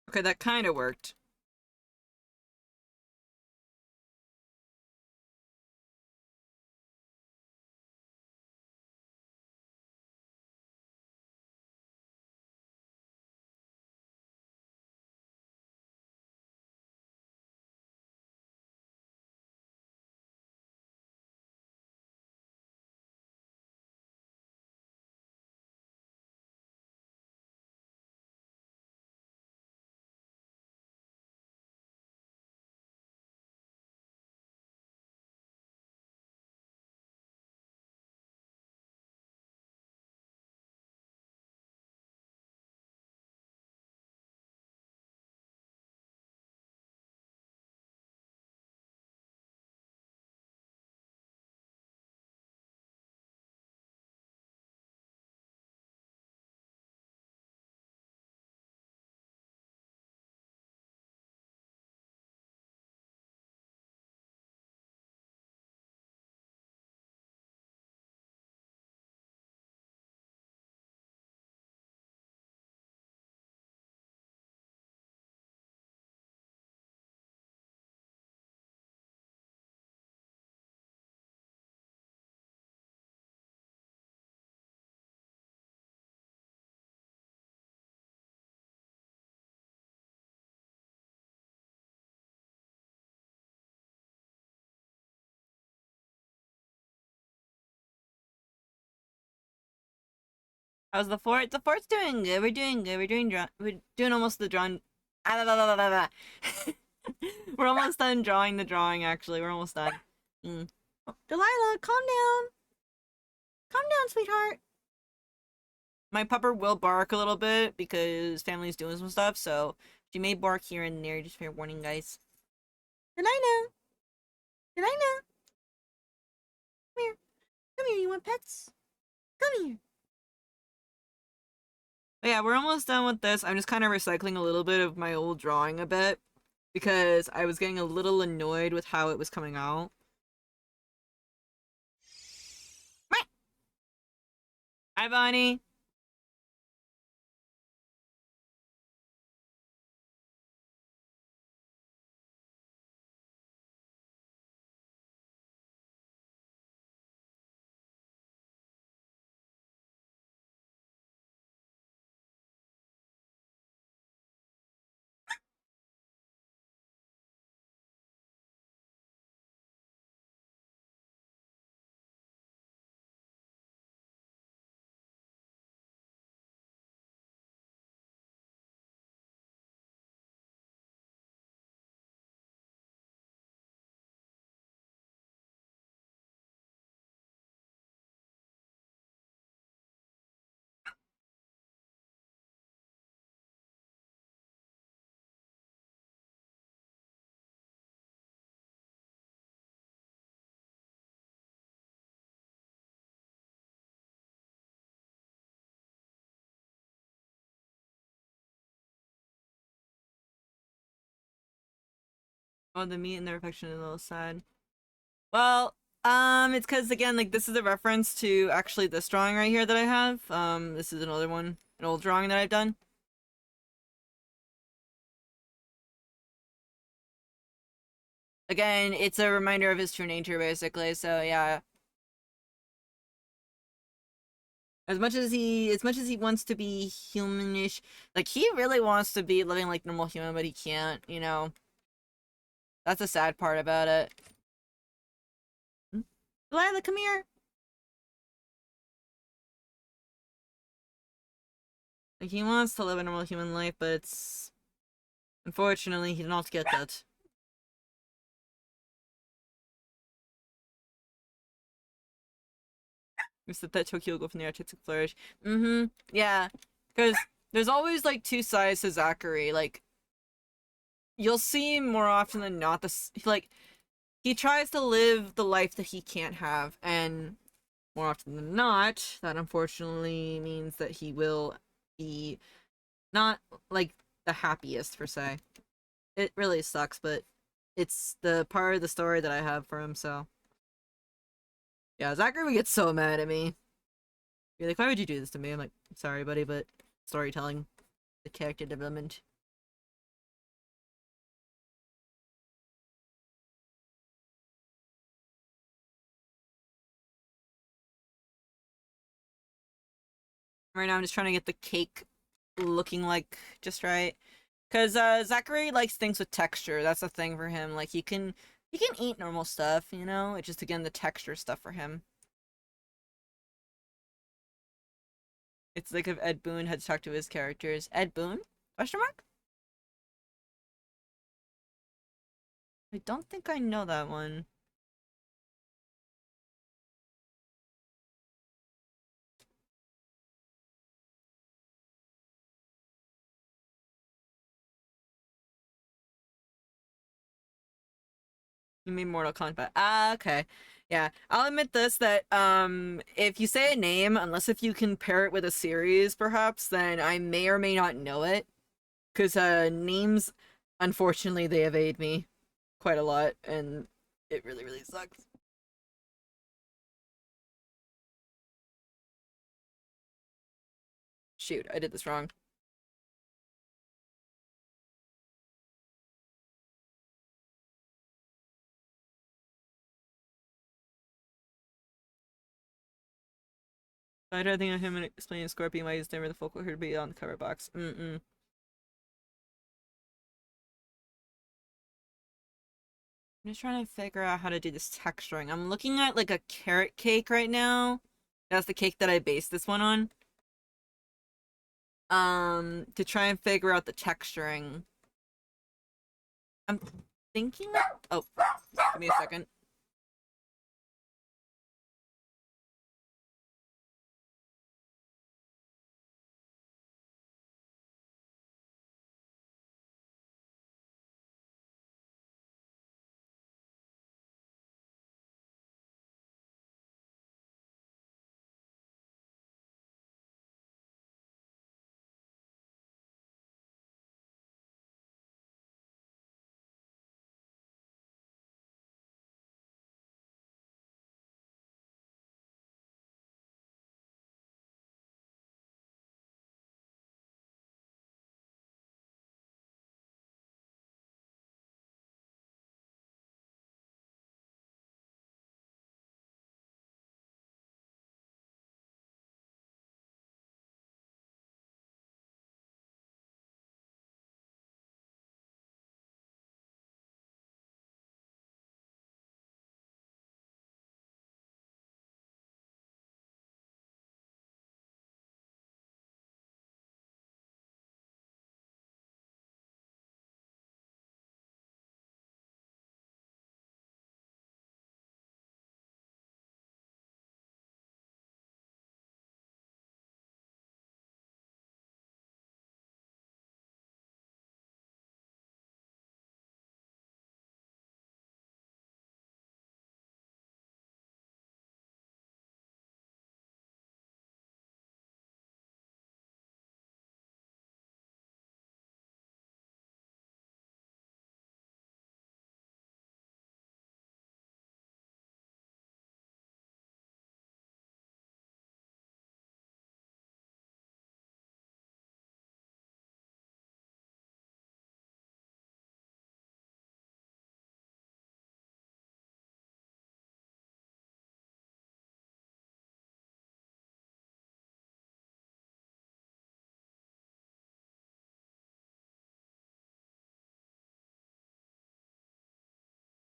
Speaker 2: Okay, that kind of worked. How's the fort? The fort's doing good. We're doing good. We're doing almost the drawing. Ah, blah, blah, blah, blah, blah. We're almost done drawing the drawing. Actually, we're almost done. Oh, Delilah, calm down. Calm down, sweetheart. My pupper will bark a little bit because family's doing some stuff, so she may bark here and there. Just fair warning, guys. Delilah, Delilah, come here. Come here. You want pets? Come here. But yeah, we're almost done with this. I'm just kind of recycling a little bit of my old drawing a bit because I was getting a little annoyed with how it was coming out. Hi, Bonnie. Oh, the meat and the reflection is a little sad. Well, it's because again, like this is a reference to actually this drawing right here that I have. This is another one, an old drawing that I've done. Again, it's a reminder of his true nature, basically. So yeah, as much as he wants to be humanish, like he really wants to be living like normal human, but he can't. You know, that's the sad part about it. Delilah, come here. Like, he wants to live a normal human life, but it's... Unfortunately, he did not get that. We said that Tokyo will go from the artistic flourish. Mm-hmm. Yeah. Because there's always, like, two sides to Zachary. Like, you'll see more often than not this... Like, he tries to live the life that he can't have, and more often than not, that unfortunately means that he will be not, like, the happiest, per se. It really sucks, but it's the part of the story that I have for him, so... Yeah, Zachary would get so mad at me. You're like, why would you do this to me? I'm like, sorry, buddy, but storytelling, the character development. Right now, I'm just trying to get the cake looking like just right. Because Zachary likes things with texture. That's the thing for him. Like, he can eat normal stuff, you know? It's just, again, the texture stuff for him. It's like if Ed Boon had talked to his characters. Ed Boon? Question mark? I don't think I know that one. You mean Mortal Kombat? Ah, okay. Yeah, I'll admit this, that if you say a name, unless if you can pair it with a series, perhaps, then I may or may not know it. Because names, unfortunately, they evade me quite a lot, and it really, really sucks. Shoot, I did this wrong. I don't think of him and explaining Scorpion why he's never the focal here to be on the cover box. Mm-mm. I'm just trying to figure out how to do this texturing. I'm looking at like a carrot cake right now. That's the cake that I based this one on. To try and figure out the texturing. I'm thinking oh, give me a second.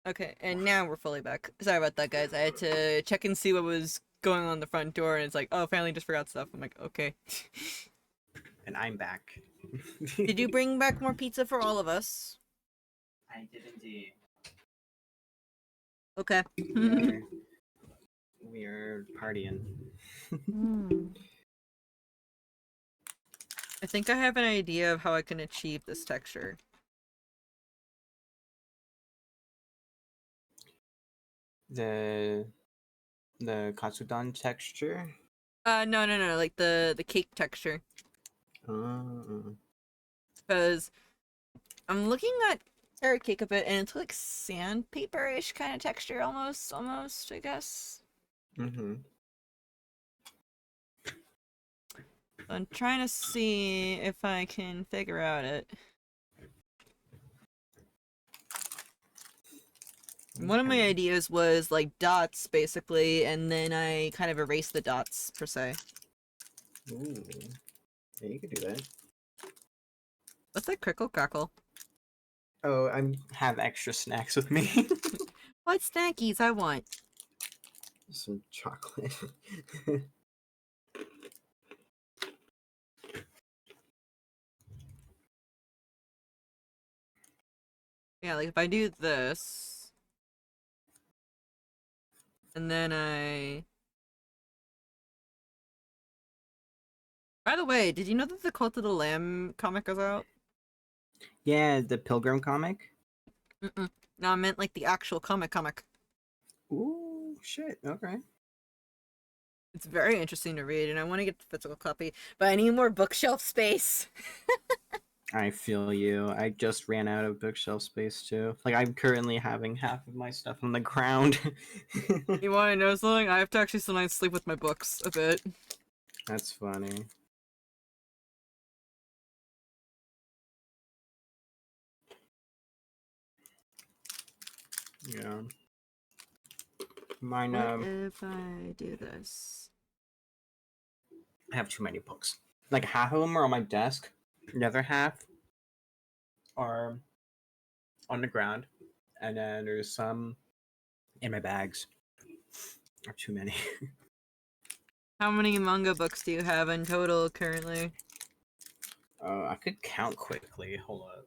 Speaker 2: Okay, and now we're fully back. Sorry about that, guys. I had to check and see what was going on the front door, and it's like, oh, family just forgot stuff. I'm like, okay.
Speaker 1: And I'm back.
Speaker 2: Did you bring back more pizza for all of us?
Speaker 1: I did indeed.
Speaker 2: Okay.
Speaker 1: We are partying.
Speaker 2: I think I have an idea of how I can achieve this texture.
Speaker 1: The katsudon texture.
Speaker 2: No, like the cake texture.
Speaker 1: Oh.
Speaker 2: Because I'm looking at carrot cake a bit, and it's like sandpaper-ish kind of texture, almost, I guess.
Speaker 1: Mm-hmm.
Speaker 2: So I'm trying to see if I can figure out it. One of my ideas was like dots, basically, and then I kind of erase the dots, per se.
Speaker 1: Ooh. Yeah, you could do that.
Speaker 2: What's that crickle crackle?
Speaker 1: Oh, I have extra snacks with me.
Speaker 2: What snackies I want?
Speaker 1: Some chocolate.
Speaker 2: Yeah, like if I do this, and then I... By the way, did you know that the Cult of the Lamb comic is out?
Speaker 1: Yeah, the Pilgrim comic.
Speaker 2: Mm-mm. No, I meant like the actual comic.
Speaker 1: Ooh, shit. Okay.
Speaker 2: It's very interesting to read, and I want to get the physical copy, but I need more bookshelf space.
Speaker 1: I feel you. I just ran out of bookshelf space too. Like I'm currently having half of my stuff on the ground.
Speaker 2: You want to know something? I have to actually sometimes sleep with my books a bit.
Speaker 1: That's funny. Yeah. Mine,
Speaker 2: What if I do this?
Speaker 1: I have too many books. Like half of them are on my desk. The other half are on the ground. And then there's some in my bags. Are too many.
Speaker 2: How many manga books do you have in total currently?
Speaker 1: I could count quickly. Hold up.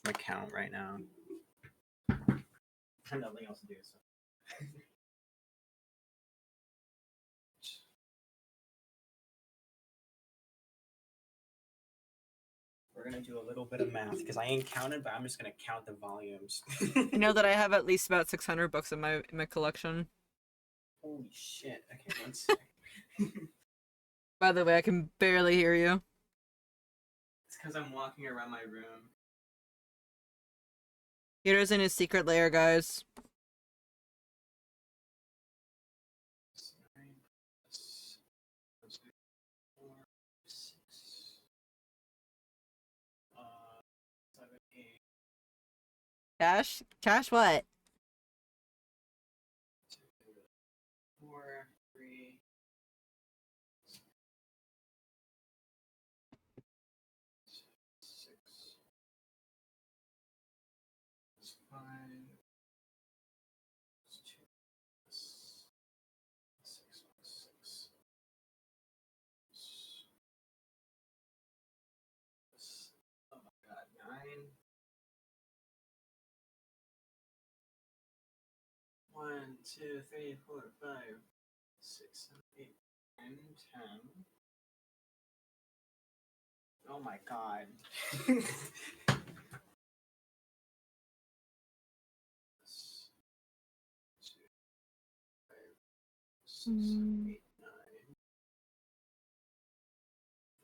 Speaker 1: My count right now. I have nothing else to do, so. We're gonna do a little bit of math because I ain't counted, but I'm just gonna count the volumes.
Speaker 2: I know that I have at least about 600 books in my collection.
Speaker 1: Holy shit! Okay, one sec.
Speaker 2: By the way, I can barely hear you.
Speaker 1: It's because I'm walking around my room.
Speaker 2: Peter's in his secret lair, guys. Cash? Cash what?
Speaker 1: 4, 3, 6, 5, 2, 6, 6. Oh my god, 9. 1, 2, 3, 4, 5, 6, 7, 8, 9, 10. Oh my god. 6, 7, 8, 9.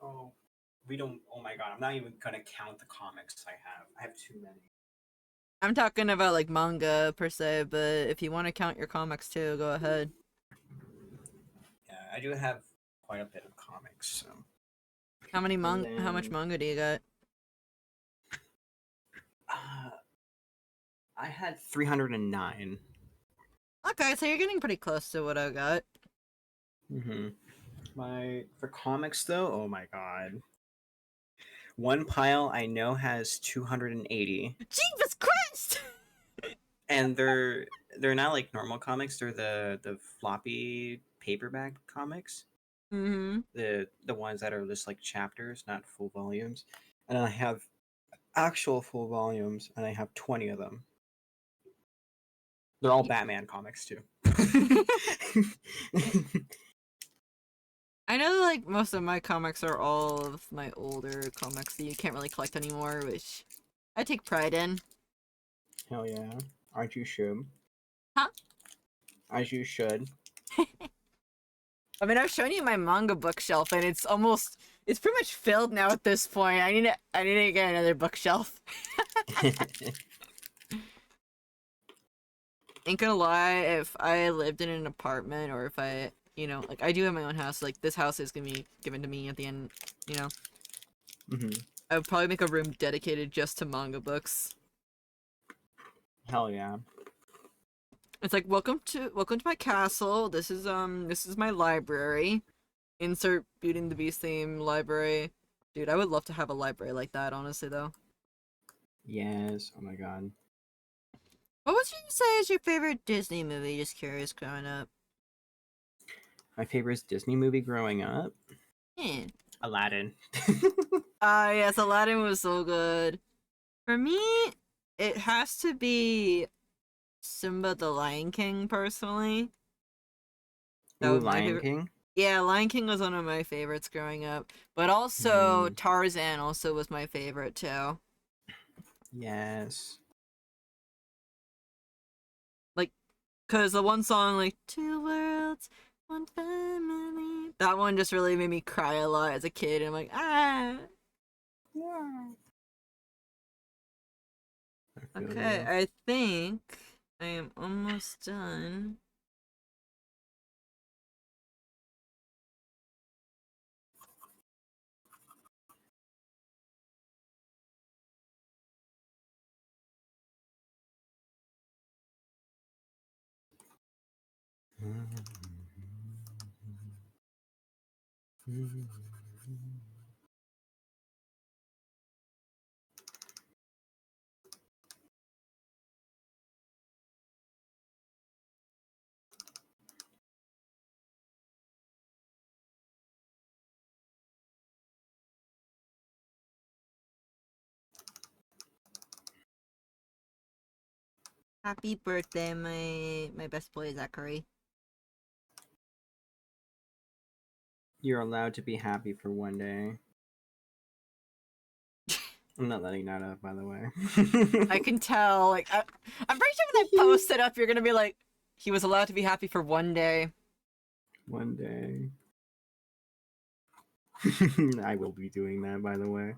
Speaker 1: Oh, we don't. Oh my god, I'm not even gonna count the comics I have. I have too many.
Speaker 2: I'm talking about like manga per se, but if you want to count your comics too, go ahead.
Speaker 1: Yeah, I do have quite a bit of comics, so.
Speaker 2: How many
Speaker 1: And
Speaker 2: how much
Speaker 1: then,
Speaker 2: manga do you got?
Speaker 1: I had 309.
Speaker 2: Okay, so you're getting pretty close to what I got.
Speaker 1: Mm-hmm. For comics though, oh my god. One pile I know has 280.
Speaker 2: Jesus Christ!
Speaker 1: And they're not like normal comics, they're the floppy paperback comics.
Speaker 2: Mm-hmm.
Speaker 1: The ones that are just like chapters, not full volumes. And I have actual full volumes, and I have 20 of them. They're all Batman comics too.
Speaker 2: I know like most of my comics are all of my older comics that you can't really collect anymore, which I take pride in.
Speaker 1: Hell yeah. Aren't you should?
Speaker 2: Huh?
Speaker 1: As you should.
Speaker 2: I mean, I've shown you my manga bookshelf, and it's pretty much filled now at this point. I need to get another bookshelf. Ain't gonna lie, if I lived in an apartment or if I, like I do have my own house, like this house is gonna be given to me at the end,
Speaker 1: hmm
Speaker 2: I would probably make a room dedicated just to manga books.
Speaker 1: Hell yeah.
Speaker 2: It's like welcome to my castle. This is my library. Insert Beauty and the Beast theme library. Dude, I would love to have a library like that, honestly though.
Speaker 1: Yes. Oh my god.
Speaker 2: What would you say is your favorite Disney movie? Just curious growing up.
Speaker 1: My favorite Disney movie growing up?
Speaker 2: Yeah.
Speaker 1: Aladdin.
Speaker 2: Ah, yes, Aladdin was so good. For me, it has to be Simba the Lion King, personally. That
Speaker 1: Ooh,
Speaker 2: was my
Speaker 1: Lion
Speaker 2: favorite.
Speaker 1: King?
Speaker 2: Yeah, Lion King was one of my favorites growing up. But also, Tarzan also was my favorite, too.
Speaker 1: Yes.
Speaker 2: Like, because the one song, like, Two Worlds, One Family, that one just really made me cry a lot as a kid. And I'm like, ah.
Speaker 1: Yeah. I feel
Speaker 2: Okay,
Speaker 1: you.
Speaker 2: I think I am almost done. Happy birthday, my best boy Zachary.
Speaker 1: You're allowed to be happy for one day. I'm not letting that up, by the way.
Speaker 2: I can tell. Like, I'm pretty sure when I post it up, you're gonna be like, he was allowed to be happy for one day.
Speaker 1: One day. I will be doing that, by the way.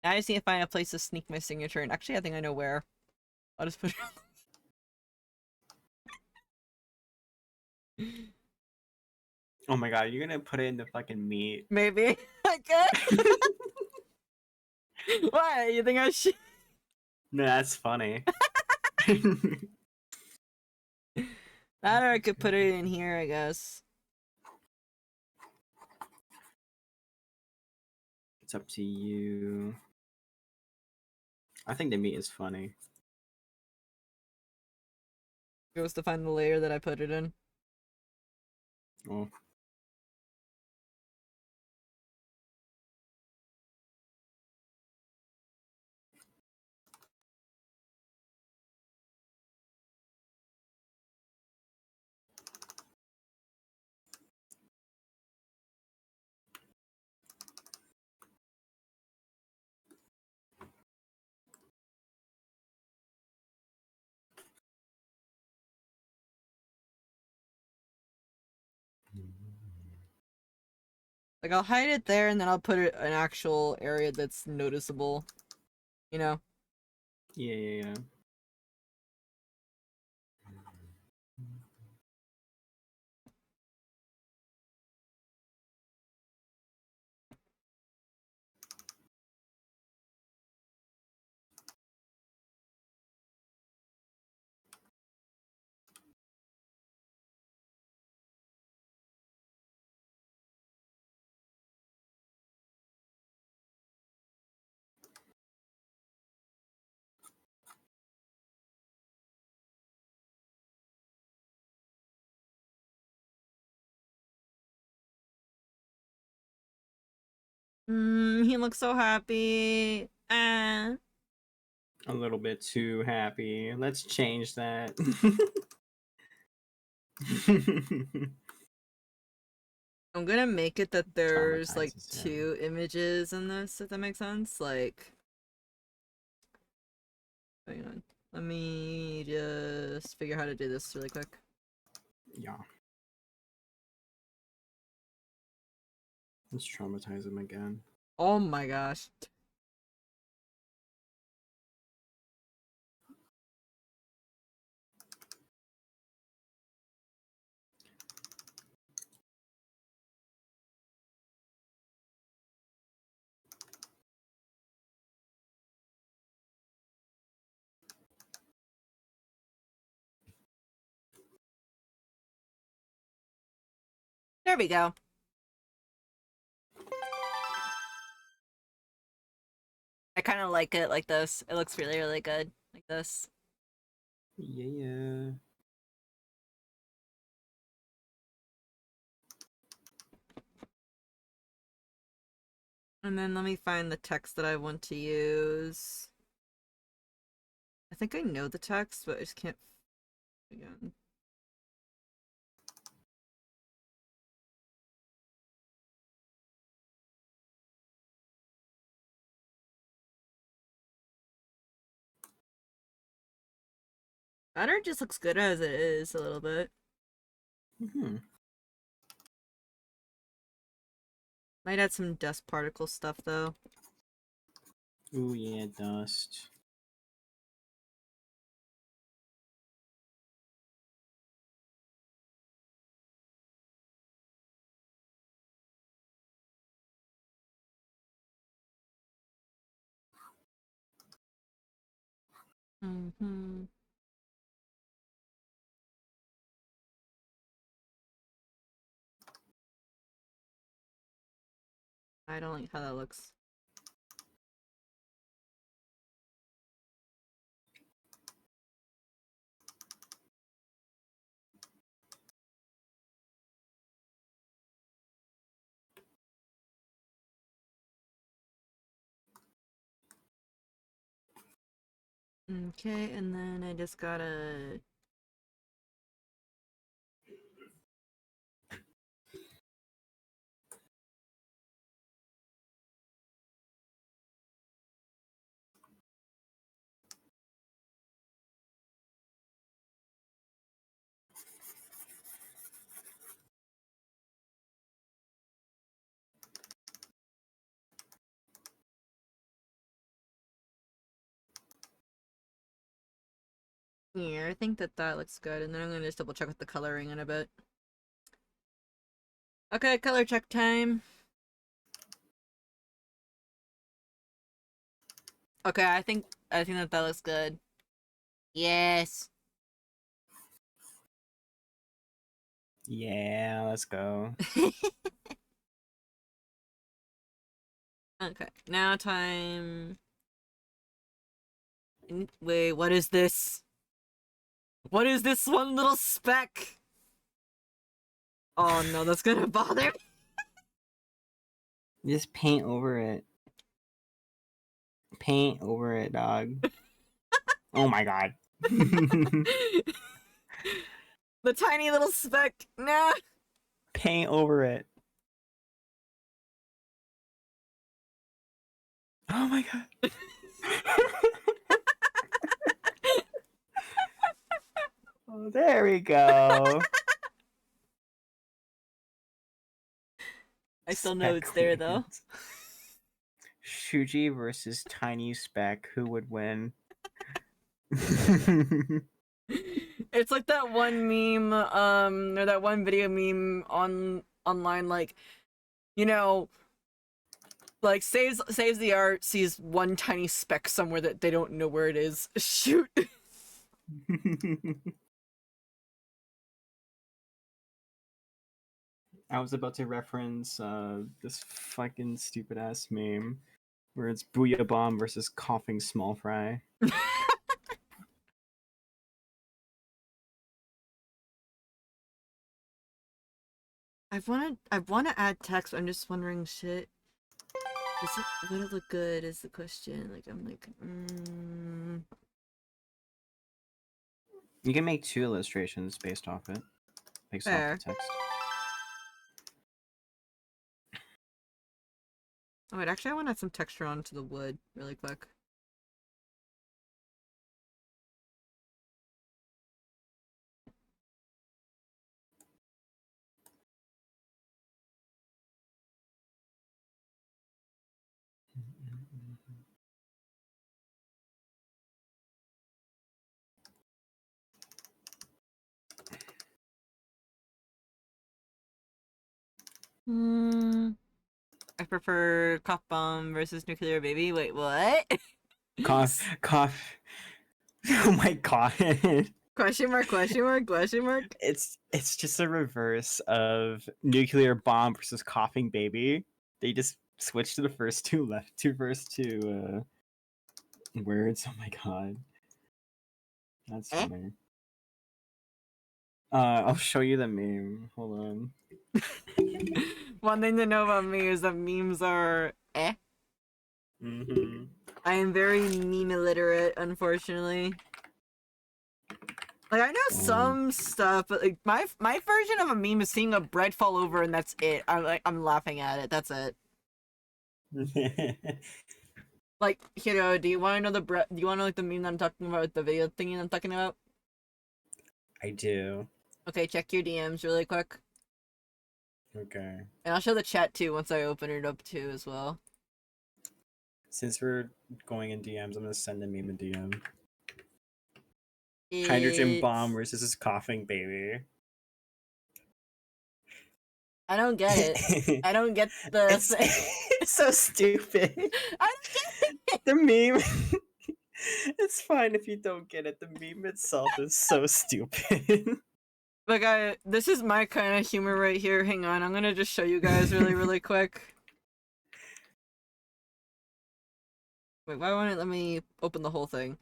Speaker 2: I just need to find a place to sneak my signature in. Actually, I think I know where. I'll just put it.
Speaker 1: Oh my god, you're gonna put it in the fucking meat.
Speaker 2: Maybe I could. What? You think I should?
Speaker 1: No, that's funny.
Speaker 2: That or I could put it in here, I guess.
Speaker 1: It's up to you. I think the meat is funny.
Speaker 2: Goes to find the layer that I put it in.
Speaker 1: Oh.
Speaker 2: Like, I'll hide it there, and then I'll put it an actual area that's noticeable. You know?
Speaker 1: Yeah.
Speaker 2: He looks so happy. Ah.
Speaker 1: A little bit too happy. Let's change that.
Speaker 2: I'm gonna make it that there's like
Speaker 1: Traumatizes him.
Speaker 2: 2 images in this, if that makes sense. Like, hang on. Let me just figure out how to do this really quick.
Speaker 1: Yeah. Let's traumatize him again.
Speaker 2: Oh my gosh. There we go. I kind of like it like this. It looks really, really good like this.
Speaker 1: Yeah.
Speaker 2: And then let me find the text that I want to use. I think I know the text, but I just can't. Again. Banner just looks good as it is a little bit.
Speaker 1: Mm-hmm.
Speaker 2: Might add some dust particle stuff though.
Speaker 1: Ooh, yeah, dust.
Speaker 2: Mm-hmm. I don't like how that looks. Okay, and then I just gotta... Yeah, I think that that looks good, and then I'm gonna just double check with the coloring in a bit. Okay, color check time. Okay, I think that that looks good. Yes.
Speaker 1: Yeah, let's go.
Speaker 2: Okay, now time. Wait, what is this? What is this one little speck? Oh no, that's gonna bother me.
Speaker 1: Just paint over it. Paint over it, dog. Oh my god.
Speaker 2: The tiny little speck. Nah.
Speaker 1: Paint over it. Oh my god. Oh, there we go.
Speaker 2: I still know
Speaker 1: Speck
Speaker 2: it's there though.
Speaker 1: wins. Shuji versus Tiny Speck. Who would win?
Speaker 2: It's like that one meme, or that one video meme online, like, you know, like saves the art, sees one tiny speck somewhere that they don't know where it is. Shoot.
Speaker 1: I was about to reference this fucking stupid ass meme where it's Booyah Bomb versus Coughing Small Fry.
Speaker 2: I wanna add text, but I'm just wondering shit. Would it look good is the question. Like, I'm like,
Speaker 1: You can make 2 illustrations based off it. Based off
Speaker 2: Fair.
Speaker 1: the text.
Speaker 2: Oh wait, actually I want to add some texture onto the wood really quick. I prefer cough bomb versus nuclear baby. Wait, what?
Speaker 1: Cough. Oh my god.
Speaker 2: Question mark, question mark, question mark.
Speaker 1: It's just a reverse of nuclear bomb versus coughing baby. They just switched to the first two words. Oh my god. That's funny. I'll show you the meme. Hold on.
Speaker 2: One thing to know about me is that memes are
Speaker 1: Mm-hmm.
Speaker 2: I am very meme illiterate, unfortunately. Like I know some stuff, but like my version of a meme is seeing a bread fall over and that's it. I'm laughing at it. That's it. Like, Hiro, do you want to know do you want to know like the meme that I'm talking about, the video thingy I'm talking about?
Speaker 1: I do.
Speaker 2: Okay, check your DMs really quick.
Speaker 1: Okay.
Speaker 2: And I'll show the chat too once I open it up too as well.
Speaker 1: Since we're going in DMs, I'm gonna send a meme a DM. Hydrogen bomb versus his coughing baby.
Speaker 2: I don't get it. I don't get the
Speaker 1: it's so stupid.
Speaker 2: I don't get it.
Speaker 1: The meme. It's fine if you don't get it. The meme itself is so stupid.
Speaker 2: Like this is my kind of humor right here. Hang on, I'm gonna just show you guys really quick. Wait, why won't it let me open the whole thing?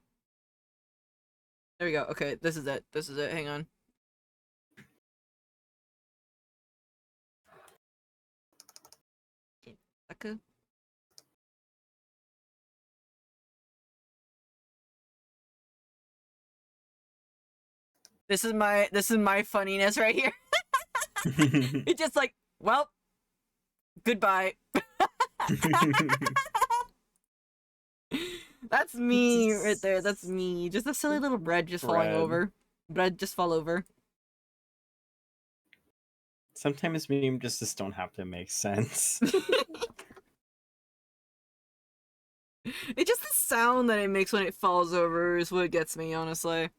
Speaker 2: There we go. Okay, this is it. This is it. Hang on. Okay. This is my funniness right here. It's just like, well, goodbye. That's me right there. That's me. Just a silly little bread just falling over. Bread just fall over.
Speaker 1: Sometimes memes just don't have to make sense.
Speaker 2: It's just the sound that it makes when it falls over is what gets me, honestly.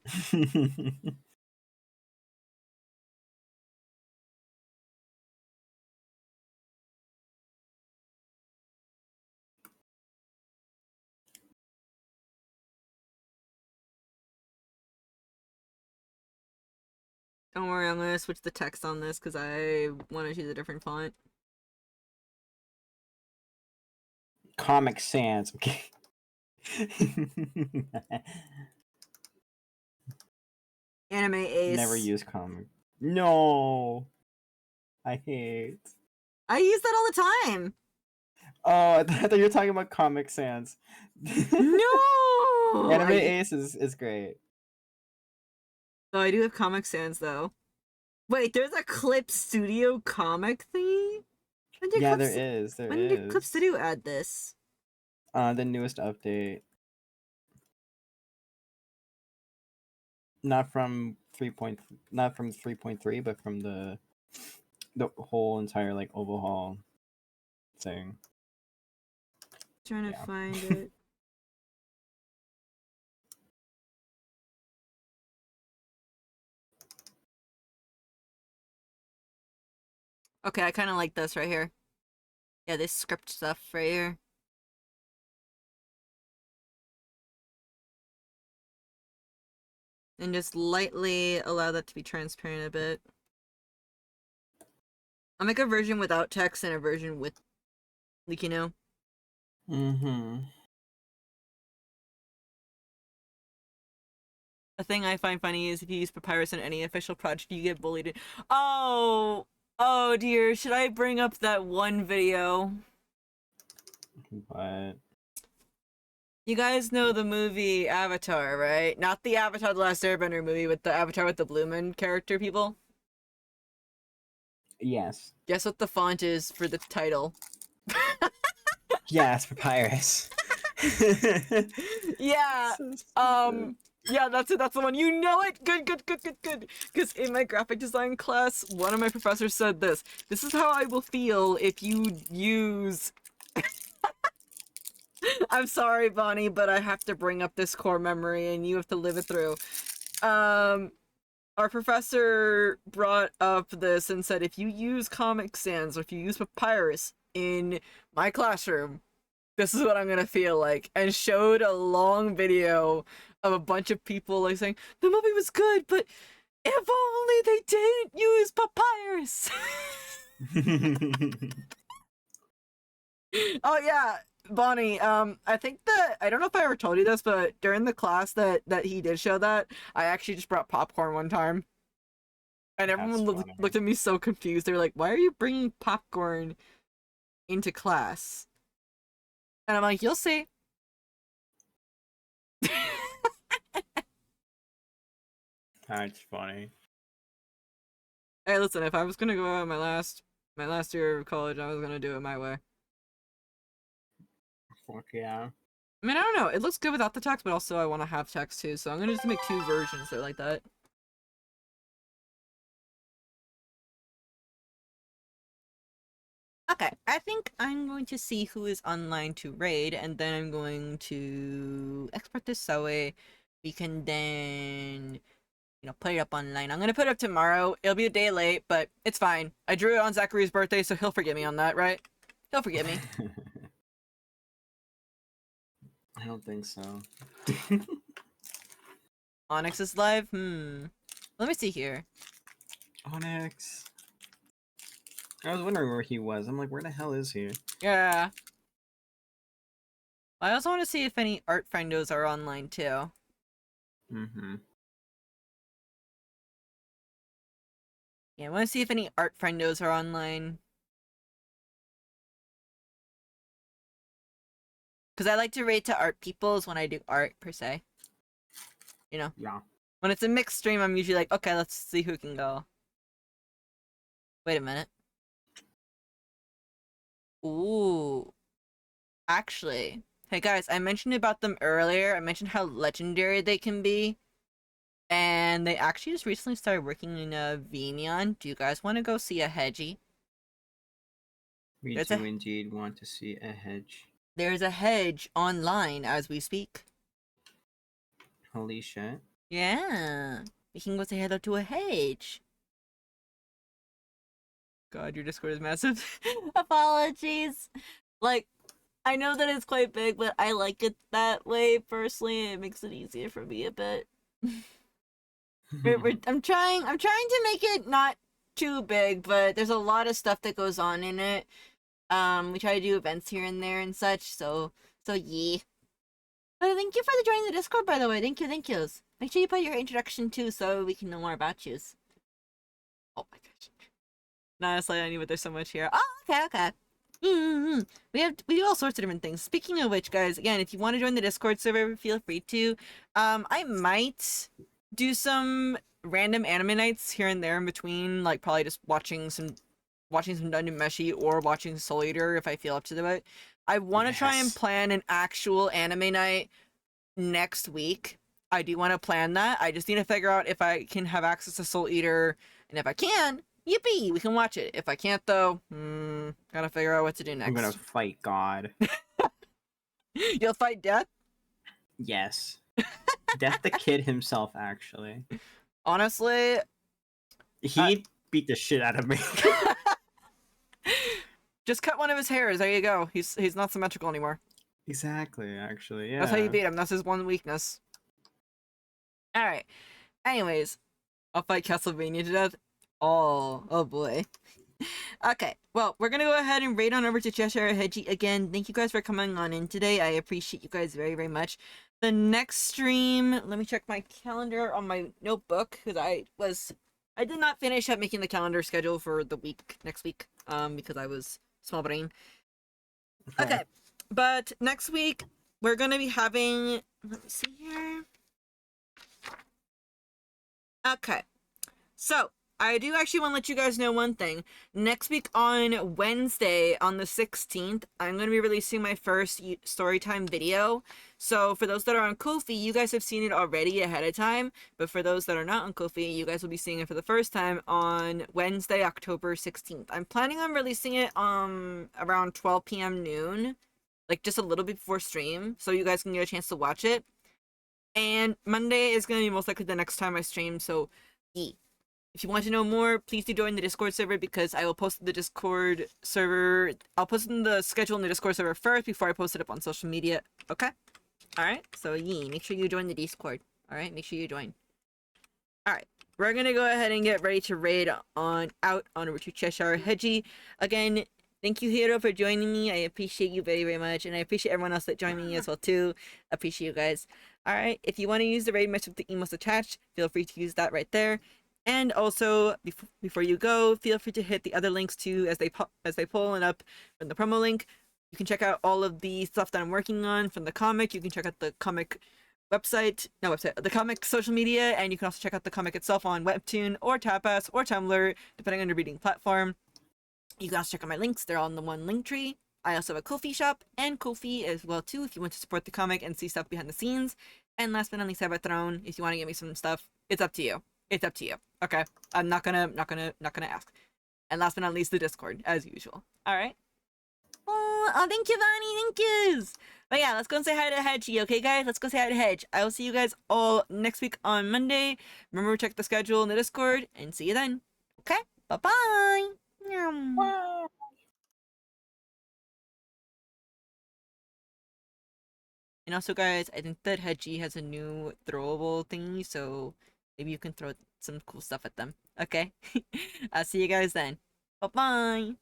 Speaker 2: Don't worry, I'm gonna switch the text on this because I want to choose a different font.
Speaker 1: Comic Sans. Okay.
Speaker 2: Anime Ace.
Speaker 1: Never use comic. No. I hate.
Speaker 2: I use that all the time.
Speaker 1: Oh, I thought you were talking about Comic Sans.
Speaker 2: No.
Speaker 1: Anime Ace is great.
Speaker 2: Oh, I do have Comic Sans though. Wait, there's a Clip Studio comic thingy?
Speaker 1: Yeah, there is.
Speaker 2: When did Clip Studio add this?
Speaker 1: The newest update. Not from 3.3, but from the whole entire like overhaul thing.
Speaker 2: Trying to find it. Okay, I kind of like this right here. Yeah, this script stuff right here. And just lightly allow that to be transparent a bit. I'll make a version without text and a version with, like, you know?
Speaker 1: Mm-hmm.
Speaker 2: A thing I find funny is if you use Papyrus in any official project, you get bullied. Oh dear, should I bring up that one video?
Speaker 1: But
Speaker 2: You guys know the movie Avatar, right? Not the Avatar The Last Airbender movie, but the Avatar with the Bloomin' character people.
Speaker 1: yes.
Speaker 2: Guess what the font is for the title?
Speaker 1: Yeah, it's Papyrus.
Speaker 2: Yeah.
Speaker 1: So stupid.
Speaker 2: Yeah, that's it. That's the one. You know it. Good, good, good, good, good. Because in my graphic design class, one of my professors said this. This is how I will feel if you use. I'm sorry, Bonnie, but I have to bring up this core memory, and you have to live it through. Our professor brought up this and said, if you use Comic Sans or if you use Papyrus in my classroom, this is what I'm gonna feel like, and showed a long video of a bunch of people like saying the movie was good, but if only they didn't use Papyrus. Oh yeah, Bonnie. I think that I don't know if I ever told you this, but during the class that he did show that, I actually just brought popcorn one time, and everyone looked at me so confused. They were like, "Why are you bringing popcorn into class?" And I'm like, "You'll see."
Speaker 1: That's funny.
Speaker 2: Hey, listen, if I was gonna go out my last year of college, I was gonna do it my way.
Speaker 1: Fuck yeah.
Speaker 2: I mean, I don't know. It looks good without the text, but also I want to have text too, so I'm gonna just make 2 versions that are like that. Okay, I think I'm going to see who is online to raid, and then I'm going to export this so way we can then, put it up online. I'm gonna put it up tomorrow. It'll be a day late, but it's fine. I drew it on Zachary's birthday, so he'll forgive me on that, right? He'll forgive me.
Speaker 1: I don't think so.
Speaker 2: Onyx is live? Let me see here.
Speaker 1: Onyx. I was wondering where he was. I'm like, where the hell is he?
Speaker 2: Yeah. I also want to see if any art friendos are online too.
Speaker 1: Mm-hmm.
Speaker 2: Yeah, I want to see if any art friendos are online. Because I like to rate to art peoples when I do art, per se.
Speaker 1: Yeah.
Speaker 2: When it's a mixed stream, I'm usually like, okay, let's see who can go. Wait a minute. Ooh. Actually. Hey guys, I mentioned about them earlier. I mentioned how legendary they can be. And they actually just recently started working in a Venion. Do you guys want to go see a Hedgie?
Speaker 1: We do indeed want to see a hedge.
Speaker 2: There's a hedge online as we speak.
Speaker 1: Holy shit.
Speaker 2: Yeah. We can go say hello to a hedge. God, your Discord is massive. Apologies. Like, I know that it's quite big, but I like it that way personally. It makes it easier for me a bit. I'm trying to make it not too big, but there's a lot of stuff that goes on in it. We try to do events here and there and such, so yeah. But thank you for joining the Discord, by the way. Thank yous. Make sure you put your introduction too, so we can know more about yous. Oh my gosh. No, honestly, I knew, but there's so much here. Oh, okay. We do all sorts of different things. Speaking of which, guys, again, if you want to join the Discord server, feel free to. I might do some random anime nights here and there in between, like probably just watching some Dungeon Meshi or watching Soul Eater if I feel up to it. I want to try and plan an actual anime night next week. I do want to plan that. I just need to figure out if I can have access to Soul Eater, and if I can, yippee, we can watch it. If I can't, though, gotta figure out what to do next.
Speaker 1: I'm gonna fight God.
Speaker 2: You'll fight Death?
Speaker 1: Yes. Death the kid himself, actually.
Speaker 2: Honestly,
Speaker 1: he beat the shit out of me.
Speaker 2: Just cut one of his hairs. There you go. He's not symmetrical anymore.
Speaker 1: Exactly, actually, yeah.
Speaker 2: That's how you beat him. That's his one weakness. Alright. Anyways, I'll fight Castlevania to death. Oh boy. Okay, well, we're gonna go ahead and raid on over to Cheshire Hedgie again. Thank you guys for coming on in today. I appreciate you guys very, very much. The next stream, let me check my calendar on my notebook, because I did not finish up making the calendar schedule for the next week, because I was small brain. Okay, But next week we're gonna be having. Let me see here. Okay, so I do actually want to let you guys know one thing. Next week on Wednesday, on the 16th, I'm going to be releasing my first storytime video. So for those that are on Ko-fi, you guys have seen it already ahead of time. But for those that are not on Ko-fi, you guys will be seeing it for the first time on Wednesday, October 16th. I'm planning on releasing it around 12 p.m. noon, like just a little bit before stream, so you guys can get a chance to watch it. And Monday is going to be most likely the next time I stream, so yeah. If you want to know more, please do join the Discord server, because I will post the Discord server. I'll post in the schedule in the Discord server first before I post it up on social media. Okay? Alright? So, yeah, make sure you join the Discord. Alright? Make sure you join. Alright. We're gonna go ahead and get ready to raid on out on over to Cheshire Hedgie. Again, thank you, Hero, for joining me. I appreciate you very, very much. And I appreciate everyone else that joined me as well, too. Appreciate you guys. Alright, if you want to use the raid message with the emos attached, feel free to use that right there. And also, before you go, feel free to hit the other links too as they pull it up from the promo link. You can check out all of the stuff that I'm working on from the comic. You can check out the comic the comic social media, and you can also check out the comic itself on Webtoon or Tapas or Tumblr, depending on your reading platform. You can also check out my links. They're all in the one link tree. I also have a Ko-fi shop and Ko-fi as well too, if you want to support the comic and see stuff behind the scenes. And last but not least, I have a Throne. If you want to get me some stuff, it's up to you. It's up to you. Okay, I'm not gonna ask. And last but not least, the Discord, as usual. All right. Oh, thank you, Bonnie. Thank yous. But yeah, let's go and say hi to Hedgie, okay, guys? Let's go say hi to Hedge. I will see you guys all next week on Monday. Remember to check the schedule in the Discord, and see you then. Okay. Bye-bye.
Speaker 4: Wow.
Speaker 2: And also, guys, I think that Hedgie has a new throwable thingy, so maybe you can throw some cool stuff at them. Okay? I'll see you guys then. Bye-bye.